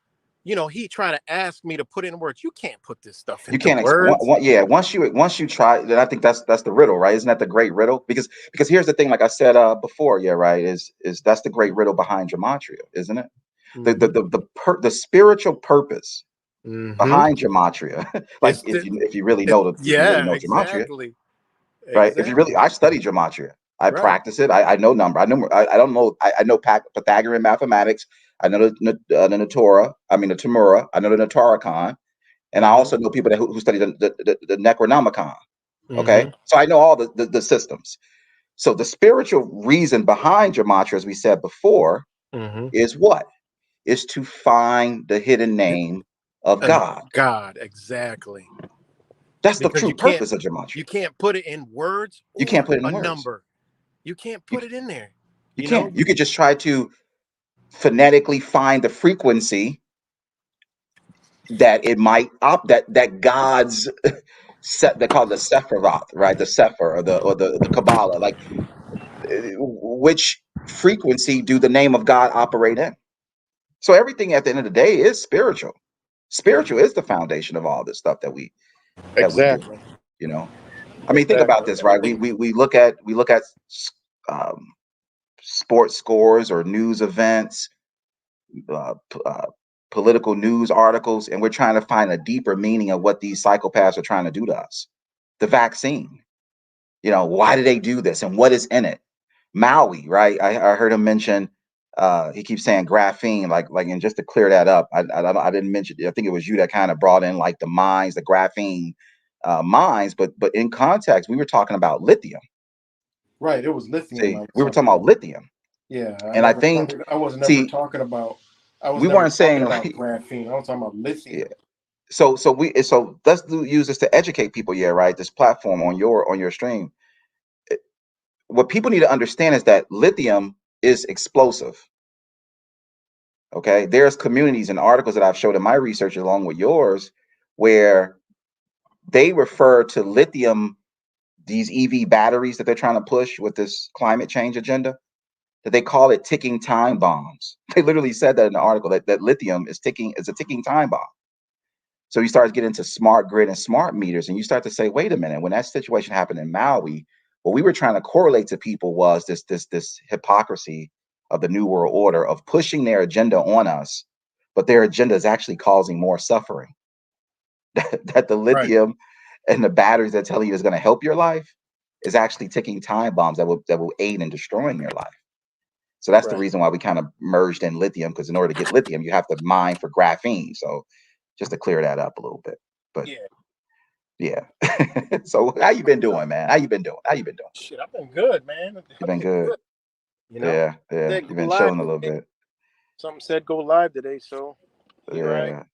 He tried to ask me to put in words. You can't put this stuff into words. Once you try, then I think that's the riddle, right? Isn't that the great riddle? Because here's the thing, like I said before, right, is that's the great riddle behind gematria, isn't it? Mm-hmm. The spiritual purpose behind gematria, like if you really know gematria, exactly. Right? If you really, I study gematria. I practice it. I know number. I don't know. I know Pythagorean mathematics. I know the Natura. I mean the Tamura. I know the Notaricon, and I also know people who study the Necronomicon. Okay, so I know all the systems. So the spiritual reason behind gematria, as we said before, is what? Is to find the hidden name of God. God, exactly. That's because the true purpose of gematria. You can't put it in words. You can't put it in words. Number. You can't put it in there. You can't. You could just try to phonetically find the frequency that it might that God's set. They call it the Sephiroth, right? The Sephir or the Kabbalah. Like which frequency do the name of God operate in? So everything at the end of the day is spiritual. Spiritual is the foundation of all this stuff that we do. Exactly. You know, I mean, think about this, right? We look at um, sports scores or news events, political news articles, and we're trying to find a deeper meaning of what these psychopaths are trying to do to us. The vaccine, why do they do this and what is in it? Maui, right? I heard him mention. He keeps saying graphene, and just to clear that up, I didn't mention. I think it was you that kind of brought in like the mines, the graphene mines, but in context, we were talking about lithium. Right, it was lithium. See, we were talking about lithium. Yeah, and I think, I was never see, talking about. I was we never weren't saying talking about like, graphene. I was talking about lithium. yeah. So let's use this to educate people. Yeah, right. This platform on your stream. What people need to understand is that lithium is explosive. Okay, there's communities and articles that I've showed in my research along with yours where they refer to lithium, these EV batteries that they're trying to push with this climate change agenda, that they call it ticking time bombs. They literally said that in the article that lithium is a ticking time bomb. So you start getting into smart grid and smart meters, and you start to say, wait a minute, when that situation happened in Maui, what we were trying to correlate to people was this hypocrisy of the New World Order of pushing their agenda on us, but their agenda is actually causing more suffering. That the lithium and the batteries that tell you is going to help your life is actually ticking time bombs that will aid in destroying your life. So that's the reason why we kind of merged in lithium, because in order to get lithium, you have to mine for graphene. So just to clear that up a little bit. But yeah. So how you been doing, man? How you been doing? Shit, I've been good, man. You've been good. Yeah. You've been chilling a little bit. Something said go live today, so here I,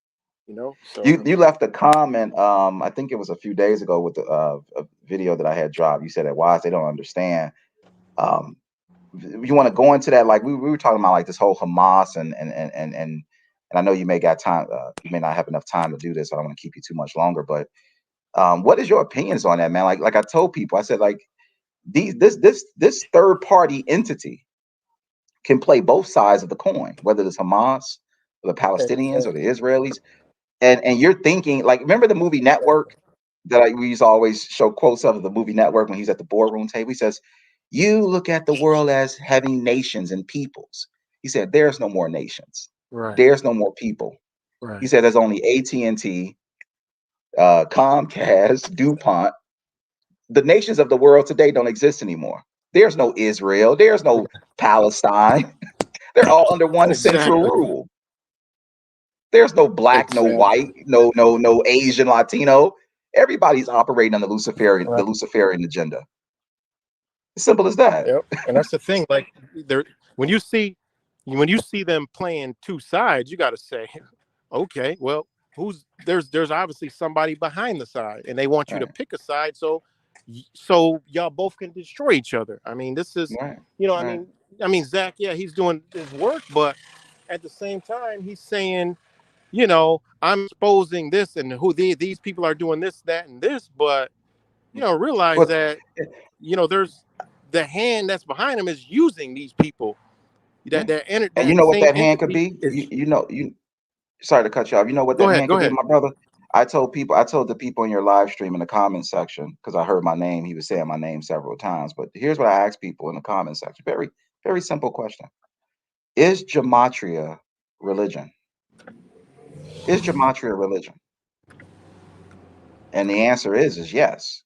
So you left a comment. I think it was a few days ago with a video that I had dropped. You said that why they don't understand. You want to go into that? Like we were talking about like this whole Hamas and I know you may got time. You may not have enough time to do this. So I don't want to keep you too much longer. But what is your opinions on that, man? Like I told people, I said like this third party entity can play both sides of the coin, whether it's Hamas or the Palestinians or the Israelis. And you're thinking like, remember the movie Network that we used to always show quotes of the movie Network when he's at the boardroom table. He says, "You look at the world as having nations and peoples." He said, "There's no more nations. There's no more people." He said, "There's only AT&T, Comcast, DuPont. The nations of the world today don't exist anymore. There's no Israel. There's no Palestine. They're all under one central rule. There's no black, no white, no Asian, Latino. Everybody's operating on the Luciferian agenda. As simple as that." Yep. And that's the thing. Like when you see them playing two sides, you got to say, okay, well, there's obviously somebody behind the side, and they want you to pick a side, so y'all both can destroy each other. I mean, this is, I mean, Zach, yeah, he's doing his work, but at the same time, he's saying, I'm exposing this and who these people are doing this, that, and this, but realize that, there's the hand that's behind him is using these people. And you know what that hand could be? Sorry to cut you off. You know what that hand could be, my brother? I told the people in your live stream in the comment section, because I heard my name. He was saying my name several times. But here's what I asked people in the comment section. Very, very simple question. Is gematria religion? Is gematria religion? And the answer is yes.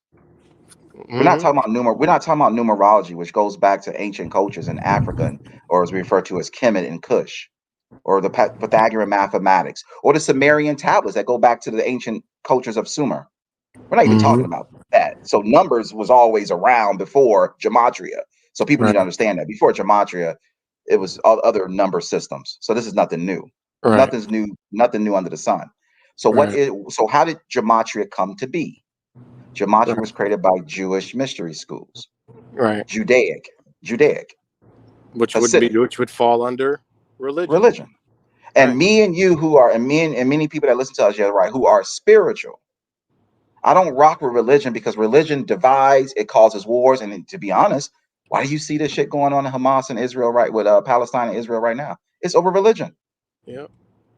We're not talking about numerology, which goes back to ancient cultures in Africa, or as we refer to as Kemet and Kush, or the Pythagorean mathematics, or the Sumerian tablets that go back to the ancient cultures of Sumer. We're not even talking about that. So numbers was always around before gematria. So people need to understand that before gematria, it was all other number systems. So this is nothing new. Nothing new under the sun. So so how did gematria come to be? Gematria was created by Jewish mystery schools. Judaic. Which would fall under religion. And me and you and many people that listen to us, who are spiritual. I don't rock with religion because religion divides, it causes wars, and to be honest, Why do you see this shit going on in Hamas and Israel right with Palestine and Israel right now? It's over religion. Yeah.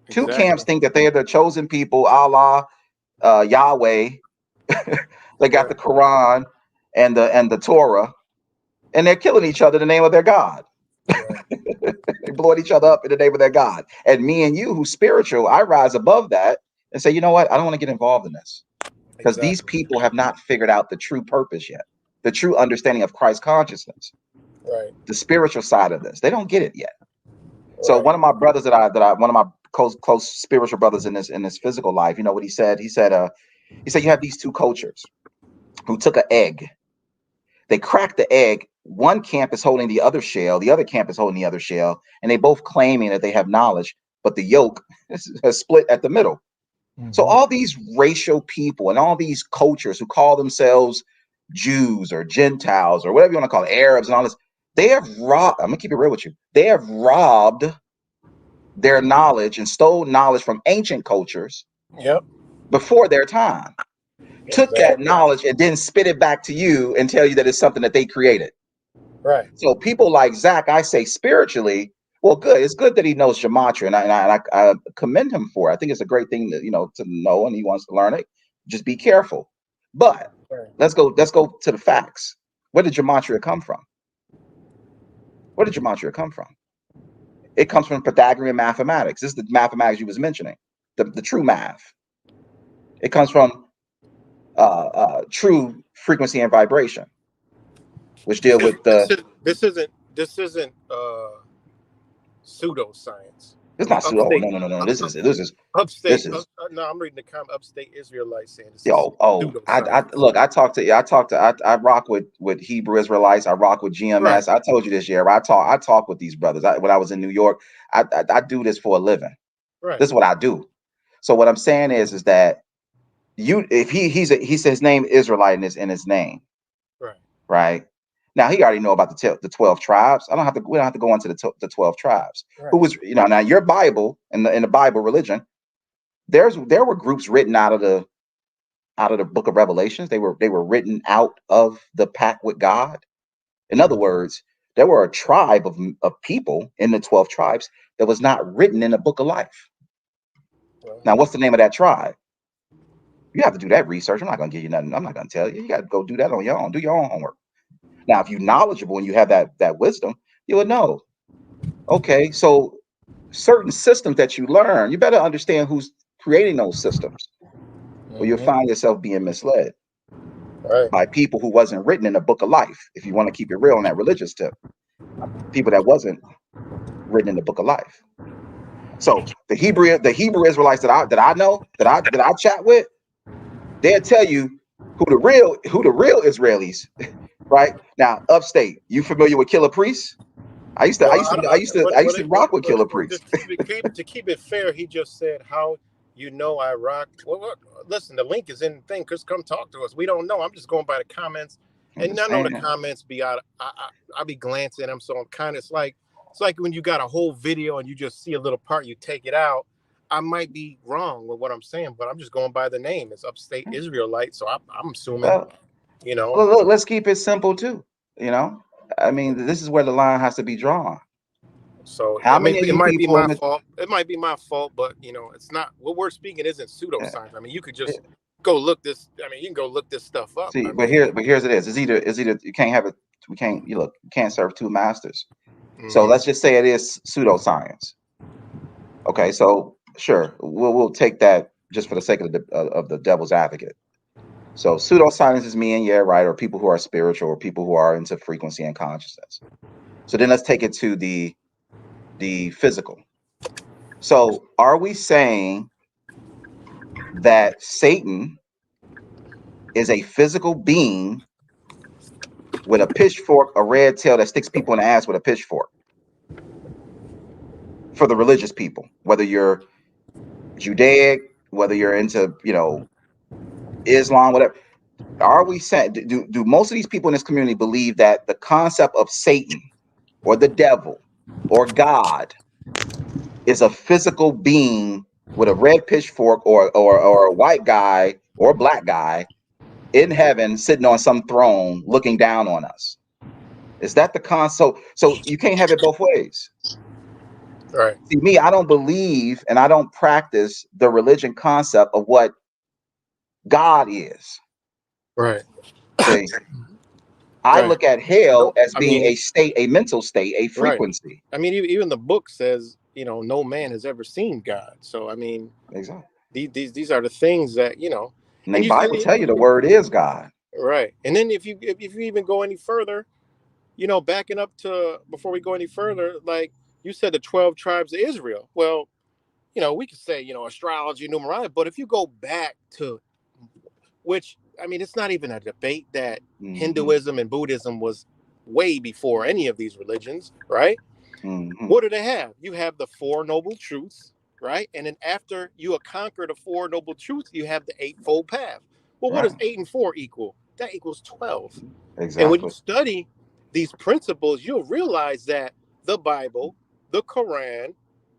Two Exactly. camps think that they are the chosen people, Allah, Yahweh. They got the Quran and the Torah, and they're killing each other in the name of their God. They blowing each other up in the name of their God. And me and you, who's spiritual, I rise above that and say, you know what? I don't want to get involved in this, because these people have not figured out the true purpose yet, the true understanding of Christ consciousness, the spiritual side of this. They don't get it yet. So one of my brothers one of my close spiritual brothers in this physical life, you know what he said? He said you have these two cultures who took an egg. They cracked the egg. One camp is holding the other shell. The other camp is holding the other shell. And they both claiming that they have knowledge, but the yolk has split at the middle. So all these racial people and all these cultures who call themselves Jews or Gentiles or whatever you want to call it, Arabs and all this, they have robbed, I'm going to keep it real with you. They have robbed their knowledge and stole knowledge from ancient cultures before their time. Took that knowledge and then spit it back to you and tell you that it's something that they created. Right. So people like Zach, I say spiritually, well, good. It's good that he knows gematria, and I commend him for it. I think it's a great thing to know, and he wants to learn it. Just be careful. But let's go to the facts. Where did gematria come from? Where did gematria come from? It comes from Pythagorean mathematics. This is the mathematics you was mentioning, the true math. It comes from true frequency and vibration, which deal with the. This isn't pseudoscience. It's not pseudo. No. This is upstate. This is. No, I'm reading the comment. Upstate Israelites saying this. I rock with Hebrew Israelites. I rock with GMS. Right. I told you this year. I talk with these brothers. When I was in New York, I do this for a living. Right. This is what I do. So what I'm saying is that if he says his name Israelite in his name. Right. Now he already know about the 12 tribes. We don't have to go into the 12 tribes. Right. Who was now your Bible in the Bible religion, there were groups written out of the book of Revelations. They were written out of the pact with God. In other words, there were a tribe of people in the 12 tribes that was not written in the book of life. Now, what's the name of that tribe? You have to do that research. I'm not going to give you nothing. I'm not going to tell you. You got to go do that on your own. Do your own homework. Now, if you're knowledgeable and you have that wisdom, you would know. Okay, so certain systems that you learn, you better understand who's creating those systems, or you'll find yourself being misled by people who wasn't written in the book of life. If you want to keep it real on that religious tip, people that wasn't written in the book of life. So the Hebrew Israelites that I know that I chat with, they'll tell you who the real Israelis. Right now, upstate, you familiar with Killer Priest? I used to rock with Killer Priest. To keep it fair, he just said how I rock. Well, listen, the link is in the thing. Just come talk to us. We don't know. I'm just going by the comments, and none of the comments be out. I be glancing at them, so I'm kind of it's like when you got a whole video and you just see a little part, you take it out. I might be wrong with what I'm saying, but I'm just going by the name. It's Upstate Israelite, so I'm assuming. Look, let's keep it simple too. I mean, this is where the line has to be drawn. So it might be my fault. It might be my fault, but it's not. What we're speaking isn't pseudoscience. I mean, you could just go look this. I mean, you can go look this stuff up. See, but here's it is. It's either you can't have it. You can't serve two masters. Mm-hmm. So let's just say it is pseudoscience. Okay, so sure, we'll take that just for the sake of the devil's advocate. So pseudoscience is me and yeah, right, or people who are spiritual, or people who are into frequency and consciousness. So then let's take it to the physical. So are we saying that Satan is a physical being with a pitchfork, a red tail that sticks people in the ass with a pitchfork? For the religious people, whether you're Judaic, whether you're into, Islam, whatever. Are we saying, do most of these people in this community believe that the concept of Satan or the devil or God is a physical being with a red pitchfork or a white guy or a black guy in heaven sitting on some throne looking down on us? Is that the concept? So you can't have it both ways. Right. See, me, I don't believe and I don't practice the religion concept of what God is. Right. See, I Right. look at hell as I being mean, a state, a mental state, a right. frequency. I mean, even the book says, no man has ever seen God. So I mean, Exactly. these are the things that And the and you Bible see, tell you the word is God. right. And then if you even go any further, backing up to before we go any further, like you said, the 12 tribes of Israel. Well, we could say, astrology, numerology, but if you go back to which, I mean, it's not even a debate that Mm-hmm. Hinduism and Buddhism was way before any of these religions, right? Mm-hmm. What do they have? You have the Four Noble Truths, right? And then after you conquer the Four Noble Truths, you have the Eightfold Path. Well, what Right. does 8 and 4 equal? That equals 12. And when you Exactly. study these principles, you'll realize that the Bible, the Quran, and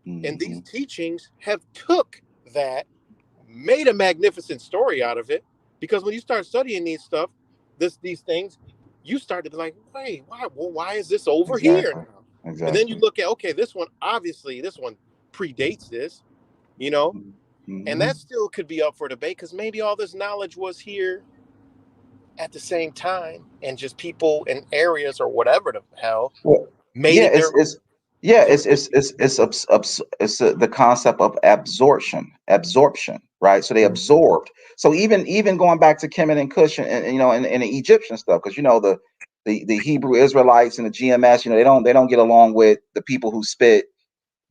Mm-hmm. these teachings have took that, made a magnificent story out of it. Because when you start studying these things, you start to be like, wait, why is this over here Exactly. now? And then you Exactly. look at, okay, this one predates this, and Mm-hmm. that still could be up for debate because maybe all this knowledge was here at the same time, and just people in areas or whatever the hell Well, made yeah, it their own. So it's the concept of absorption, right? So they absorbed. So even going back to Kemet and Cush and the Egyptian stuff, because the Hebrew Israelites and the GMS, they don't get along with the people who spit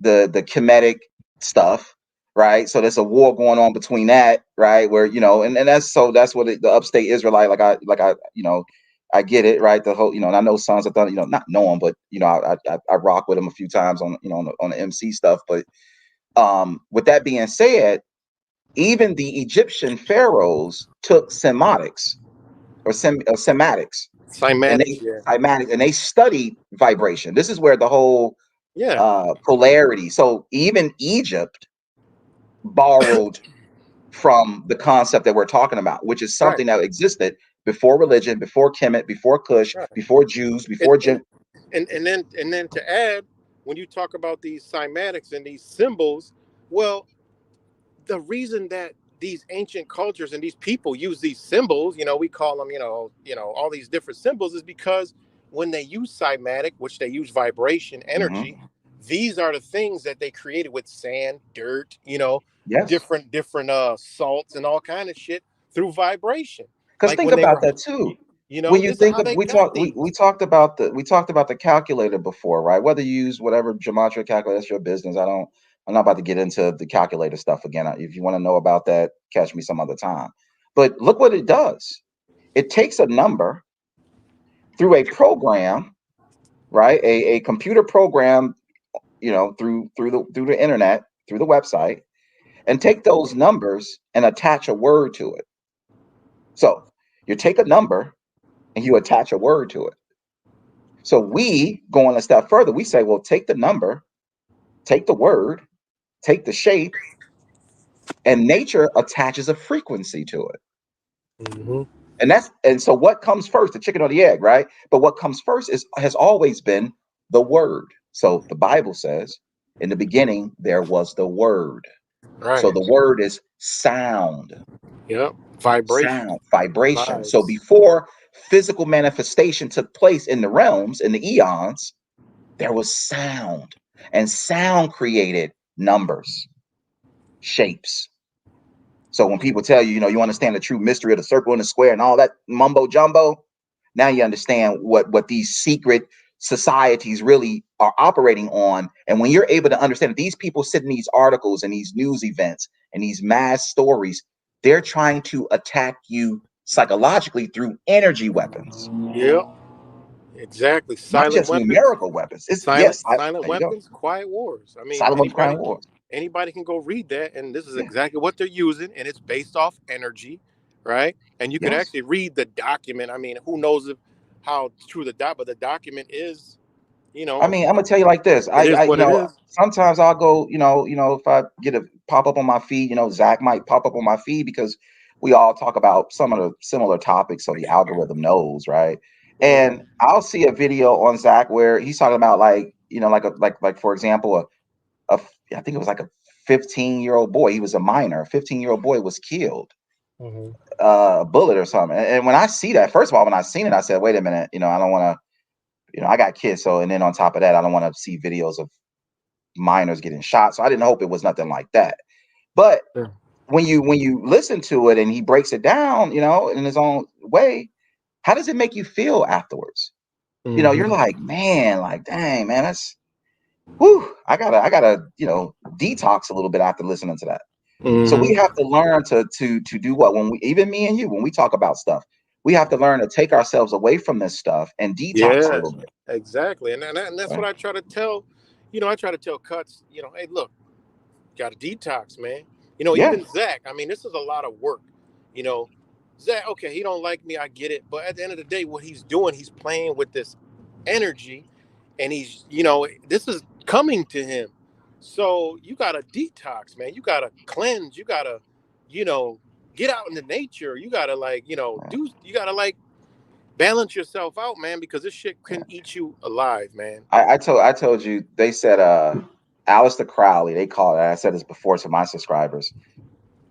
the Kemetic stuff, right? So there's a war going on between that, right? Where and that's what the upstate Israelite, I get it, right? The whole, and I know sons have done, not know them, but I rock with them a few times on on the MC stuff. But with that being said, even the Egyptian pharaohs took semiotics or sematics, and cymatics, yeah. they studied vibration. This is where the whole Yeah. polarity. So even Egypt borrowed from the concept that we're talking about, which is Right. something that existed before religion, before Kemet, before Cush, Right. before Jews, and, before and Gen. and then to add, when you talk about these cymatics and these symbols, well, the reason that these ancient cultures and these people use these symbols, we call them, all these different symbols, is because when they use cymatic, which they use vibration Mhm. energy, these are the things that they created with sand, dirt, Yes, different salts and all kind of shit through vibration. because Like think when they about were, that too. When you this is think how of they got we these. talked about the calculator before, right? Whether you use whatever gematria calculator, that's your business. I'm not about to get into the calculator stuff again. If you want to know about that, catch me some other time. But look what it does. It takes a number through a program, right? A computer program, through the internet, through the website, and take those numbers and attach a word to it. So you take a number and you attach a word to it. So we go on a step further. We say, well, take the number, take the word, take the shape, and nature attaches a frequency to it. Hmm. And so what comes first, the chicken or the egg, right? But what comes first has always been the word. So the Bible says, in the beginning there was the word. Right. So the word is sound, Yep. Vibration. vibration. So Vibes. before physical manifestation took place in the realms, in the eons, there was sound, and sound created numbers, shapes. So when people tell you, you understand the true mystery of the circle and the square and all that mumbo jumbo, now you understand what these secret societies really are operating on. And when you're able to understand that these people sit in these articles and these news events and these mass stories, they're trying to attack you psychologically through energy weapons, Yep. Exactly. not Silent just weapons. numerical weapons. It's Silent yes, silent there you go. weapons, quiet wars. I mean, Silent Crime Wars. anybody can go read that, and this is Yeah. exactly what they're using, and it's based off energy, right? And you could Yes. actually read the document. I mean, who knows how true but the document is, I mean, I'm gonna tell you like this. it is what it is. Sometimes I'll go, if I get a pop up on my feed, Zach might pop up on my feed because we all talk about some of the similar topics, so the algorithm knows, right? And I'll see a video on Zach where he's talking about like, you know, like for example, I think it was like a 15-year-old boy. He was a minor. A 15-year-old boy was killed, a bullet or something. And when I see that, first of all, when I seen it, I said, wait a minute, you know, I don't want to, you know, I got kids. So, and then on top of that, I don't want to see videos of minors getting shot. So I didn't hope it was nothing like that. But when you listen to it and he breaks it down, you know, in his own way, how does it make you feel afterwards? You know, you're like, man, like, dang, man, that's, whew, I gotta, you know, detox a little bit after listening to that. So we have to learn to do what, when we, even me and you, when we talk about stuff, we have to learn to take ourselves away from this stuff and detox a little bit. Exactly. And that's what I try to tell, you know, I try to tell Cuts, you know, hey, look, got to detox, man. You know, even Zach, I mean, this is a lot of work, you know. Zach, okay, he don't like me, I get it, but at the end of the day, what he's doing, he's playing with this energy, and he's, you know, this is coming to him. So you gotta detox, man. You gotta cleanse. You gotta, you know, get out into nature. You gotta, like, you know, you gotta, like, balance yourself out, man, because this shit can eat you alive, man. I told you, they said Aleister Crowley, they call it, I said this before to my subscribers.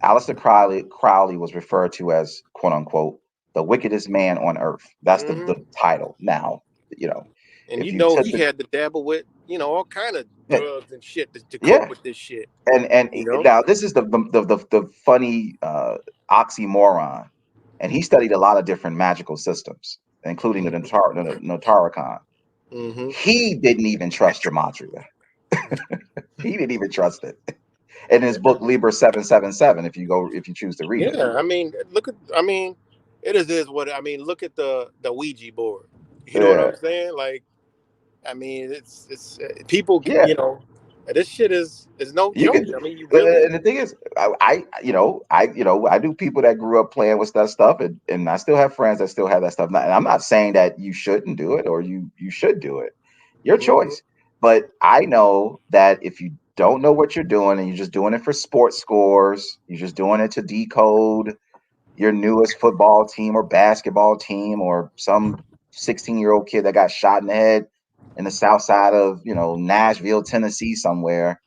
Aleister Crowley was referred to as, quote unquote, the wickedest man on earth. That's the title. Now, you know, and you know, he had to dabble with, you know, all kind of drugs and shit to cope with this shit. And you know? Now this is the funny oxymoron. And he studied a lot of different magical systems, including the Notaricon. He didn't even trust gematria. He didn't even trust it. In his book Liber 777, if you choose to read it. I mean, it is what I mean. Look at the Ouija board. You know what I'm saying? Like, I mean, it's people. You know, this shit is no joke. I mean, you really. And the thing is, I do people that grew up playing with that stuff, and I still have friends that still have that stuff. And I'm not saying that you shouldn't do it or you should do it. Your choice. But I know that if you don't know what you're doing and you're just doing it for sports scores, you're just doing it to decode your newest football team or basketball team or some 16-year-old kid that got shot in the head in the south side of, you know, Nashville, Tennessee somewhere,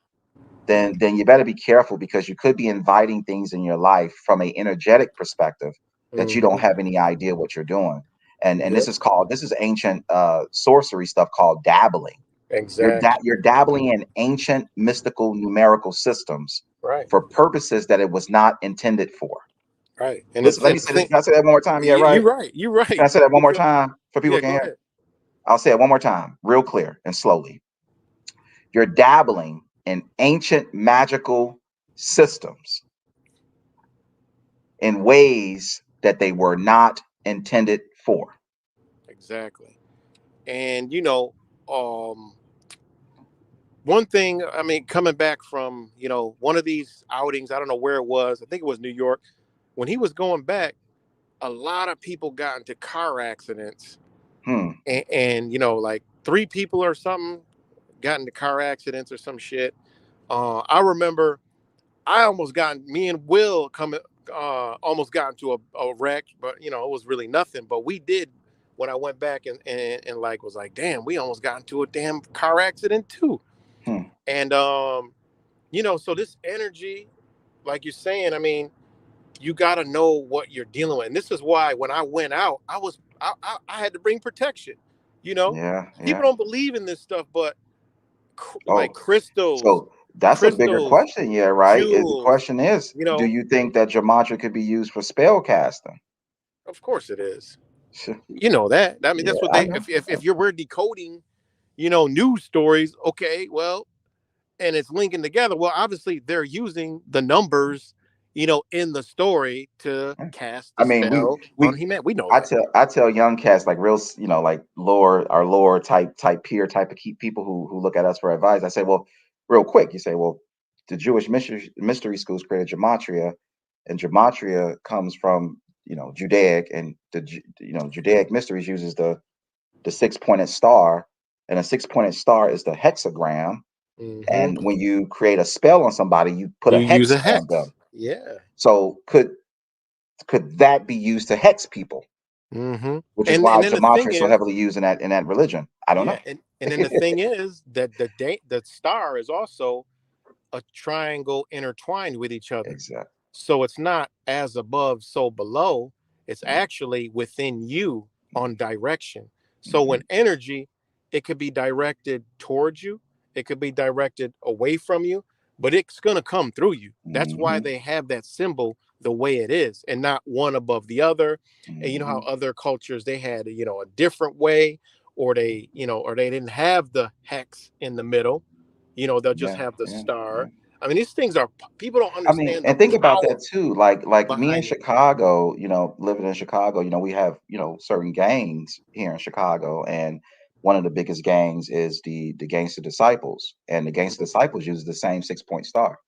then you better be careful, because you could be inviting things in your life from an energetic perspective that you don't have any idea what you're doing. And this is ancient sorcery stuff called dabbling. Exactly. You're dabbling in ancient mystical numerical systems for purposes that it was not intended for. Right. And listen, let me say this. Can I say that one more time? Yeah, right. You're right. Can I say that one more time for people can hear? Ahead. I'll say it one more time, real clear and slowly. You're dabbling in ancient magical systems in ways that they were not intended for. Exactly. And, you know, one thing, I mean, coming back from, you know, one of these outings, I don't know where it was. I think it was New York. When he was going back, a lot of people got into car accidents. And, you know, like 3 people or something got into car accidents or some shit. I remember me and Will almost got into a wreck, but, you know, it was really nothing. But we did, when I went back and like was like, damn, we almost got into a damn car accident too. And, you know, so this energy, like you're saying, I mean, you got to know what you're dealing with. And this is why when I went out, I had to bring protection. You know, people don't believe in this stuff, but like crystals. So that's a bigger question. Yeah, right. Jewels, the question is, you know, do you think that gematria could be used for spell casting? Of course it is. You know that. I mean, that's what they. If we're decoding, you know, news stories. Okay, well, and it's linking together. Well, obviously they're using the numbers, you know, in the story to cast the spell on humanity. We know that. I tell young cats, like real, you know, like our lore type peer type of people who look at us for advice. I say, well, real quick, you say, well, the Jewish mystery schools created gematria, and gematria comes from, you know, Judaic, and Judaic mysteries uses the 6-pointed star, and a 6-pointed star is the hexagram. And when you create a spell on somebody, you put a hex on them. Yeah. So could that be used to hex people? Mm-hmm. which is why gematria is so heavily used in that religion. I don't know. And then the thing is that the star is also a triangle intertwined with each other. Exactly. So it's not as above, so below. It's actually within you on direction. So when energy, it could be directed towards you, it could be directed away from you, but it's going to come through you. That's why they have that symbol the way it is and not one above the other. And you know how other cultures, they had, a different way, or they didn't have the hex in the middle. They'll just have the star. I mean, these things are, people don't I mean, understand the and think about power that too. Like me in behind it. Chicago, living in Chicago, we have, certain gangs here in Chicago, and one of the biggest gangs is the Gangster Disciples, and the Gangster Disciples use the same 6-point star.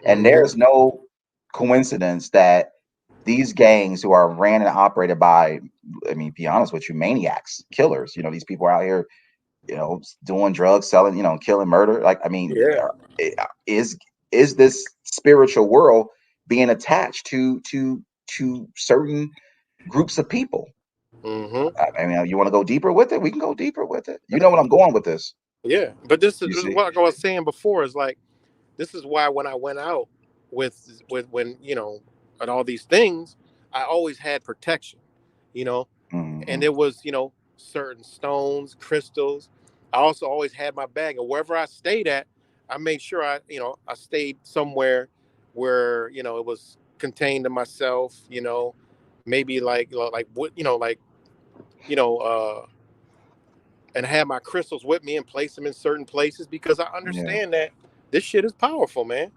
And there's no coincidence that these gangs who are ran and operated by, I mean, be honest with you, maniacs, killers, these people are out here, doing drugs, selling, killing, murder. Like, I mean, is this spiritual world being attached to certain groups of people? I mean, you want to go deeper with it? We can go deeper with it. You know what I'm going with this? Yeah, but this You is see? what I was saying before. Is like, this is why when I went out with when and all these things, I always had protection, you know, and it was certain stones, crystals. I also always had my bag, and wherever I stayed at, I made sure I stayed somewhere where it was contained to myself. Maybe like what you know uh and have my crystals with me and place them in certain places because I Yeah, understand that this shit is powerful, man.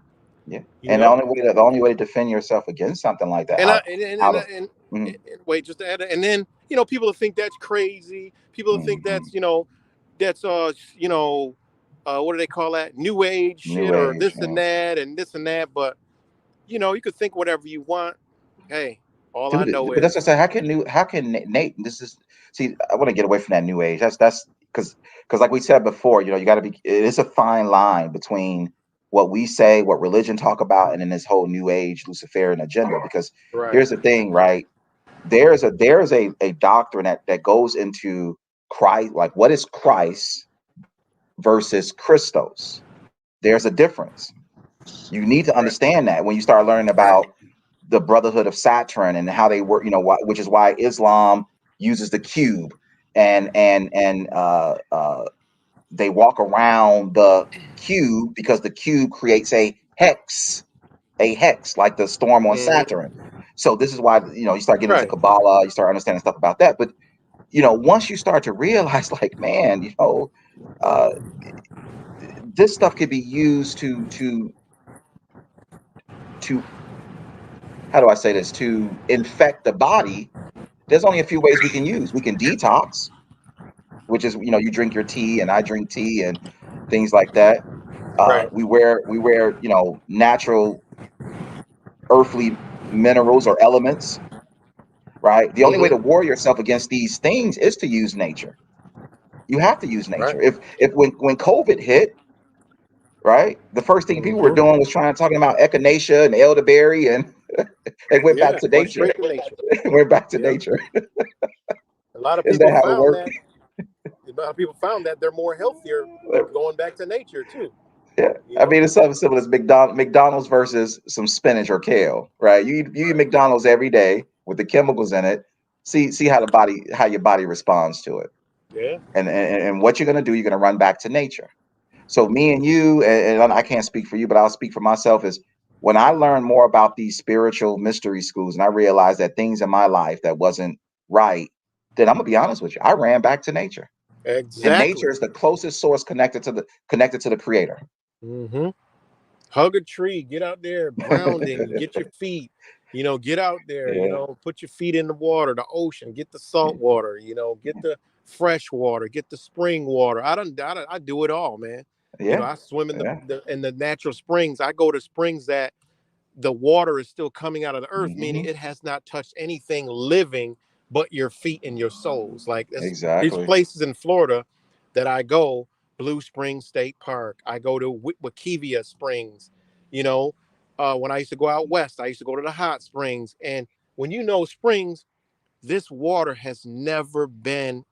yeah. You And the know, only way to defend yourself against something like that, and I how to, and wait, just to add, and then people will think that's crazy. People will think mhm. that's what do they call that? New age New shit or age, this and yeah. that and this and that. But you could think whatever you want. Hey, all I Dude, know but that's what I is say. How can Nate? This is see. I want to get away from that new age. That's because like we said before, you got to be. It is a fine line between what we say, what religion talk about, and then this whole new age Luciferian agenda. Because right. here's the thing, right? There's a doctrine that goes into Christ, like what is Christ versus Christos. There's a difference. You need to Right. understand that when you start learning about the Brotherhood of Saturn and how they work, which is why Islam uses the cube and they walk around the cube because the cube creates a hex like the storm on Saturn. So this is why you start getting into Right. Kabbalah, you start understanding stuff about that. But once you start to realize, like, man, uh, this stuff could be used to how do I say this, to infect the body. There's only a few ways we can use. We can detox, which is you drink your tea and I drink tea and things like that. Right. We wear natural earthly minerals or elements, right? The only way to war yourself against these things is to use nature. You have to use Right. nature. If when COVID hit, right, the first thing people were doing was talking about echinacea and elderberry, and they went back Yeah. to Went nature. straight to nature. Went back to Yep. nature. A lot of Is people that how it found worked? that. A lot of people found that they're more healthier going back to nature too. Yeah, You I know. mean it's something similar as McDonald's versus some spinach or kale, right? You eat Right. McDonald's every day with the chemicals in it. See how your body responds to it, Yeah. and what you're gonna do. You're gonna run back to nature. So me and you, and I can't speak for you, but I'll speak for myself. Is when I learned more about these spiritual mystery schools, and I realized that things in my life that wasn't right, then I'm gonna be honest with you. I ran back to nature, and nature Exactly. is the closest source connected to the Creator. Mm-hmm. Hug a tree. Get out there, grounding. Get your feet. Get out there. Yeah. Put your feet in the water, the ocean. Get the salt water. Get the fresh water. Get the spring water. I do it all, man. Yeah, I swim in yeah, the natural springs. I go to springs that the water is still coming out of the earth, meaning hmm it has not touched anything living but your feet and your soles. Like these exactly. places in Florida that I go, Blue Springs State Park. I go to Wakivia Springs. You know, when I used to go out west, I used to go to the hot springs. And when springs, this water has never been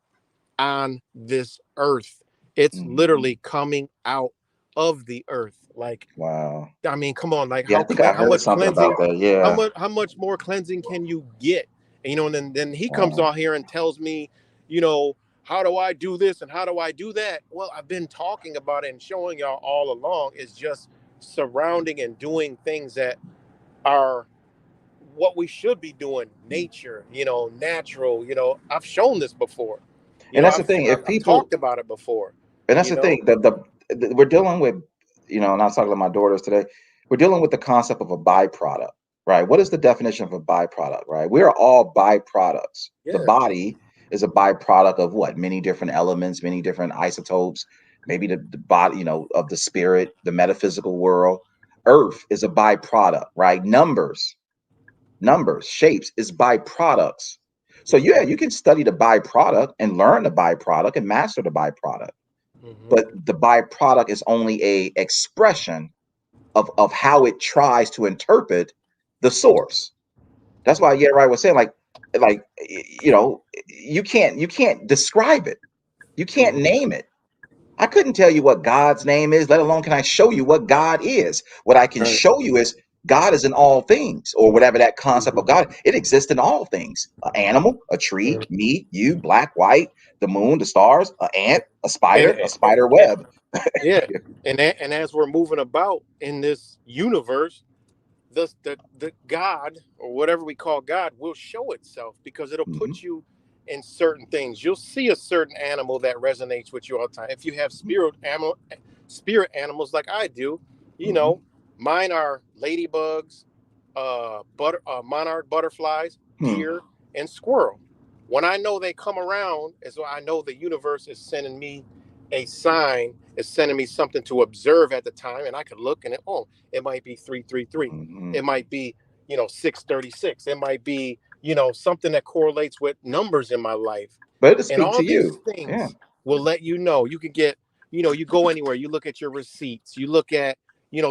on this earth. It's Mhm. literally coming out of the earth. Like, Wow. I mean, come on, like Yeah, I think I how heard much something about cleansing, that. Yeah. how much more cleansing can you get? And, you know, and then he comes Wow. on here and tells me, you know, how do I do this and how do I do that? Well, I've been talking about it and showing y'all all along. Is just surrounding and doing things that are what we should be doing. Nature, you know, natural. You know, I've shown this before. You And know, that's the thing. If I've people, talked about it before. and that's You the know, thing, we're dealing with, and I was talking to my daughters today, we're dealing with the concept of a byproduct, right? What is the definition of a byproduct, right? We are all byproducts. The yeah, body is a byproduct of what? Many different elements, many different isotopes, maybe the body, of the spirit, the metaphysical world. Earth is a byproduct, right? Numbers, shapes is byproducts. So yeah, you can study the byproduct and learn the byproduct and master the byproduct, mm-hmm. but the byproduct is only a expression of how it tries to interpret the source. That's why, yeah, right, was saying you can't describe it, you can't Mm-hmm. name it. I couldn't tell you what God's name is, let alone can I show you what God is. What I can Right. show you is God is in all things, or whatever that concept of Mm-hmm. God. It exists in all things. An animal, a tree, Right. me, you, black, white, the moon, the stars, an ant, And, a spider web. yeah, and as we're moving about in this universe, the God or whatever we call God will show itself because it'll Mhm, put you in certain things. You'll see a certain animal that resonates with you all the time. If you have spirit animals like I do, you mhm, know, mine are ladybugs, monarch butterflies, hmm, deer, and squirrel. When I know they come around, is when I know the universe is sending me a sign, is sending me something to observe at the time, and I could look and it might be 333. mhm. It might be, 636. It might be, something that correlates with numbers in my life. But it'll And speak all to these you. Yeah. things will let you know. You can get, you go anywhere, you look at your receipts, you look at,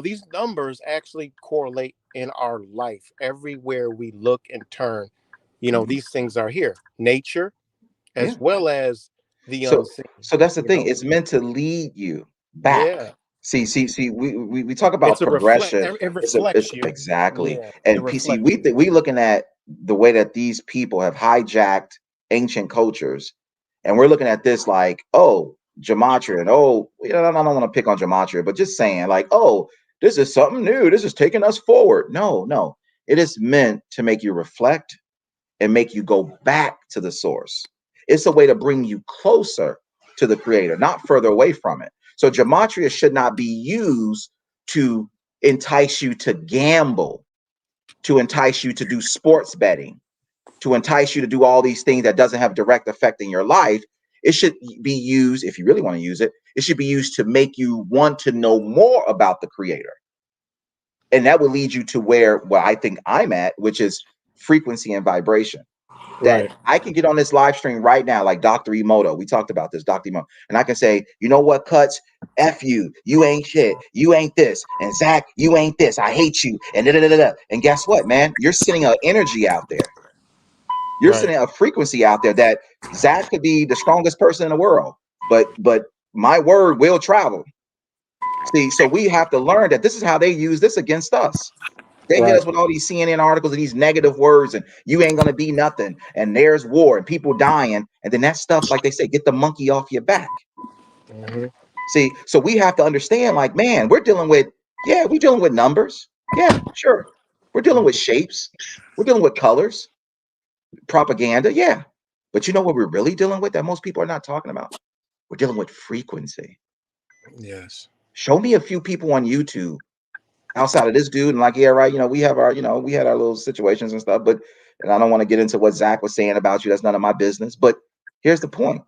these numbers actually correlate in our life. Everywhere we look and turn, Mhm. these things are here. Nature Yeah. as well as the So unseen, so that's the you thing. know? It's meant to lead you back. Yeah. See, we talk It's about a reflect, progression. it It's reflects you. exactly. Yeah. It And PC, reflects you. we looking at the way that these people have hijacked ancient cultures, and we're looking at this like, oh, gematria, and I don't want to pick on gematria, but just saying like, oh, this is something new. This is taking us forward. No, no. It is meant to make you reflect and make you go back to the source. It's a way to bring you closer to the creator, not further away from it. So gematria should not be used to entice you to gamble, to entice you to do sports betting, to entice you to do all these things that doesn't have direct effect in your life. It should be used, if you really want to use it, it should be used to make you want to know more about the creator. And that will lead you to where I think I'm at, which is frequency and vibration. That Right. I can get on this live stream right now, like Dr. Emoto. We talked about this, Dr. Emoto. And I can say, you know what, Cuts? F you. You ain't shit. You ain't this. And Zach, you ain't this. I hate you. And da da da da. And guess what, man? You're sending an energy out there. You're Right. sending a frequency out there that Zach could be the strongest person in the world, but my word will travel. See, so we have to learn that this is how they use this against us. They hit Right. us with all these CNN articles and these negative words, and you ain't gonna be nothing, and there's war and people dying, and then that stuff, like they say, get the monkey off your back. Mm-hmm. See, so we have to understand, like, man, we're dealing with, yeah, we're dealing with numbers. Yeah, sure. We're dealing with shapes, we're dealing with colors, propaganda, yeah. But you know what we're really dealing with that most people are not talking about? We're dealing with frequency. Yes. Show me a few people on YouTube outside of this dude, and like, yeah, right, we have our, we had our little situations and stuff, but and I don't want to get into what Zach was saying about you. That's none of my business. But here's the point.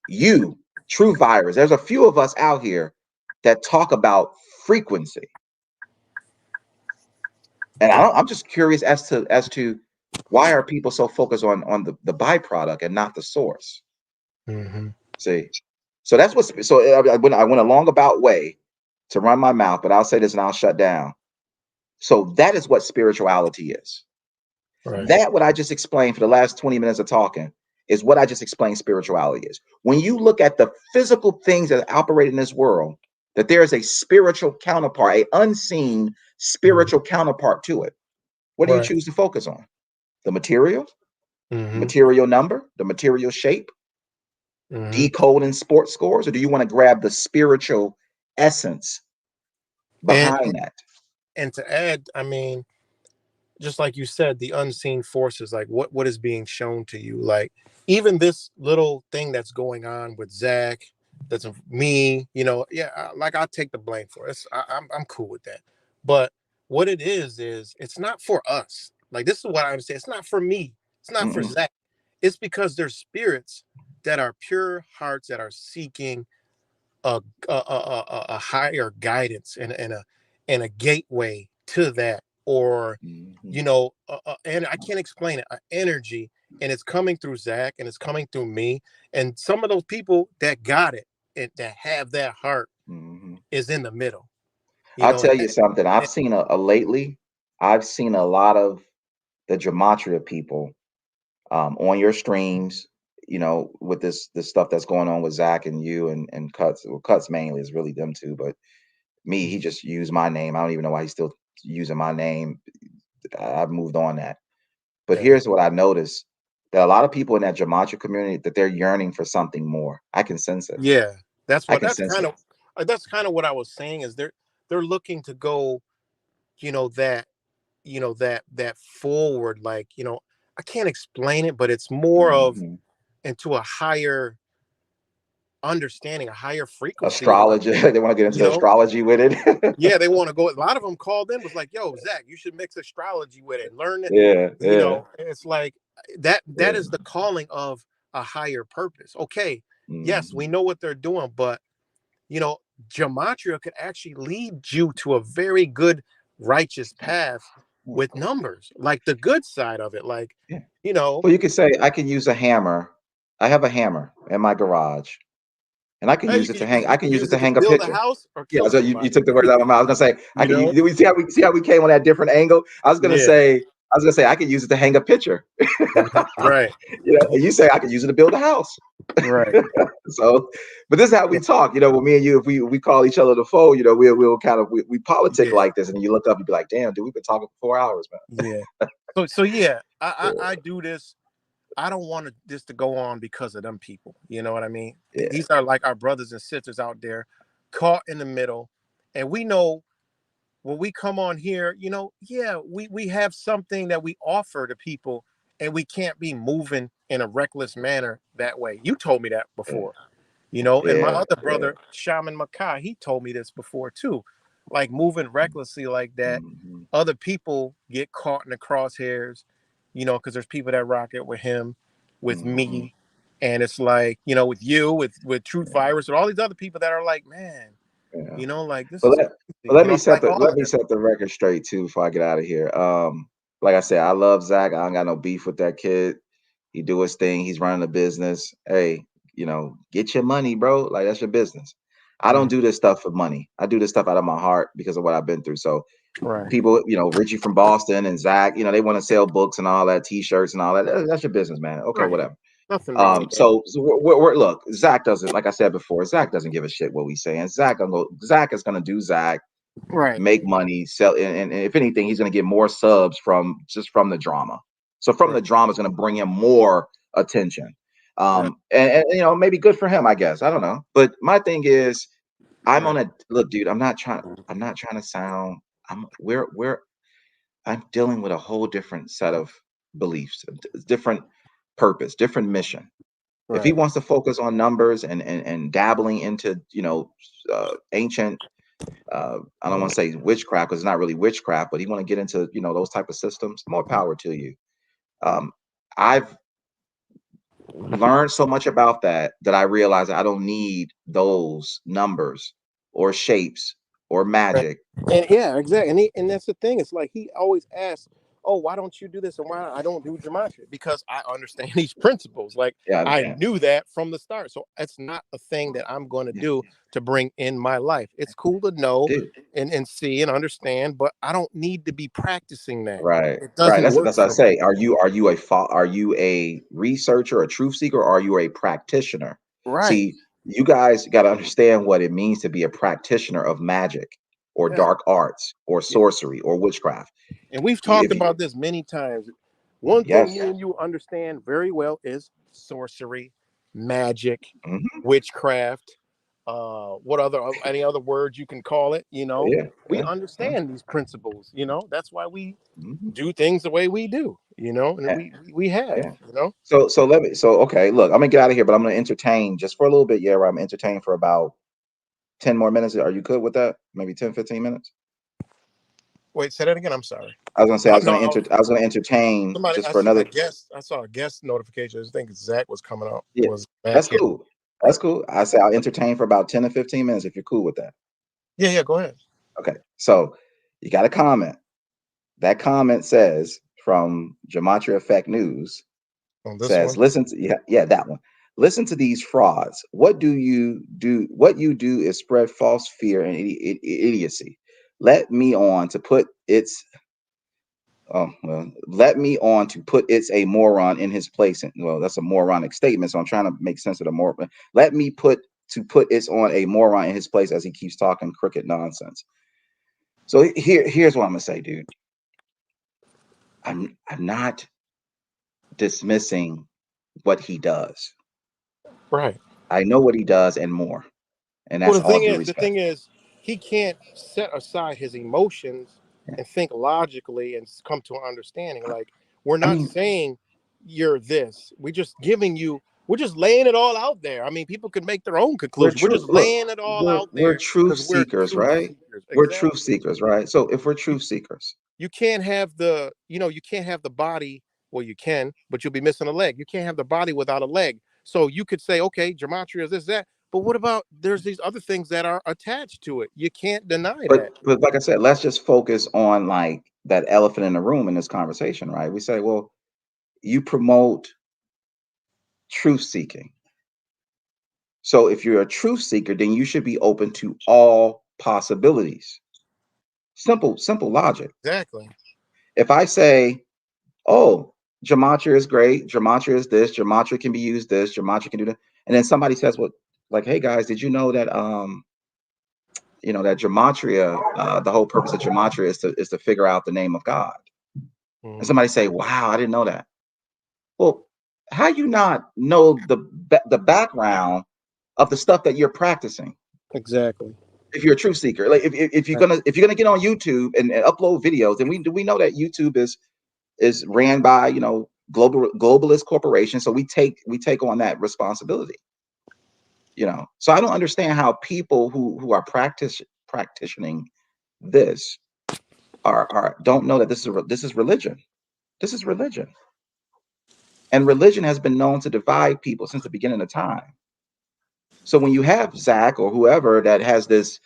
You, true virus, there's a few of us out here that talk about frequency. And I'm just curious as to why are people so focused on the byproduct and not the source? Mm-hmm. See, so that's what's so I went a long about way to run my mouth, but I'll say this and I'll shut down. So that is what spirituality is. That what I just explained for the last 20 minutes of talking is what I just explained spirituality is. When you look at the physical things that operate in this world, that there is a spiritual counterpart, a unseen spiritual counterpart to it. What do you choose to focus on? The material, material number, the material shape, decoding sports scores, or do you want to grab the spiritual essence behind that? And to add, I mean, just like you said, the unseen forces, like what is being shown to you, like even this little thing that's going on with Zach, that's me, you know, like I'll take the blame for it. I'm cool with that. But what it is it's not for us. Like this is what I'm saying. It's not for me. It's not for Zach. It's because there's spirits that are pure hearts that are seeking a higher guidance and a gateway to that, or you know, and I can't explain it, an energy, and it's coming through Zach and it's coming through me, and some of those people that got it and that have that heart is in the middle. I'll tell you something. I've seen I've seen a lot of the gematria people on your streams, you know, with this stuff that's going on with Zach and you and Cuts. Well, Cuts mainly is really them two, but me, he just used my name. I don't even know why he's still using my name. I've moved on that. But here's what I noticed: that a lot of people in that gematria community, that they're yearning for something more. I can sense it. Yeah, that's I can sense it. that's kind of what I was saying, is they're looking to go, you know, that forward, like, you know, I can't explain it, but it's more of into a higher understanding, a higher frequency, like, Astrology. They want to get into you know, astrology with it. yeah, they want to go. A lot of them called in, was like, yo, Zach, you should mix astrology with it, learn it. Yeah, You know, it's like that is the calling of a higher purpose. Okay, yes, we know what they're doing, but you know, gematria could actually lead you to a very good righteous path with numbers, like the good side of it, like, you know. Well, you could say I can use a hammer. I have a hammer in my garage, and I can use it to hang. I You can can use it use to it to hang a build a picture. house or Yeah, kill so you somebody. took the words out of my mouth. I was gonna say I You can. know? We see how we came on that different angle. I was gonna say I can use it to hang a picture. Right. You know, and you say I could use it to build a house. Right. So, but this is how we talk. You know, with me and you, if we call each other the foe, you know, we'll kind of we politic like this, and you look up, you be like, damn, dude, we've been talking for 4 hours, man. Yeah. So yeah, I do this. I don't want this to go on because of them people. You know what I mean? These are like our brothers and sisters out there, caught in the middle, and we know when we come on here, you know, we have something that we offer to people, and we can't be moving in a reckless manner that way. You told me that before, you know, and my other brother, Shaman Makai, he told me this before too, like moving recklessly like that. Other people get caught in the crosshairs, you know, because there's people that rock it with him, with me, and it's like, you know, with you, with Truth Virus, and all these other people that are like, man, you know, like this But is let, crazy. but let You know, me set like the all let me set the record straight too before I get out of here. Like I said, I love Zach. I don't got no beef with that kid. He do his thing. He's running a business. Hey, you know, get your money, bro. Like that's your business. I don't do this stuff for money. I do this stuff out of my heart because of what I've been through. So people, you know, Richie from Boston and Zach, you know, they want to sell books and all that, t-shirts and all that. That's your business, man. Okay, whatever. Nothing wrong with that. So we're look, Zach doesn't, like I said before, Zach doesn't give a shit what we saying. Zach is gonna do Zach, make money, sell, and if anything, he's gonna get more subs from the drama. So from the drama is gonna bring him more attention. And you know, maybe good for him, I guess. I don't know. But my thing is, I'm on a look, dude. I'm not trying to sound. I'm dealing with a whole different set of beliefs, different purpose, different mission. If he wants to focus on numbers and dabbling into, you know, ancient, I don't want to say witchcraft because it's not really witchcraft, but he want to get into, you know, those type of systems, more power to you. I've learned so much about that I realize I don't need those numbers or shapes or magic. And yeah, exactly. And that's the thing. It's like he always asks, oh, why don't you do this and why I don't do gematria? Because I understand these principles. Like I knew that from the start. So it's not a thing that I'm going to do to bring in my life. It's cool to know and see and understand, but I don't need to be practicing that. Right. It doesn't work. That's what I say. Are you a researcher, a truth seeker, or are you a practitioner? Right. See, you guys got to understand what it means to be a practitioner of magic or dark arts or sorcery or witchcraft. And we've talked about this many times. One thing me and you understand very well is sorcery, magic, witchcraft. Any other words you can call it? We understand these principles. That's why we do things the way we do. And we have. So okay, look, I'm gonna get out of here, but I'm gonna entertain just for a little bit. Yeah, I'm entertained for about 10 more minutes. Are you good with that? Maybe 10, 15 minutes. Wait, say that again. I'm sorry. I was gonna say I was gonna entertain just for another. I saw a guest notification. I think Zach was coming up. Yeah, that's cool. That's cool. I say I'll entertain for about 10 or 15 minutes if you're cool with that. Yeah, go ahead. Okay, so you got a comment. That comment says from Gematria Effect News. Says, one? Listen to that one. Listen to these frauds. What you do is spread false fear and idiocy. Let me on to put it's a moron in his place. Well, that's a moronic statement, so I'm trying to make sense of the moron. Let me put it's on a moron in his place as he keeps talking crooked nonsense. So here's what I'm gonna say, dude. I'm not dismissing what he does. Right. I know what he does and more. And that's all due respect. The thing is, he can't set aside his emotions and think logically and come to an understanding. Like, we're not saying you're this. We're just we're just laying it all out there. I mean, people could make their own conclusions. We're just laying it all out there. We're truth seekers, right? We're truth seekers, right? So if we're truth seekers, you can't have the body. Well, you can, but you'll be missing a leg. You can't have the body without a leg. So you could say, okay, gematria is this, that. But what about there's these other things that are attached to it? You can't deny that. But like I said, let's just focus on like that elephant in the room in this conversation, right? We say, well, you promote truth seeking. So if you're a truth seeker, then you should be open to all possibilities. Simple logic. Exactly. If I say, oh, gematria is great, gematria is this, gematria can be used this, gematria can do that, and then somebody says, well, like, hey guys, did you know that that gematria, the whole purpose of gematria is to figure out the name of God? And somebody say, wow, I didn't know that. Well, how you not know the background of the stuff that you're practicing? Exactly. If you're a truth seeker, like if you're gonna get on YouTube and upload videos, then we know that YouTube is ran by globalist corporations, so we take on that responsibility. So I don't understand how people who are practicing this don't know that this is religion. This is religion, and religion has been known to divide people since the beginning of time. So when you have Zach or whoever that has this,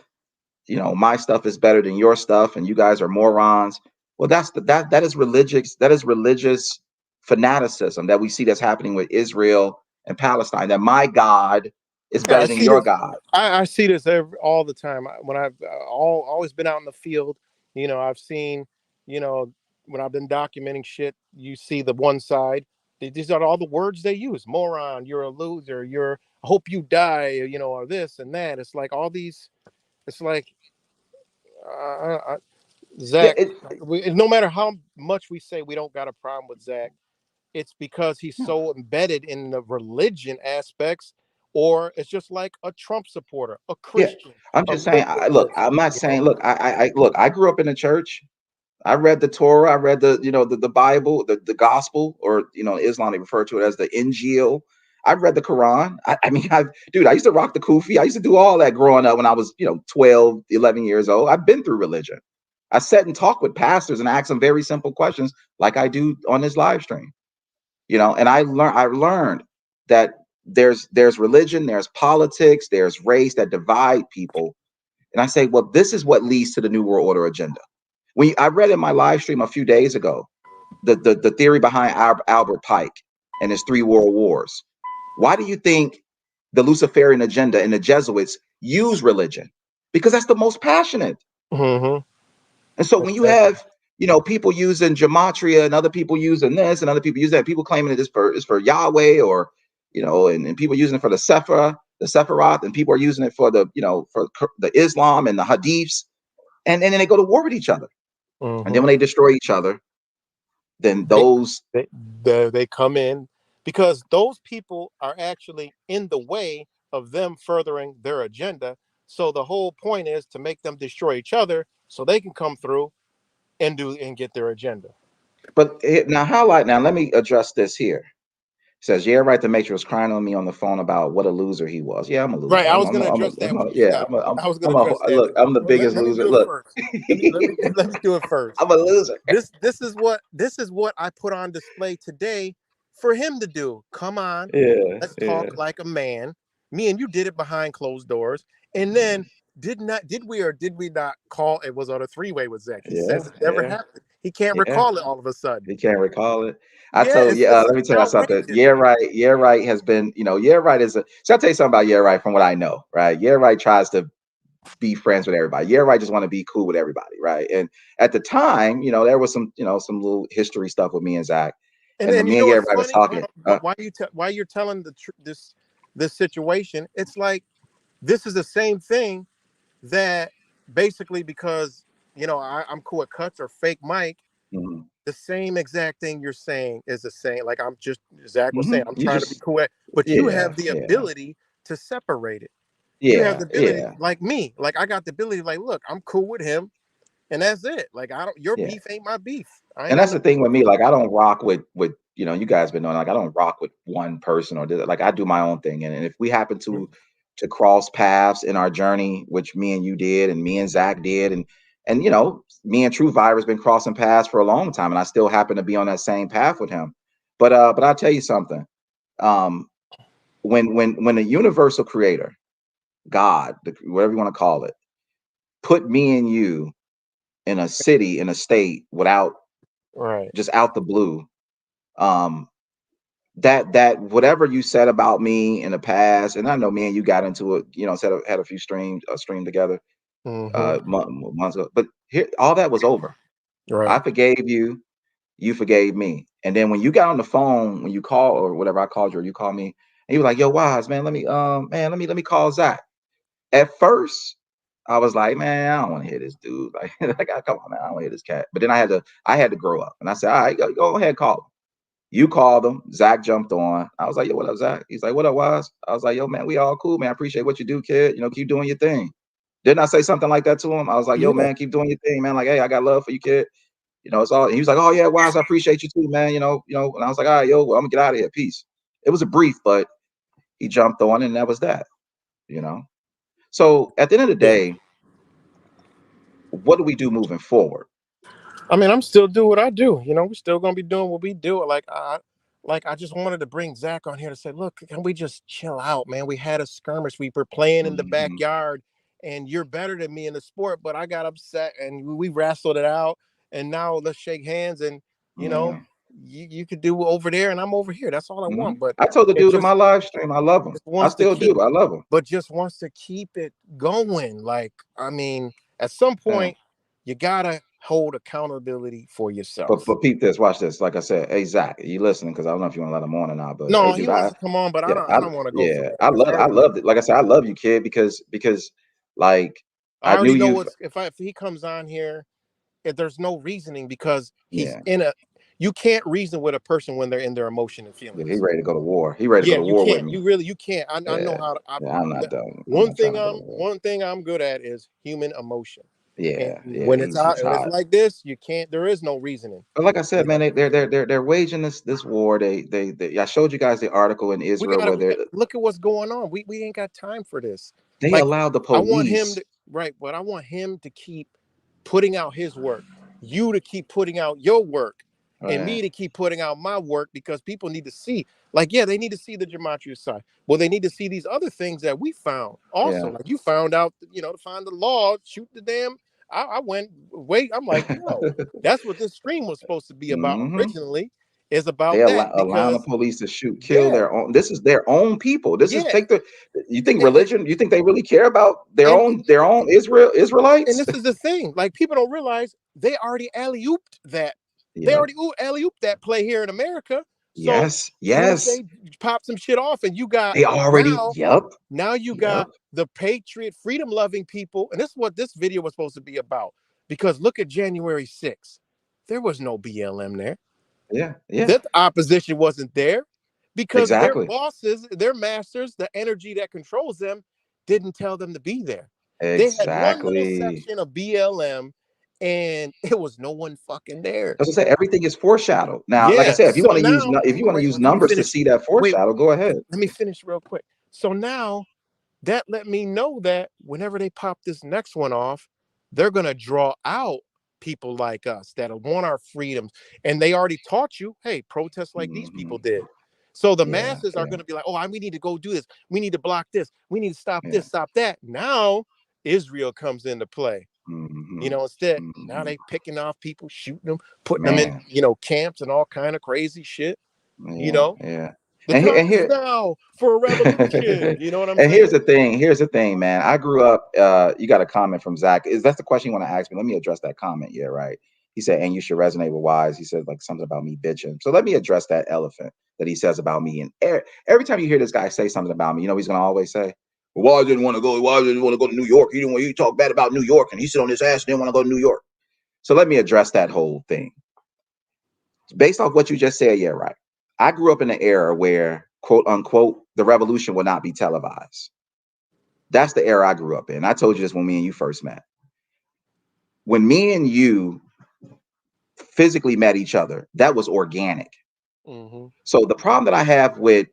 my stuff is better than your stuff, and you guys are morons. Well, that is religious. That is religious fanaticism that we see that's happening with Israel and Palestine. That my God is better than your God. I see this all the time. When I've always been out in the field, I've seen, when I've been documenting shit, you see the one side. These are all the words they use: moron, you're a loser, I hope you die, or this and that. It's like all these. It's like Zach. No matter how much we say we don't got a problem with Zach, it's because he's so embedded in the religion aspects, or it's just like a Trump supporter, a Christian. I'm just saying. I'm not saying. Look, I grew up in the church. I read the Torah. I read the Bible, the gospel, or Islam they refer to it as the Injil. I read the Quran. I used to rock the kufi. I used to do all that growing up when I was 12, 11 years old. I've been through religion. I sat and talked with pastors and asked them very simple questions, like I do on this live stream. And I learned that there's religion, there's politics, there's race that divide people. And I say, well, this is what leads to the New World Order agenda. I read in my live stream a few days ago the theory behind Albert Pike and his 3 world wars. Why do you think the Luciferian agenda and the Jesuits use religion? Because that's the most passionate. Mm-hmm. And so when you have, people using gematria and other people using this and other people use that, people claiming it is for Yahweh, or, and people using it for the Sephiroth, and people are using it for the, for the Islam and the Hadiths. And then they go to war with each other. Mm-hmm. And then when they destroy each other, then they come in, because those people are actually in the way of them furthering their agenda. So the whole point is to make them destroy each other so they can come through and get their agenda. But now let me address this here. Says, yeah, right. The Matrix was crying on me on the phone about what a loser he was. Yeah, I'm a loser. Right. I was going to address that when you got. I was going to address that. Look, I'm the biggest let me loser. do it Look, first. Let me do it first. I'm a loser. This is what I put on display today for him to do. Come on, let's talk like a man. Me and you did it behind closed doors, and then did we not call? It was on a 3-way with Zach. He says it never happened. He can't recall it all of a sudden. He can't recall it. I told you. Let me tell you something. Yeah, right has been. Yeah, right is a. So I'll tell you something about Yeah, right from what I know. Right, Yeah, right tries to be friends with everybody. Yeah, right just want to be cool with everybody. Right, and at the time, there was some, some little history stuff with me and Zach. And when me and Yeah, right was talking. Why you're telling this situation? It's like this is the same thing that basically, because I'm cool with Cuts or Fake Mike. Mm-hmm. The same exact thing you're saying is the same. Like Zach was saying, I'm trying to be cool, but you have the ability to separate it. You have the ability, like me. Like I got the ability, like, look, I'm cool with him, and that's it. Like your beef ain't my beef. And that's the thing with me. Like I don't rock with you guys been knowing. Like I don't rock with one person or like I do my own thing. And if we happen to cross paths in our journey, which me and you did, and me and Zach did, and me and True Virus been crossing paths for a long time, and I still happen to be on that same path with him. But I'll tell you something. When the universal creator, God, whatever you want to call it, put me and you in a city, in a state, without just out the blue, that whatever you said about me in the past, and I know me and you got into it, had a few stream together months ago, but here all that was over. I forgave you, you forgave me. And then when you got on the phone, when you call or whatever, I called you or you called me, and you were like, yo, Wise, man, let me call Zach. At first I was like, man, I don't want to hear this dude. Like, come on, man, I don't want to hear this cat. But then I had to grow up, and I said, all right, go ahead, call him. You called him. Zach jumped on. I was like, yo, what up, Zach? He's like, what up, Wise? I was like, yo, man, we all cool, man. I appreciate what you do, kid. Keep doing your thing. Didn't I say something like that to him? I was like, yo, man, keep doing your thing, man. Like, hey, I got love for you, kid. It's all. And he was like, oh yeah, Wise, I appreciate you too, man. And I was like, all right, yo, well, I'm gonna get out of here. Peace. It was a brief, but he jumped on, and that was that. So at the end of the day, what do we do moving forward? I mean, I'm still doing what I do. We're still gonna be doing what we do. Like I just wanted to bring Zach on here to say, look, can we just chill out, man? We had a skirmish. We were playing in the backyard, and you're better than me in the sport, but I got upset, and we wrestled it out. And now let's shake hands, and you could do over there, and I'm over here. That's all I want. But I told the dude in my live stream, I love him. I still do. I love him. But just wants to keep it going. Like, I mean, at some point, you gotta hold accountability for yourself. But peep this, watch this. Like I said, hey Zach, are you listening? Because I don't know if you want to let him on or not. But no, hey, dude, he wants to come on, but I don't want to go. Yeah, I love it. Like I said, I love you, kid, because like I already know if he comes on here, there's no reasoning, because he's you can't reason with a person when they're in their emotion and feelings. Yeah, he ready to go to war. He ready to go to war with me. You can't. I know how to. I'm not done. One thing I'm good at is human emotion. Yeah, when it's like this, you can't. There is no reasoning. But like I said, man, they're waging this war. They I showed you guys the article in Israel where they look at what's going on. We ain't got time for this. They allowed the police. I want him but I want him to keep putting out his work. You to keep putting out your work. And me to keep putting out my work, because people need to see, like, they need to see the gematria side. Well, they need to see these other things that we found also. Like you found out, to find the law, shoot the damn I went, wait, I'm like, yo, that's what this stream was supposed to be about originally, is about They that. allowing the Because police to kill their own. This is their own people. This is you think religion? You think they really care about their own Israelites? And this is the thing, like, people don't realize they already alley-ooped that. They already alley-ooped that play here in America. So soon as they pop some shit off, and you got they already now you got the patriot, freedom loving people, and this is what this video was supposed to be about. Because look at January 6th. There was no BLM there. Yeah. That opposition wasn't there because their Exactly. bosses, their masters, the energy that controls them didn't tell them to be there. Exactly. They had one little section of BLM and it was no one fucking there. As I said, everything is foreshadowed. Now, like I said, if you want to use numbers to see that foreshadow, go ahead. Let me finish real quick. So now that let me know that whenever they pop this next one off, they're gonna draw out people like us that want our freedoms. And they already taught you, hey, protest like these people did. So the masses are gonna be like, oh, we need to go do this. We need to block this. We need to stop this, stop that. Now Israel comes into play. You know, instead, now they picking off people, shooting them, putting them in, you know, camps and all kind of crazy shit. You know? The time is now for a revolution. You know what I'm saying? And here's the thing, man. I grew up, you got a comment from Zach. That's the question you want to ask me? Let me address that comment. Yeah, right. He said, and you should resonate with Wise. He said like something about me bitching. So let me address that elephant that he says about me. And every time you hear this guy say something about me, you know he's gonna always say, well, Wise didn't want to go. Wise didn't want to go to New York. He didn't want you to talk bad about New York, and he sit on his ass and didn't want to go to New York. So let me address that whole thing. Based off what you just said, yeah, right. I grew up in an era where, quote unquote, the revolution would not be televised. That's the era I grew up in. I told you this when me and you first met. When me and you physically met each other, that was organic. So the problem that I have with,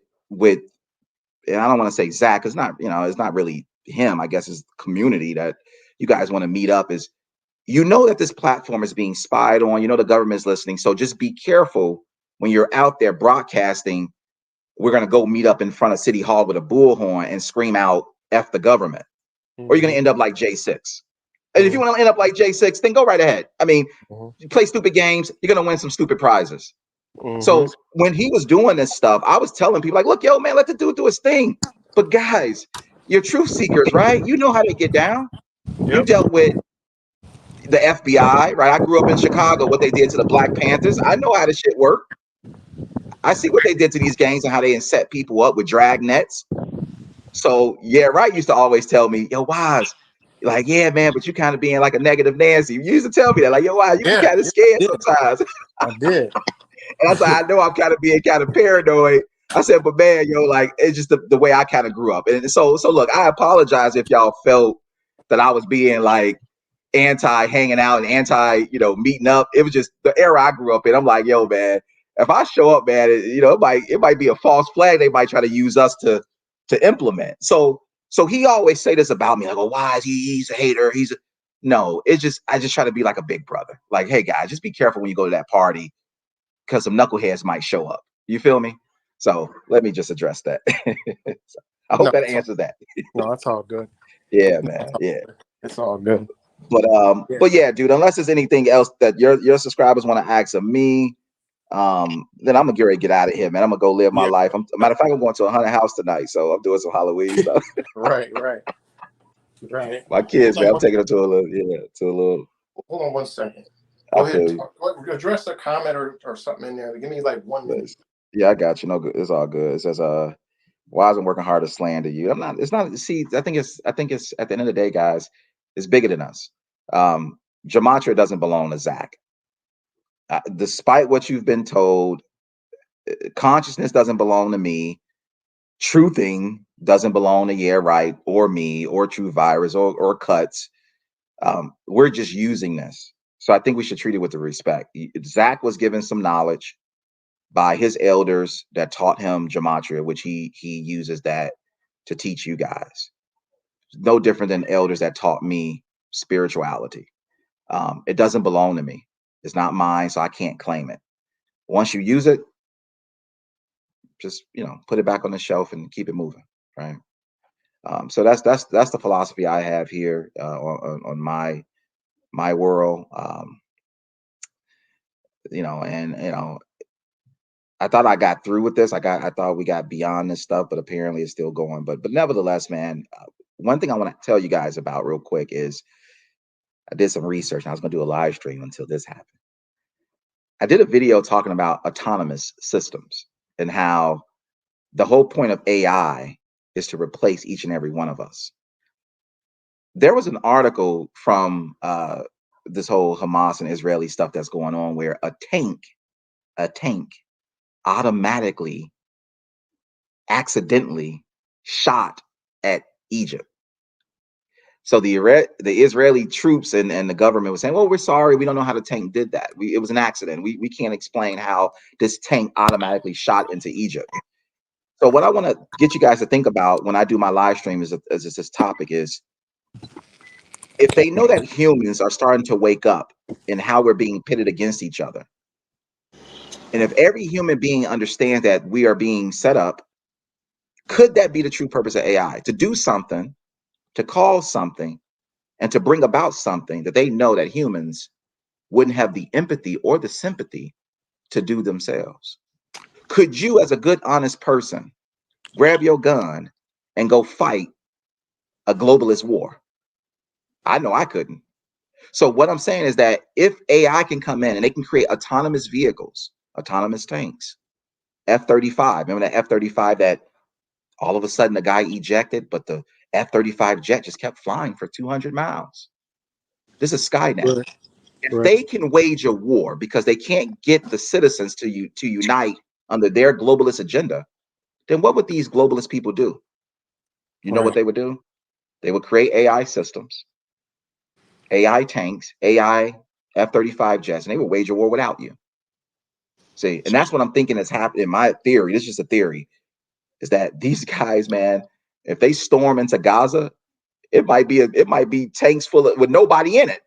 and I don't want to say Zach, it's not, it's not really him. I guess it's community that you guys want to meet up is, that this platform is being spied on. The government's listening. So just be careful when you're out there broadcasting. We're going to go meet up in front of City Hall with a bullhorn and scream out F the government. Or you're going to end up like J6. And if you want to end up like J6, then go right ahead. I mean, you play stupid games, you're going to win some stupid prizes. So when he was doing this stuff, I was telling people like, look, yo, man, let the dude do his thing. But guys, you're truth seekers, right? You know how they get down. You dealt with the FBI, right? I grew up in Chicago, what they did to the Black Panthers. I know how this shit worked. I see what they did to these gangs and how they set people up with drag nets. So yeah, right. Used to always tell me, yo, Wise, like, yeah, man, but you kind of being like a negative Nancy. You used to tell me that, like, yo, Wise, you be kind of scared sometimes. I did. And I said, I know I'm kind of being kind of paranoid. I said, but man, yo, like, it's just the way I kind of grew up. And so look, I apologize if y'all felt that I was being like anti hanging out and anti, meeting up. It was just the era I grew up in. I'm like, yo, man, if I show up, man, it might be a false flag. They might try to use us to implement. So he always say this about me, like, oh, why is he's a hater? No, I just try to be like a big brother. Like, hey guys, just be careful when you go to that party because some knuckleheads might show up. You feel me? So let me just address that. So I hope that answers that. No, that's all good. Yeah, man. Yeah. It's all good. But yeah, dude, unless there's anything else that your subscribers want to ask of me, then I'm gonna get ready to get out of here, man. I'm gonna go live my life. Matter of fact, I'm going to a haunted house tonight, so I'm doing some Halloween stuff. Right. My kids, man, I'm taking them to a little. Hold on one second. Go ahead. Address a comment or something in there. Give me like 1 minute. Yeah, I got you. No good. It's all good. It says, why isn't working hard to slander you? I'm not. It's not. See, I think it's at the end of the day, guys, it's bigger than us. Gematria doesn't belong to Zach. Despite what you've been told, consciousness doesn't belong to me. Truthing doesn't belong to right or me or True Virus or Cuts. We're just using this. So I think we should treat it with the respect. Zach was given some knowledge by his elders that taught him Gematria, which he uses that to teach you guys. No different than elders that taught me spirituality. It doesn't belong to me. It's not mine, so I can't claim it. Once you use it, just put it back on the shelf and keep it moving, right? So that's the philosophy I have here on my my world. And I thought I got through with this. I thought we got beyond this stuff, but apparently it's still going. But nevertheless, man, one thing I want to tell you guys about real quick is I did some research. And I was going to do a live stream until this happened. I did a video talking about autonomous systems and how the whole point of AI is to replace each and every one of us. There was an article from this whole Hamas and Israeli stuff that's going on where a tank automatically, accidentally shot at Egypt. So the Israeli troops and the government was saying, well, we're sorry, we don't know how the tank did that. It was an accident. We can't explain how this tank automatically shot into Egypt. So what I want to get you guys to think about when I do my live stream is this topic is, if they know that humans are starting to wake up and how we're being pitted against each other, and if every human being understands that we are being set up, could that be the true purpose of AI? To do something, to cause something, and to bring about something that they know that humans wouldn't have the empathy or the sympathy to do themselves. Could you, as a good, honest person, grab your gun and go fight a globalist war? I know I couldn't. So what I'm saying is that if AI can come in and they can create autonomous vehicles, autonomous tanks, F-35, remember that F-35 that all of a sudden the guy ejected, but the F-35 jet just kept flying for 200 miles. This is Skynet. Right. If they can wage a war because they can't get the citizens to unite under their globalist agenda, then what would these globalist people do? You know what they would do? They would create AI systems, AI tanks, AI F-35 jets, and they would wage a war without you. See, and that's what I'm thinking is happening. My theory, this is just a theory, is that these guys, man, if they storm into Gaza, it might be tanks full of with nobody in it,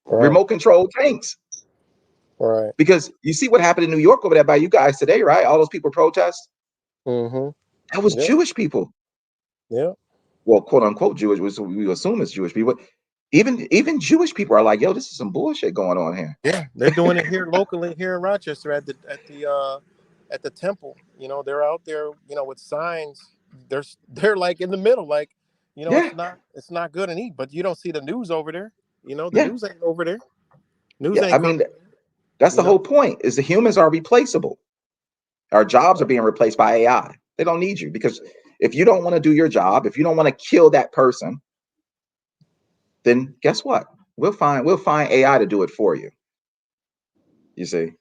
remote control tanks. Right. Because you see what happened in New York over there by you guys today, right? All those people protest. Mm-hmm. That was Jewish people. Yeah. Well, quote unquote Jewish, we assume it's Jewish people. Even Jewish people are like, yo, this is some bullshit going on here. Yeah, they're doing it here locally here in Rochester at the temple. You know, they're out there, you know, with signs. They're like in the middle, like, you know, it's not good and eat, but you don't see the news over there. You know, the news ain't over there. News ain't I mean, that's the whole point, is the humans are replaceable. Our jobs are being replaced by AI. They don't need you, because if you don't want to do your job, if you don't want to kill that person, then guess what? We'll find AI to do it for you. You see?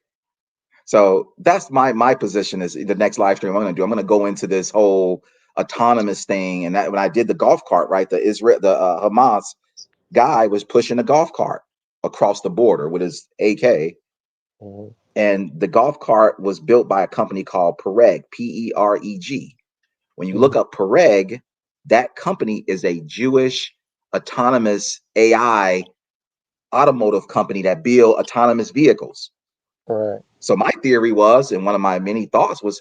So that's my position. Is the next live stream I'm going to do. I'm going to go into this whole autonomous thing. And that when I did the golf cart, right, the Hamas guy was pushing a golf cart across the border with his AK. Mm-hmm. And the golf cart was built by a company called Pereg, P-E-R-E-G. When you look up Pereg, that company is a Jewish autonomous AI automotive company that build autonomous vehicles. Right. So my theory was, and one of my many thoughts was,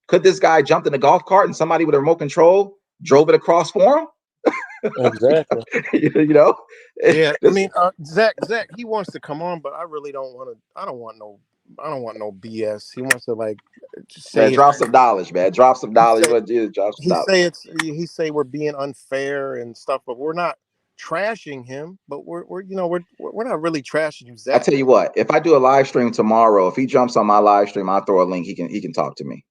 could this guy jumped in the golf cart and somebody with a remote control drove it across for him? Exactly. You know? Yeah. I mean, Zach, he wants to come on, but I really don't want to. I don't want no BS. He wants to like say, drop some knowledge, man. Drop some knowledge. He say we're being unfair and stuff, but we're not trashing him. But we're not really trashing you, Zach. I tell you what, if I do a live stream tomorrow, if he jumps on my live stream, I'll throw a link. He can talk to me.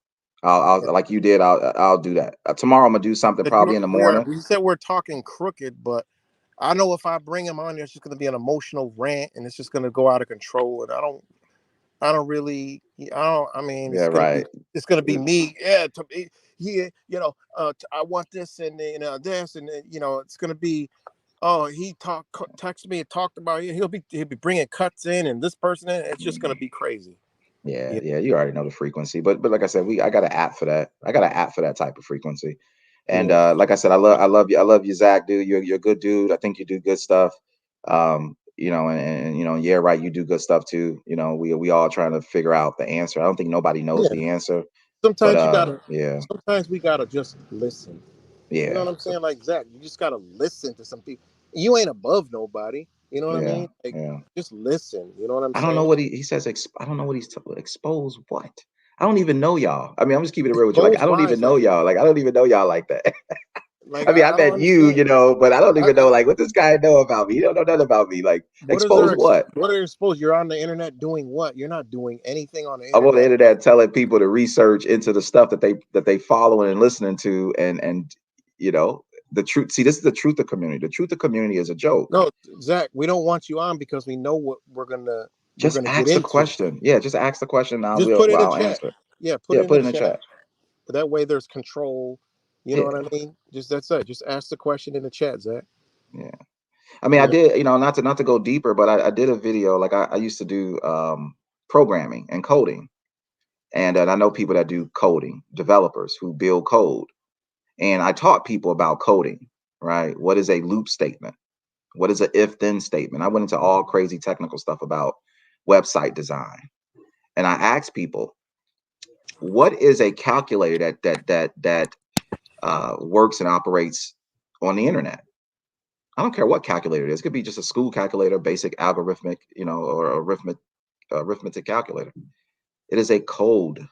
I'll like you did. I'll do that tomorrow. I'm gonna do something probably in the morning. We said we're talking crooked, but I know if I bring him on, there's just gonna be an emotional rant, and it's just gonna go out of control. And I mean, it's gonna be me. Yeah, you know, I want this and this, and you know, it's gonna be. Oh, he texted me and talked about it. He'll be bringing cuts in and this person in. It's just gonna be crazy. Yeah, you already know the frequency, but like I said, I got an app for that. I got an app for that type of frequency. And like I said, I love you, Zach, dude. You're a good dude. I think you do good stuff. You know, and you know, yeah, right. You do good stuff too. You know, we all trying to figure out the answer. I don't think nobody knows the answer. Sometimes sometimes we gotta just listen. Yeah. You know what I'm saying? Like Zach, you just gotta listen to some people. You ain't above nobody. You know what I mean? Like, just listen. You know what I'm saying? I don't know what he says. I don't know what he's expose what. I don't even know y'all. I mean, I'm just keeping it real with you. Like, I don't even know y'all. Like, I don't even know y'all like that. Like, I mean, I met you, you know, but I don't even know, like, what this guy know about me. You don't know nothing about me. Like, expose what? What are you exposed? You're on the internet doing what? You're not doing anything on the I'm internet. on the internet telling people to research into the stuff that they following and listening to, and you know, the truth. See, this is the truth of community. The truth of community is a joke. No, Zach, we don't want you on because we know what we're gonna just ask the question. Yeah, just ask the question. Now I'll answer. Yeah, put it in the chat. That way there's control. You know what I mean? Just that's it. Just ask the question in the chat, Zach. Yeah. I mean, I did, you know, not to go deeper, but I did a video. Like I used to do programming and coding. And I know people that do coding, developers who build code. And I taught people about coding, right? What is a loop statement? What is an if-then statement? I went into all crazy technical stuff about website design. And I asked people, what is a calculator that works and operates on the internet? I don't care what calculator it is. It could be just a school calculator, basic algorithmic, you know, or arithmetic calculator. It is a code.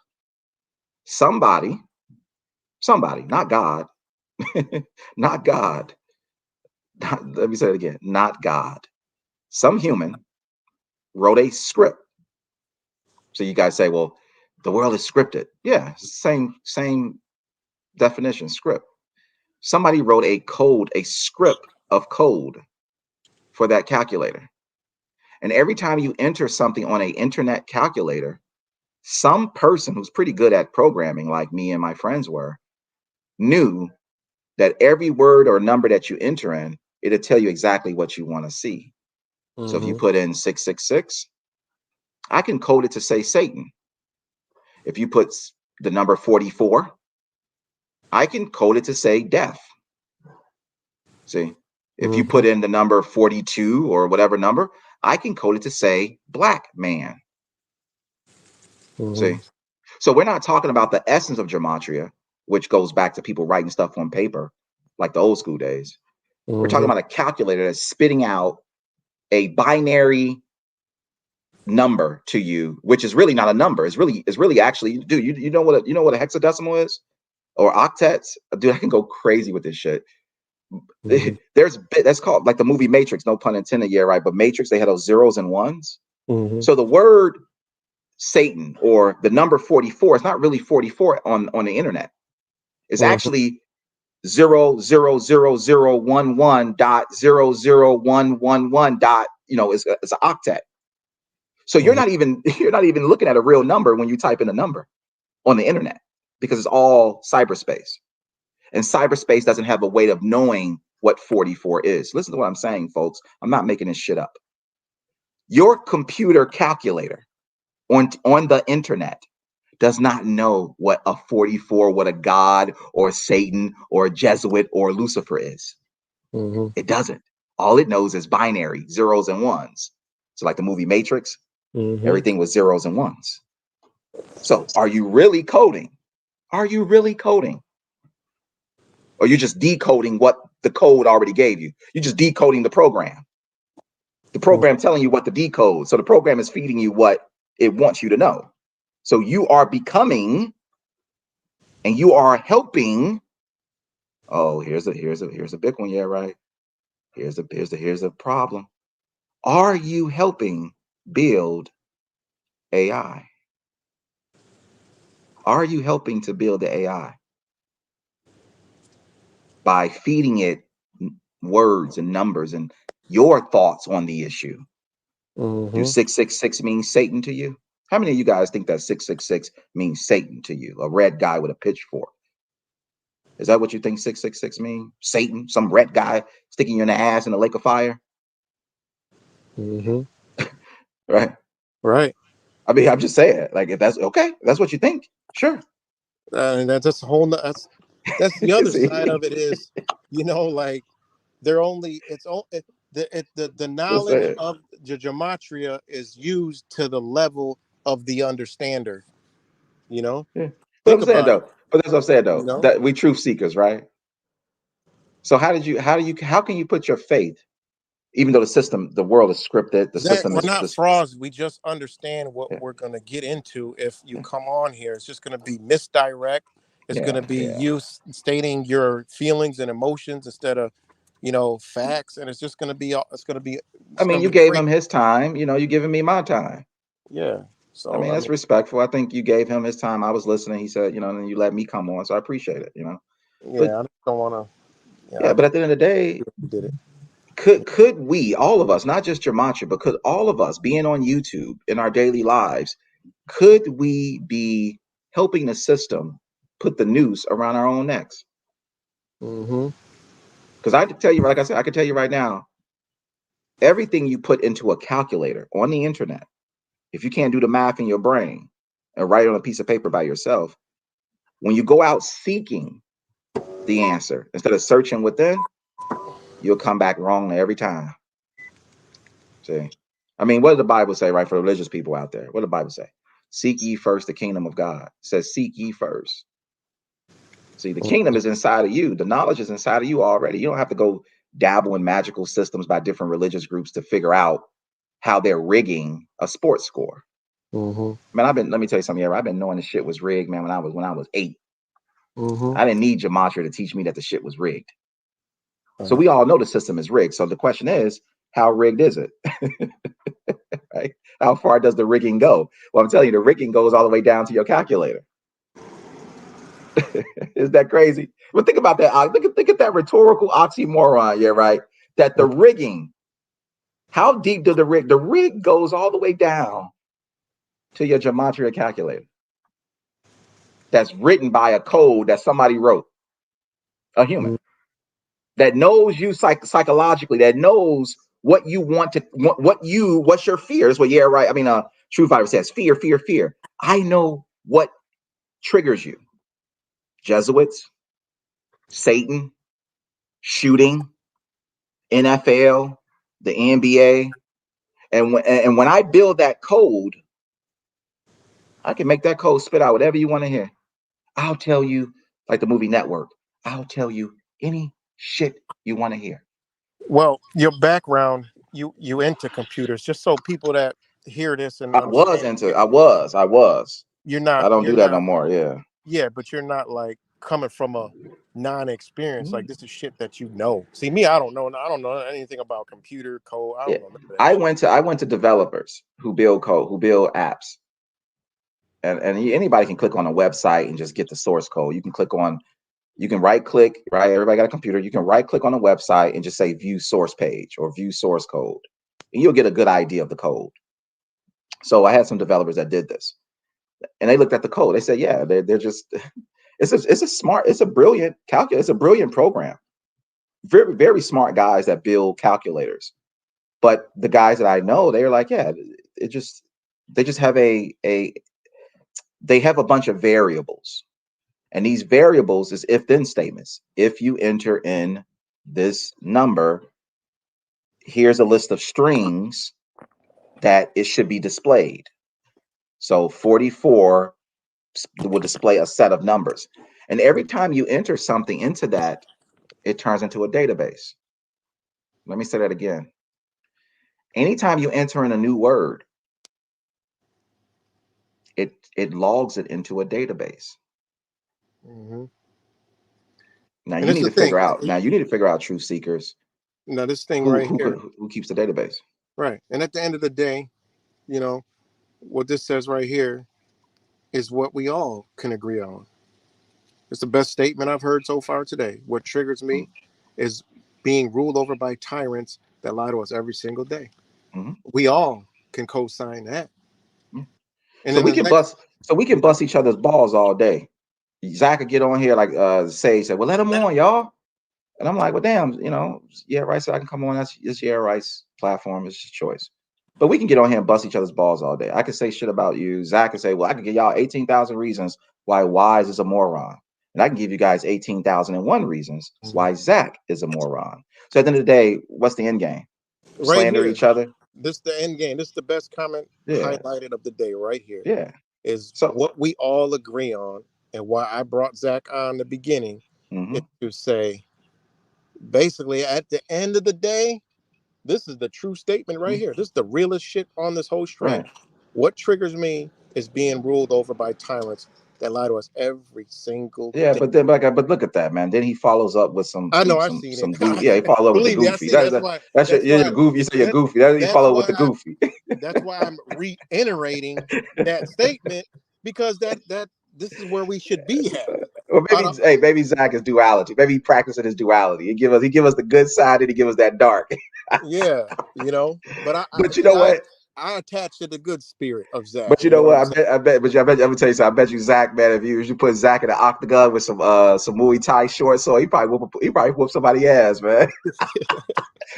Somebody, not God, not God. Let me say it again, not God. Some human wrote a script. So you guys say, well, the world is scripted. Yeah, it's the same definition, script. Somebody wrote a code, a script of code for that calculator. And every time you enter something on an internet calculator, some person who's pretty good at programming, like me and my friends were, knew that every word or number that you enter in, it'll tell you exactly what you want to see. So if you put in 666, I can code it to say Satan. If you put the number 44, I can code it to say death. See, if you put in the number 42 or whatever number, I can code it to say black man. See, so we're not talking about the essence of gematria, which goes back to people writing stuff on paper, like the old school days. We're talking about a calculator that's spitting out a binary number to you, which is really not a number. It's really actually, dude, you know what a hexadecimal is, or octets? Dude, I can go crazy with this shit. That's called, like, the movie Matrix, no pun intended, yeah, right? But Matrix, they had those zeros and ones. So the word Satan or the number 44 is not really 44 on the internet. It's actually 0.00011 dot, you know, it's an octet. So you're not even looking at a real number when you type in a number on the internet, because it's all cyberspace. And cyberspace doesn't have a way of knowing what 44 is. Listen to what I'm saying, folks. I'm not making this shit up. Your computer calculator on the internet does not know what a 44, what a God or Satan or a Jesuit or Lucifer is. It doesn't. All it knows is binary, zeros and ones. So like the movie Matrix, everything was zeros and ones. So are you really coding? Are you really coding? Or you're just decoding what the code already gave you? You're just decoding the program. The program telling you what to decode. So the program is feeding you what it wants you to know. So you are becoming and you are helping. Oh, here's a big one. Yeah, right. Here's a problem. Are you helping build AI? Are you helping to build the AI by feeding it words and numbers and your thoughts on the issue? Do 666 mean Satan to you? How many of you guys think that 666 means Satan to you? A red guy with a pitchfork. Is that what you think 666 means? Satan, some red guy sticking you in the ass in a lake of fire? Right. I mean, I'm just saying, like, if that's okay, that's what you think, sure. And that's a whole. That's the other side of it is, you know, like they're only the knowledge of the gematria is used to the level of the understander. You know, yeah. But that's what I'm saying though. You know? That we truth seekers, right? So how can you put your faith even though the world is scripted, the Zach, system we're is not this. frauds. We just understand what Yeah, we're going to get into if you come on here. It's just going to be misdirect. It's going to be you stating your feelings and emotions instead of, facts. And it's just going to be, I mean, you gave him his time. You giving me my time. Yeah. So, I mean, that's respectful. I think you gave him his time. I was listening. He said, and you let me come on. So I appreciate it, Yeah, But, I don't want to. But at the end of the day, did it. Could we, all of us, not just Gematria, but could all of us being on YouTube in our daily lives, could we be helping the system put the noose around our own necks? Because I could tell you, like I said, I could tell you right now, everything you put into a calculator on the internet, if you can't do the math in your brain and write it on a piece of paper by yourself, when you go out seeking the answer instead of searching within, you'll come back wrong every time. See, I mean, what did the Bible say, right? For religious people out there, what did the Bible say? Seek ye first the kingdom of God. It says, seek ye first. See, the kingdom is inside of you. The knowledge is inside of you already. You don't have to go dabble in magical systems by different religious groups to figure out how they're rigging a sports score. Man, let me tell you something. I've been knowing the shit was rigged, man, when I was 8. I didn't need Gematria to teach me that the shit was rigged. So we all know the system is rigged. So the question is, how rigged is it? Right? How far does the rigging go? Well, I'm telling you, the rigging goes all the way down to your calculator. Is that crazy? But think about that. Think at that rhetorical oxymoron. Yeah, right. That the rigging. How deep does the rig? The rig goes all the way down to your Gematria calculator. That's written by a code that somebody wrote, a human that knows you psychologically, that knows what you want to, what's your fears. Well, yeah, right. I mean, True Fighter says fear, fear, fear. I know what triggers you. Jesuits, Satan, shooting, NFL, the NBA. And when I build that code, I can make that code spit out whatever you want to hear. I'll tell you, like the movie Network, I'll tell you any shit you want to hear. Well, your background, you into computers, just so people that hear this and I was. You're not. I don't You're do that not. no more. Yeah. Yeah, but you're not like coming from a non-experience. Like this is shit that you know. See, me, I don't know. I don't know anything about computer code. I don't know none of that I went to developers who build code, who build apps. And anybody can click on a website and just get the source code. You can right click, right? Everybody got a computer. You can right click on a website and just say view source page or view source code. And you'll get a good idea of the code. So I had some developers that did this. And they looked at the code. They said, yeah, they're just it's a brilliant calculator. It's a brilliant program. Very, very smart guys that build calculators. But the guys that I know, they're like, yeah, they just have they have a bunch of variables. And these variables is if then statements. If you enter in this number, here's a list of strings that it should be displayed. So 44 will display a set of numbers. And every time you enter something into that, it turns into a database. Let me say that again. Anytime you enter in a new word, it logs it into a database. Now you need to figure out. Now you need to figure out, truth seekers. Now this thing right here, who keeps the database? Right, and at the end of the day, what this says right here is what we all can agree on. It's the best statement I've heard so far today. What triggers me is being ruled over by tyrants that lie to us every single day. We all can co-sign that. And so we can bust each other's balls all day. Zach could get on here like say, well, let him on, y'all. And I'm like, well, damn, yeah, right. So I can come on. That's yeah, right's platform. It's his choice. But we can get on here and bust each other's balls all day. I could say shit about you. Zach could say, well, I could give y'all 18,000 reasons why Wise is a moron. And I can give you guys 18,001 reasons why Zach is a moron. So at the end of the day, what's the end game? Right Slander here, each other. This is the end game. This is the best comment highlighted of the day right here. Yeah. Is what we all agree on, and why I brought Zach on the beginning is to say, basically, at the end of the day, this is the true statement right here. This is the realest shit on this whole stream. Right. What triggers me is being ruled over by tyrants that lie to us every single Yeah, day. but look at that, man. Then he follows up with some I know, I've seen it. goofy. Yeah, he follow up with the Believe me, I've goofy. seen it. That's why You're goofy. You say you're goofy. You follow up with the goofy. That's why I'm reiterating that statement, because that this is where we should be at. Well, maybe Zach is duality. Maybe he practicing his duality. He give us the good side and he give us that dark. Yeah, you know. But you know what? I attach to the good spirit of Zach. But you know what? I bet. But I'm gonna tell you something. I bet you Zach, man, if you put Zach in an octagon with some Muay Thai shorts, so he probably whoop somebody's ass, man.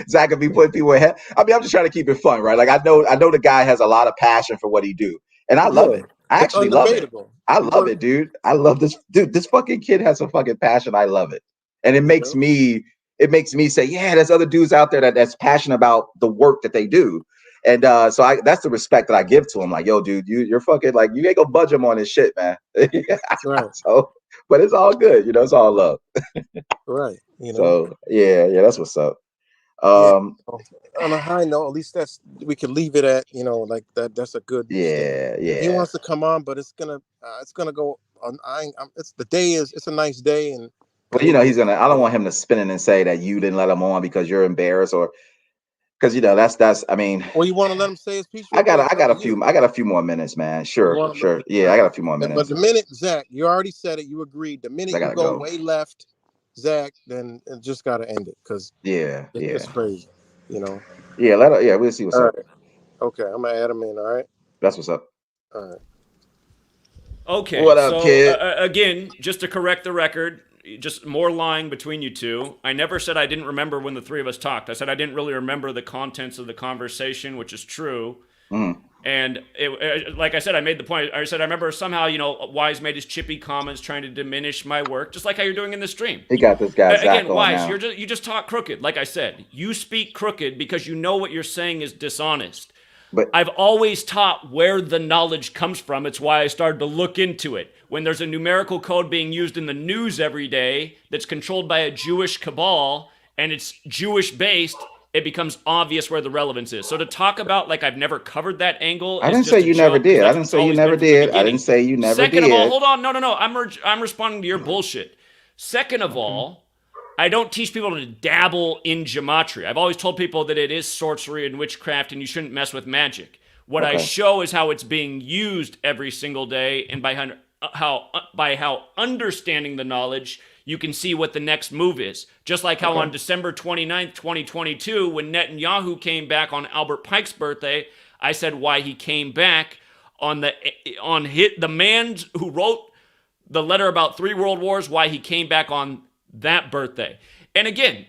Zach could be putting people in head. I mean, I'm just trying to keep it fun, right? Like I know the guy has a lot of passion for what he do, and I love it. I actually love it. I love it, dude. I love this dude. This fucking kid has some fucking passion. I love it, and it makes me say, yeah, there's other dudes out there that's passionate about the work that they do. And so that's the respect that I give to him. Like, yo, dude, you're fucking like, you ain't gonna budge him on this shit, man. Right. So, but it's all good, you know. It's all love. Right. You know. So yeah, that's what's up. On a high note, at least we can leave it at, you know, like that. That's a good. Yeah. He wants to come on, but it's gonna go on. It's a nice day, and well, you know, he's gonna. I don't want him to spin it and say that you didn't let him on because you're embarrassed or. Because you know that's I mean. Well, you want to let him say his piece? I got a few more minutes, man. Sure. Yeah, I got a few more minutes. But the minute, Zach, you already said it. You agreed. The minute you go way left, Zach, then it just got to end it, because it's crazy, you know. Yeah, we'll see what's up. Right. Okay, I'm gonna add him in. All right. That's what's up. All right. Okay. What up, kid? Again, just to correct the record. Just more lying between you two. I never said I didn't remember when the three of us talked. I said I didn't really remember the contents of the conversation, which is true. And like I said, I made the point. I said I remember somehow, you know, Wise made his chippy comments trying to diminish my work, just like how you're doing in the stream. He got this guy Zach again, Wise. You just talk crooked. Like I said, you speak crooked because you know what you're saying is dishonest. But I've always taught where the knowledge comes from. It's why I started to look into it. When there's a numerical code being used in the news every day that's controlled by a Jewish cabal and it's Jewish based, it becomes obvious where the relevance is. So to talk about like I've never covered that angle. I didn't say you never did. I didn't say you never did. I didn't say you never did. Second of all, hold on. No. I'm responding to your bullshit. Second of all, I don't teach people to dabble in gematria. I've always told people that it is sorcery and witchcraft and you shouldn't mess with magic. What I show is how it's being used every single day, and by how understanding the knowledge, you can see what the next move is. Just like how on December 29th, 2022, when Netanyahu came back on Albert Pike's birthday, I said why he came back the man who wrote the letter about 3 world wars, why he came back on that birthday. And again,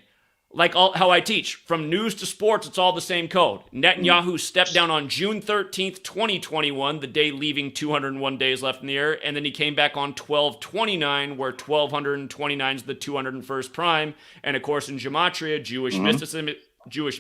like how I teach, from news to sports, it's all the same code. Netanyahu stepped down on June 13th, 2021, the day leaving 201 days left in the year, and then he came back on 12/29, where 1229 is the 201st prime. And of course, in gematria, Jewish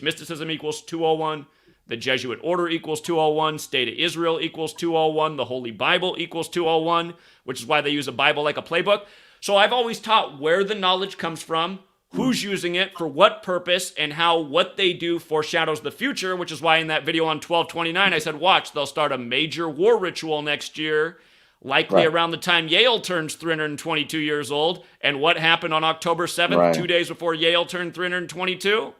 mysticism equals 201. The Jesuit order equals 201. State of Israel equals 201. The Holy Bible equals 201, which is why they use a Bible like a playbook. So I've always taught where the knowledge comes from, who's using it, for what purpose, and how what they do foreshadows the future, which is why in that video on 1229, I said, watch, they'll start a major war ritual next year, likely around the time Yale turns 322 years old. And what happened on October 7th, 2 days before Yale turned 322?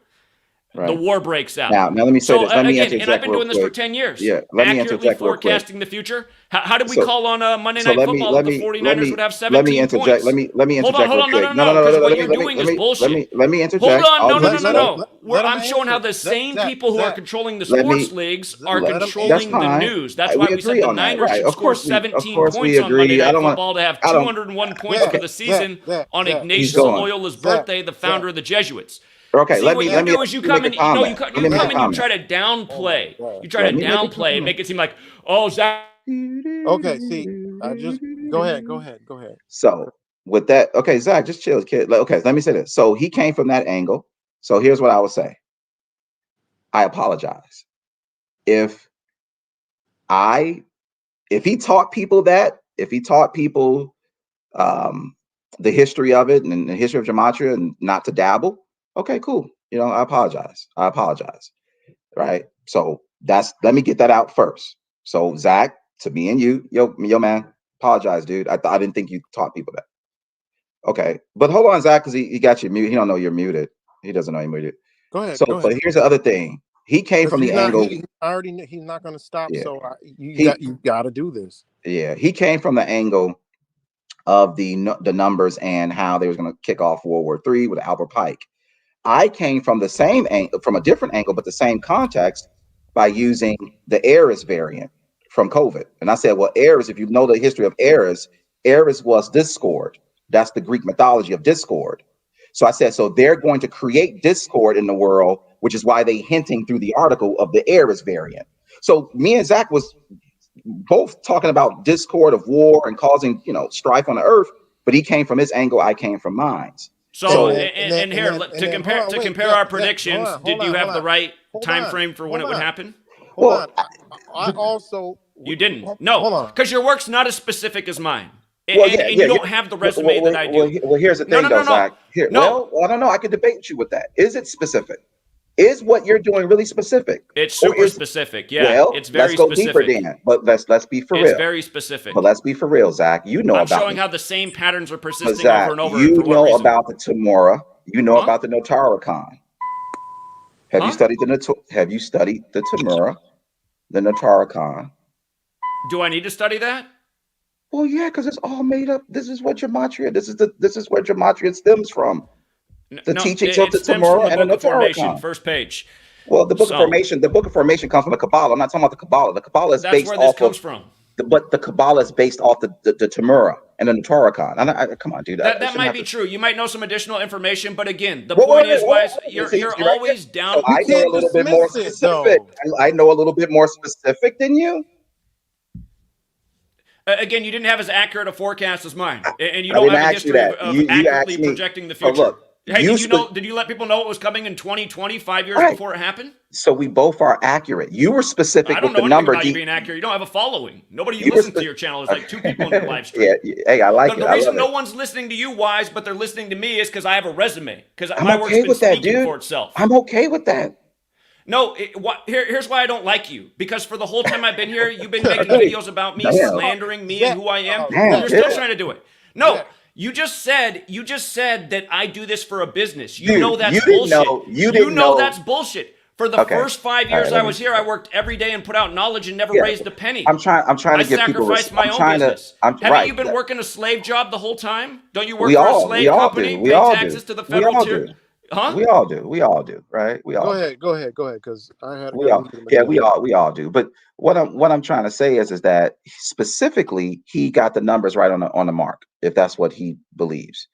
The war breaks out. Now let me say this. Let me interject. And I've been doing this for 10 years. Yeah, let me interject forecasting the future. How did we call on Monday Night Football that the 49ers would have 17 points? Let me interject. Hold on, no. What you're doing is bullshit. Let me interject. Hold on, no. I'm showing how the same people who are controlling the sports leagues are controlling the news. That's why we said the Niners should score 17 points on Monday Night Football to have 201 points for the season on Ignatius Loyola's birthday, the founder of the Jesuits. Okay, what you do is you come and you try to downplay. You try to downplay and make it seem like, oh, Zach. Okay, see, I just go ahead. So with that, okay, Zach, just chill, kid. Okay, let me say this. So he came from that angle. So here's what I would say. I apologize if he taught people the history of it and the history of gematria and not to dabble. Okay, cool. You know, I apologize. Right. So let me get that out first. So Zach, to me and you, yo man, apologize, dude. I didn't think you taught people that. Okay. But hold on, Zach, because he got you muted. He don't know you're muted. He doesn't know you're muted. Go ahead. So, Go ahead. but here's the other thing. He came from the angle. He already knew he's not going to stop. Yeah. So you got to do this. Yeah. He came from the angle of the numbers and how they was going to kick off World War III with Albert Pike. I came from the same angle, from a different angle, but the same context by using the Eris variant from COVID. And I said, well, Eris, if you know the history of Eris was discord. That's the Greek mythology of discord. So I said, so they're going to create discord in the world, which is why they hinting through the article of the Eris variant. So me and Zach was both talking about discord of war and causing, strife on the earth, but he came from his angle, I came from mine. So to compare our predictions, did you have the right time frame for when it would happen? Hold on. I also you didn't. No, because your work's not as specific as mine. And you don't have the resume that I do. Well, here's the thing, though, Zach. Well, I don't know. I could debate you with that. Is it specific? Is what you're doing really specific? It's super specific. Yeah, well, it's very let's go specific. Deeper then. But let's be for real. It's very specific. But let's be for real, Zach. You know I'm about showing how the same patterns are persisting Zach, over and over. You know about the Tamora. You know about the Notaricon. Have you studied the Tamora, the Notaricon? Do I need to study that? Well, yeah, because it's all made up. This is what gematria. This is where gematria stems from. The teachings of the Tamora and the Notaricon. First page. Well, the book of formation. The book of formation comes from the Kabbalah. I'm not talking about the Kabbalah. The Kabbalah is based off. That's where this comes from. But the Kabbalah is based off the Tamura and the Notaricon. Come on, dude. That might be true. You might know some additional information, but again, the point is, you're always down. So I know a little bit more specific. I know a little bit more specific than you. Again, you didn't have as accurate a forecast as mine, and you don't have a history of accurately projecting the future. Look, hey, did you let people know it was coming in 2020, 5 years before it happened? So we both are accurate. You were specific with the number. I don't know about you being accurate. You don't have a following. Nobody listens to your channel. There's like 2 people in your live stream. Yeah, hey, I like it. The reason no one's listening to you, Wise, but they're listening to me is because I have a resume. Because my work's been speaking for itself. I'm okay with that. No, here's why I don't like you. Because for the whole time I've been here, you've been making videos about me, slandering me and who I am. And you're still trying to do it. No. You just said that I do this for a business. You know that's bullshit. You know that's bullshit. For the first 5 years I was here, I worked every day and put out knowledge and never raised a penny. I'm trying to give people. I sacrificed my own business. Haven't you been working a slave job the whole time? Don't you work for a slave company? Pay taxes to the federal tier? Huh? We all do, right? We all. Go ahead, because I had. We all do. But what I'm trying to say is that specifically he got the numbers right on the mark, if that's what he believes.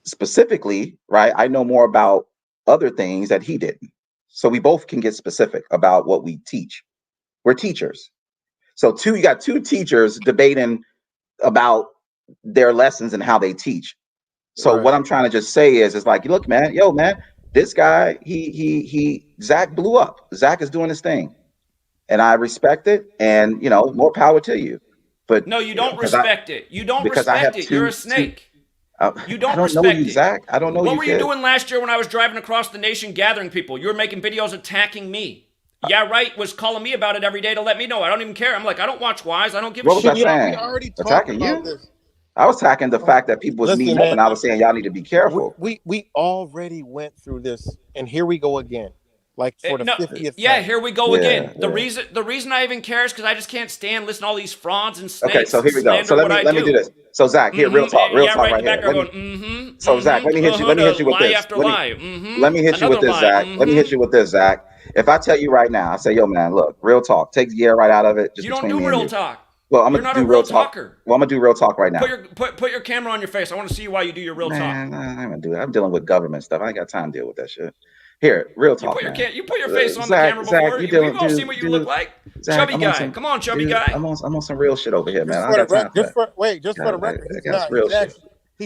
Specifically, right? I know more about other things that he didn't, so we both can get specific about what we teach. We're teachers, so you got 2 teachers debating about their lessons and how they teach. So what I'm trying to just say is like, look, man, this guy, Zach blew up. Zach is doing his thing, and I respect it. And more power to you. But no, you don't respect it. You don't respect it. You're a snake. You don't respect it, Zach. I don't know. What were you doing last year when I was driving across the nation gathering people? You were making videos attacking me. Yeah, right. Was calling me about it every day to let me know. I don't even care. I'm like, I don't watch Wise. I don't give a shit. What was I saying? Attacking you? This. I was attacking the fact that people was meeting up, and I was saying y'all need to be careful. We already went through this, and here we go again. Like for the 50th time. Here we go again. The reason I even care is because I just can't stand listening to all these frauds and snakes. Okay, so here we go. So let me do this. So Zach, here, real talk right here. So Zach, let me hit you with this. Let me hit you with this, Zach. Let me hit you with this, Zach. If I tell you right now, I say, yo, man, look, real talk. Take the air right out of it. You don't do real talk. Well, I'm gonna do real talk. Well, I'm gonna do real talk right now. Put your camera on your face. I want to see why you do your real talk. I'm gonna do it. I'm dealing with government stuff. I ain't got time to deal with that shit. Here, real talk. You put your face on the camera before. We've all seen what you look like. Zach, chubby guy. Come on, chubby guy. I'm on some real shit over here, man. I got time for the record,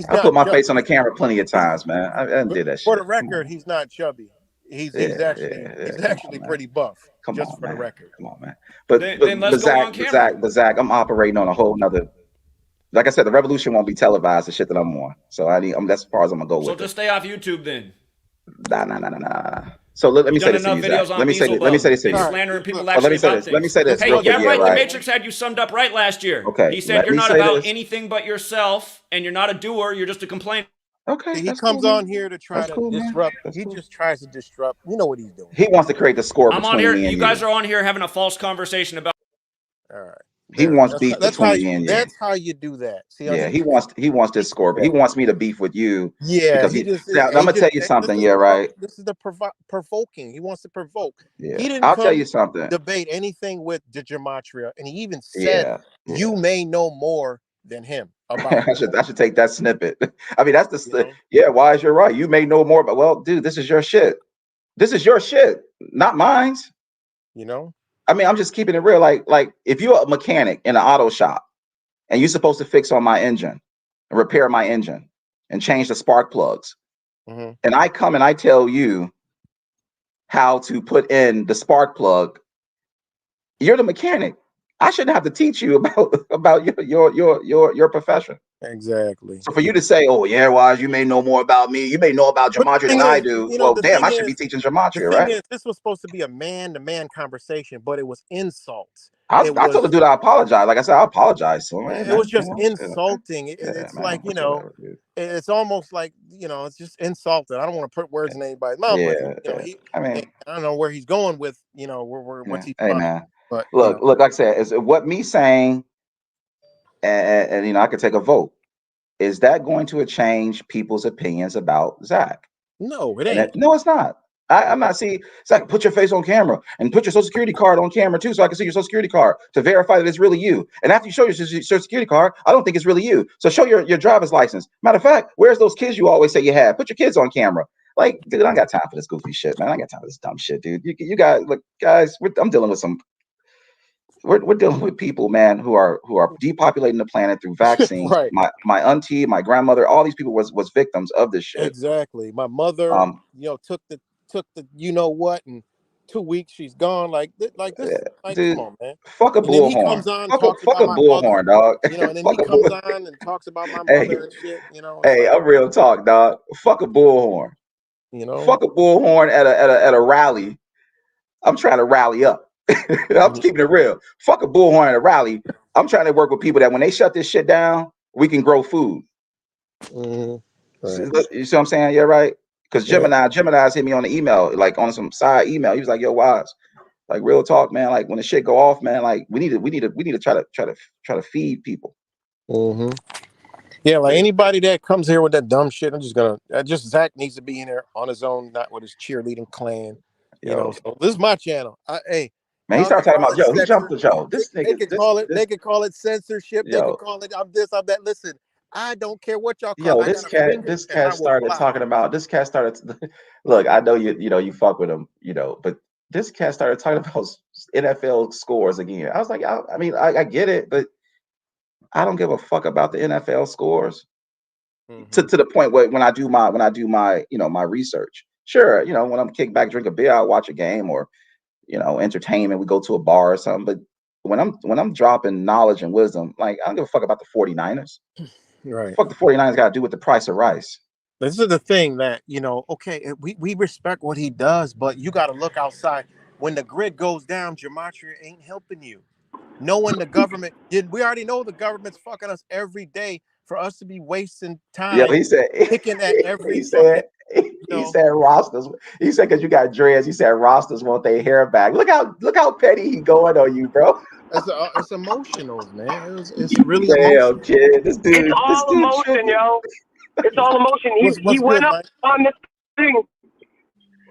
I put my face on the camera plenty of times, man. I didn't do that shit. For the record, he's not chubby. He's actually pretty buff. For the record. Come on, man. But Zach, I'm operating on a whole nother. Like I said, the revolution won't be televised. The shit that I'm on. So that's as far as I'm gonna go with. So just stay off YouTube then. Nah. So let me say this to you, Zach. Let me say this to you. You're slandering people let me actually say about this. things. Let me say this. Hey, real quick, yeah, right. The right. Matrix had you summed up right last year. Okay. He said let you're me not say about this. anything but yourself, and you're not a doer. You're just a complainer. Okay. He comes cool, on here to try to disrupt. He cool. just tries to disrupt. You know what he's doing. He wants to create the score I'm between on here. me and You guys are on here having a false conversation about. All right. He wants beef between me and you. That's how you do that. See how he wants this score. He wants me to beef with you. Yeah, because I'm gonna tell you something. Yeah, right. This is the provoking. He wants to provoke. Yeah, He didn't I'll tell you come something. debate anything with the gematria, and he even said, "You may know more than him about." I should take that snippet. I mean, that's the yeah. Wise, you're right. You may know more, but well, dude, this is your shit. This is your shit, not mine. You know. I mean, I'm just keeping it real. Like if you're a mechanic in an auto shop and you're supposed to fix on my engine and repair my engine and change the spark plugs, and I come and I tell you how to put in the spark plug, you're the mechanic. I shouldn't have to teach you about your profession. Exactly. So for you to say, "Oh yeah, Wise, you may know more about me. You may know about gematria than I do." Well, damn, I should be teaching gematria, right? This was supposed to be a man-to-man conversation, but it was insults. I told the dude I apologize. Like I said, I apologize to him. It was just insulting. It's like, you know, it's almost like, you know, it's just insulting. I don't want to put words in anybody's mouth, but you know, I don't know where he's going with, you know, what's he. Hey man, but look, like I said, is what me saying, and you know, I could take a vote. Is that going to change people's opinions about Zach? No, it ain't. No, it's not. I'm not. See, Zach, put your face on camera and put your social security card on camera too, so I can see your social security card to verify that it's really you. And after you show your social security card, I don't think it's really you. So show your driver's license. Matter of fact, where's those kids you always say you have? Put your kids on camera. Like, dude, I ain't got time for this goofy shit, man. I ain't got time for this dumb shit, dude. You guys, look, guys, I'm dealing with some. We're dealing with people, man, who are depopulating the planet through vaccines. Right. My auntie, my grandmother, all these people was victims of this shit. Exactly. My mother, you know, took the you know what, and 2 weeks she's gone. Like this. Like, dude, come on, man. Fuck a bullhorn. He comes on, fuck talks a about my bullhorn, dog. You know, and then he comes on and talks about my mother and shit. You know. Hey, I'm real talk, dog. Fuck a bullhorn. You know. Fuck a bullhorn at a rally. I'm trying to rally up. I'm keeping it real. Fuck a bullhorn at a rally. I'm trying to work with people that when they shut this shit down, we can grow food. Right. You see what I'm saying? Yeah, right. Because Gemini's hit me on the email, like on some side email. He was like, "Yo, Wise, like real talk, man. Like when the shit go off, man. Like we need to try to feed people." Yeah, like anybody that comes here with that dumb shit, I'm just gonna. Zach needs to be in there on his own, not with his cheerleading clan. You know, so this is my channel. Hey, man, he started talking about he jumped the show. This nigga, they could call it censorship. They could call it I'm this, I'm that. Listen, I don't care what y'all call. This cat started talking about. This cat started. Look, I know you fuck with him, but this cat started talking about NFL scores again. I was like, I mean, I get it, but I don't give a fuck about the NFL scores. To the point where when I do my my research, sure, when I'm kicked back, drink a beer, I'll watch a game or entertainment. We go to a bar or something. But when I'm dropping knowledge and wisdom, like I don't give a fuck about the 49ers. Right. Fuck the 49ers got to do with the price of rice. This is the thing that, okay, we respect what he does, but you got to look outside. When the grid goes down, gematria ain't helping you. Knowing the government, we already know the government's fucking us every day for us to be wasting time. Yeah, he said picking at every. He said rosters. He said because you got dreads. He said rosters want their hair back. Look how petty he going on you, bro. It's emotional, man. It's really emotional. Kid, this dude. It's all emotion, yo. It's all emotion. He went up on this thing.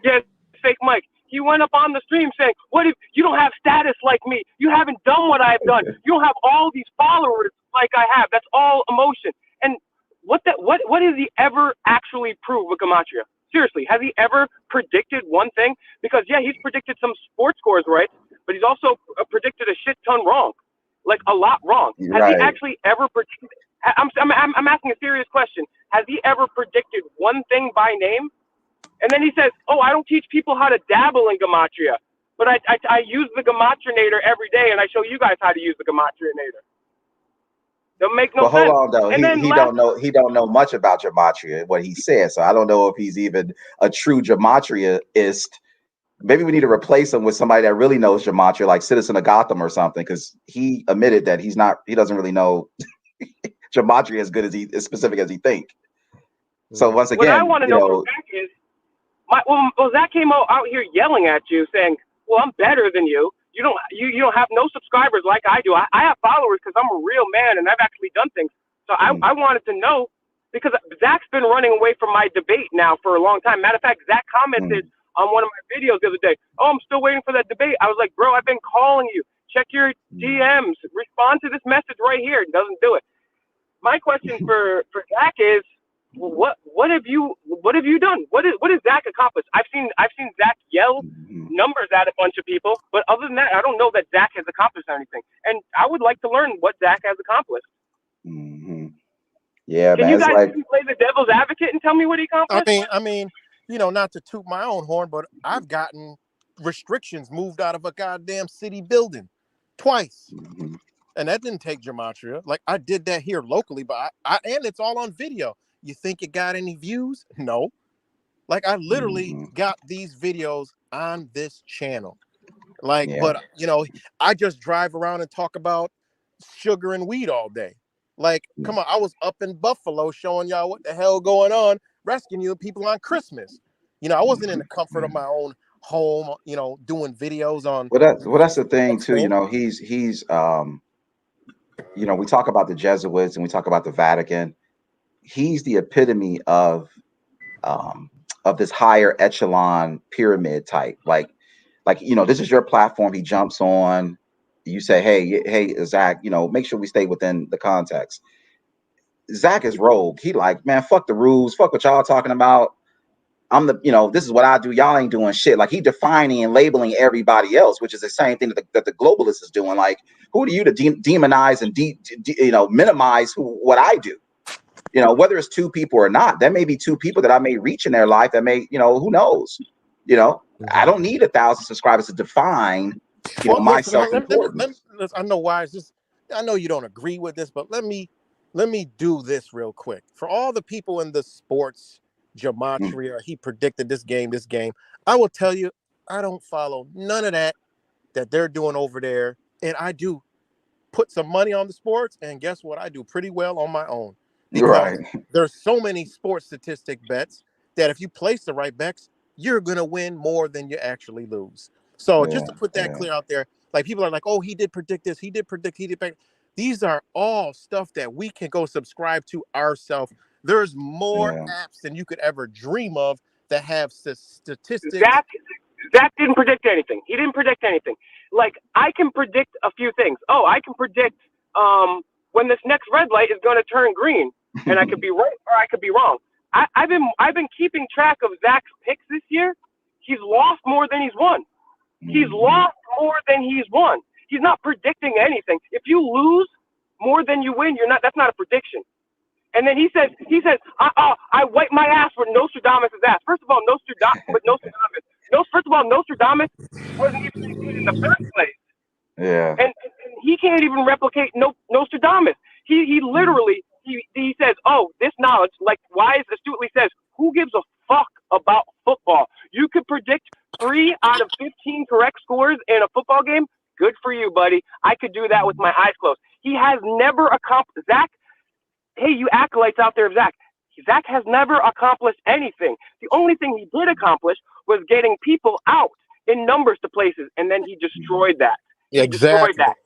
Yes, fake Mike. He went up on the stream saying, "What if you don't have status like me? You haven't done what I've done. You don't have all these followers like I have." That's all emotion. And what has he ever actually proved with gematria? Seriously, has he ever predicted one thing? Because he's predicted some sports scores right, but he's also predicted a shit ton wrong, like a lot wrong. Has he actually ever predicted? I'm asking a serious question. Has he ever predicted one thing by name? And then he says, "Oh, I don't teach people how to dabble in gematria, but I use the gematrinator every day, and I show you guys how to use the gematrinator." Don't make no But hold sense. on though, And then he don't know much about gematria, what he said. So I don't know if he's even a true gematriaist. Maybe we need to replace him with somebody that really knows gematria, like Citizen of Gotham or something, because he admitted that he doesn't really know gematria as specific as he think. So once what I again, want to know from Zach is, Zach came out here yelling at you, saying, "Well, I'm better than you. You don't have no subscribers like I do. I have followers because I'm a real man and I've actually done things." So I wanted to know, because Zach's been running away from my debate now for a long time. Matter of fact, Zach commented on one of my videos the other day, "Oh, I'm still waiting for that debate." I was like, "Bro, I've been calling you. Check your DMs. Respond to this message right here." It doesn't do it. My question for Zach is, what have you done? What is Zach accomplished? I've seen Zach yell numbers at a bunch of people, but other than that, I don't know that Zach has accomplished anything. And I would like to learn what Zach has accomplished. Yeah, can man. you guys play the devil's advocate and tell me what he accomplished? I mean, not to toot my own horn, but I've gotten restrictions moved out of a goddamn city building twice. And that didn't take gematria. Like, I did that here locally, but and it's all on video. You think it got any views? No. Like, I literally got these videos on this channel. Like, but I just drive around and talk about sugar and weed all day. Like, come on, I was up in Buffalo showing y'all what the hell going on, rescuing people on Christmas. I wasn't in the comfort of my own home, doing videos on. Well, that's the thing too. He's we talk about the Jesuits and we talk about the Vatican. He's the epitome of this higher echelon pyramid type. Like this is your platform. He jumps on. You say, hey, Zach, make sure we stay within the context. Zach is rogue. He like, man, fuck the rules. Fuck what y'all talking about. I'm this is what I do. Y'all ain't doing shit. Like, he defining and labeling everybody else, which is the same thing that the globalist is doing. Like, who are you to demonize and minimize what I do? Whether it's two people or not, there may be two people that I may reach in their life that may, who knows? I don't need 1,000 subscribers to define, my self-importance. I know why. I know you don't agree with this, but let me do this real quick. For all the people in the sports gematria, he predicted this game. I will tell you, I don't follow none of that they're doing over there. And I do put some money on the sports, and guess what? I do pretty well on my own. Because there's so many sports statistic bets that if you place the right bets, you're going to win more than you actually lose. So just to put that clear out there, like, people are like, oh, he did predict this. He did predict. These are all stuff that we can go subscribe to ourselves. There's more apps than you could ever dream of that have statistics. Zach didn't predict anything. He didn't predict anything. Like, I can predict a few things. Oh, I can predict when this next red light is going to turn green, and I could be right or I could be wrong. I've been keeping track of Zach's picks this year. He's lost more than he's won. He's lost more than he's won. He's not predicting anything. If you lose more than you win, that's not a prediction. And then he says, I wipe my ass for Nostradamus' ass. First of all, Nostradamus wasn't even in the first place. Yeah. And he can't even replicate Nostradamus. He literally he says, oh, this knowledge, like Wise astutely says, who gives a fuck about football? You could predict 3 out of 15 correct scores in a football game. Good for you, buddy. I could do that with my eyes closed. He has never accomplished. Zach, hey, you acolytes out there of Zach. Zach has never accomplished anything. The only thing he did accomplish was getting people out in numbers to places, and then he destroyed that. Yeah, exactly. Destroyed that.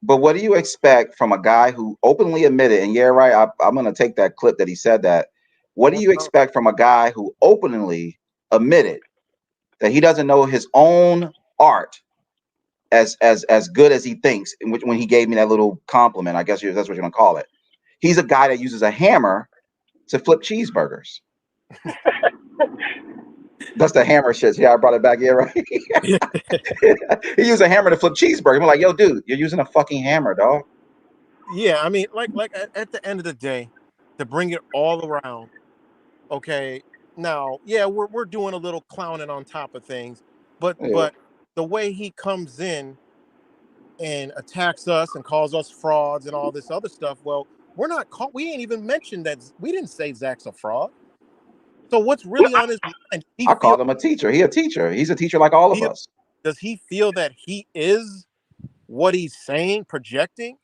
But what do you expect from a guy who openly admitted, and I'm going to take that clip that he said that. What do you expect from a guy who openly admitted that he doesn't know his own art as good as he thinks, when he gave me that little compliment? I guess that's what you're going to call it. He's a guy that uses a hammer to flip cheeseburgers. That's the hammer shit. Yeah, I brought it back here, right? He used a hammer to flip cheeseburger. I'm like, yo, dude, you're using a fucking hammer, dog. Yeah, I mean, like at the end of the day, to bring it all around, okay, now, yeah, we're doing a little clowning on top of things, but the way he comes in, and attacks us and calls us frauds and all this other stuff. Well, we're not caught. We ain't even mentioned that. We didn't say Zach's a fraud. So what's really on his mind? I call him a teacher. He a teacher. He's a teacher like all of us. Does he feel that he is what he's saying, projecting?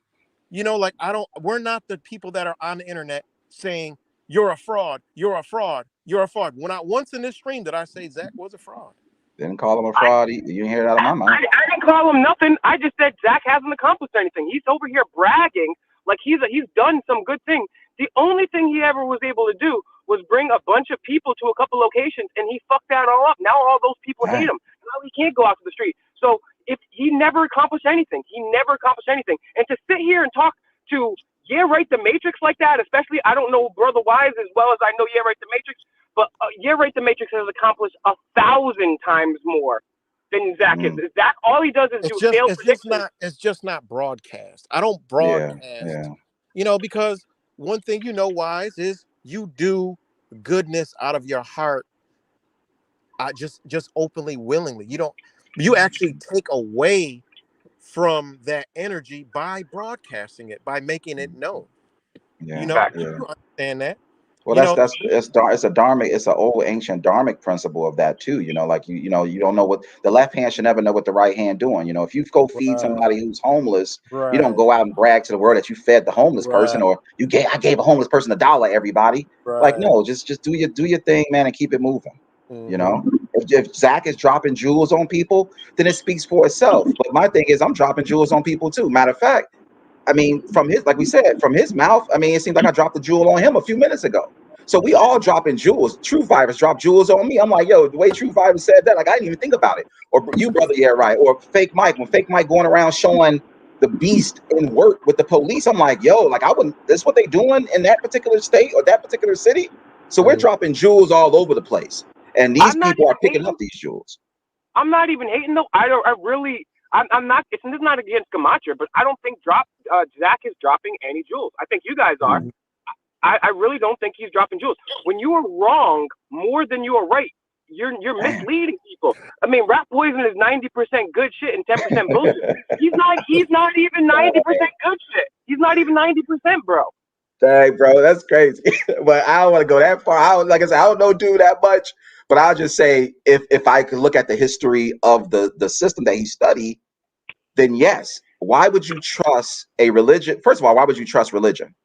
You know, like we're not the people that are on the internet saying you're a fraud, you're a fraud, you're a fraud. When once in this stream did I say Zach was a fraud? Didn't call him a fraud. You didn't hear it out of my mouth. I didn't call him nothing. I just said Zach hasn't accomplished anything. He's over here bragging like he's done some good thing. The only thing he ever was able to do was bring a bunch of people to a couple locations, and he fucked that all up. Now all those people hate him. Now he can't go out to the street. So if he never accomplished anything, And to sit here and talk to the Matrix like that, especially, I don't know Brother Wise as well as I know the Matrix, but the Matrix has accomplished 1,000 times more than Zach is. Zach, all he does is it's just not broadcast. I don't broadcast, you know, because one thing you know, Wise, is you do goodness out of your heart, just openly, willingly. You actually take away from that energy by broadcasting it, by making it known. You understand that? Well, it's a dharmic, it's an old ancient dharmic principle of that too. You know, like you don't know what the left hand should never know what the right hand doing. You know, if you go feed somebody who's homeless, you don't go out and brag to the world that you fed the homeless person, or I gave a homeless person $1. Everybody, like, no, just do your thing, man, and keep it moving. You know, if Zach is dropping jewels on people, then it speaks for itself. But my thing is, I'm dropping jewels on people too. Matter of fact, I mean, from his mouth, I mean, it seems like I dropped a jewel on him a few minutes ago. So we all dropping jewels. True Virus dropped jewels on me. I'm like, yo, the way True Virus said that, like, I didn't even think about it. Or you, Brother, yeah, right. Or Fake Mike, when Fake Mike going around showing the beast in work with the police, I'm like, yo, like, this what they doing in that particular state or that particular city? So we're dropping jewels all over the place. And these people are picking up these jewels. I'm not even hating though. I'm not. It's not against Camacho, but I don't think Zach is dropping any jewels. I think you guys are. I really don't think he's dropping jewels. When you are wrong more than you are right, you're misleading people. I mean, Rap Poison is 90% good shit and 10% bullshit. He's not even 90% good shit. He's not even 90%, bro. Dang, bro, that's crazy. But I don't want to go that far. Like I said, I don't know dude that much. But I'll just say, if I could look at the history of the system that he studied, then yes. Why would you trust a religion? First of all, why would you trust religion?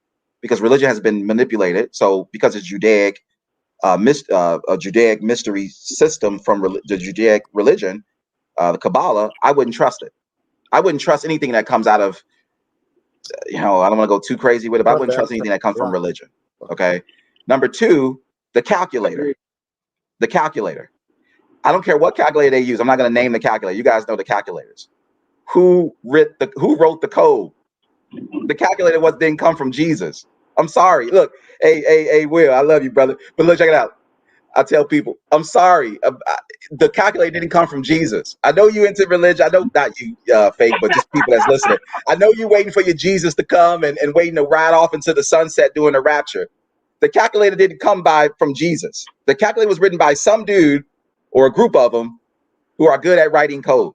Because religion has been manipulated. So because it's Judaic, a Judaic mystery system from the Judaic religion, the Kabbalah, I wouldn't trust it. I wouldn't trust anything that comes out of, I don't want to go too crazy with it, but I wouldn't trust anything that comes from religion. Okay. Number two, the calculator. The calculator. I don't care what calculator they use. I'm not going to name the calculator. You guys know the calculators. Who wrote the code? The calculator didn't come from Jesus. I'm sorry. Look, hey, Will, I love you, brother. But look, check it out. I tell people, I'm sorry. The calculator didn't come from Jesus. I know you into religion. I know not you, Fake, but just people that's listening. I know you waiting for your Jesus to come and waiting to ride off into the sunset during the rapture. The calculator didn't come from Jesus. The calculator was written by some dude or a group of them who are good at writing code.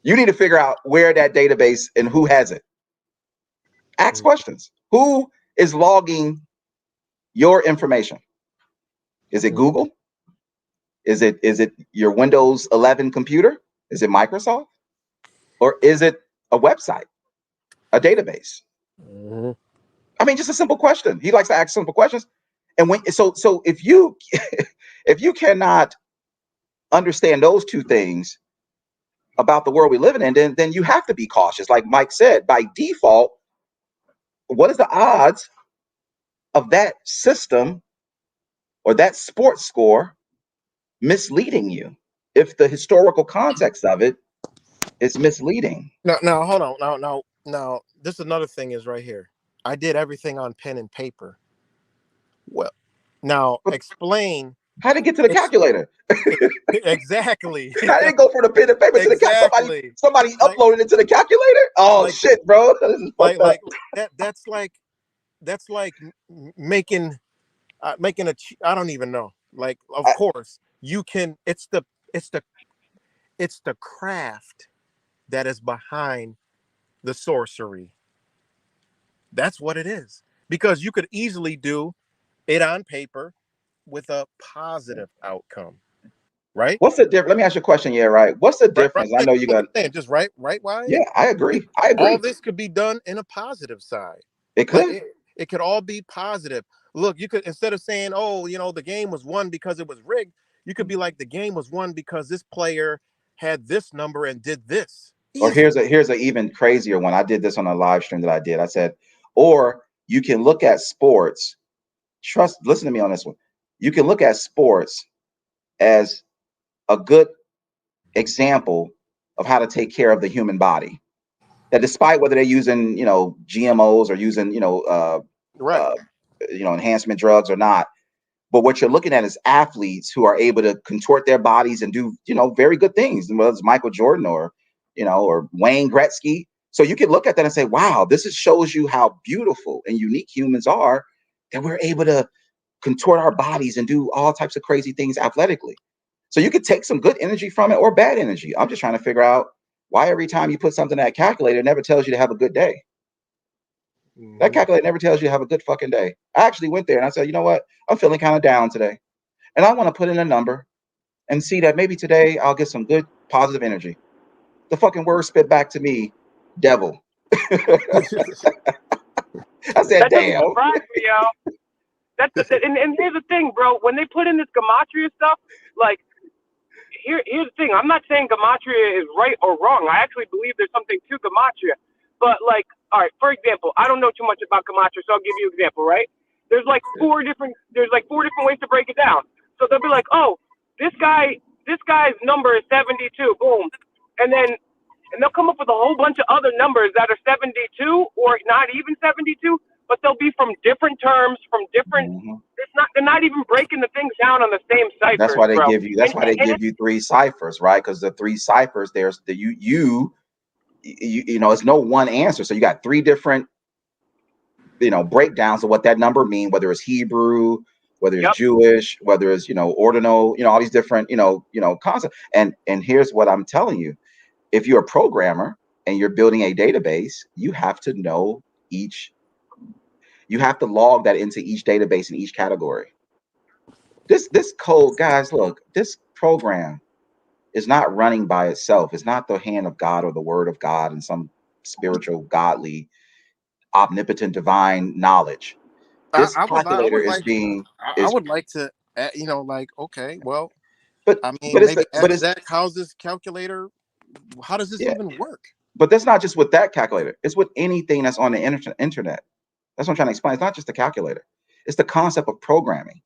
You need to figure out where that database and who has it. Ask questions. Who is logging your information? Is it Google? Is it your Windows 11 computer? Is it Microsoft? Or is it a website, a database? I mean, just a simple question. He likes to ask simple questions. And so if you cannot understand those two things about the world we live in, then you have to be cautious. Like Mike said, by default, what is the odds of that system or that sports score misleading you if the historical context of it is misleading? Now, hold on. Now, this is another thing is right here. I did everything on pen and paper. Well, now explain. How did it get to the calculator? Exactly. How did it go from the pen and paper to the calculator? Somebody uploaded it to the calculator? Oh, shit, bro. Like that's like making I don't even know. Like, of course you can. It's the craft that is behind the sorcery. That's what it is. Because you could easily do it on paper with a positive outcome, right? What's the difference? Let me ask you a question. Yeah, right. What's the Right, right. difference? I know you got. Just right, why? Yeah, I agree. I All agree. this could be done in a positive side. It could. It could all be positive. Look, you could, instead of saying, oh, the game was won because it was rigged, you could be like, the game was won because this player had this number and did this. Or Easy. here's a even crazier one. I did this on a live stream that I did. I said, or you can look at sports. Listen to me on this one. You can look at sports as a good example of how to take care of the human body. That despite whether they're using, GMOs or using, Right. Enhancement drugs or not, but what you're looking at is athletes who are able to contort their bodies and do, very good things. Whether it's Michael Jordan or Wayne Gretzky. So you can look at that and say, wow, shows you how beautiful and unique humans are, that we're able to contort our bodies and do all types of crazy things athletically. So you could take some good energy from it or bad energy. I'm just trying to figure out why every time you put something in that calculator, it never tells you to have a good day. Mm-hmm. That calculator never tells you to have a good fucking day. I actually went there and I said, you know what? I'm feeling kind of down today. And I want to put in a number and see that maybe today I'll get some good positive energy. The fucking word spit back to me, devil. I said, that damn. Doesn't surprise me, yo. And here's the thing, bro. When they put in this gematria stuff, like, here's the thing. I'm not saying gematria is right or wrong. I actually believe there's something to gematria. But, like, all right, for example, I don't know too much about gematria, so I'll give you an example, right? There's like four different ways to break it down. So they'll be like, oh, this guy's number is 72, boom. And they'll come up with a whole bunch of other numbers that are 72 or not even 72, but they'll be from different terms, from different. Mm-hmm. They're not even breaking the things down on the same ciphers. That's why they give you. That's why they give you three ciphers, right? Because the three ciphers, there's the it's no one answer. So you got three different, breakdowns of what that number mean, whether it's Hebrew, whether it's Jewish, whether it's ordinal, all these different concepts. And here's what I'm telling you: if you're a programmer and you're building a database, you have to know each. You have to log that into each database in each category. This code, guys, look, this program is not running by itself. It's not the hand of God or the word of God and some spiritual, godly, omnipotent, divine knowledge. This calculator is being. I would like to, okay, well, but I mean, maybe Zach, how's this calculator? How does this even work? But that's not just with that calculator. It's with anything that's on the internet. That's what I'm trying to explain. It's not just the calculator. It's the concept of programming.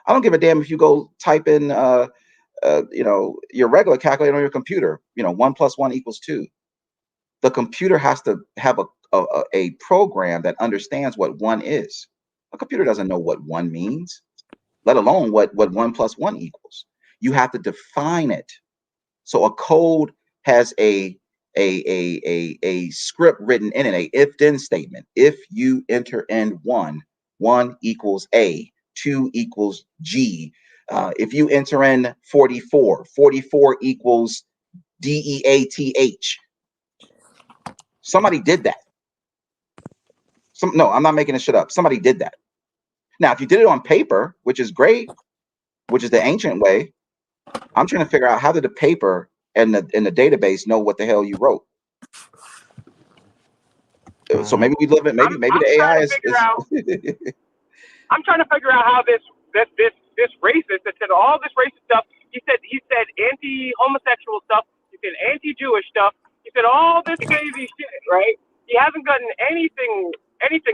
I don't give a damn if you go type in, your regular calculator on your computer. 1 + 1 = 2. The computer has to have a program that understands what 1 is. A computer doesn't know what 1 means, let alone what 1 + 1 equals. You have to define it. So a code has a script written in it, a if-then statement. If you enter in 1, 1 = A, 2 = G. If you enter in 44, 44 = DEATH. Somebody did that. No, I'm not making this shit up. Somebody did that. Now, if you did it on paper, which is great, which is the ancient way, I'm trying to figure out how did the paper and the database know what the hell you wrote. So maybe we live in maybe the AI is. I'm trying to figure out how this racist that said all this racist stuff. He said anti-homosexual stuff. He said anti-Jewish stuff. He said all this crazy shit, right? He hasn't gotten anything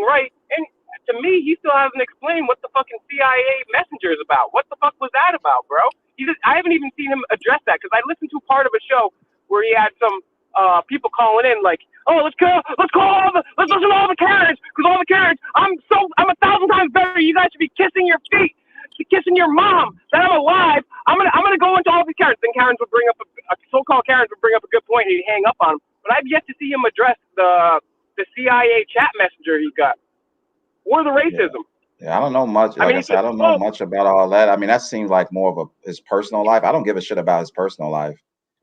right. And to me, he still hasn't explained what the fucking CIA messenger is about. What the fuck was that about, bro? I haven't even seen him address that because I listened to part of a show where he had some people calling in like, oh, let's listen to all the Karens because all the Karens, I'm 1,000 times better. You guys should be kissing your feet, kissing your mom that I'm alive. I'm gonna go into all these Karens. Then Karens would bring up so-called Karens would bring up a good point and he'd hang up on him. But I've yet to see him address the CIA chat messenger he got or the racism. Yeah, I don't know much. Like I said, I don't know much about all that. I mean, that seems like more of his personal life. I don't give a shit about his personal life.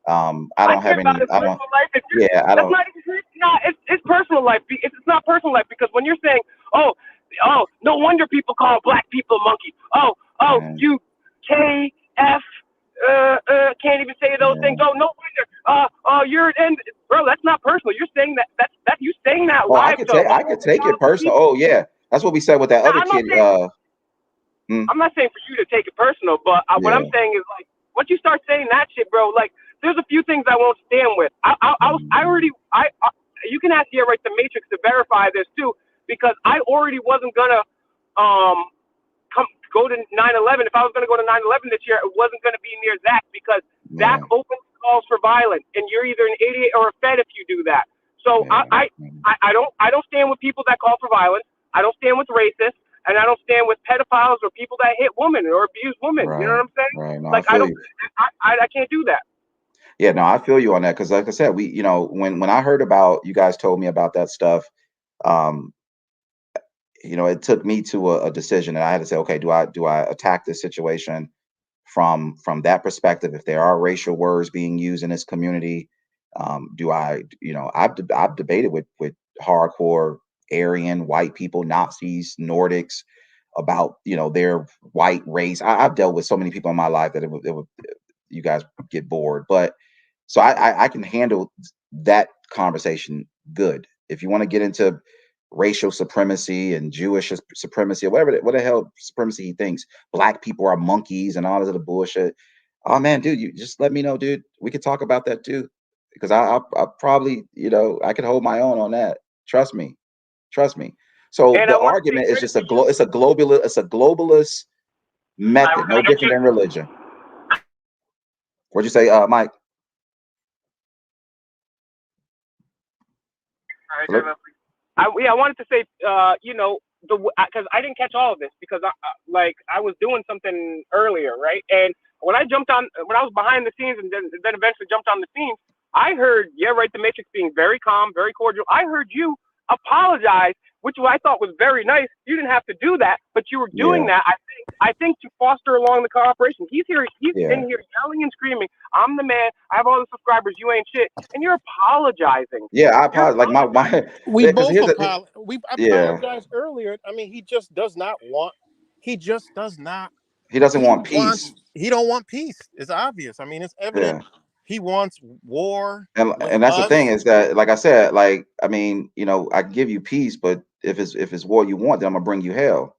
I don't have any. I don't. Yeah, I don't. It's personal life. It's not personal life because when you're saying, oh, no wonder people call black people monkeys. You KF can't even say those things. Oh, no wonder. You're and bro, that's not personal. You're saying that's you saying that Oh, live though. I could take it personal. Oh yeah, that's what we said with that other kid. I'm not saying for you to take it personal, but what I'm saying is like once you start saying that shit, bro, like there's a few things I won't stand with. You can ask right the Matrix to verify this too, because I already wasn't gonna go to 9/11. If I was gonna go to 9/11 this year, it wasn't gonna be near Zach because Zach opens calls for violence, and you're either an idiot or a fed if you do that. So I don't stand with people that call for violence. I don't stand with racists. And I don't stand with pedophiles or people that hit women or abuse women. Right, you know what I'm saying? Right. No, like I can't do that. Yeah, no, I feel you on that because, like I said, when I heard about you guys told me about that stuff, it took me to a decision, and I had to say, okay, do I attack this situation from that perspective? If there are racial words being used in this community, do I, I've debated with hardcore Aryan white people, Nazis, Nordics about their white race. I've dealt with so many people in my life that it would you guys get bored, but so I can handle that conversation good. If you want to get into racial supremacy and Jewish supremacy or whatever, what the hell supremacy he thinks, black people are monkeys and all this other bullshit. Oh man, dude, you just let me know, dude. We could talk about that too, because I probably I can hold my own on that. Trust me. So and the argument is just it's a globalist method, no different than religion. What'd you say, Mike? I wanted to say, because I didn't catch all of this because I was doing something earlier, right? And when I was behind the scenes and then eventually jumped on the scene, I heard, the Matrix being very calm, very cordial. I heard you apologize, which I thought was very nice. You didn't have to do that, but you were doing that. I think to foster along the cooperation. He's in here yelling and screaming. I'm the man. I have all the subscribers. You ain't shit, and you're apologizing. Yeah, I apologize. Like my we both apologize. We apologized earlier. I mean, he just does not want. He just does not. He doesn't want peace. He don't want peace. It's obvious. I mean, it's evident. Yeah. He wants war. And that's the thing is that, like I said, I can give you peace, but if it's war you want, then I'm gonna bring you hell.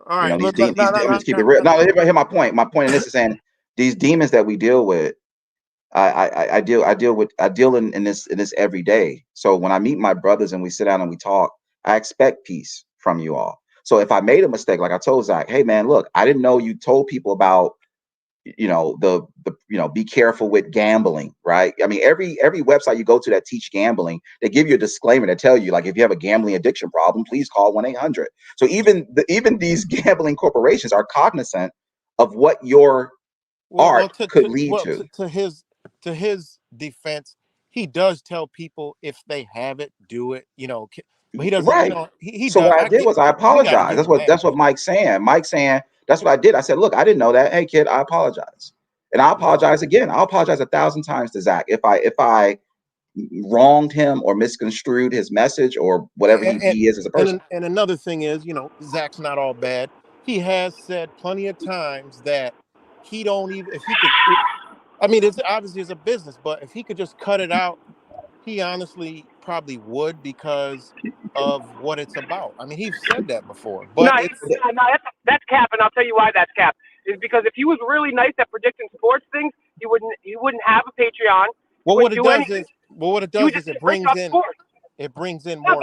All right, these demons, keep it real. No, hear my point. My point in this is saying these demons that we deal with, I deal in this every day. So when I meet my brothers and we sit down and we talk, I expect peace from you all. So if I made a mistake, like I told Zach, hey man, look, I didn't know you told people about be careful with gambling, right? I mean, every website you go to that teach gambling, they give you a disclaimer to tell you, like, if you have a gambling addiction problem, please call 1-800. So even these gambling corporations are cognizant of what your art could lead to. To his defense, he does tell people if they have it, do it. But he doesn't. Right. So what I did was I apologized. That's what Mike's saying. Mike's saying that's what I did. I said, look, I didn't know that. Hey kid, I apologize. And I apologize again. I'll apologize 1,000 times to Zach if I wronged him or misconstrued his message or whatever he is as a person. And another thing is, Zach's not all bad. He has said plenty of times that he don't even, if he could, I mean, it's obviously it's a business, but if he could just cut it out, he honestly probably would because of what it's about. I mean, he's said that before. But that's cap, and I'll tell you why that's cap. Is because if he was really nice at predicting sports things, he wouldn't have a Patreon. Well, what it does is it brings in more people. No,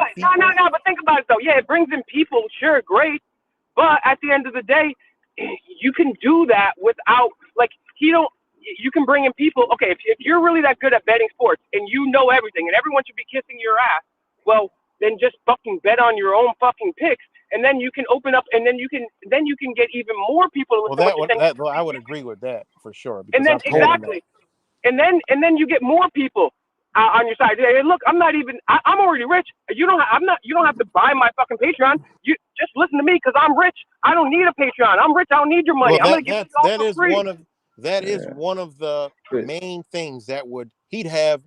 but think about it though. Yeah, it brings in people, sure, great. But at the end of the day, you can do that without you can bring in people. Okay, if you're really that good at betting sports and you know everything and everyone should be kissing your ass, well, then just fucking bet on your own fucking picks, and then you can open up, and then you can get even more people to listen to what you're saying. I would agree with that for sure. And then and then you get more people on your side. Hey, look, I'm already rich. You don't have to buy my fucking Patreon. You just listen to me because I'm rich. I don't need a Patreon. I'm rich. I don't need your money. Well, I'm gonna give you all for free. That is one of the main things that he'd have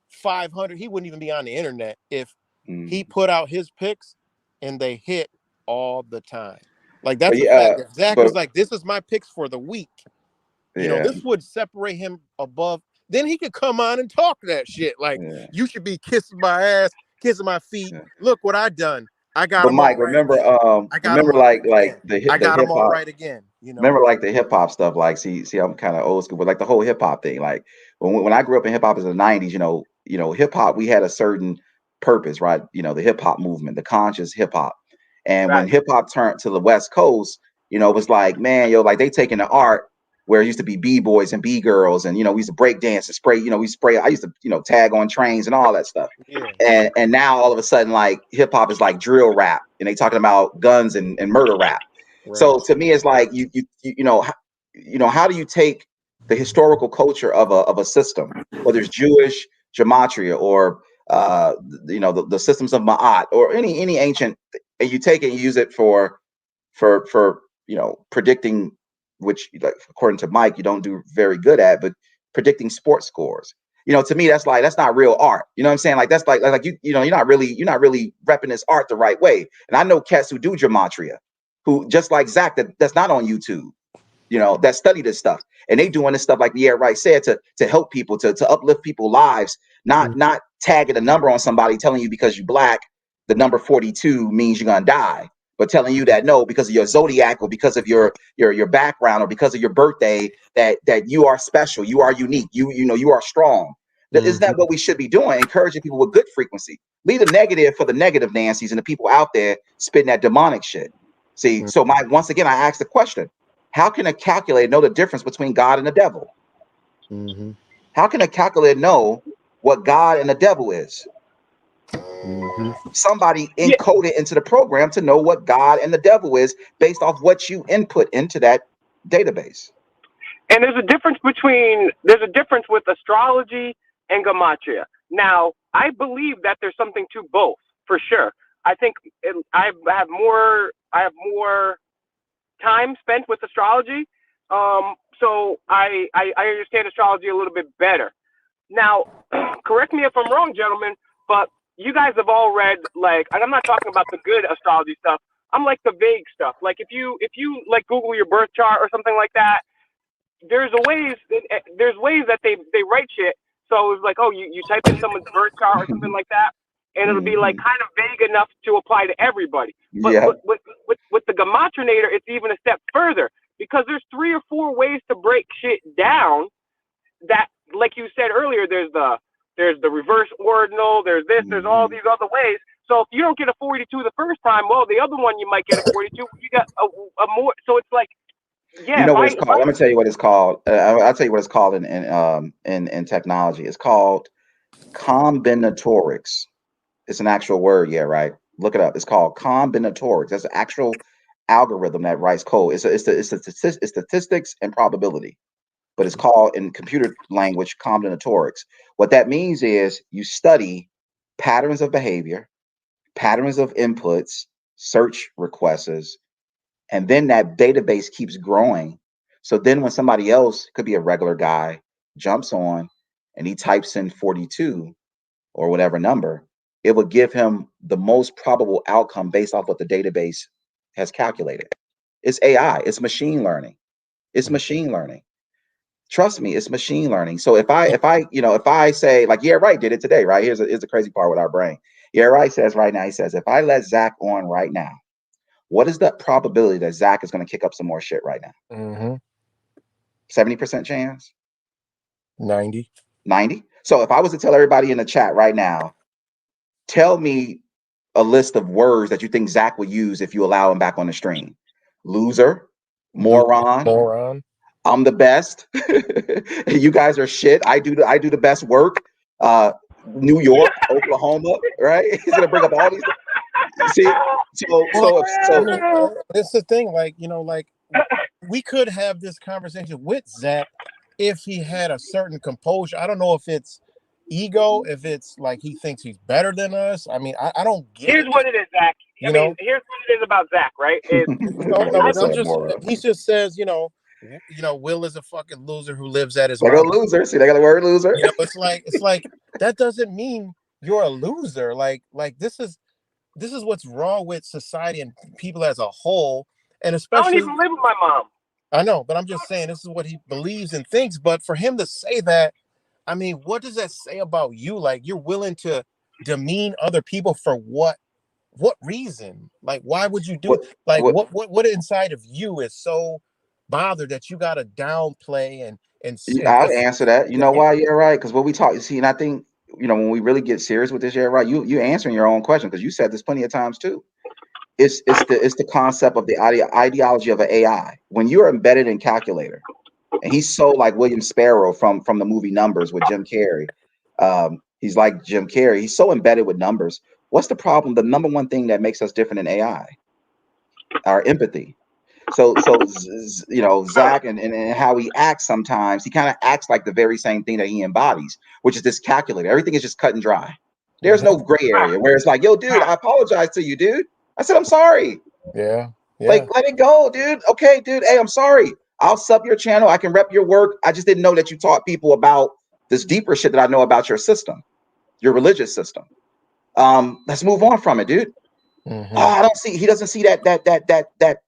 500. He wouldn't even be on the internet if he put out his picks and they hit all the time. Like, that's a fact. If Zach was like, this is my picks for the week, this would separate him above. Then he could come on and talk that shit. Like, you should be kissing my ass, kissing my feet. Look what I done. I got But him Mike, all right remember, again. I got remember him all like right again. the I got hip him all hop. right again. Remember like the hip hop stuff. Like, see, I'm kind of old school, but like the whole hip hop thing. Like when I grew up in hip hop in the '90s, hip hop, we had a certain purpose, right? The hip hop movement, the conscious hip hop. And when hip hop turned to the West Coast, it was like, man, like they taking the art where it used to be B-boys and B-girls, and we used to break dance and spray, we spray. I used to tag on trains and all that stuff. Yeah. And now all of a sudden, like hip hop is like drill rap, and they talking about guns and murder rap. Right. So to me, it's like how do you take the historical culture of a system, whether it's Jewish gematria or the systems of Ma'at or any ancient, and you take it and use it for predicting, which, like, according to Mike, you don't do very good at, but predicting sports scores. To me, that's not real art. You know what I'm saying? Like, that's like you're not really repping this art the right way. And I know cats who do gematria, who just like Zach, that's not on YouTube, that study this stuff, and they doing this stuff like Pierre Wright said to help people, to uplift people's lives, not tagging a number on somebody, telling you because you black, the number 42 means you're gonna die, but telling you that no, because of your zodiac or because of your background or because of your birthday, that you are special, you are unique, you are strong. Isn't that what we should be doing? Encouraging people with good frequency. Leave the negative for the negative Nancy's and the people out there spitting that demonic shit. See, so once again, I asked the question: how can a calculator know the difference between God and the devil? Mm-hmm. How can a calculator know what God and the devil is? Mm-hmm. Somebody encoded into the program to know what God and the devil is based off what you input into that database. And there's a difference with astrology and gematria. Now, I believe that there's something to both, for sure. I think I have more time spent with astrology, so I understand astrology a little bit better. Now, correct me if I'm wrong, gentlemen, but you guys have all read, like, and I'm not talking about the good astrology stuff. I'm like the vague stuff. Like if you like Google your birth chart or something like that, there's ways that they write shit. So it's like, oh, you type in someone's birth chart or something like that, and it'll be like kind of vague enough to apply to everybody. But with the gematrinator, it's even a step further, because there's 3 or 4 ways to break shit down. That, like you said earlier, there's the reverse ordinal, there's this, there's all these other ways. So if you don't get a 42 the first time, well, the other one you might get a 42. You got a more. So it's like, yeah. You know what it's called? Let me tell you what it's called. I'll tell you what it's called in technology. It's called combinatorics. It's an actual word, yeah, right? Look it up. It's called combinatorics. That's an actual algorithm that writes code. It's statistics and probability, but it's called in computer language combinatorics. What that means is you study patterns of behavior, patterns of inputs, search requests, and then that database keeps growing. So then when somebody else, could be a regular guy, jumps on and he types in 42 or whatever number, it will give him the most probable outcome based off what the database has calculated. It's AI, it's machine learning. It's machine learning. Trust me, it's machine learning. So if I say, like, yeah, right, did it today, right? Here's the crazy part with our brain. Yeah, right says right now, he says, if I let Zach on right now, what is the probability that Zach is going to kick up some more shit right now? 70% chance? 90. 90? So if I was to tell everybody in the chat right now, tell me a list of words that you think Zach would use if you allow him back on the stream. Loser, moron, I'm the best. You guys are shit. I do the best work. New York, Oklahoma, right? He's gonna bring up all these. See, so it's the thing. Like, we could have this conversation with Zach if he had a certain composure. I don't know if it's ego, if it's like he thinks he's better than us. I mean, I don't get Here's it. what it is, Zach. Here's what it is about Zach, right? He just says, Will is a fucking loser who lives at his They go mom. loser. See, they got the word loser. It's like that doesn't mean you're a loser. Like this is what's wrong with society and people as a whole, and especially. I don't even live with my mom. I know, but I'm just saying this is what he believes and thinks. But for him to say that, I mean, what does that say about you? Like, you're willing to demean other people for what reason? Like, why would you do what inside of you is so bothered that you got to downplay and I'll answer that. You know why? You're right. Because what we talk, you see, and I think, when we really get serious with this, you're right. You answering your own question, because you said this plenty of times too. It's the concept of the ideology of an AI. When you're embedded in calculator, and he's so like William Sparrow from the movie Numbers with Jim Carrey. He's like Jim Carrey. He's so embedded with numbers. What's the problem? The number one thing that makes us different in AI, our empathy. So Zach and how he acts sometimes, he kind of acts like the very same thing that he embodies, which is this calculator. Everything is just cut and dry. There's no gray area where it's like, yo, dude, I apologize to you, dude. I said, I'm sorry. Yeah. Like, let it go, dude. Okay, dude. Hey, I'm sorry. I'll sub your channel. I can rep your work. I just didn't know that you taught people about this deeper shit that I know about your system, your religious system. Let's move on from it, dude. I don't see. He doesn't see that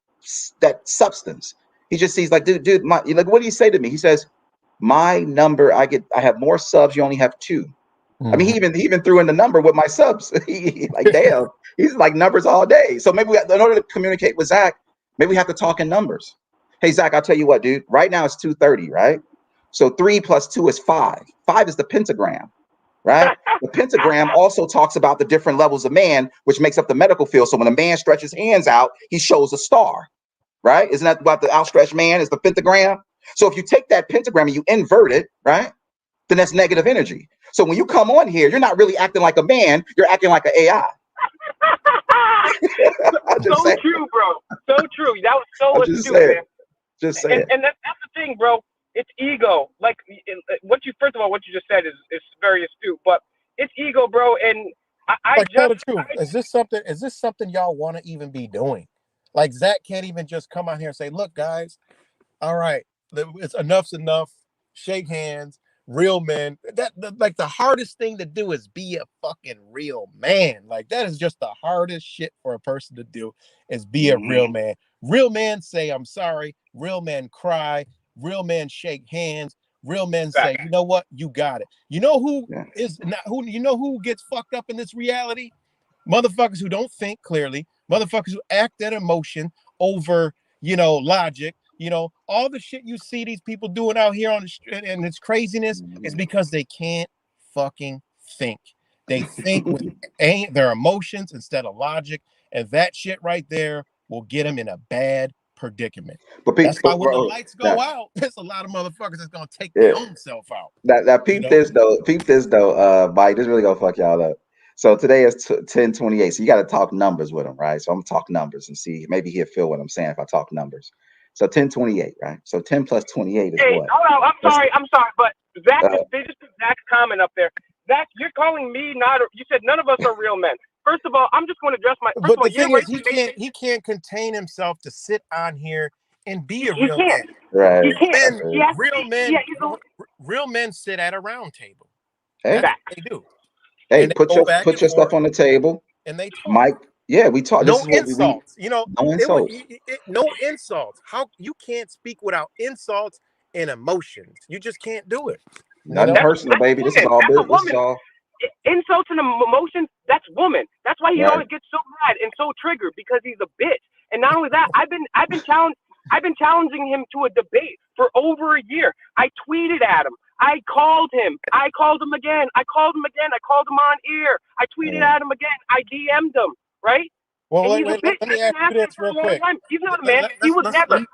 substance. He just sees like, dude. What do you say to me? He says, my number. I have more subs. You only have 2. I mean, he even threw in the number with my subs. Like, damn, he's like numbers all day. So maybe in order to communicate with Zach, maybe we have to talk in numbers. Hey, Zach, I'll tell you what, dude. Right now it's 230, right? So 3 plus 2 is 5. 5 is the pentagram, right? The pentagram also talks about the different levels of man, which makes up the medical field. So when a man stretches hands out, he shows a star, right? Isn't that what the outstretched man is, the pentagram? So if you take that pentagram and you invert it, right, then that's negative energy. So when you come on here, you're not really acting like a man, you're acting like an AI. So true, bro. So true. That was so astute, man. Just saying. And that's the thing, bro. It's ego. Like first of all, what you just said is very astute, but it's ego, bro. And I tell the truth. Is this something y'all want to even be doing? Like, Zach can't even just come out here and say, look, guys, all right, it's enough's enough. Shake hands. Real men. Like, the hardest thing to do is be a fucking real man. Like, that is just the hardest shit for a person to do, is be a real man. Real men say I'm sorry. Real men cry. Real men shake hands. Real men say, you know what, you got it. You know who is not who? You know who gets fucked up in this reality? Motherfuckers who don't think clearly. Motherfuckers who act that emotion over, logic. All the shit you see these people doing out here on the street and its craziness is because they can't fucking think. They think with their emotions instead of logic, and that shit right there will get them in a bad predicament. But that's why when the lights go out, there's a lot of motherfuckers that's gonna take their own self out. Peep this though, Mike. This really gonna fuck y'all up. So today is 10:28. So you got to talk numbers with him, right? So I'm gonna talk numbers and see, maybe he'll feel what I'm saying if I talk numbers. So 10:28, right? So 10 plus 28 is what? Hold on, I'm sorry, but Zach, they just put Zach's comment up there. Zach, you're calling me you said none of us are real men. First of all, I'm just going to address my. But the thing is, he can't contain himself to sit on here and be a real man. Right. He can't. Real men sit at a round table. Hey, that's what they do. Hey, put your stuff on the table. And they talk. Mike, yeah, we talk. No insults. No insults. No insults. How you can't speak without insults and emotions? You just can't do it. Nothing personal, baby. This is all business. Insults and emotions, that's woman. That's why he always gets so mad and so triggered, because he's a bitch. And not only that, I've been challenging him to a debate for over a year. I tweeted at him. I called him. I called him again. I called him on air. I tweeted at him again. I DM'd him, right? Well, let me ask you this real quick. He's not a man. He was never.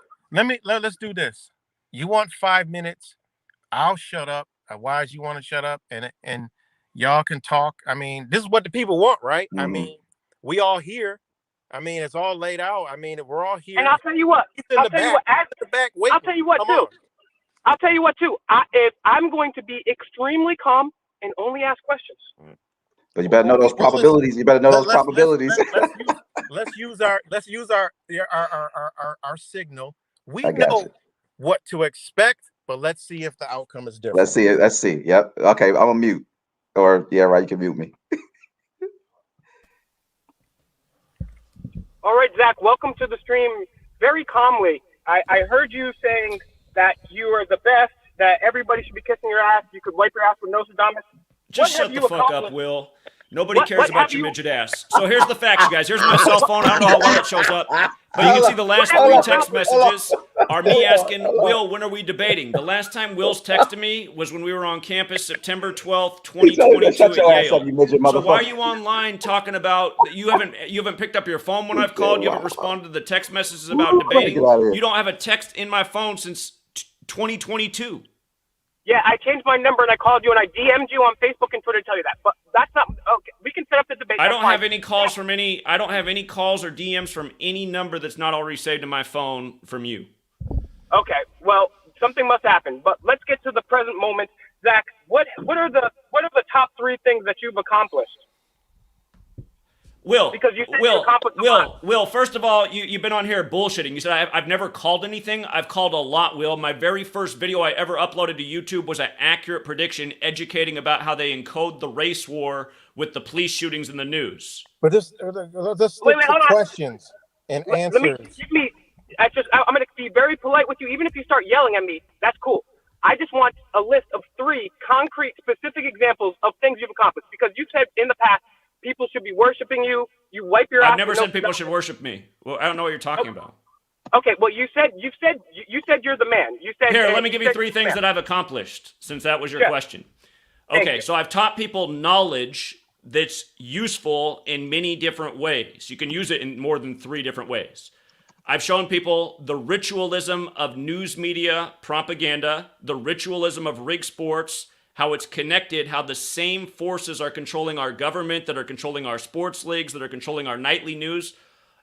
Let's do this. You want 5 minutes? I'll shut up. Wise, you want to shut up, and y'all can talk. I mean, this is what the people want, right? I mean, we all here. I mean, it's all laid out. I mean, we're all here. And I'll tell you what. I'll tell you what too. If I'm going to be extremely calm and only ask questions. But you better know those probabilities. You better know those probabilities. Let's use our signal. We know what to expect, but let's see if the outcome is different. Let's see it. Let's see. Yep. Okay, I'm gonna mute. Or yeah, right. You can mute me. All right, Zach. Welcome to the stream. Very calmly, I heard you saying that you are the best. That everybody should be kissing your ass. You could wipe your ass with Nostradamus. Just shut the fuck up, Will. Nobody cares about your midget ass. So here's the facts, you guys. Here's my cell phone. I don't know how well it shows up. But you can see the last 3 text messages are me asking, Will, when are we debating? The last time Will's texted me was when we were on campus, September 12th, 2022 at Yale. So why are you online talking about, you haven't picked up your phone when I've called, you haven't responded to the text messages about debating. You don't have a text in my phone since 2022. Yeah, I changed my number and I called you and I DM'd you on Facebook and Twitter to tell you that. But that's not okay. We can set up the debate. I don't have any calls from any. I don't have any calls or DMs from any number that's not already saved in my phone from you. Okay, well, something must happen. But let's get to the present moment, Zach. What are the top 3 things that you've accomplished? Will, because you said Will, first of all, you've been on here bullshitting. You said I've never called anything. I've called a lot, Will. My very first video I ever uploaded to YouTube was an accurate prediction educating about how they encode the race war with the police shootings in the news. But this questions and answers. I'm going to be very polite with you. Even if you start yelling at me, that's cool. I just want a list of 3 concrete, specific examples of things you've accomplished. Because you said in the past, people should be worshiping you. You wipe your ass. I've never said people should worship me. Well, I don't know what you're talking about. Okay, well, you said you're the man. You said here. Let me give you 3 things that I've accomplished, since that was your question. Okay, so I've taught people knowledge that's useful in many different ways. You can use it in more than 3 different ways. I've shown people the ritualism of news media propaganda, the ritualism of rigged sports, how it's connected, how the same forces are controlling our government, that are controlling our sports leagues, that are controlling our nightly news,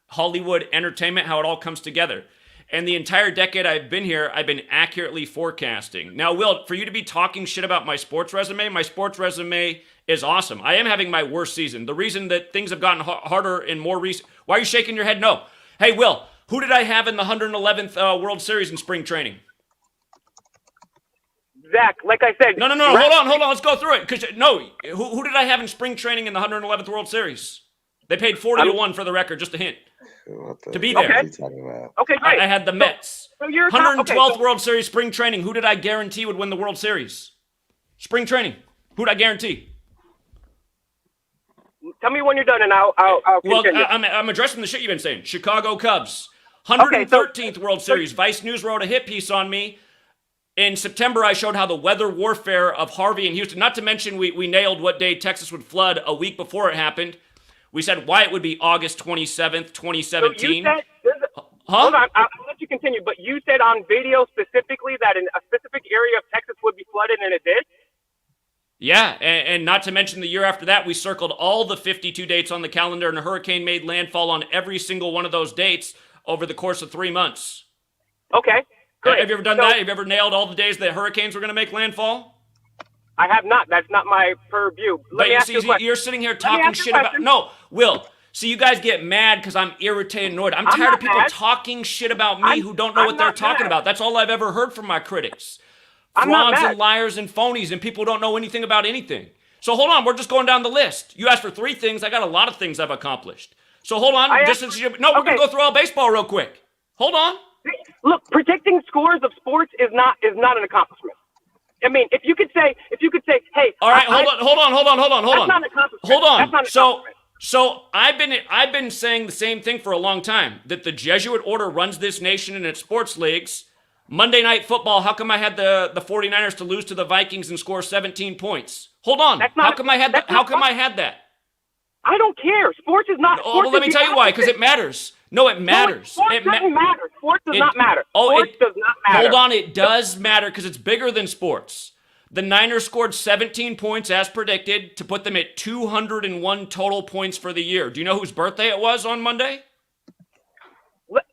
Hollywood entertainment, how it all comes together. And the entire decade I've been here, I've been accurately forecasting. Now, Will, for you to be talking shit about my sports resume is awesome. I am having my worst season. The reason that things have gotten harder and more recent... Why are you shaking your head? No. Hey, Will, who did I have in the 111th World Series in spring training? Zach, like I said... No. Hold on. Let's go through it. Who did I have in spring training in the 111th World Series? They paid 40-1 for the record, just a hint. To be there. Okay, great. I had the Mets. So 112th World Series spring training. Who did I guarantee would win the World Series? Spring training. Who did I guarantee? Tell me when you're done and I'll continue. Well, I'm addressing the shit you've been saying. Chicago Cubs. 113th World Series. Vice News wrote a hit piece on me. In September, I showed how the weather warfare of Harvey and Houston, not to mention we nailed what day Texas would flood a week before it happened. We said why it would be August 27th, 2017. So you said, hold on, I'll let you continue, but you said on video specifically that in a specific area of Texas would be flooded, and it did? Yeah, and not to mention the year after that, we circled all the 52 dates on the calendar, and a hurricane made landfall on every single one of those dates over the course of 3 months. Okay. Great. Have you ever done that? Have you ever nailed all the days that hurricanes were going to make landfall? I have not. That's not my purview. But you're sitting here talking shit about... No, Will. See, you guys get mad because I'm irritated and annoyed. I'm tired of people talking shit about me who don't know what they're talking about. That's all I've ever heard from my critics. Frauds and liars and phonies and people who don't know anything about anything. So hold on. We're just going down the list. You asked for 3 things. I got a lot of things I've accomplished. So hold on. We're going to go through all baseball real quick. Hold on. Look, predicting scores of sports is not an accomplishment. I mean, if you could say, hey, all right, hold on. That's not an accomplishment. Hold on. That's not an accomplishment. So I've been saying the same thing for a long time, that the Jesuit order runs this nation and its sports leagues. Monday Night Football, how come I had the 49ers to lose to the Vikings and score 17 points? Hold on. How come I had that? I don't care. Sports is not. Well, let me tell you why, because it matters. No, it matters. Sports doesn't matter. Sports does not matter. Sports does not matter. Hold on, it does matter because it's bigger than sports. The Niners scored 17 points as predicted to put them at 201 total points for the year. Do you know whose birthday it was on Monday?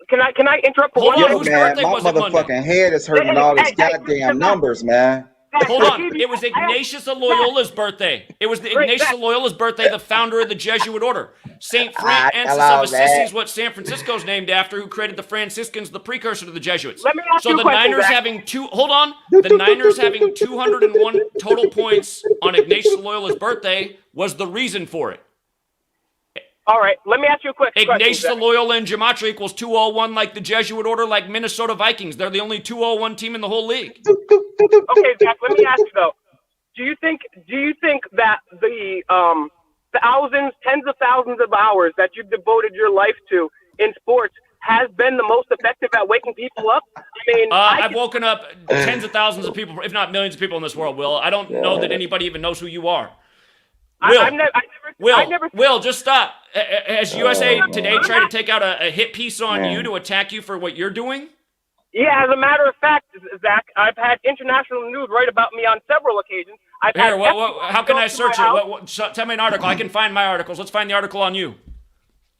Can I interrupt for one second? Whose birthday was it Monday? My motherfucking head is hurting all these goddamn numbers, man. Hold on. It was Ignatius of Loyola's birthday. It was Ignatius of Loyola's birthday, the founder of the Jesuit order. Saint Francis of Assisi is what San Francisco's named after, who created the Franciscans, the precursor to the Jesuits. Let me ask you a the question, Niners Zach. having the Niners having 201 total points on Ignatius of Loyola's birthday was the reason for it. All right, let me ask you a quick question. Ignatius of Loyola in gematria equals 201, like the Jesuit order, like Minnesota Vikings. They're the only 201 team in the whole league. Okay, Zach, let me ask you though. Do you think that the thousands, tens of thousands of hours that you've devoted your life to in sports has been the most effective at waking people up? I mean, I've woken up tens of thousands of people, if not millions of people in this world, Will. I don't know that anybody even knows who you are. Will, just stop. Has USA Today tried to take out a hit piece on you to attack you for what you're doing? Yeah, as a matter of fact, Zach, I've had international news write about me on several occasions. How can I search it? Tell me an article. I can find my articles. Let's find the article on you.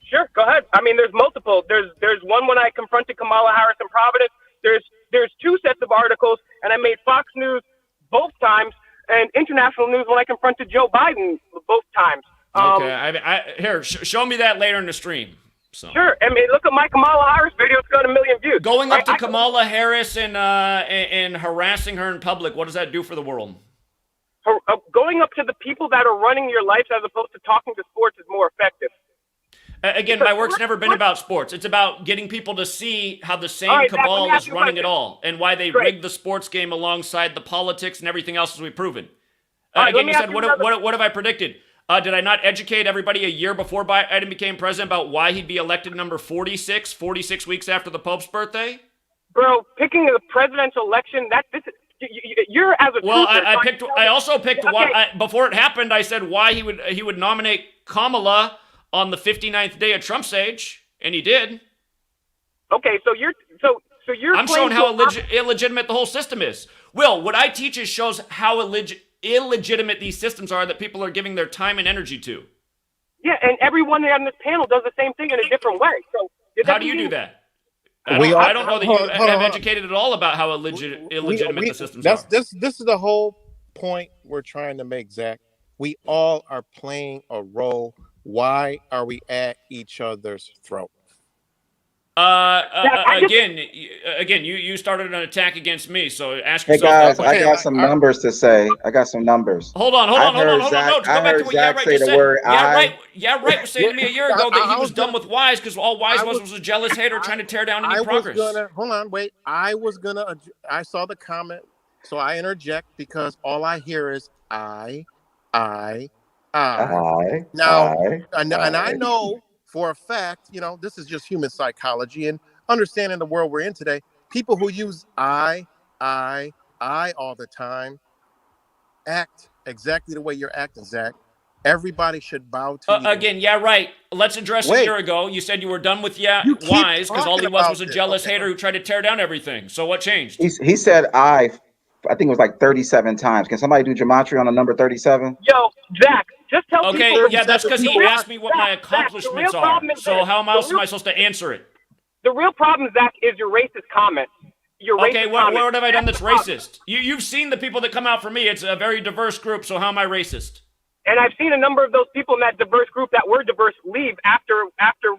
Sure, go ahead. I mean, there's multiple. There's one when I confronted Kamala Harris in Providence. There's two sets of articles, and I made Fox News both times, and international news when I confronted Joe Biden both times. Okay, show me that later in the stream. So. Sure. I mean, look at my Kamala Harris video. It's got 1 million views. Going up to Kamala Harris and harassing her in public, what does that do for the world? Going up to the people that are running your life as opposed to talking to sports is more effective. Again, my work's never been about sports. It's about getting people to see how the same cabal is running it all and why they rigged the sports game alongside the politics and everything else as we've proven. Again, you said, what have I predicted? Did I not educate everybody a year before Biden became president about why he'd be elected number 46 weeks after the Pope's birthday? Bro, picking the presidential election, you're as a well, I also picked before it happened. I said why he would nominate Kamala on the 59th day of Trump's age, and he did. Okay, so you're I'm showing how illegitimate the whole system is. Will, what I teach shows how illegitimate these systems are that people are giving their time and energy to. Yeah, and everyone on this panel does the same thing in a different way. So how do you do that? I don't know that you have educated at all about how illegitimate the systems are. This is the whole point we're trying to make, Zach. We all are playing a role. Why are we at each other's throat? Again, you started an attack against me, so ask yourself. Hey guys, I got some numbers to say. I got some numbers. Hold on. No, go back to what Zach say the said. word Yeah, right was saying to me a year ago that he was done with Wise because all Wise was a jealous hater trying to tear down any progress. I saw the comment, so I interject because all I hear is I. Now, and I know for a fact, this is just human psychology and understanding the world we're in today. People who use I all the time act exactly the way you're acting, Zach. Everybody should bow to you. Again, yeah, right. Let's address a year ago. You said you were done with Wise because all he was a jealous hater who tried to tear down everything. So what changed? He said I think it was like 37 times. Can somebody do gematria on the number 37? Yo, Zach, just tell people. Okay, yeah, that's because he asked me what my accomplishments are. So how else am I supposed to answer it? The real problem, Zach, is your racist comments. What have I done that's racist? You've seen the people that come out for me. It's a very diverse group, so how am I racist? And I've seen a number of those people in that diverse group that were diverse leave after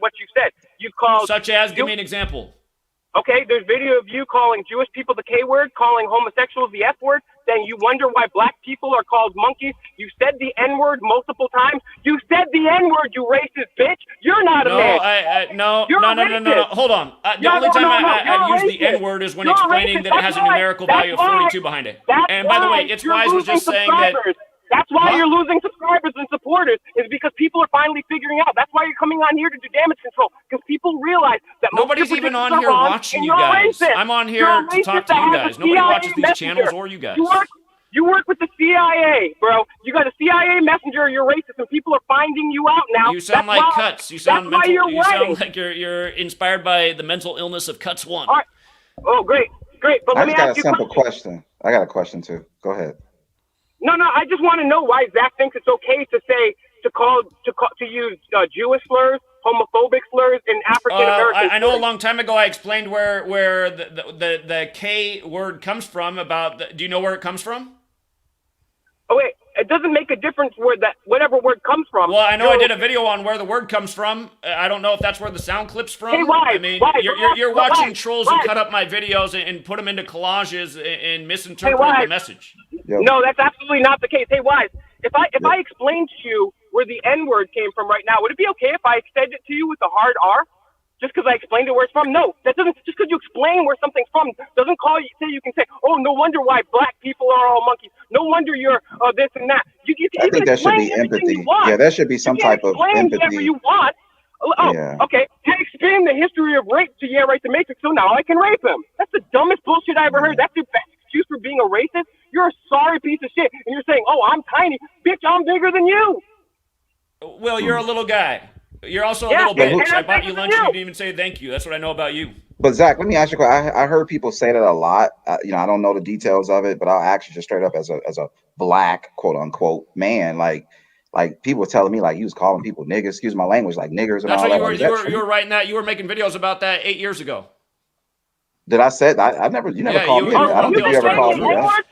what you said. You called... Such as? Give me an example. Okay, there's video of you calling Jewish people the K word, calling homosexuals the F word, then you wonder why black people are called monkeys. You said the N word multiple times. You said the N word, you racist bitch. You're not a man. No. Hold on. The only time I've used the N word is when explaining that it has a numerical value of 42 behind it. And by the way, It's Wise was just saying that. That's why you're losing subscribers and supporters, is because people are finally figuring out. That's why you're coming on here to do damage control, because people realize that nobody's even on here watching you guys. Racist. I'm on here to talk to you guys. Nobody watches these channels or you guys. You work with the CIA, bro. You got a CIA messenger. You're racist, and people are finding you out now. You sound like Cuts. You sound mental. You sound like you're inspired by the mental illness of Cuts One. All right. Oh, great. But I just got a simple question. I got a question too. Go ahead. No, I just want to know why Zach thinks it's okay to use Jewish slurs, homophobic slurs, and African American. I know a long time ago I explained where the K word comes from. Do you know where it comes from? Oh wait, it doesn't make a difference where that whatever word comes from. Well, I know I did a video on where the word comes from. I don't know if that's where the sound clip's from. Hey, why? I mean, Why? you're watching Why? trolls Why? who cut up my videos and put them into collages and misinterpret Why? the message. No, that's absolutely not the case. Hey, Wise, if I explained to you where the N word came from right now, would it be okay if I extend it to you with the hard R? Just because I explained it where it's from? No, that doesn't. Just because you explain where something's from doesn't say you can say, oh, no wonder why black people are all monkeys. No wonder you're this and that. I think that should be empathy. Yeah, there should be some type of empathy. Whatever you want. Oh, yeah. Okay. You explain the history of rape to the Matrix, so now I can rape him. That's the dumbest bullshit I ever heard. That's your best excuse for being a racist. You're a sorry piece of shit, and you're saying, oh, I'm tiny. Bitch, I'm bigger than you. Well, you're a little guy. You're also a little bitch. I bought you lunch and you didn't even say thank you. That's what I know about you. But Zach, let me ask you a question. I heard people say that a lot. You know, I don't know the details of it, but I'll ask you just straight up as a black quote unquote man, like people were telling me like you was calling people niggas, excuse my language, like niggers and that's all what that. You were writing that. You were making videos about that 8 years ago. Did I say I never? You never called me. I don't think you ever called me that.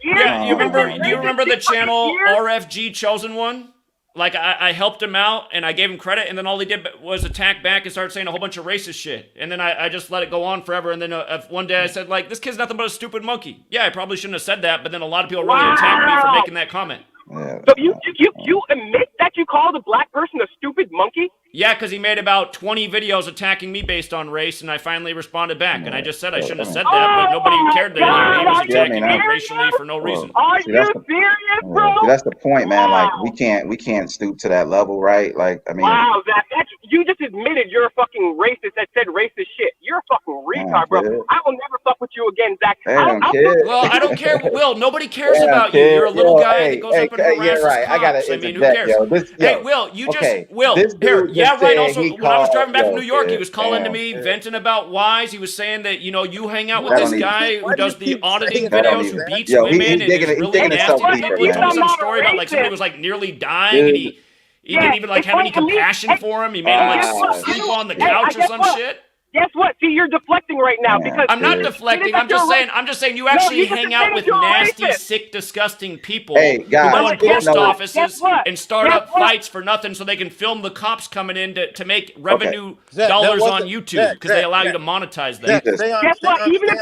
Yeah, you remember? Do you remember the channel RFG Chosen One? Like, I helped him out, and I gave him credit, and then all he did was attack back and start saying a whole bunch of racist shit. And then I just let it go on forever, and then one day I said, like, this kid's nothing but a stupid monkey. Yeah, I probably shouldn't have said that, but then a lot of people really attacked me for making that comment. Yeah. So you admit that you called a black person a stupid monkey? Yeah, because he made about 20 videos attacking me based on race, and I finally responded back. And I just said I shouldn't have said that, but nobody cared that he was attacking me racially for no reason. Are you serious, bro? That's the point, man. Like we can't stoop to that level, right? Like I mean, wow, Zach, you just admitted you're a fucking racist that said racist shit. You're a fucking retard, bro. I will never fuck with you again, Zach. Well, I don't care. Will, nobody cares about you. You're a little guy that goes up and harasses cops. I mean, who cares? Hey, Will, you just Will here. Yeah, right. Also, when I was driving back from New York, he was calling to me, venting about Wise. He was saying that, you know, you hang out with this guy who does the auditing videos, who beats women and is really nasty to people. He told me some story about like somebody was like nearly dying, and he didn't even like have any compassion for him. He made him like sleep on the couch or some shit. Guess what? See, you're deflecting right now because I'm not deflecting. I'm just saying you actually hang out with nasty, sick, disgusting people who go in post offices and start up fights for nothing so they can film the cops coming in to make revenue dollars on YouTube because they allow you to monetize that. Guess what? Even if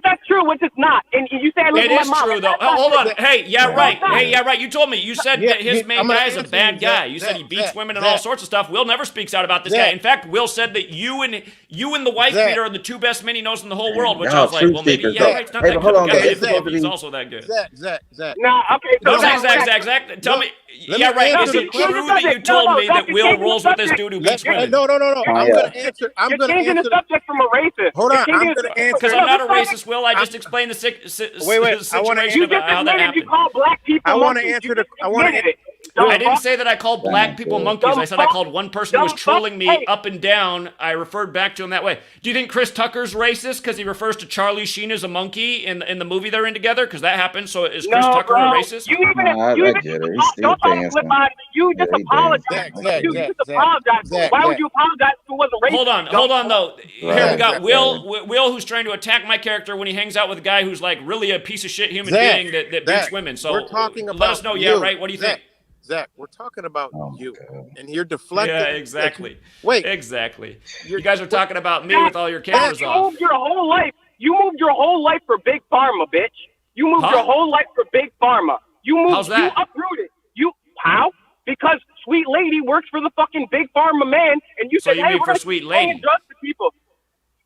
that's true, which it's not, and you say I live with my mom. It is true though. Hold on. Hey, yeah, right. Hey, yeah, right. You told me. You said that his main guy is a bad guy. You said he beats women and all sorts of stuff. Will never speaks out about this guy. In fact, Will said that you and the wife beater are the two best men he knows in the whole world, which I was like, well, maybe, it's not that good. He's also that good. Zach. No, okay. No, Zach. Tell me. Yeah, right. Is it true that you told me that Will rolls with this dude who beats women? No. I'm going to answer. You're changing the subject from a racist. Hold on. I'm going to answer. Because I'm not a racist, Will. I just explained the situation about how that happened. You call black people I want to answer the. I didn't say that I called black people monkeys. I said I called one person who was trolling me up and down. I referred back to him that way. Do you think Chris Tucker's racist because he refers to Charlie Sheen as a monkey in the movie they're in together? Because that happened. So is Chris Tucker a racist? I get it. He's still dancing. You just apologize. Why would you apologize if it wasn't racist? Hold on though. Here we got Will, who's trying to attack my character when he hangs out with a guy who's like really a piece of shit human being that beats women. So we're talking about let us know. Yeah, right. What do you think? Zach, we're talking about you, and you're deflecting. Yeah, exactly. Wait, exactly. You guys are talking about me with all your cameras off. You moved your whole life for big pharma, bitch. You moved your whole life for big pharma. How's that? You uprooted. How? Because Sweet Lady works for the fucking big pharma man, and you said, "Hey, we're Sweet Lady drugs to people."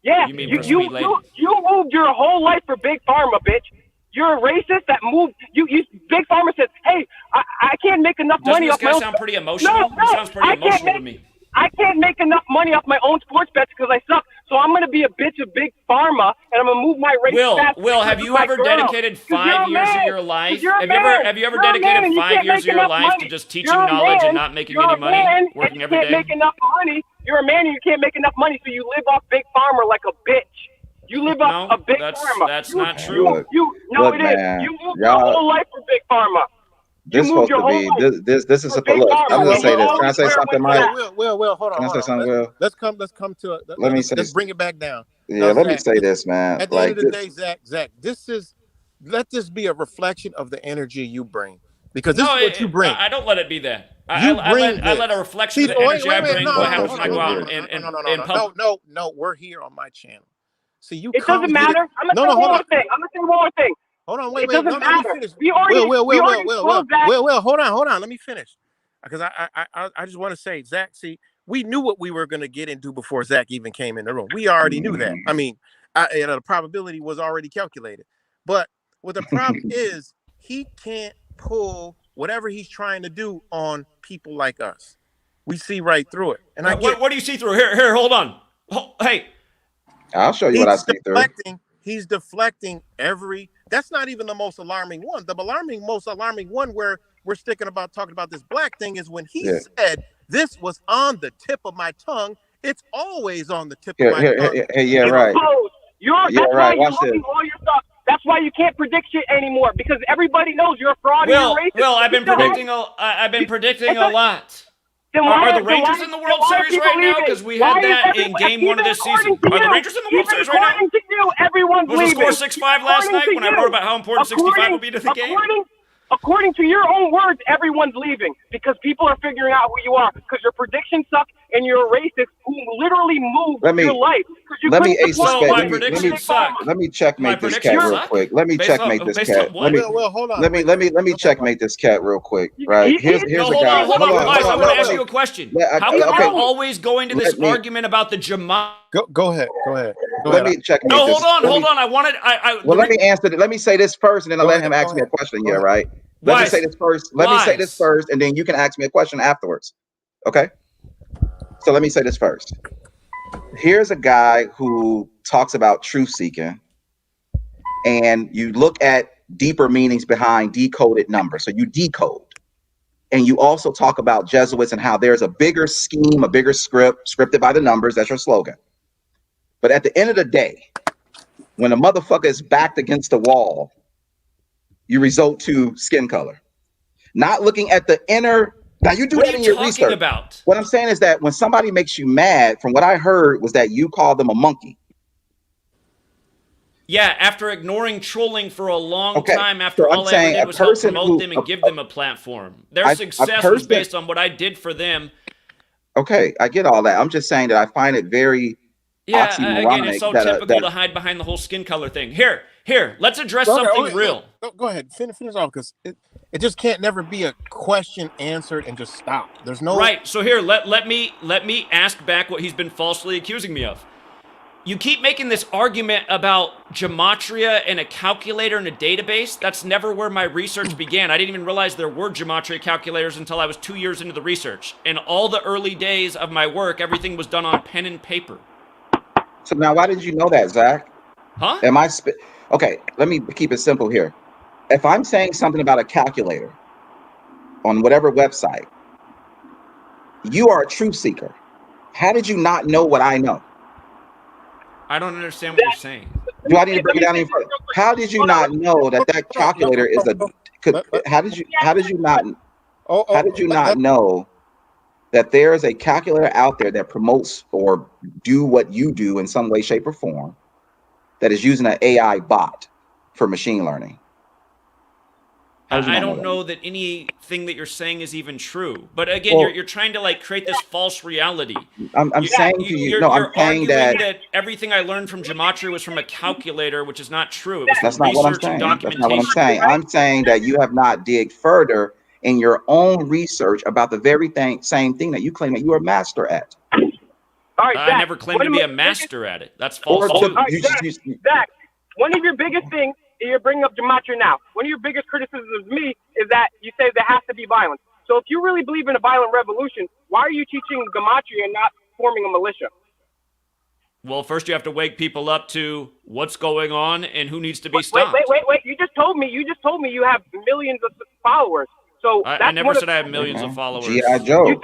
Yeah, you moved your whole life for big pharma, bitch. You're a racist that moved. You Big Pharma says, "Hey, I can't make enough money off my own." Doesn't this guy sound pretty emotional? He sounds pretty emotional to me. I can't make enough money off my own sports bets because I suck. So I'm gonna be a bitch of Big Pharma, and I'm gonna move my race. Will, have you ever dedicated 5 years of your life? Have you ever dedicated 5 years of your life to just teaching knowledge and not making any money, working every day? You can't make enough money. You're a man and you can't make enough money, so you live off Big Pharma like a bitch. You live off a Big Pharma. That's not true. It is. You moved your whole life for Big Pharma. This supposed to be this is supposed. Look, I'm gonna say this. Can I say something, Mike? Will, hold on. Can I say something, Will? Let's come to it. Let's bring it back down. Yeah, let me say this, man. At the end of the day, Zach, let this be a reflection of the energy you bring. because this is what you bring. I don't let it be that. I let a reflection of the energy I bring what happens when I go out in public. No, we're here on my channel. See, you. It doesn't matter. I'm gonna say one more thing. Hold on, wait. It doesn't matter. Let me finish. We already Hold on. Let me finish. Because I just want to say, Zach, see, we knew what we were going to get into before Zach even came in the room. We already knew that. I mean, the probability was already calculated. But what the problem is, he can't pull whatever he's trying to do on people like us. We see right through it. And what do you see through? Here, hold on. Hey. I'll show you what I see through. He's deflecting that's not even the most alarming one. The most alarming one where we're talking about this black thing is when he said this was on the tip of my tongue. It's always on the tip of my tongue. Right. That's why you're looking all your stuff. That's why you can't predict shit anymore, because everybody knows you're a fraud and you're racist. Well, I've been predicting a lot. Are the Rangers in the World Series right now? Because we had that in Game 1 of this season. Are the Rangers in the World Series right now? According to you, everyone's leaving. Was the score 6-5 last night when I wrote about how important 65 will be to the game? According to your own words, everyone's leaving because people are figuring out who you are, because your predictions suck and you're a racist who literally moved your life. Let me checkmate this cat real quick. Let me checkmate this cat. Hold on. Let me checkmate this cat real quick. Right? Here's a guy. Hold on. I want to ask you a question. How come you're always going to this argument about the Go ahead. Let me checkmate this. No, hold on. Let me answer it. Let me say this first, and then I'll let him ask me a question. Yeah, right. Let me say this first, and then you can ask me a question afterwards. Okay? So let me say this first. Here's a guy who talks about truth seeking, and you look at deeper meanings behind decoded numbers. So you decode. And you also talk about Jesuits and how there's a bigger scheme, a bigger script, scripted by the numbers. That's your slogan. But at the end of the day, when a motherfucker is backed against the wall, you resort to skin color. Not looking at the inner. Now you do that in your research. About? What I'm saying is that when somebody makes you mad, from what I heard was that you call them a monkey. Yeah, after ignoring trolling for a long time, after all I ever did was help promote them and give them a platform. Their success was based on what I did for them. Okay, I get all that. I'm just saying that I find it very again, it's so typical to hide behind the whole skin color thing. Here, let's address something real. Go ahead, finish off, because it just can't never be a question answered and just stop. There's no right. So here, let me ask back what he's been falsely accusing me of. You keep making this argument about gematria and a calculator and a database. That's never where my research began. I didn't even realize there were gematria calculators until I was 2 years into the research. In all the early days of my work, everything was done on pen and paper. So now, why did you know that, Zach? Huh? Okay, let me keep it simple here. If I'm saying something about a calculator on whatever website, you are a truth seeker. How did you not know what I know? I don't understand what you're saying. Do I need to break it down any further? How did you not know that calculator is how did you not know that there is a calculator out there that promotes or do what you do in some way, shape, or form that is using an AI bot for machine learning? I don't know that anything that you're saying is even true. But again, you're trying to create this false reality. I'm saying to you, I'm saying that everything I learned from gematria was from a calculator, which is not true. That's not what I'm saying. That's not what I'm saying. I'm saying that you have not digged further in your own research about the very same thing that you claim that you are a master at. All right, Zach, I never claimed to be a master at it. That's false. Zach, one of your biggest things, you're bringing up gematria now. One of your biggest criticisms of me is that you say there has to be violence. So if you really believe in a violent revolution, why are you teaching gematria and not forming a militia? Well, first you have to wake people up to what's going on and who needs to be stopped. Wait. You just told me you have millions of followers. So I never said I have millions of followers. G.I. Joe. You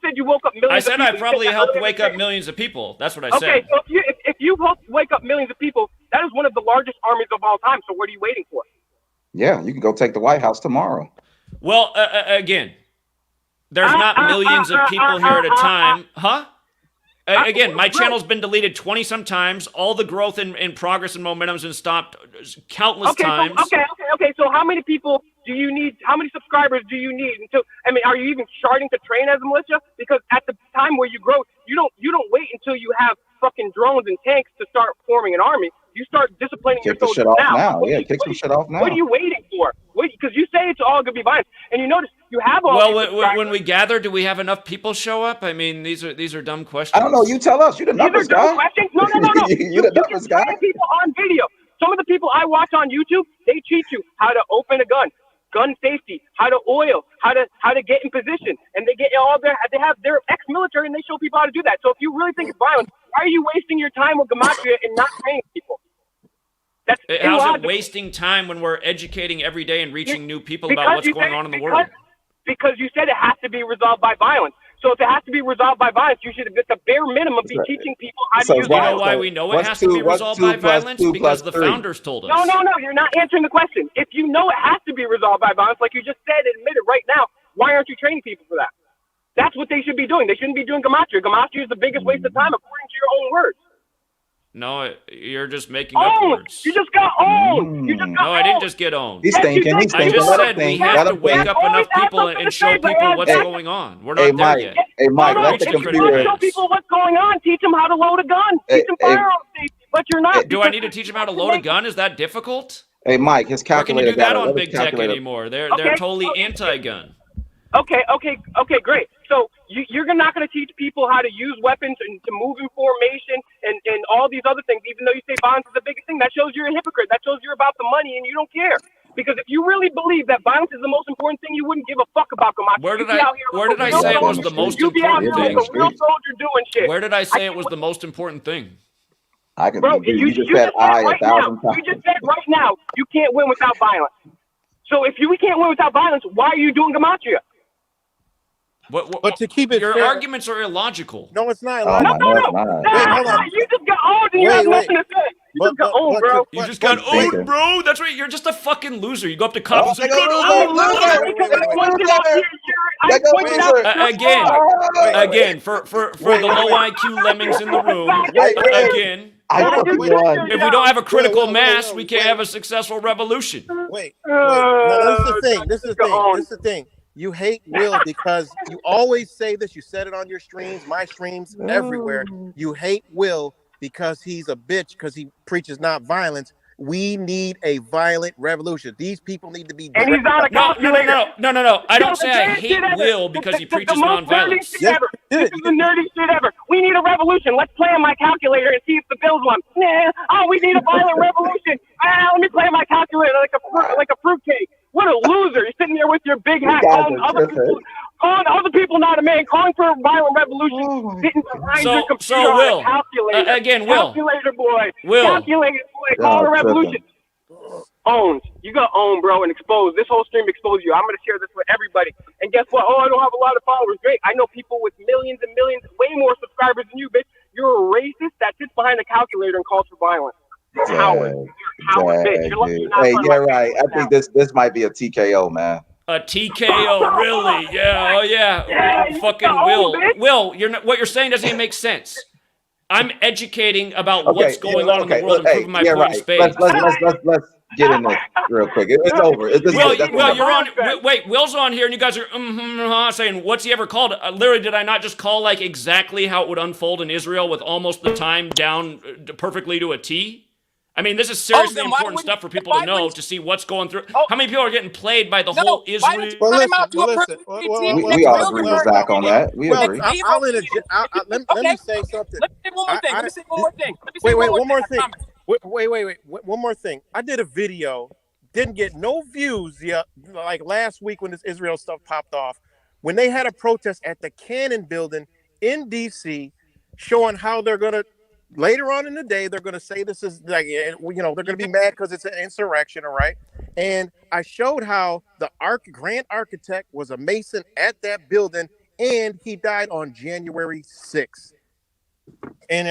said you woke up millions. I said I probably helped wake up millions of people. That's what I said. Okay, so if you helped wake up millions of people, that is one of the largest armies of all time. So what are you waiting for? Yeah, you can go take the White House tomorrow. Well, again, there's not millions of people here at a time, huh? Again, my channel's been deleted 20-some times. All the growth in progress and momentum's been stopped countless times. Okay. So how many people do you need? How many subscribers do you need until? I mean, are you even starting to train as a militia? Because at the time where you grow, you don't wait until you have fucking drones and tanks to start forming an army. You start disciplining your soldiers now. Yeah, kick some shit off now. What are you waiting for? Because you say it's all gonna be violent, and you notice you have all. Well, when we gather, do we have enough people show up? I mean, these are dumb questions. I don't know. You tell us. You the numbers guy. No. You the numbers guy. People on video. Some of the people I watch on YouTube, they teach you how to open a gun safety, how to oil, how to get in position, and they have their ex-military and they show people how to do that. So if you really think it's violent, why are you wasting your time with gematria and not training people? That's how's it wasting time when we're educating every day and reaching new people about what's going on in the world? Because you said it has to be resolved by violence. So if it has to be resolved by violence, you should, at the bare minimum, be teaching people how to use violence. You know why we know it has to be resolved by violence? Because the founders told us. No, you're not answering the question. If you know it has to be resolved by violence, like you just said and admitted right now, why aren't you training people for that? That's what they should be doing. They shouldn't be doing gematria. Gematria is the biggest waste of time, according to your own words. No, you're just making up words. You just got owned. No, I didn't just get owned. He's thinking. I just said we have to wake up enough people and show people what's going on. We're not there yet. Hey, Mike, let the computer. Show people what's going on. Teach them how to load a gun. Teach them firearms safety. But you're not. Do I need to teach them how to load a gun? Is that difficult? Hey, Mike, his calculator. How can you do that on big tech anymore? They're totally anti-gun. Okay, great. So you're not going to teach people how to use weapons and to move in formation and all these other things, even though you say violence is the biggest thing. That shows you're a hypocrite. That shows you're about the money and you don't care. Because if you really believe that violence is the most important thing, you wouldn't give a fuck about gematria. Where did I say it was the most important thing? You'd be out here like a real soldier doing shit. Where did I say it was the most important thing? You just said I 1,000 times. You just said right now you can't win without violence. So if we can't win without violence, why are you doing gematria? But to keep it your fair, arguments are illogical. No, it's not illogical. No. Wait, hold on. You just got owned and you have nothing to say. You just got owned, bro. You just got owned, bro. That's right. You're just a fucking loser. You go up to cops and say, Again, for the low IQ lemmings in the room, again, if we don't have a critical mass, we can't have a successful revolution. Wait. No, this is the thing. You hate Will because you always say this. You said it on your streams, my streams, everywhere. You hate Will because he's a bitch because he preaches not violence. We need a violent revolution. These people need to be. And he's not a calculator. No. I don't say I hate Will because he preaches nonviolence. This is the nerdy shit ever. We need a revolution. Let's play on my calculator and see if the bills won. We need a violent revolution. Let me play on my calculator like a fruitcake. What a loser! You're sitting there with your big hat, calling other people not a man, calling for a violent revolution, sitting behind your computer on a calculator. Again, Will. Calculator boy. Calculator boy, calling a revolution. Owned. You got owned, bro, and exposed. This whole stream exposed you. I'm going to share this with everybody. And guess what? I don't have a lot of followers. Great. I know people with millions and millions, way more subscribers than you, bitch. You're a racist that sits behind a calculator and calls for violence. Howard, bitch. Hey, you're right. I think this might be a TKO, man. A TKO, really? Yeah. Oh, yeah. Fucking Will. Will, what you're saying doesn't even make sense. I'm educating about what's going on in the world and proving my point in spades. Let's get in this real quick. It's over. Well, you're on. Wait, Will's on here, and you guys are saying, "What's he ever called?" Literally, did I not just call like exactly how it would unfold in Israel with almost the time down perfectly to a T? I mean, this is seriously important stuff for people to know, to see what's going through. How many people are getting played by the whole Israel? We all agree with Zach on that. We agree. Let me say something. Let me say one more thing. Wait, one more thing. Wait, one more thing. I did a video, didn't get no views yet, like last week when this Israel stuff popped off, when they had a protest at the Cannon building in DC, showing how they're going to, later on in the day, they're going to say this is like, they're going to be mad because it's an insurrection, all right? And I showed how the grand architect was a Mason at that building, and he died on January 6th. And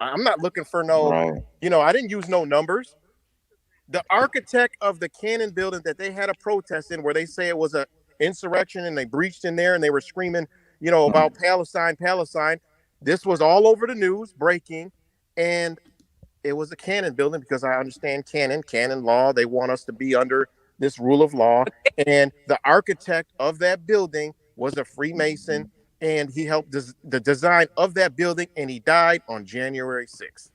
I'm not looking for no, I didn't use no numbers. The architect of the Cannon building that they had a protest in, where they say it was an insurrection and they breached in there and they were screaming, about Palestine. This was all over the news, breaking, and it was a canon building because I understand canon law. They want us to be under this rule of law. And the architect of that building was a Freemason, and he helped the design of that building, and he died on January 6th.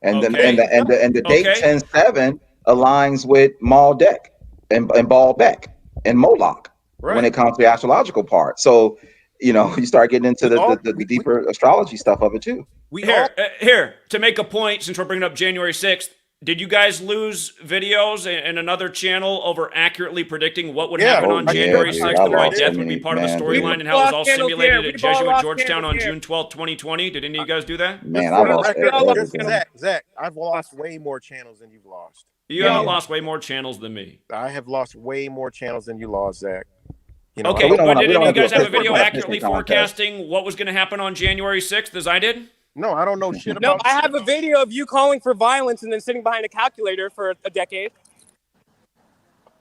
And the date 10/7 aligns with Maldek and Baalbek and Moloch when it comes to the astrological part. So, you know, you start getting into the deeper astrology stuff of it too. Here, to make a point, since we're bringing up January 6th, did you guys lose videos in another channel over accurately predicting what would happen on January 6th and why death would be part of the storyline and how it was all simulated at Jesuit Georgetown on June 12th, 2020? Did any of you guys do that? Man, I lost Zach, I've lost way more channels than you've lost. You haven't lost way more channels than me. I have lost way more channels than you lost, Zach. You know, okay, but did any of you guys have a video accurately forecasting what was going to happen on January 6th as I did? No, I don't know shit about. No, I have a video of you calling for violence and then sitting behind a calculator for a decade.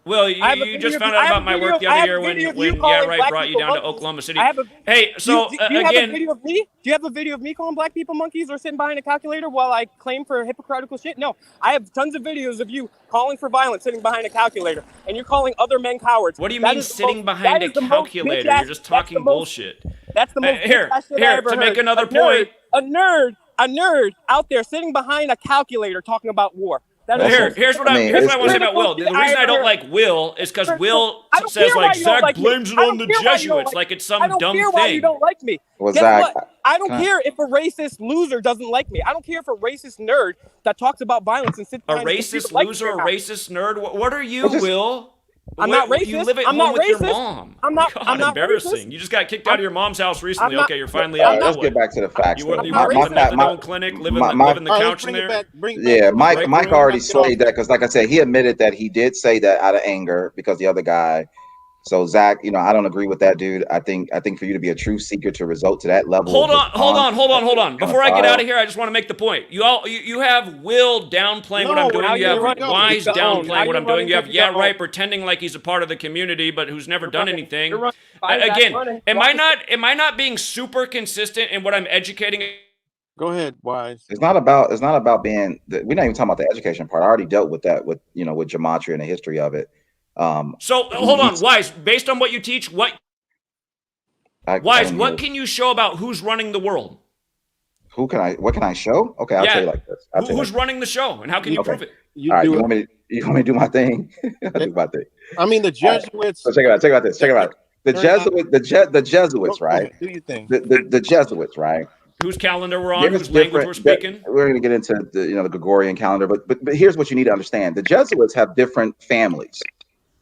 Well, you just found out about my work the other year when Yeah Right brought you down to Oklahoma City. Hey, so do you have a video of me? Do you have a video of me calling black people monkeys or sitting behind a calculator while I claim for hypocritical shit? No, I have tons of videos of you calling for violence, sitting behind a calculator, and you're calling other men cowards. What do you mean sitting behind a calculator? You're just talking bullshit. That's the most here to make another point. A nerd out there sitting behind a calculator talking about war. Here's what I want to say about Will. The reason I don't like Will is because Will says like Zach blames it on the Jesuits, like it's some dumb thing. I don't care why you don't like me. Well, Guess Zach, what? I don't care if a racist loser doesn't like me. I don't care if a racist nerd that talks about violence and sits behind a racist loser, a racist nerd. What are you, Will? I'm not racist. You live at home with racist. Your mom. I'm not embarrassing. Racist. You just got kicked out of your mom's house recently. Okay, you're finally out. Let's get back to the facts. You were living in the methadone clinic, living the couch in there. Yeah, Mike already swayed that because, like I said, he admitted that he did say that out of anger because the other guy. So Zach, you know, I don't agree with that, dude. I think for you to be a true seeker to result to that level. Hold on. Before I get out of here, I just want to make the point. You have Will downplaying what I'm doing. You have Wise downplaying what I'm doing. You have Right pretending like he's a part of the community, but who's never done anything. Again, am I not being super consistent in what I'm educating? Go ahead, Wise. It's not about being. We're not even talking about the education part. I already dealt with that with gematria and the history of it. So hold on, Wise. Based on what you teach, what can you show about who's running the world? What can I show? Okay, I'll tell you like this. Who's running the show, and how can you prove it? You want me to do my thing? I'll do my thing. I mean, the Jesuits. So check it out this. The Jesuits, right? Do you think the Jesuits, right? Whose calendar we're on? Whose language we're speaking? We're going to get into the Gregorian calendar, but here's what you need to understand: the Jesuits have different families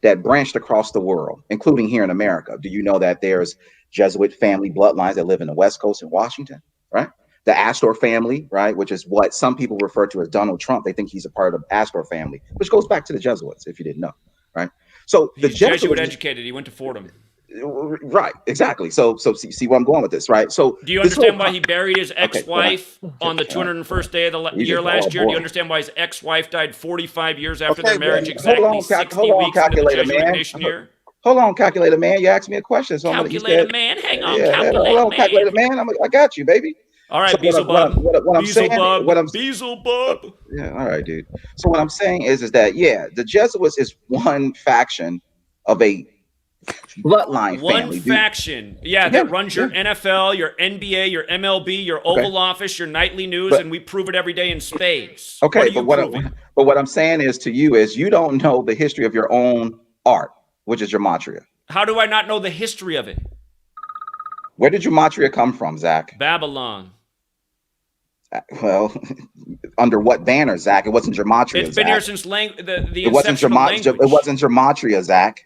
that branched across the world, including here in America. Do you know that there's Jesuit family bloodlines that live in the West Coast in Washington, right? The Astor family, right, which is what some people refer to as Donald Trump. They think he's a part of the Astor family, which goes back to the Jesuits, if you didn't know, right? So the Jesuits, Jesuit educated. He went to Fordham. Right, exactly. So see where I'm going with this, right? So do you understand why he buried his ex-wife on the 201st day of the year last year? Do you understand why his ex-wife died 45 years after their marriage? Exactly 60 weeks into the Jesuit nation year. Hold on, calculator man. You asked me a question. So calculator man, hang on, calculator man. I got you, baby. All right, Beelzebub. Beelzebub. Yeah, all right, dude. So what I'm saying is that the Jesuits is one faction of a bloodline family. One faction, that runs your NFL, your NBA, your MLB, your Oval Office, your nightly news, and we prove it every day in spades. Okay, but what I'm saying is to you is you don't know the history of your own art, which is gematria. How do I not know the history of it? Where did gematria come from, Zach? Babylon. Well, under what banner, Zach? It wasn't gematria. It's been here since the inception of language. It wasn't gematria, Zach.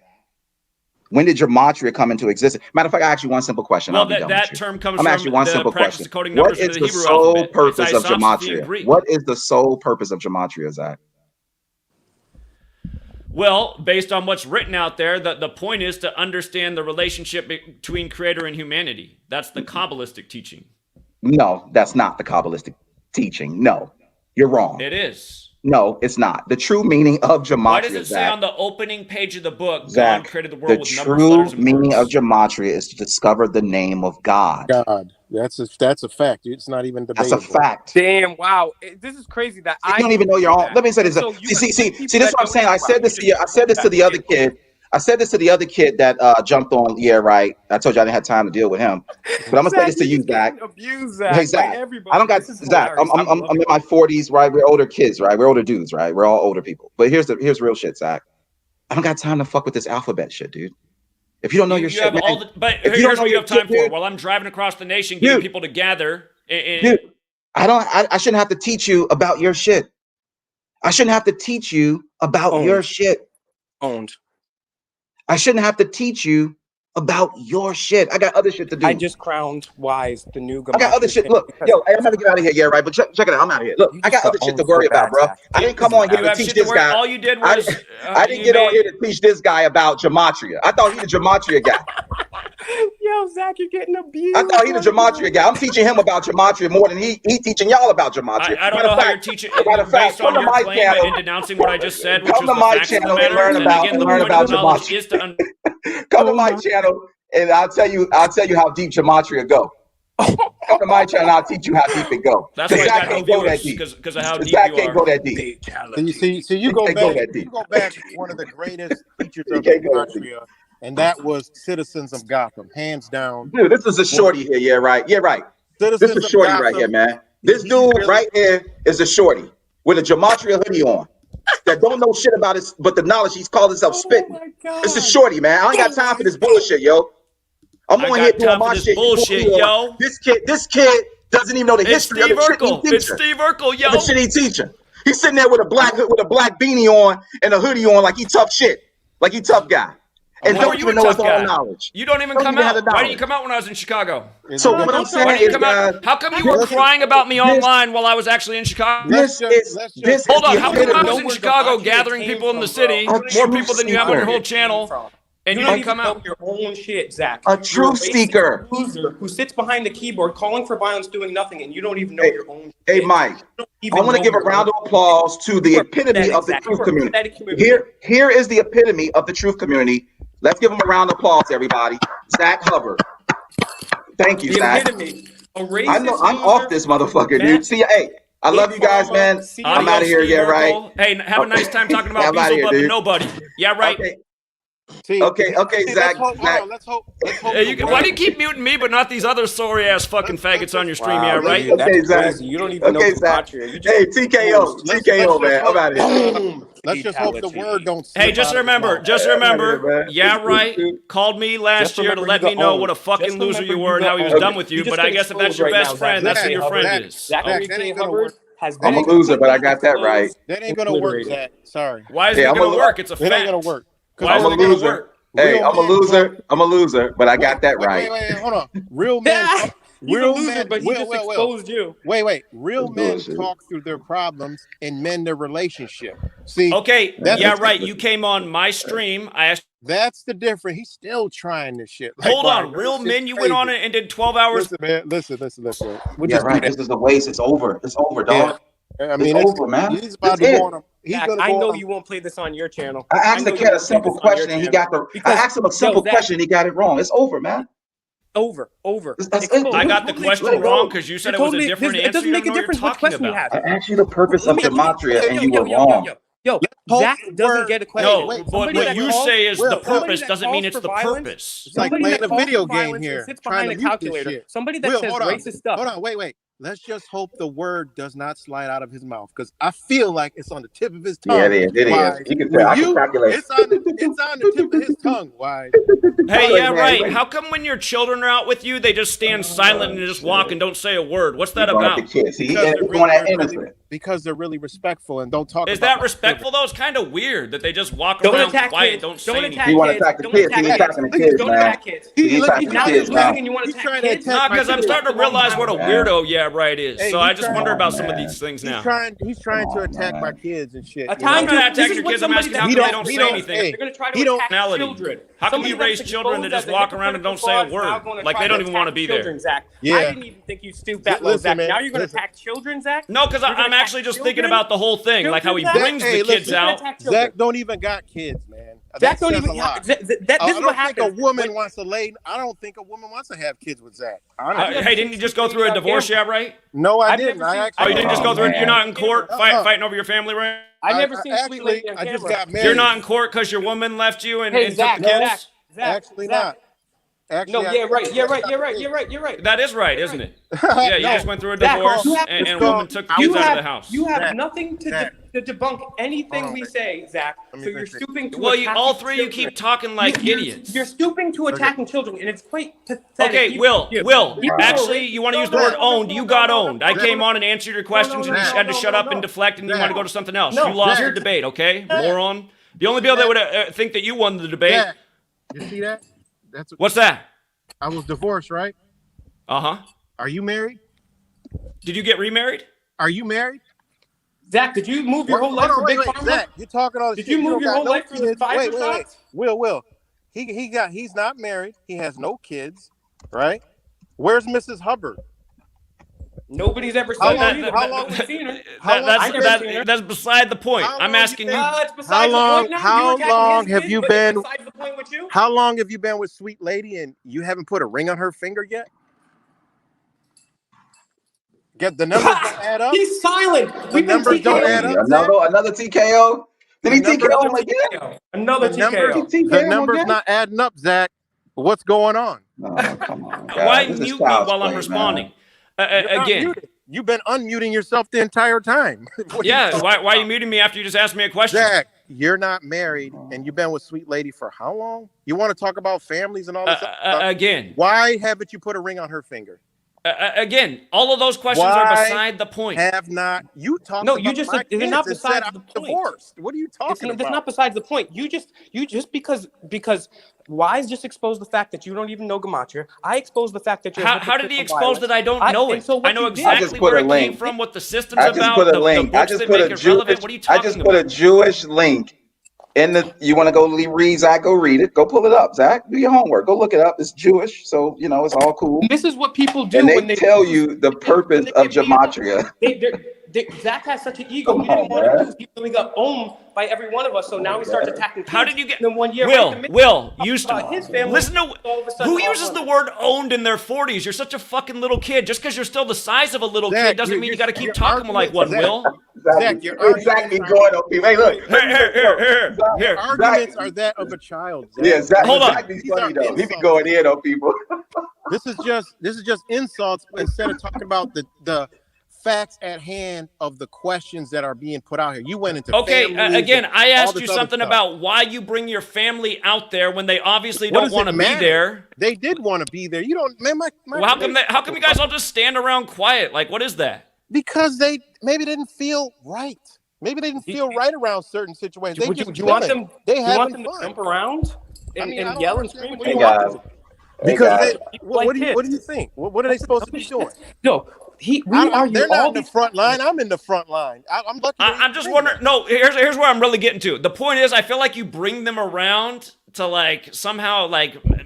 When did gematria come into existence? Matter of fact, I ask you one simple question. Well, that term comes from the practice of coding what numbers is in the Hebrew sole alphabet. purpose of gematria? What is the sole purpose of gematria, Zach? Well, based on what's written out there, the point is to understand the relationship between creator and humanity. That's the Kabbalistic teaching. No, that's not the Kabbalistic teaching. No, you're wrong. It is. No, it's not. The true meaning of gematria. Why does it say on the opening page of the book, God created the world with numbers, letters, and words? The true meaning of gematria is to discover the name of God. That's a fact. It's not even debatable. That's a fact. Damn! Wow, this is crazy that You don't even know your own. Let me say this. So See, this is what I'm saying. I said this to you. I said this to the other kid. I said this to the other kid that jumped on. Yeah, right. I told you I didn't have time to deal with him, but I'm gonna say this to you, Zach. Abused, Hey, Zach. I don't got Zach. I'm in my 40s, right? We're older kids, right? We're older dudes, right? We're all older people. But here's real shit, Zach. I don't got time to fuck with this alphabet shit, dude. If you don't know your shit, man, but here's what you have time for. While I'm driving across the nation, getting people to gather. Dude, I shouldn't have to teach you about your shit. I shouldn't have to teach you about your shit. Owned. I shouldn't have to teach you about your shit. I got other shit to do. I just crowned Wise the new. I got other shit. Look, yo, hey, I'm gonna get out of here. Yeah, right. But check it out. I'm out of here. Look, I got other shit to worry about, bro. I didn't come on here to teach this guy. All you did was I didn't get on here to teach this guy about gematria. I thought he the gematria guy. Yo, Zach, you're getting abused. I thought he the gematria guy. I'm teaching him about gematria more than he teaching y'all about gematria. I don't know how you're teaching based on your claim and denouncing what I just said, which was the facts of the matter. And again, the point of the knowledge is to come to my channel and I'll tell you how deep gematria go. Come to my channel and I'll teach you how deep it go. That's why Zach can't go that deep. Because of how deep Zach you can't are. go that deep. So you go back to one of the greatest features of gematria, and that was Citizens of Gotham, hands down. Dude, this is a shorty here. Yeah, right. Yeah, right. This is a shorty right here, man. This dude right here is a shorty with a gematria hoodie on that don't know shit about it, but the knowledge he's called himself spitting. It's a shorty, man. I ain't got time for this bullshit, yo. I'm on here doing my shit. Bullshit, yo. This kid doesn't even know the history of the shit he's teaching. It's Steve Urkel, yo. The shit he's teaching. He's sitting there with a black beanie on and a hoodie on like he tough shit, like he tough guy. And don't even know his own knowledge. You don't even come out. Why didn't you come out when I was in Chicago? So what I'm saying is, how come you were crying about me online while I was actually in Chicago? Hold on. How come I was in Chicago gathering people in the city, more people than you have on your whole channel, and you didn't come out? Your own shit, Zach. A truth seeker. Loser who sits behind the keyboard calling for violence, doing nothing, and you don't even know your own shit. Hey, Mike. I want to give a round of applause to the epitome of the truth community. Here is the epitome of the truth community. Let's give him a round of applause, everybody. Zach Hubbard. Thank you, Zach. I know I'm off this motherfucker, dude. See ya. Hey, I love you guys, man. I'm out of here. Yeah, right. Hey, have a nice time talking about Beazle Bub to nobody. Yeah, right. Okay, Zach. Let's hope. Why do you keep muting me, but not these other sorry ass fucking faggots on your stream? Yeah, right. Okay, Zach. You don't even know Zach. Hey, TKO, man. I'm out of here. Let's just hope the word don't. Hey, just remember. Yeah, right. Called me last year to let me know what a fucking loser you were and how he was done with you. But I guess if that's your best friend, that's who your friend is. Zachary Hubbard. I'm a loser, but I got that right. That ain't gonna work, Zach. Sorry. Why is it gonna work? It's a fact. It ain't gonna work. Why is it gonna work? Hey, I'm a loser, but I got that right. Wait, hold on. Real men. Real men, but he just exposed you. Wait. Real men talk through their problems and mend their relationship. See? Okay. Yeah, right. You came on my stream. I asked. That's the difference. He's still trying this shit. Hold on. Real men, you went on it and did 12 hours. Listen, man. Listen. Yeah, right. This is the waste. It's over. It's over, dog. Yeah. I mean, it's over, man. He's about to go on him. I know you won't play this on your channel. I asked the kid a simple question and he got the. I asked him a simple question and he got it wrong. It's over, man. Over. That's it. I got the question wrong because you said it was a different answer. It doesn't make a difference what question you have. I asked you the purpose of gematria and you were wrong. Yo, Zach doesn't get a question. No, but what you say is the purpose doesn't mean it's the purpose. It's like playing a video game here. Sits behind a calculator. Somebody that says racist stuff. Hold on, wait. Let's just hope the word does not slide out of his mouth because I feel like it's on the tip of his tongue. Yeah, it is. You can tell. I can calculate. It's on the tip of his tongue. Why? Hey, yeah, right. How come when your children are out with you, they just stand silent and just walk and don't say a word? What's that about? Because they're really respectful and don't talk. Is that respectful though? It's kind of weird that they just walk around quiet, don't say anything. You want to attack the kids? He's attacking the kids, man. He's attacking the kids now. No, because I'm starting to realize what a weirdo right is. So I just wonder about some of these things now. He's trying to attack my kids and shit. I'm not attacking your kids. I'm asking how come they don't say anything. They're going to try to attack children. How come you raise children that just walk around and don't say a word? Like they don't even want to be there. Yeah. I didn't even think you stooped that low, Zach. Now you're going to attack children, Zach? No, because I'm actually just thinking about the whole thing, like how he brings the kids out. Zach don't even got kids, man. That don't says even. a lot. This is what happens. I don't think a woman wants to have kids with Zach. Hey, didn't you just go through a divorce yet, right? No, I didn't. You didn't just go through it? You're not in court fighting over your family, right? I've never seen Sweet Lady on camera. I just got married. You're not in court because your woman left you and took the kids? Actually not. Actually, no, You're right. That is right, isn't it? Yeah, you just went through a divorce and a woman took the kids out of the house. You have nothing to debunk anything we say, Zach. So you're stooping to attacking all three of you children. keep talking like idiots. You're stooping to attacking children, and it's quite pathetic. Okay, Will, actually, you want to use the word owned. You got owned. I came on and answered your questions, and you had to shut up and deflect, and you want to go to something else. You lost the debate, okay? Moron. The only people that would think that you won the debate. You see that? What's that? I was divorced, right? Uh-huh. Are you married? Did you get remarried? Are you married? Zach, did you move your whole life for Big Pharma? Zach, you're talking all this shit. Did you move your whole life for the Pfizer shots? Will. He's not married. He has no kids, right? Where's Mrs. Hubbard? Nobody's ever seen her. How long have we seen her? That's beside the point. I'm asking you. How long have you been? How long have you been with Sweet Lady and you haven't put a ring on her finger yet? Get the numbers don't add up. He's silent. The numbers don't add up. Another TKO. Did he TKO him again? Another TKO. The numbers not adding up, Zach. What's going on? Oh, come on, God. Why mute me while I'm responding? Again, you've been unmuting yourself the entire time. Why are you muting me after you just asked me a question? Zach, you're not married and you've been with Sweet Lady for how long? You want to talk about families and all this stuff? Again, why haven't you put a ring on her finger? Again, all of those questions are beside the point. Have not you talked? No, you just said they're not besides the point. Divorced. What are you talking about? That's not besides the point. You just because Wise just exposed the fact that you don't even know Gematria. I exposed the fact that you're. How did he expose that I don't know it? I know exactly where it came from, what the system's about. I just put a link. I just put a Jewish link. You want to go read Zach? Go read it. Go pull it up, Zach. Do your homework. Go look it up. It's Jewish, so it's all cool. This is what people do and when they tell you the purpose of gematria. Zach has such an ego. He didn't want to lose. He really got owned by every one of us. So now he starts attacking. How did you get? In 1 year, Will used to his family. Listen to who uses the word owned in their 40s. You're such a fucking little kid. Just because you're still the size of a little kid doesn't mean you got to keep talking like one. Will. Zach, you're exactly going up. Hey, look. Here. Arguments are that of a child. Zach. Yeah, Zach. Hold on. Funny though. He be going in on people. This is just insults instead of talking about the facts at hand of the questions that are being put out here. You went into again, I asked you something about why you bring your family out there when they obviously don't want to be there. They did want to be there. You don't, man. How come you guys all just stand around quiet? Like, what is that? Because they maybe didn't feel right. Maybe they didn't feel right around certain situations. Do you want them to jump around and yell and scream? Because what do you think? What are they supposed to be doing? No. They're not in the front line. I'm in the front line. I'm lucky. I'm just wondering. No, here's where I'm really getting to. The point is, I feel like you bring them around to somehow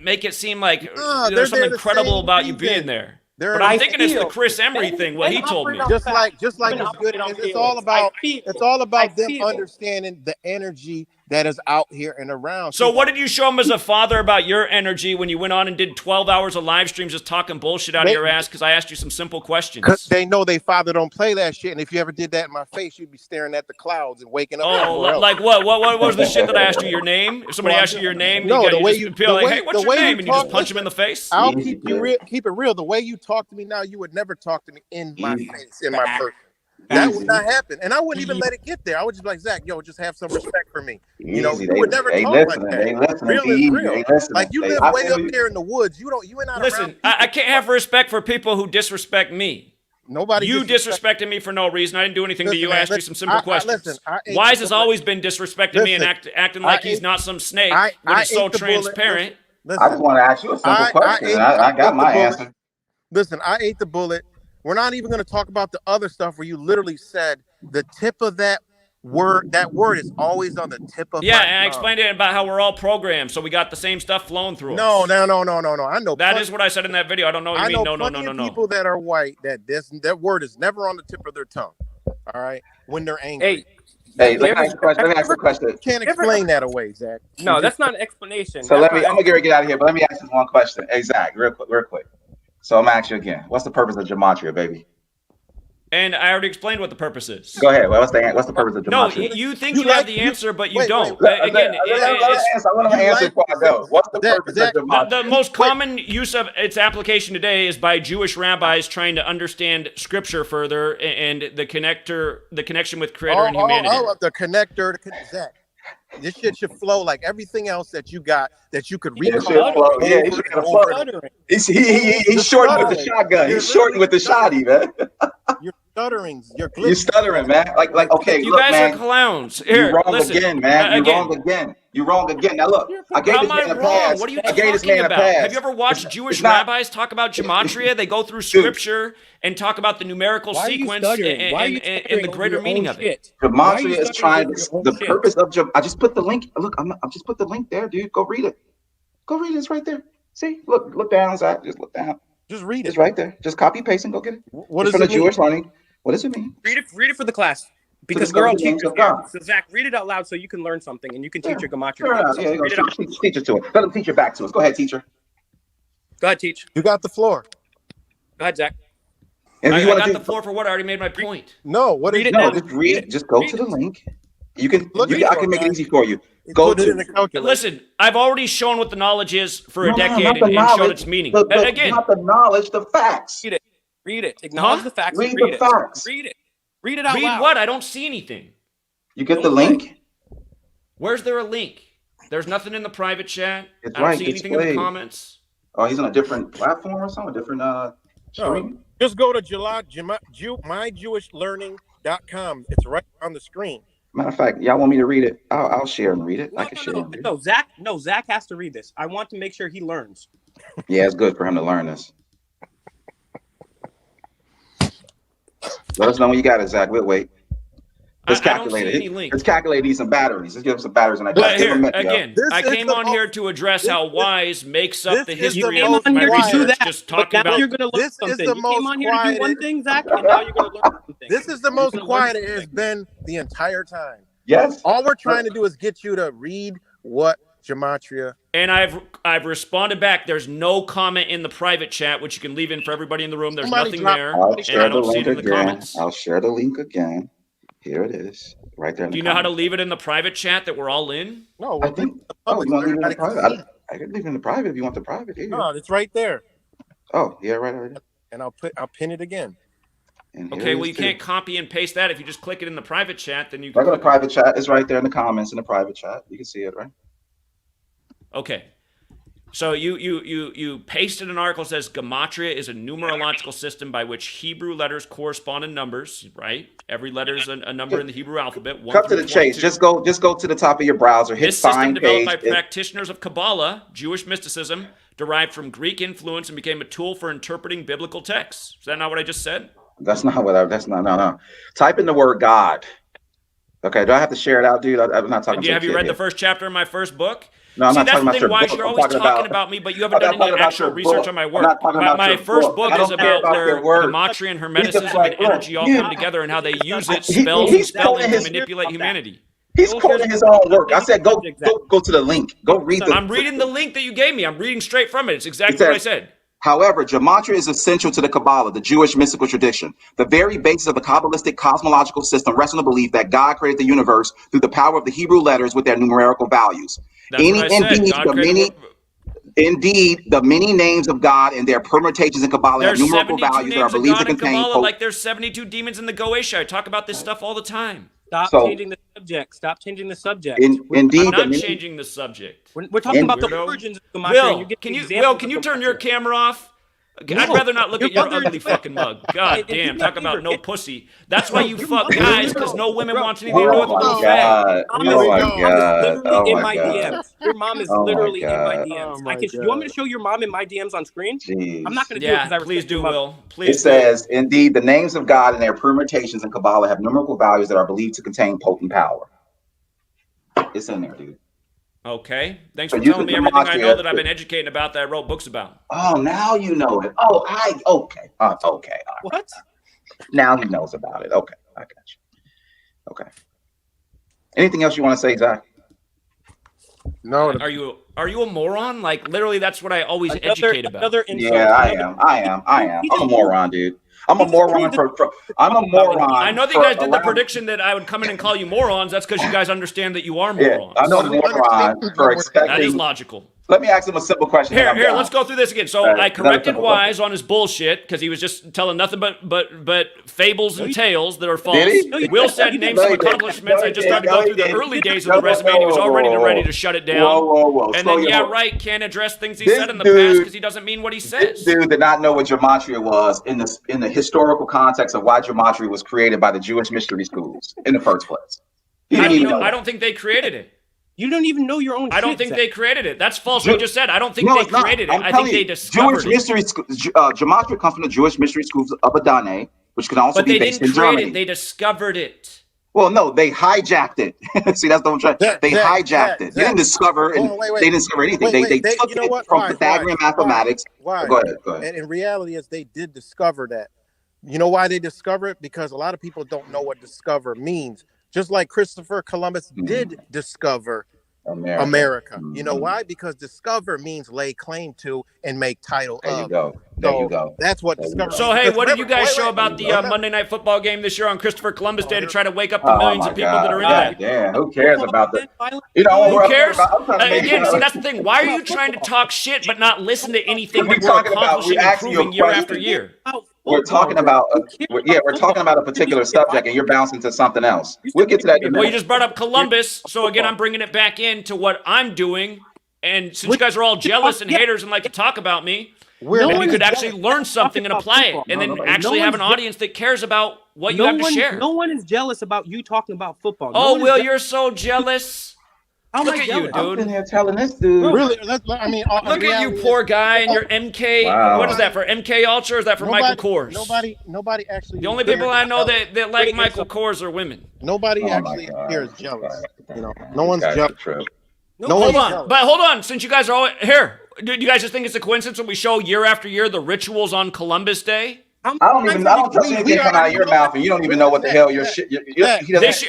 make it seem like there's something credible about you being there. But I'm thinking it's the Chris Emery thing. What he told me. Just like it's good. It's all about them understanding the energy that is out here and around. So what did you show them as a father about your energy when you went on and did 12 hours of live streams just talking bullshit out of your ass because I asked you some simple questions? Because they know their father don't play that shit, and if you ever did that in my face, you'd be staring at the clouds and waking up. Oh, like what? What was the shit that I asked you? Your name? If somebody asked you your name, the way you feel like, hey, what's your name? And you just punch them in the face? I'll keep it real. The way you talk to me now, you would never talk to me in my face, in my person. That would not happen. And I wouldn't even let it get there. I would just be like, Zach, just have some respect for me. You would never talk like that. Real is real. Like you live way up there in the woods. You ain't not Listen, I can't have respect for people who disrespect me. Nobody. You disrespected me for no reason. I didn't do anything to you. I asked you some simple questions. Wise has always been disrespecting me and acting like he's not some snake when he's so transparent. I just want to ask you a simple question. I got my answer. Listen, I ate the bullet. We're not even going to talk about the other stuff where you literally said the tip of that word. That word is always on the tip of. Yeah, and I explained it about how we're all programmed, so we got the same stuff flowing through us. No. I know that is what I said in that video. I don't know what you mean. No. People that are white that word is never on the tip of their tongue. All right, when they're angry. Hey, Hey, let me ask you a question. Let me ask you a question. You can't explain that away, Zach. No, that's not an explanation. So That's I'm gonna get out of here, but let me ask this one question. Hey, Zach, real quick. So I'm gonna ask you again. What's the purpose of gematria, baby? And I already explained what the purpose is. Go ahead. What's the purpose of No, gematria? you think you have the answer, but you don't. Let Again, me answer. I want to answer before I go. What's the purpose of gematria? the most common use of its application today is by Jewish rabbis trying to understand Scripture further and the connection with Creator and humanity. The connector, Zach. This shit should flow like everything else that you got that you could recall. Yeah, he should have flow. He's shorting with the shotgun. He's shorting with the shotty, man. You're stuttering. You're stuttering, man. Like okay, you look, guys man. are clowns. Here, you're wrong listen, again, man. You're wrong again. Now look, I gave how this am I man a wrong? pass. What are you I gave this man talking a about? pass. Have you ever watched Jewish rabbis talk about gematria? They go through Scripture and talk about the numerical sequence and the greater meaning of it. Gematria is trying to. The purpose of I just put the link. Look, I just put the link there, dude. Go read it. Go read it. It's right there. See, look down, Zach. Just look down. Just read it. It's right there. Just copy paste and go get it. What is from the Jewish learning? What does it mean? Read it for the class. Because we're all teachers here. So Zach, read it out loud so you can learn something and you can teach your gematria. Teach it to us. Let him teach it back to us. Go ahead, teacher. Go ahead, teach. You got the floor. Go ahead, Zach. I got the floor for what? I already made my point. No, what is it? No, just read it. Just go to the link. You can. I can make it easy for you. Go to the calculator. Listen, I've already shown what the knowledge is for a decade and shown its meaning. Again, not the knowledge, the facts. Read it. Acknowledge the facts. Read the facts. Read it. Read it out loud. Read what? I don't see anything. You get the link? Where's there a link? There's nothing in the private chat. It's I don't see anything in the comments. Oh, he's on a different platform or something? A different screen? Just go to myjewishlearning.com. It's right on the screen. Matter of fact, y'all want me to read it? I'll share and read it. I can share. No, Zach has to read this. I want to make sure he learns. Yeah, it's good for him to learn this. Let us know when you got it, Zach. We'll wait. Let's calculate it. Let's calculate these some batteries. Let's give him some batteries on that. But here, again, I came on here to address how wise makes up the history of my research. Just talking about. You're going to learn something. You came on here to do one thing, Zach, and now you're going to learn something. This is the most quiet it has been the entire time. Yes. All we're trying to do is get you to read what gematria. And I've responded back. There's no comment in the private chat, which you can leave in for everybody in the room. There's nothing there. I'll share the link again. I'll share the link again. Here it is, right there. Do you know how to leave it in the private chat that we're all in? No, I think. Oh, you want to leave it in the private? I can leave it in the private if you want the private. Here. No, it's right there. Oh, yeah, right. And I'll pin it again. Okay, well you can't copy and paste that. If you just click it in the private chat, then you. Right on the private chat. It's right there in the comments in the private chat. You can see it, right? Okay. So you pasted an article that says gematria is a numerological system by which Hebrew letters correspond in numbers, right? Every letter is a number in the Hebrew alphabet. Cut to the chase. Just go to the top of your browser. Hit this system find developed page. by practitioners of Kabbalah, Jewish mysticism, derived from Greek influence and became a tool for interpreting biblical texts. Is that not what I just said? That's not what no. Type in the word God. Okay, do I have to share it out, dude? I'm not talking. Have you read the first chapter of my first book? No, I'm not talking about your book. You're always talking about me, but you haven't done any actual research on my work. My first book is about where gematria and hermeticism and energy all come together and how they use it, spells and spelling to manipulate humanity. He's quoting his own work. I said, go to the link. Go read the. I'm reading the link that you gave me. I'm reading straight from it. It's exactly what I said. However, gematria is essential to the Kabbalah, the Jewish mystical tradition. The very basis of the Kabbalistic cosmological system rests on the belief that God created the universe through the power of the Hebrew letters with their numerical values. Indeed, the many names of God and their permutations in Kabbalah have numerical values that are believed to contain. Like there's 72 demons in the Goetia. I talk about this stuff all the time. Stop changing the subject. Stop changing the subject. Indeed, I'm not changing the subject. We're talking about the origins of gematria. Will, can you turn your camera off? I'd rather not look at your ugly fucking mug. God damn, talk about no pussy. That's why you fuck guys, because no women want anything to do with a little fag. Oh my God. In my DMs. Your mom is literally in my DMs. You want me to show your mom in my DMs on screen? Jeez. I'm not going to do it because I please do, Will. It says, indeed, the names of God and their permutations in Kabbalah have numerical values that are believed to contain potent power. It's in there, dude. Okay. Thanks for telling me everything I know that I've been educating about that I wrote books about. Oh, now you know it. Oh, okay. What? Now he knows about it. Okay, I got you. Okay. Anything else you want to say, Zach? No. Are you a moron? Like literally, that's what I always educate about. Yeah, I am. I'm a moron, dude. I'm a moron. I'm a moron. I know that you guys did the prediction that I would come in and call you morons. That's because you guys understand that you are morons. I'm a moron for expecting. That is logical. Let me ask him a simple question. Here, let's go through this again. So I corrected Wise on his bullshit because he was just telling nothing but fables and tales that are false. Will said name some accomplishments. I just tried to go through the early days of the resume and he was already ready to shut it down. Whoa. And then, can't address things he said in the past because he doesn't mean what he says. This dude did not know what gematria was in the historical context of why gematria was created by the Jewish mystery schools in the first place. I don't think they created it. You don't even know your own shit. I don't think they created it. That's false. What you just said. I don't think they created it. I think they discovered Jewish mystery gematria comes from the Jewish mystery schools of Adane, which can also be based in Germany. But they didn't create it. They discovered it. Well, no, they hijacked it. See, that's what I'm trying. They hijacked it. They didn't discover, and they didn't discover anything. They took it from Pythagorean mathematics. Why? Go ahead. And in reality, is they did discover that. You know why they discovered it? Because a lot of people don't know what discover means. Just like Christopher Columbus did discover America. You know why? Because discover means lay claim to and make title of. There you go. That's what discover. So hey, what did you guys show about the Monday Night Football game this year on Christopher Columbus Day to try to wake up the millions of people that are in that? Yeah, who cares about that? Who cares? Again, see, that's the thing. Why are you trying to talk shit but not listen to anything that we're accomplishing and proving year after year? We're talking about we're talking about a particular subject, and you're bouncing to something else. We'll get to that in a minute. Well, you just brought up Columbus, so again, I'm bringing it back into what I'm doing. And since you guys are all jealous and haters and like to talk about me, maybe you could actually learn something and apply it, and then actually have an audience that cares about what you have to share. No one is jealous about you talking about football. Oh, Will, you're so jealous. Look at you, dude. I'm in here telling this dude. Really? Look at you, poor guy, and your MK. Wow. What is that for? MK Ultra, or is that for Michael Kors? Nobody actually. The only people I know that like Michael Kors are women. Nobody actually here is jealous. No one's jealous. Hold on. Since you guys are all here, do you guys just think it's a coincidence when we show year after year the rituals on Columbus Day? I don't trust anything coming out of your mouth, and you don't even know what the hell your shit.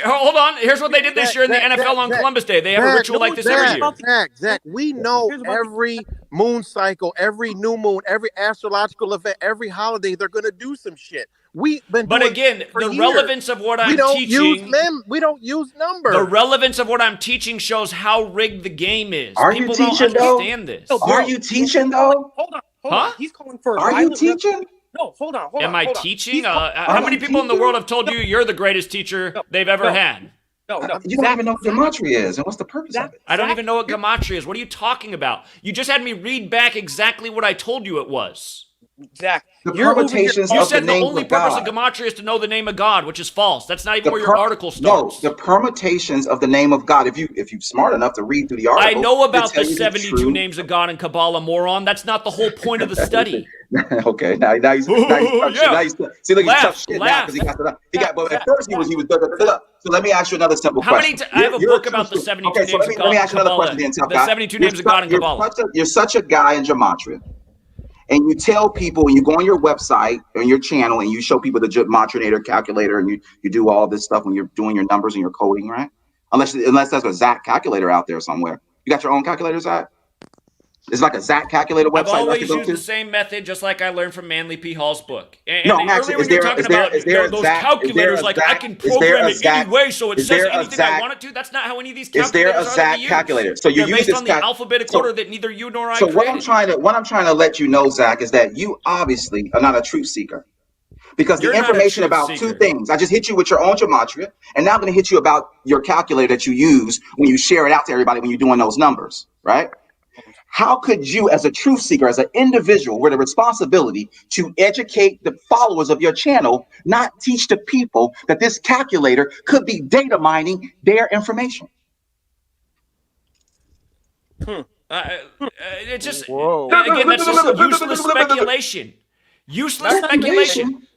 Hold on. Here's what they did this year in the NFL on Columbus Day. They have a ritual like this every year. Zach, we know every moon cycle, every new moon, every astrological event, every holiday, they're going to do some shit. But again, the relevance of what I'm teaching. We don't use numbers. The relevance of what I'm teaching shows how rigged the game is. People don't understand this. Are you teaching though? Hold on. He's calling for. Are you teaching? No, hold on. Am I teaching? How many people in the world have told you you're the greatest teacher they've ever had? No. You don't even know what gematria is, and what's the purpose of it? I don't even know what gematria is. What are you talking about? You just had me read back exactly what I told you it was. Zach, the permutations you of said the the name only of purpose God. of gematria is to know the name of God, which is false. That's not even where your article starts. No, the permutations of the name of God. If you're smart enough to read through the article, I know about the 72 names of God in Kabbalah, moron. That's not the whole point of the study. Okay, now he's see, look, he's tough shit now because he got. But at first he was. So let me ask you another simple question. I have a book about the 72 names of God in Kabbalah. Let me ask you another question, then, tough guy. The 72 names of God in Kabbalah. You're such a guy in gematria. And you tell people, and you go on your website, on your channel, and you show people the Gematrinator calculator, and you do all this stuff when you're doing your numbers and your coding, right? Unless that's a Zach calculator out there somewhere. You got your own calculator, Zach? It's like a Zach calculator website. I've always used the same method, just like I learned from Manly P. Hall's book. And actually, when you're talking about those calculators, like I can program it any way, so it says anything I want it to. That's not how any of these calculators are. Is there a Zach calculator? So you're based on the alphabetic order that neither you nor I created. So what I'm trying to let you know, Zach, is that you obviously are not a truth seeker. Because the information about two things, I just hit you with your own gematria, and now I'm going to hit you about your calculator that you use when you share it out to everybody when you're doing those numbers, right? How could you, as a truth seeker, as an individual, with a responsibility to educate the followers of your channel, not teach the people that this calculator could be data mining their information? It's just, again, that's just useless speculation. Useless speculation.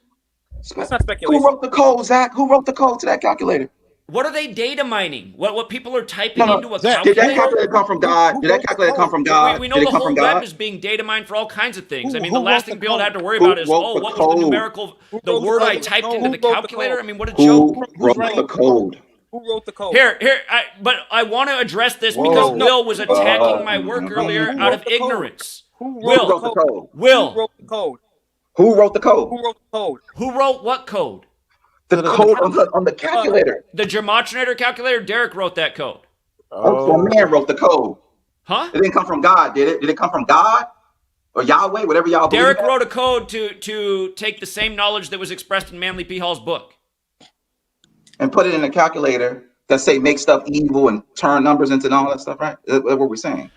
That's not speculation. Who wrote the code, Zach? Who wrote the code to that calculator? What are they data mining? What people are typing into a calculator? Did that calculator come from God? Did that calculator come from God? We know the whole web is being data mined for all kinds of things. I mean, the last thing people have to worry about is, what was the numerical, the word I typed into the calculator? I mean, what a joke. Who wrote the code? Who wrote the code? But I want to address this because Will was attacking my work earlier out of ignorance. Who wrote the code? Will. Who wrote the code? Who wrote the code? Who wrote the code? Who wrote what code? The code on the calculator. The Gematria calculator. Derek wrote that code. Oh, so a man wrote the code. Huh? It didn't come from God, did it? Did it come from God or Yahweh? Whatever y'all believe. Derek wrote a code to take the same knowledge that was expressed in Manly P. Hall's book and put it in a calculator that say make stuff evil and turn numbers into all that stuff, right? That's what we're saying.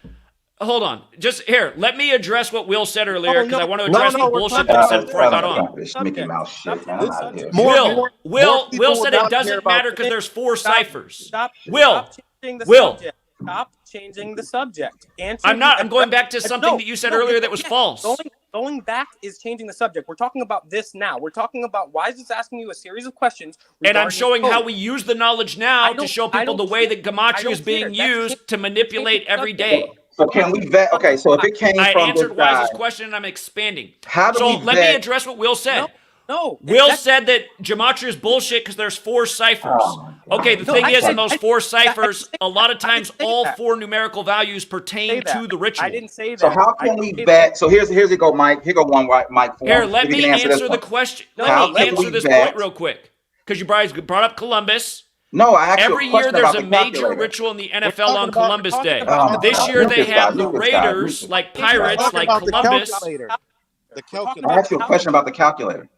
Hold on. Just here, let me address what Will said earlier because I want to address the bullshit that he said before I got on. Mickey Mouse shit, man. I'm out here. Will said it doesn't matter because there's 4 ciphers. Stop changing the subject. I'm going back to something that you said earlier that was false. Going back is changing the subject. We're talking about this now. We're talking about why is this asking you a series of questions. And I'm showing how we use the knowledge now to show people the way that Gematria is being used to manipulate every day. So can we vet? Okay, so if it came from I answered Wise's question and I'm expanding. How do we vet? Let me address what Will said. Will said that Gematria is bullshit because there's 4 ciphers. Okay, the thing is, in those 4 ciphers, a lot of times all 4 numerical values pertain to the ritual. I didn't say that. So how can we vet? So here's it go, Mike. Here go one, Mike. Here, let me answer the question. Let me answer this point real quick. Because you brought up Columbus. No, I actually every year there's a major ritual in the NFL on Columbus Day. This year they have the Raiders, like Pirates, like Columbus. I asked you a question about the calculator.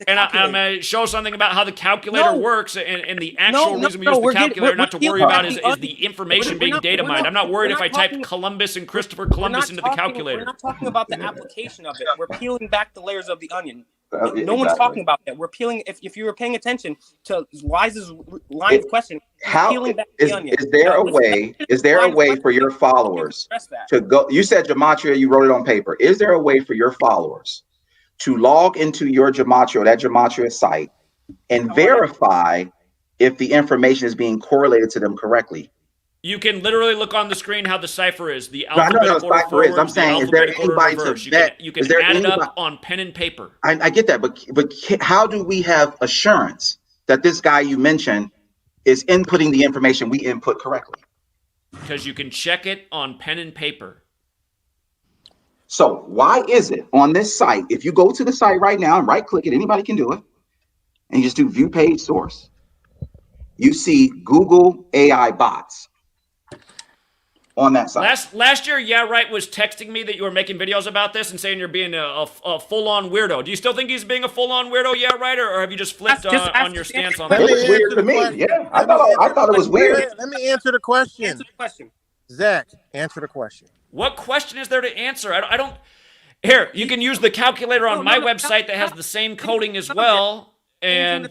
And I'm going to show something about how the calculator works, and the actual reason we use the calculator not to worry about is the information being data mined. I'm not worried if I type Columbus and Christopher Columbus into the calculator. We're not talking about the application of it. We're peeling back the layers of the onion. No one's talking about that. We're peeling. If you were paying attention to Wise's line of question, peeling back the onion. Is there a way? Is there a way for your followers to go? You said Gematria. You wrote it on paper. Is there a way for your followers to log into your Gematria, that Gematria site, and verify if the information is being correlated to them correctly? You can literally look on the screen how the cipher is. The alphabetical order forwards, I'm saying, is there anybody to vet? You can add it up on pen and paper. I get that, but how do we have assurance that this guy you mentioned is inputting the information we input correctly? Because you can check it on pen and paper. So why is it on this site, if you go to the site right now and right click it, anybody can do it, and you just do view page source, you see Google AI bots on that site. Last year, was texting me that you were making videos about this and saying you're being a full-on weirdo. Do you still think he's being a full-on weirdo, or have you just flipped on your stance on that? It was weird to me. Yeah, I thought it was weird. Let me answer the question. Answer the question. Zach, answer the question. What question is there to answer? I don't. Here, you can use the calculator on my website that has the same coding as well. And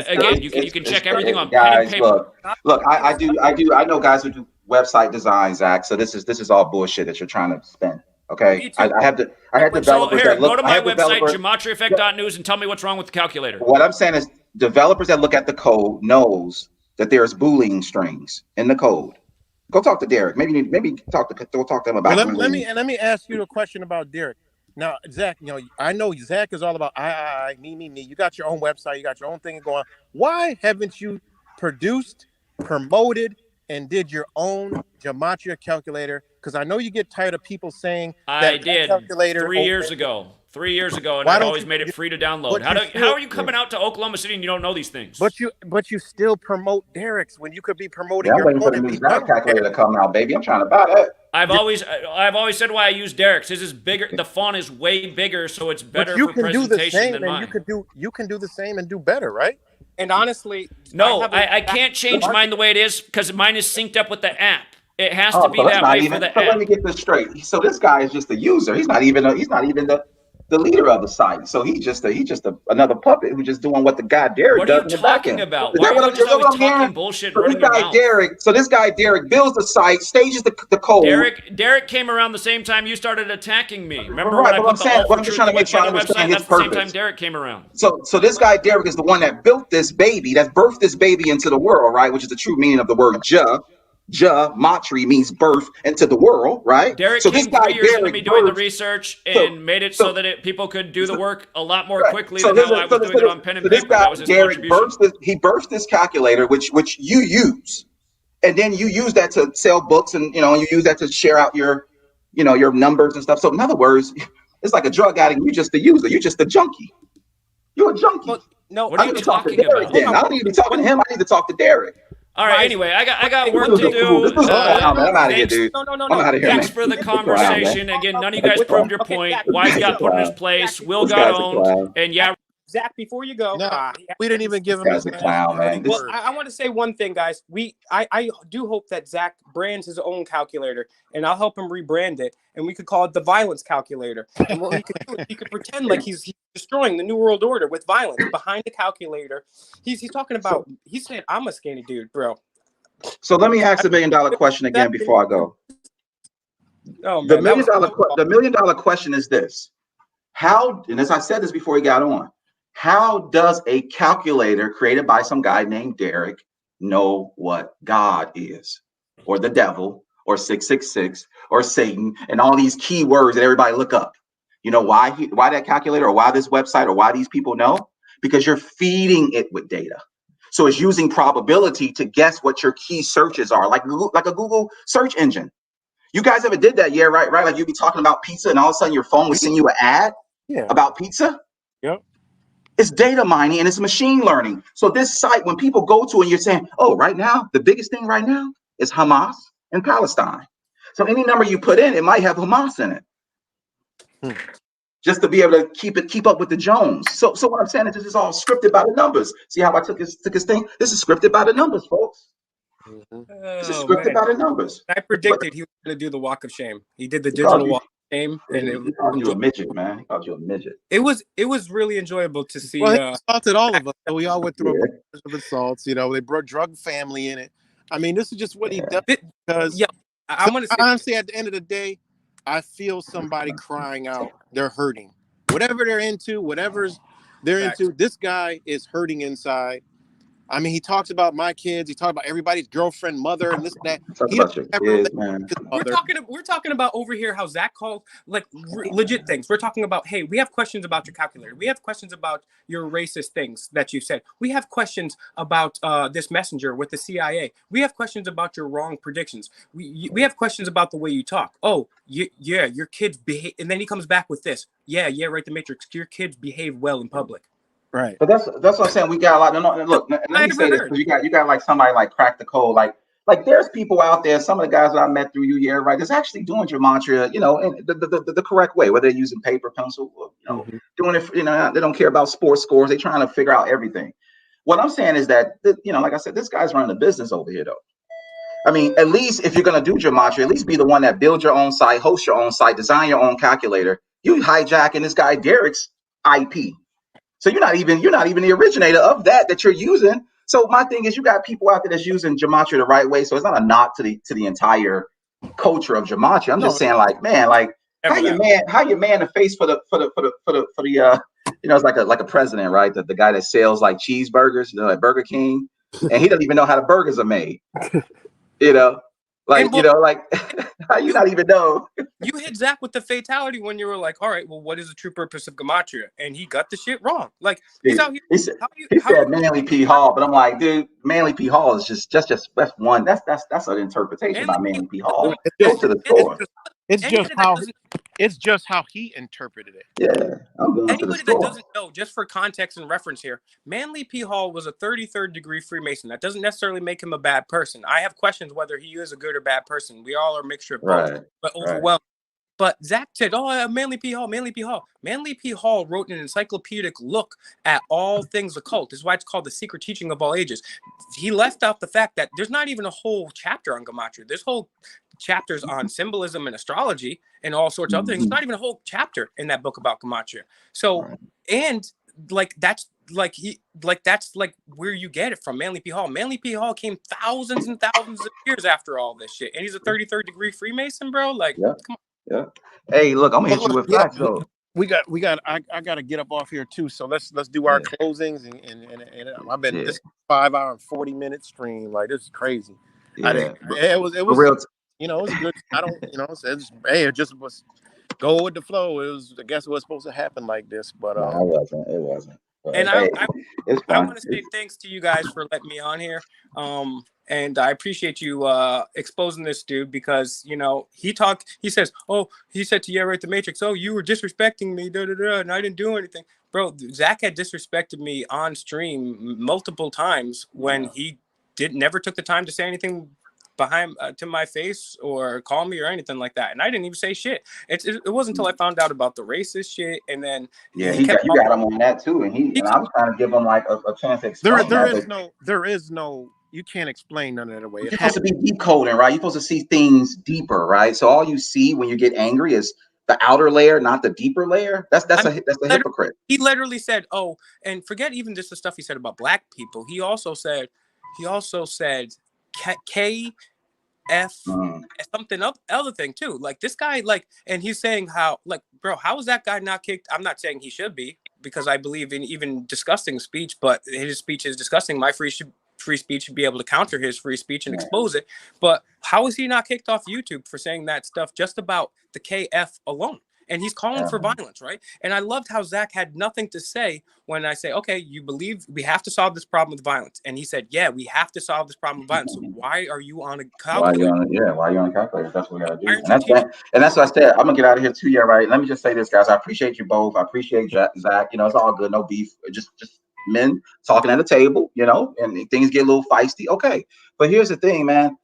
again, you can check everything on pen and paper. Look, I know guys who do website design, Zach. So this is all bullshit that you're trying to spin. Okay, I had developers that look. Go to my website, gematriaeffect.news, and tell me what's wrong with the calculator. What I'm saying is, developers that look at the code knows that there's Boolean strings in the code. Go talk to Derek. Maybe talk to them about. Well, let me ask you a question about Derek. Now, Zach, I know Zach is all about I, me. You got your own website, you got your own thing going. Why haven't you produced, promoted, and did your own Gematria calculator? Because I know you get tired of people saying I did calculator 3 years ago. 3 years ago, and I always made it free to download. How are you coming out to Oklahoma City and you don't know these things? But you still promote Derek's when you could be promoting your own. I'm waiting for the new Zach calculator to come out, baby. I'm trying to buy that. I've always said why I use Derek's. His is bigger. The font is way bigger, so it's better for presentation than mine. You can do the same and do better, right? And honestly, no, I can't change mine the way it is because mine is synced up with the app. It has to be that way for the app. Let me get this straight. So this guy is just a user. He's not even the leader of the site. So he's just another puppet who's just doing what the guy Derek does in the back end. What are you talking about? Why are you always talking bullshit? So this guy Derek builds the site, stages the code. Derek came around the same time you started attacking me. Remember right, when I'm just trying to make sure I understand his purpose. The same time Derek came around. So this guy Derek is the one that built this baby, that birthed this baby into the world, right? Which is the true meaning of the word "ja." gematria means birth into the world, right? Derek so came this guy 3 years into Derek me doing the birthed, research and made it so that people could do the work a lot more right. quickly So than how I was doing it on pen and this paper. guy That was his Derek contribution. birthed this calculator, which you use, and then you use that to sell books, and you use that to share out your your numbers and stuff. So in other words, it's like a drug addict. You're just the user. You're just a junkie. You're a junkie. Well, no, what are you talking about? Then I don't need to be talking to him. I need to talk to Derek. All right. Anyway, I got work This to is cool. do. This is clown, man. I'm out of here, dude. No. I'm out of here, Thanks man. for the conversation. Again, none of you guys proved your point. Wise got put in his place. Will got owned. And yeah. Zach, before you go, we didn't even give him his clown, man. Well, I want to say one thing, guys. I do hope that Zach brands his own calculator, and I'll help him rebrand it, and we could call it the violence calculator. And what he could do is he could pretend like he's destroying the New World Order with violence behind the calculator. He's talking about. He said, "I'm a skinny dude, bro." So let me ask the $1 million question again before I go. Oh man, the $1 million question is this: how? And as I said this before he got on. How does a calculator created by some guy named Derek know what God is, or the devil, or 666, or Satan, and all these key words that everybody look up? You know why that calculator, or why this website, or why these people know? Because you're feeding it with data. So it's using probability to guess what your key searches are, like a Google search engine. You guys ever did that? Yeah, right. Like you'd be talking about pizza, and all of a sudden your phone would send you an ad about pizza. Yep. It's data mining and it's machine learning. So this site, when people go to it and you're saying, oh, right now, the biggest thing right now is Hamas and Palestine. So any number you put in, it might have Hamas in it. Just to be able to keep up with the Jones. So what I'm saying is this is all scripted by the numbers. See how I took his thing? This is scripted by the numbers, folks. This is scripted by the numbers. I predicted he was going to do the walk of shame. He did the digital walk of shame, and he called you a midget, man. He called you a midget. It was really enjoyable to see. Well, he assaulted all of us. So we all went through a bunch of assaults. They brought drug family in it. I mean, this is just what he does. Because I want to say, honestly, at the end of the day, I feel somebody crying out. They're hurting. Whatever they're into, this guy is hurting inside. I mean, he talks about my kids. He talks about everybody's girlfriend, mother, and this and that. Talk about your kids, man. We're talking about over here how Zach called like legit things. We're talking about, hey, we have questions about your calculator. We have questions about your racist things that you said. We have questions about this messenger with the CIA. We have questions about your wrong predictions. We have questions about the way you talk. Oh, yeah, your kids behave. And then he comes back with this. Yeah, right, the Matrix. Your kids behave well in public. Right. But that's what I'm saying. We got a lot. No, look, let me say this. You got like somebody like Crack the Code. Like there's people out there, some of the guys that I met through you here, right, that's actually doing gematria, in the correct way, whether they're using paper, pencil, doing it, they don't care about sports scores. They're trying to figure out everything. What I'm saying is that, like I said, this guy's running a business over here, though. I mean, at least if you're going to do gematria, at least be the one that builds your own site, host your own site, design your own calculator. You hijacking this guy Derek's IP. So you're not even the originator of that you're using. So my thing is, you got people out there that's using gematria the right way. So it's not a knock to the entire culture of gematria. I'm just saying, like, man, like how you man the face for the it's like a president, right? The guy that sells like cheeseburgers, like Burger King, and he doesn't even know how the burgers are made. Like, how you not even know? You hit Zach with the fatality when you were like, all right, well, what is the true purpose of gematria? And he got the shit wrong. Like, he's out here. He said Manly P. Hall, but I'm like, dude, Manly P. Hall is just that's one. That's an interpretation by Manly P. Hall. Go to the store. It's just how he interpreted it. Yeah, I'm going to the store. That doesn't know, just for context and reference here, Manly P. Hall was a 33rd degree Freemason. That doesn't necessarily make him a bad person. I have questions whether he is a good or bad person. We all are a mixture of both, but overwhelming. But Zach said, oh, Manly P. Hall. Manly P. Hall wrote an encyclopedic look at all things occult. This is why it's called The Secret Teaching of All Ages. He left out the fact that there's not even a whole chapter on gematria. There's whole chapters on symbolism and astrology and all sorts of other things. Not even a whole chapter in that book about gematria. So, and that's where you get it from. Manly P. Hall. Manly P. Hall came thousands and thousands of years after all this shit, and he's a 33rd degree Freemason, bro. Like, come on. Yeah. Hey, look, I'm gonna hit you with facts though. I gotta get up off here too. So let's do our closings and I've been this 5 hour and 40 minute stream. Like, this is crazy. I didn't. It was. Real you know, it was good. I don't. You know, it just was go with the flow. It was. I guess it was supposed to happen like this, but no, it wasn't. It wasn't. But, And hey, it's I fun. want to say thanks to you guys for letting me on here. And I appreciate you exposing this dude because, you know, he says, oh, he said to Yeah Right the Matrix, oh, you were disrespecting me, and I didn't do anything. Bro, Zach had disrespected me on stream multiple times when he never took the time to say anything behind to my face or call me or anything like that, and I didn't even say shit. It wasn't until I found out about the racist shit, and then you got him on that too, and I was trying to give him like a chance to explain there is no you can't explain none of that away. You're supposed to be decoding, right? You're supposed to see things deeper, right? So all you see when you get angry is the outer layer, not the deeper layer. That's a hypocrite. He literally said, "Oh, and forget even just the stuff he said about black people. He also said K F something other thing too. Like this guy, like, and he's saying how, like, bro, how is that guy not kicked? I'm not saying he should be because I believe in even disgusting speech, but his speech is disgusting. My free speech should be able to counter his free speech and expose it. But how is he not kicked off YouTube for saying that stuff just about the KF alone? And he's calling for violence, right? And I loved how Zach had nothing to say when I say, okay, you believe we have to solve this problem with violence. And he said, yeah, we have to solve this problem with violence. So why are you on a calculator? Why are you on a calculator? That's what we got to do. And that's what I said. I'm going to get out of here too, Yeah Right. Let me just say this, guys. I appreciate you both. I appreciate Zach. You know, it's all good. No beef. Just men talking at a table, you know, and things get a little feisty. Okay. But here's the thing, man.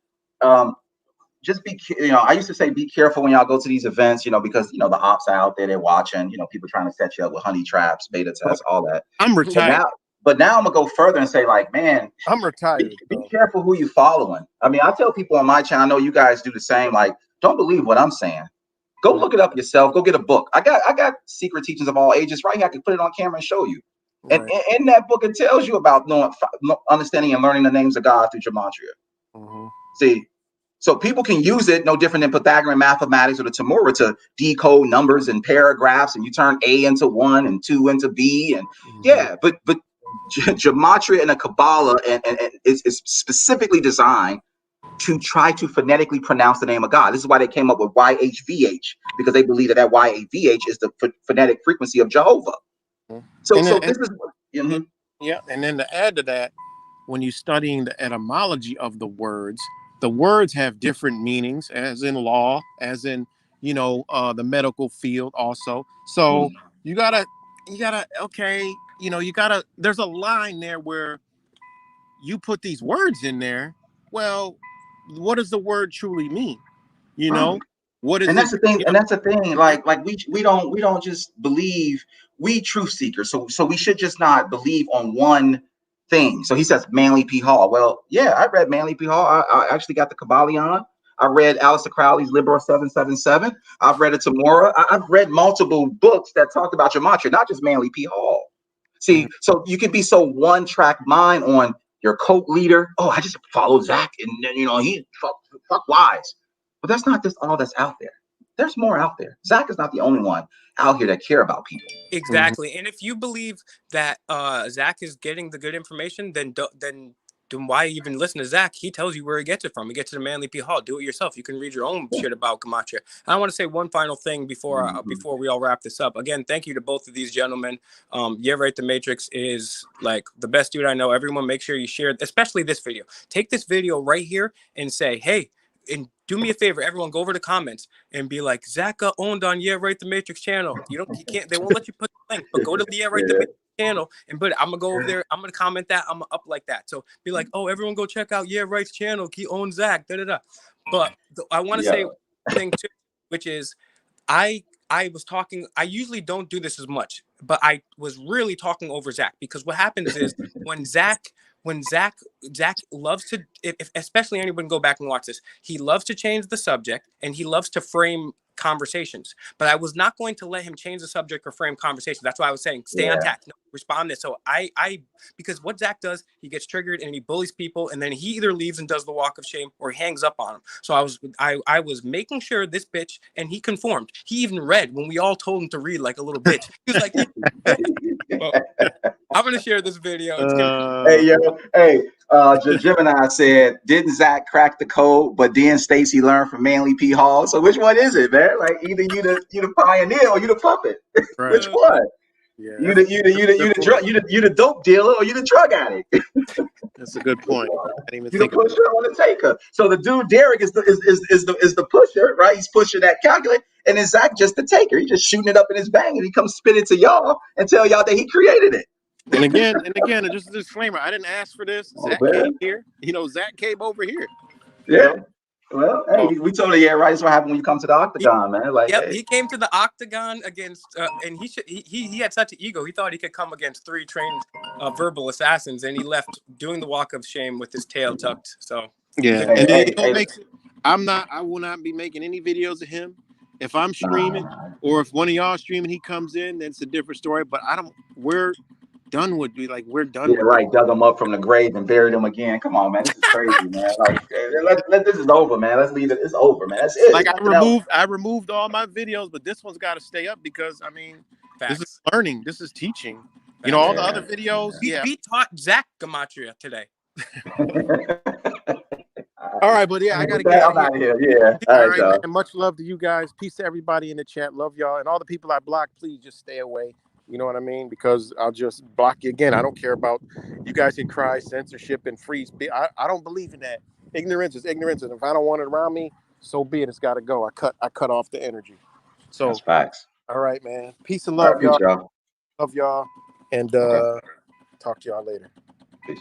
Just be, you know, I used to say, be careful when y'all go to these events, you know, because, you know, the ops are out there, they're watching, you know, people trying to set you up with honey traps, beta tests, all that. I'm retired. But now I'm going to go further and say, like, man, I'm retired. Be careful who you following. I mean, I tell people on my channel, I know you guys do the same, like, don't believe what I'm saying. Go look it up yourself. Go get a book. I got Secret Teachings of All Ages right here. I can put it on camera and show you. And in that book, it tells you about understanding and learning the names of God through gematria. See, so people can use it no different than Pythagorean mathematics or the Tamura to decode numbers and paragraphs, and you turn A into 1 and 2 into B, and but gematria and the Kabbalah and is specifically designed to try to phonetically pronounce the name of God. This is why they came up with YHVH, because they believe that YHVH is the phonetic frequency of Jehovah. So this is and then to add to that, when you're studying the etymology of the words have different meanings, as in law, as in, you know, the medical field also. So you gotta, okay, you know, there's a line there where you put these words in there. Well, what does the word truly mean? You know, what is and that's it? the thing, and that's the thing. Like we don't just believe. We truth seekers, so we should just not believe on one thing. So he says Manly P. Hall. Well, yeah, I read Manly P. Hall. I actually got the Kabbalion. I read Aleister Crowley's Libra 777. I've read it Tamora. I've read multiple books that talked about gematria, not just Manly P. Hall. See, so you can be so one-track mind on your cult leader. Oh, I just follow Zach, and then, you know, he fuck wise. But that's not just all that's out there. There's more out there. Zach is not the only one out here that care about people. Exactly. And if you believe that Zach is getting the good information, then why even listen to Zach? He tells you where he gets it from. He gets it to Manly P. Hall. Do it yourself. You can read your own shit about gematria. I want to say one final thing before we all wrap this up. Again, thank you to both of these gentlemen. Yeah Right the Matrix is like the best dude I know. Everyone, make sure you share, especially this video. Take this video right here and say, hey, and do me a favor, everyone, go over to comments and be like, Zach got owned on Yeah Right the Matrix channel. You can't, they won't let you put the link, but go to the Yeah Right the Matrix channel and put it. I'm gonna go over there. I'm gonna comment that. I'm gonna up like that. So be like, oh, everyone go check out Yeah Right's channel. He owns Zach. But I want to say one thing too, which is I was talking. I usually don't do this as much, but I was really talking over Zach, because what happens is when Zach loves to, if especially anyone go back and watch this, he loves to change the subject and he loves to frame conversations. But I was not going to let him change the subject or frame conversations. That's why I was saying stay on task, no, respond this. So I because what Zach does, he gets triggered and he bullies people, and then he either leaves and does the walk of shame or he hangs up on him. So I was making sure this bitch, and he conformed. He even read when we all told him to read like a little bitch. He was like, well, I'm gonna share this video. It's gonna hey, Gemini said, "Didn't Zach crack the code, but then Stacy learned from Manly P. Hall?" So which one is it, man? Like either you the pioneer or you the puppet. Right. Which one? Yeah, You the dope dealer or you the drug addict? That's a good point. I didn't even You think the pusher or the taker. So the dude Derek is the pusher, right? He's pushing that calculator, and then Zach just the taker. He's just shooting it up in his bang, and he comes spit it to y'all and tell y'all that he created it. And again, just a disclaimer: I didn't ask for this. Zach came here. Zach came over here. Yeah. Well, hey, we told her, right? That's what happened when you come to the octagon, man. Like, yep, hey. He came to the octagon against, and he had such an ego. He thought he could come against 3 trained verbal assassins, and he left doing the walk of shame with his tail tucked. So yeah, and then I will not be making any videos of him. If I'm streaming or if one of y'all streaming, he comes in, that's a different story. But we're done with we're done with right. Dug him up from the grave and buried him again. Come on, man. This is crazy, man. Like, this is over, man. Let's leave it. It's over, man. That's it. Like I removed all my videos, but this one's got to stay up because this is learning. This is teaching. All the other videos. We taught Zach Gematria today. All right, but I gotta get out of here. Yeah. All right, man. Much love to you guys. Peace to everybody in the chat. Love y'all, and all the people I blocked. Please just stay away. You know what I mean? Because I'll just block you again. I don't care about you guys can cry censorship and free speech. I don't believe in that. Ignorance is ignorance, and if I don't want it around me, so be it. It's got to go. I cut off the energy. So that's facts. All right, man. Peace and love, y'all. Y'all. Love y'all, and talk to y'all later. Peace.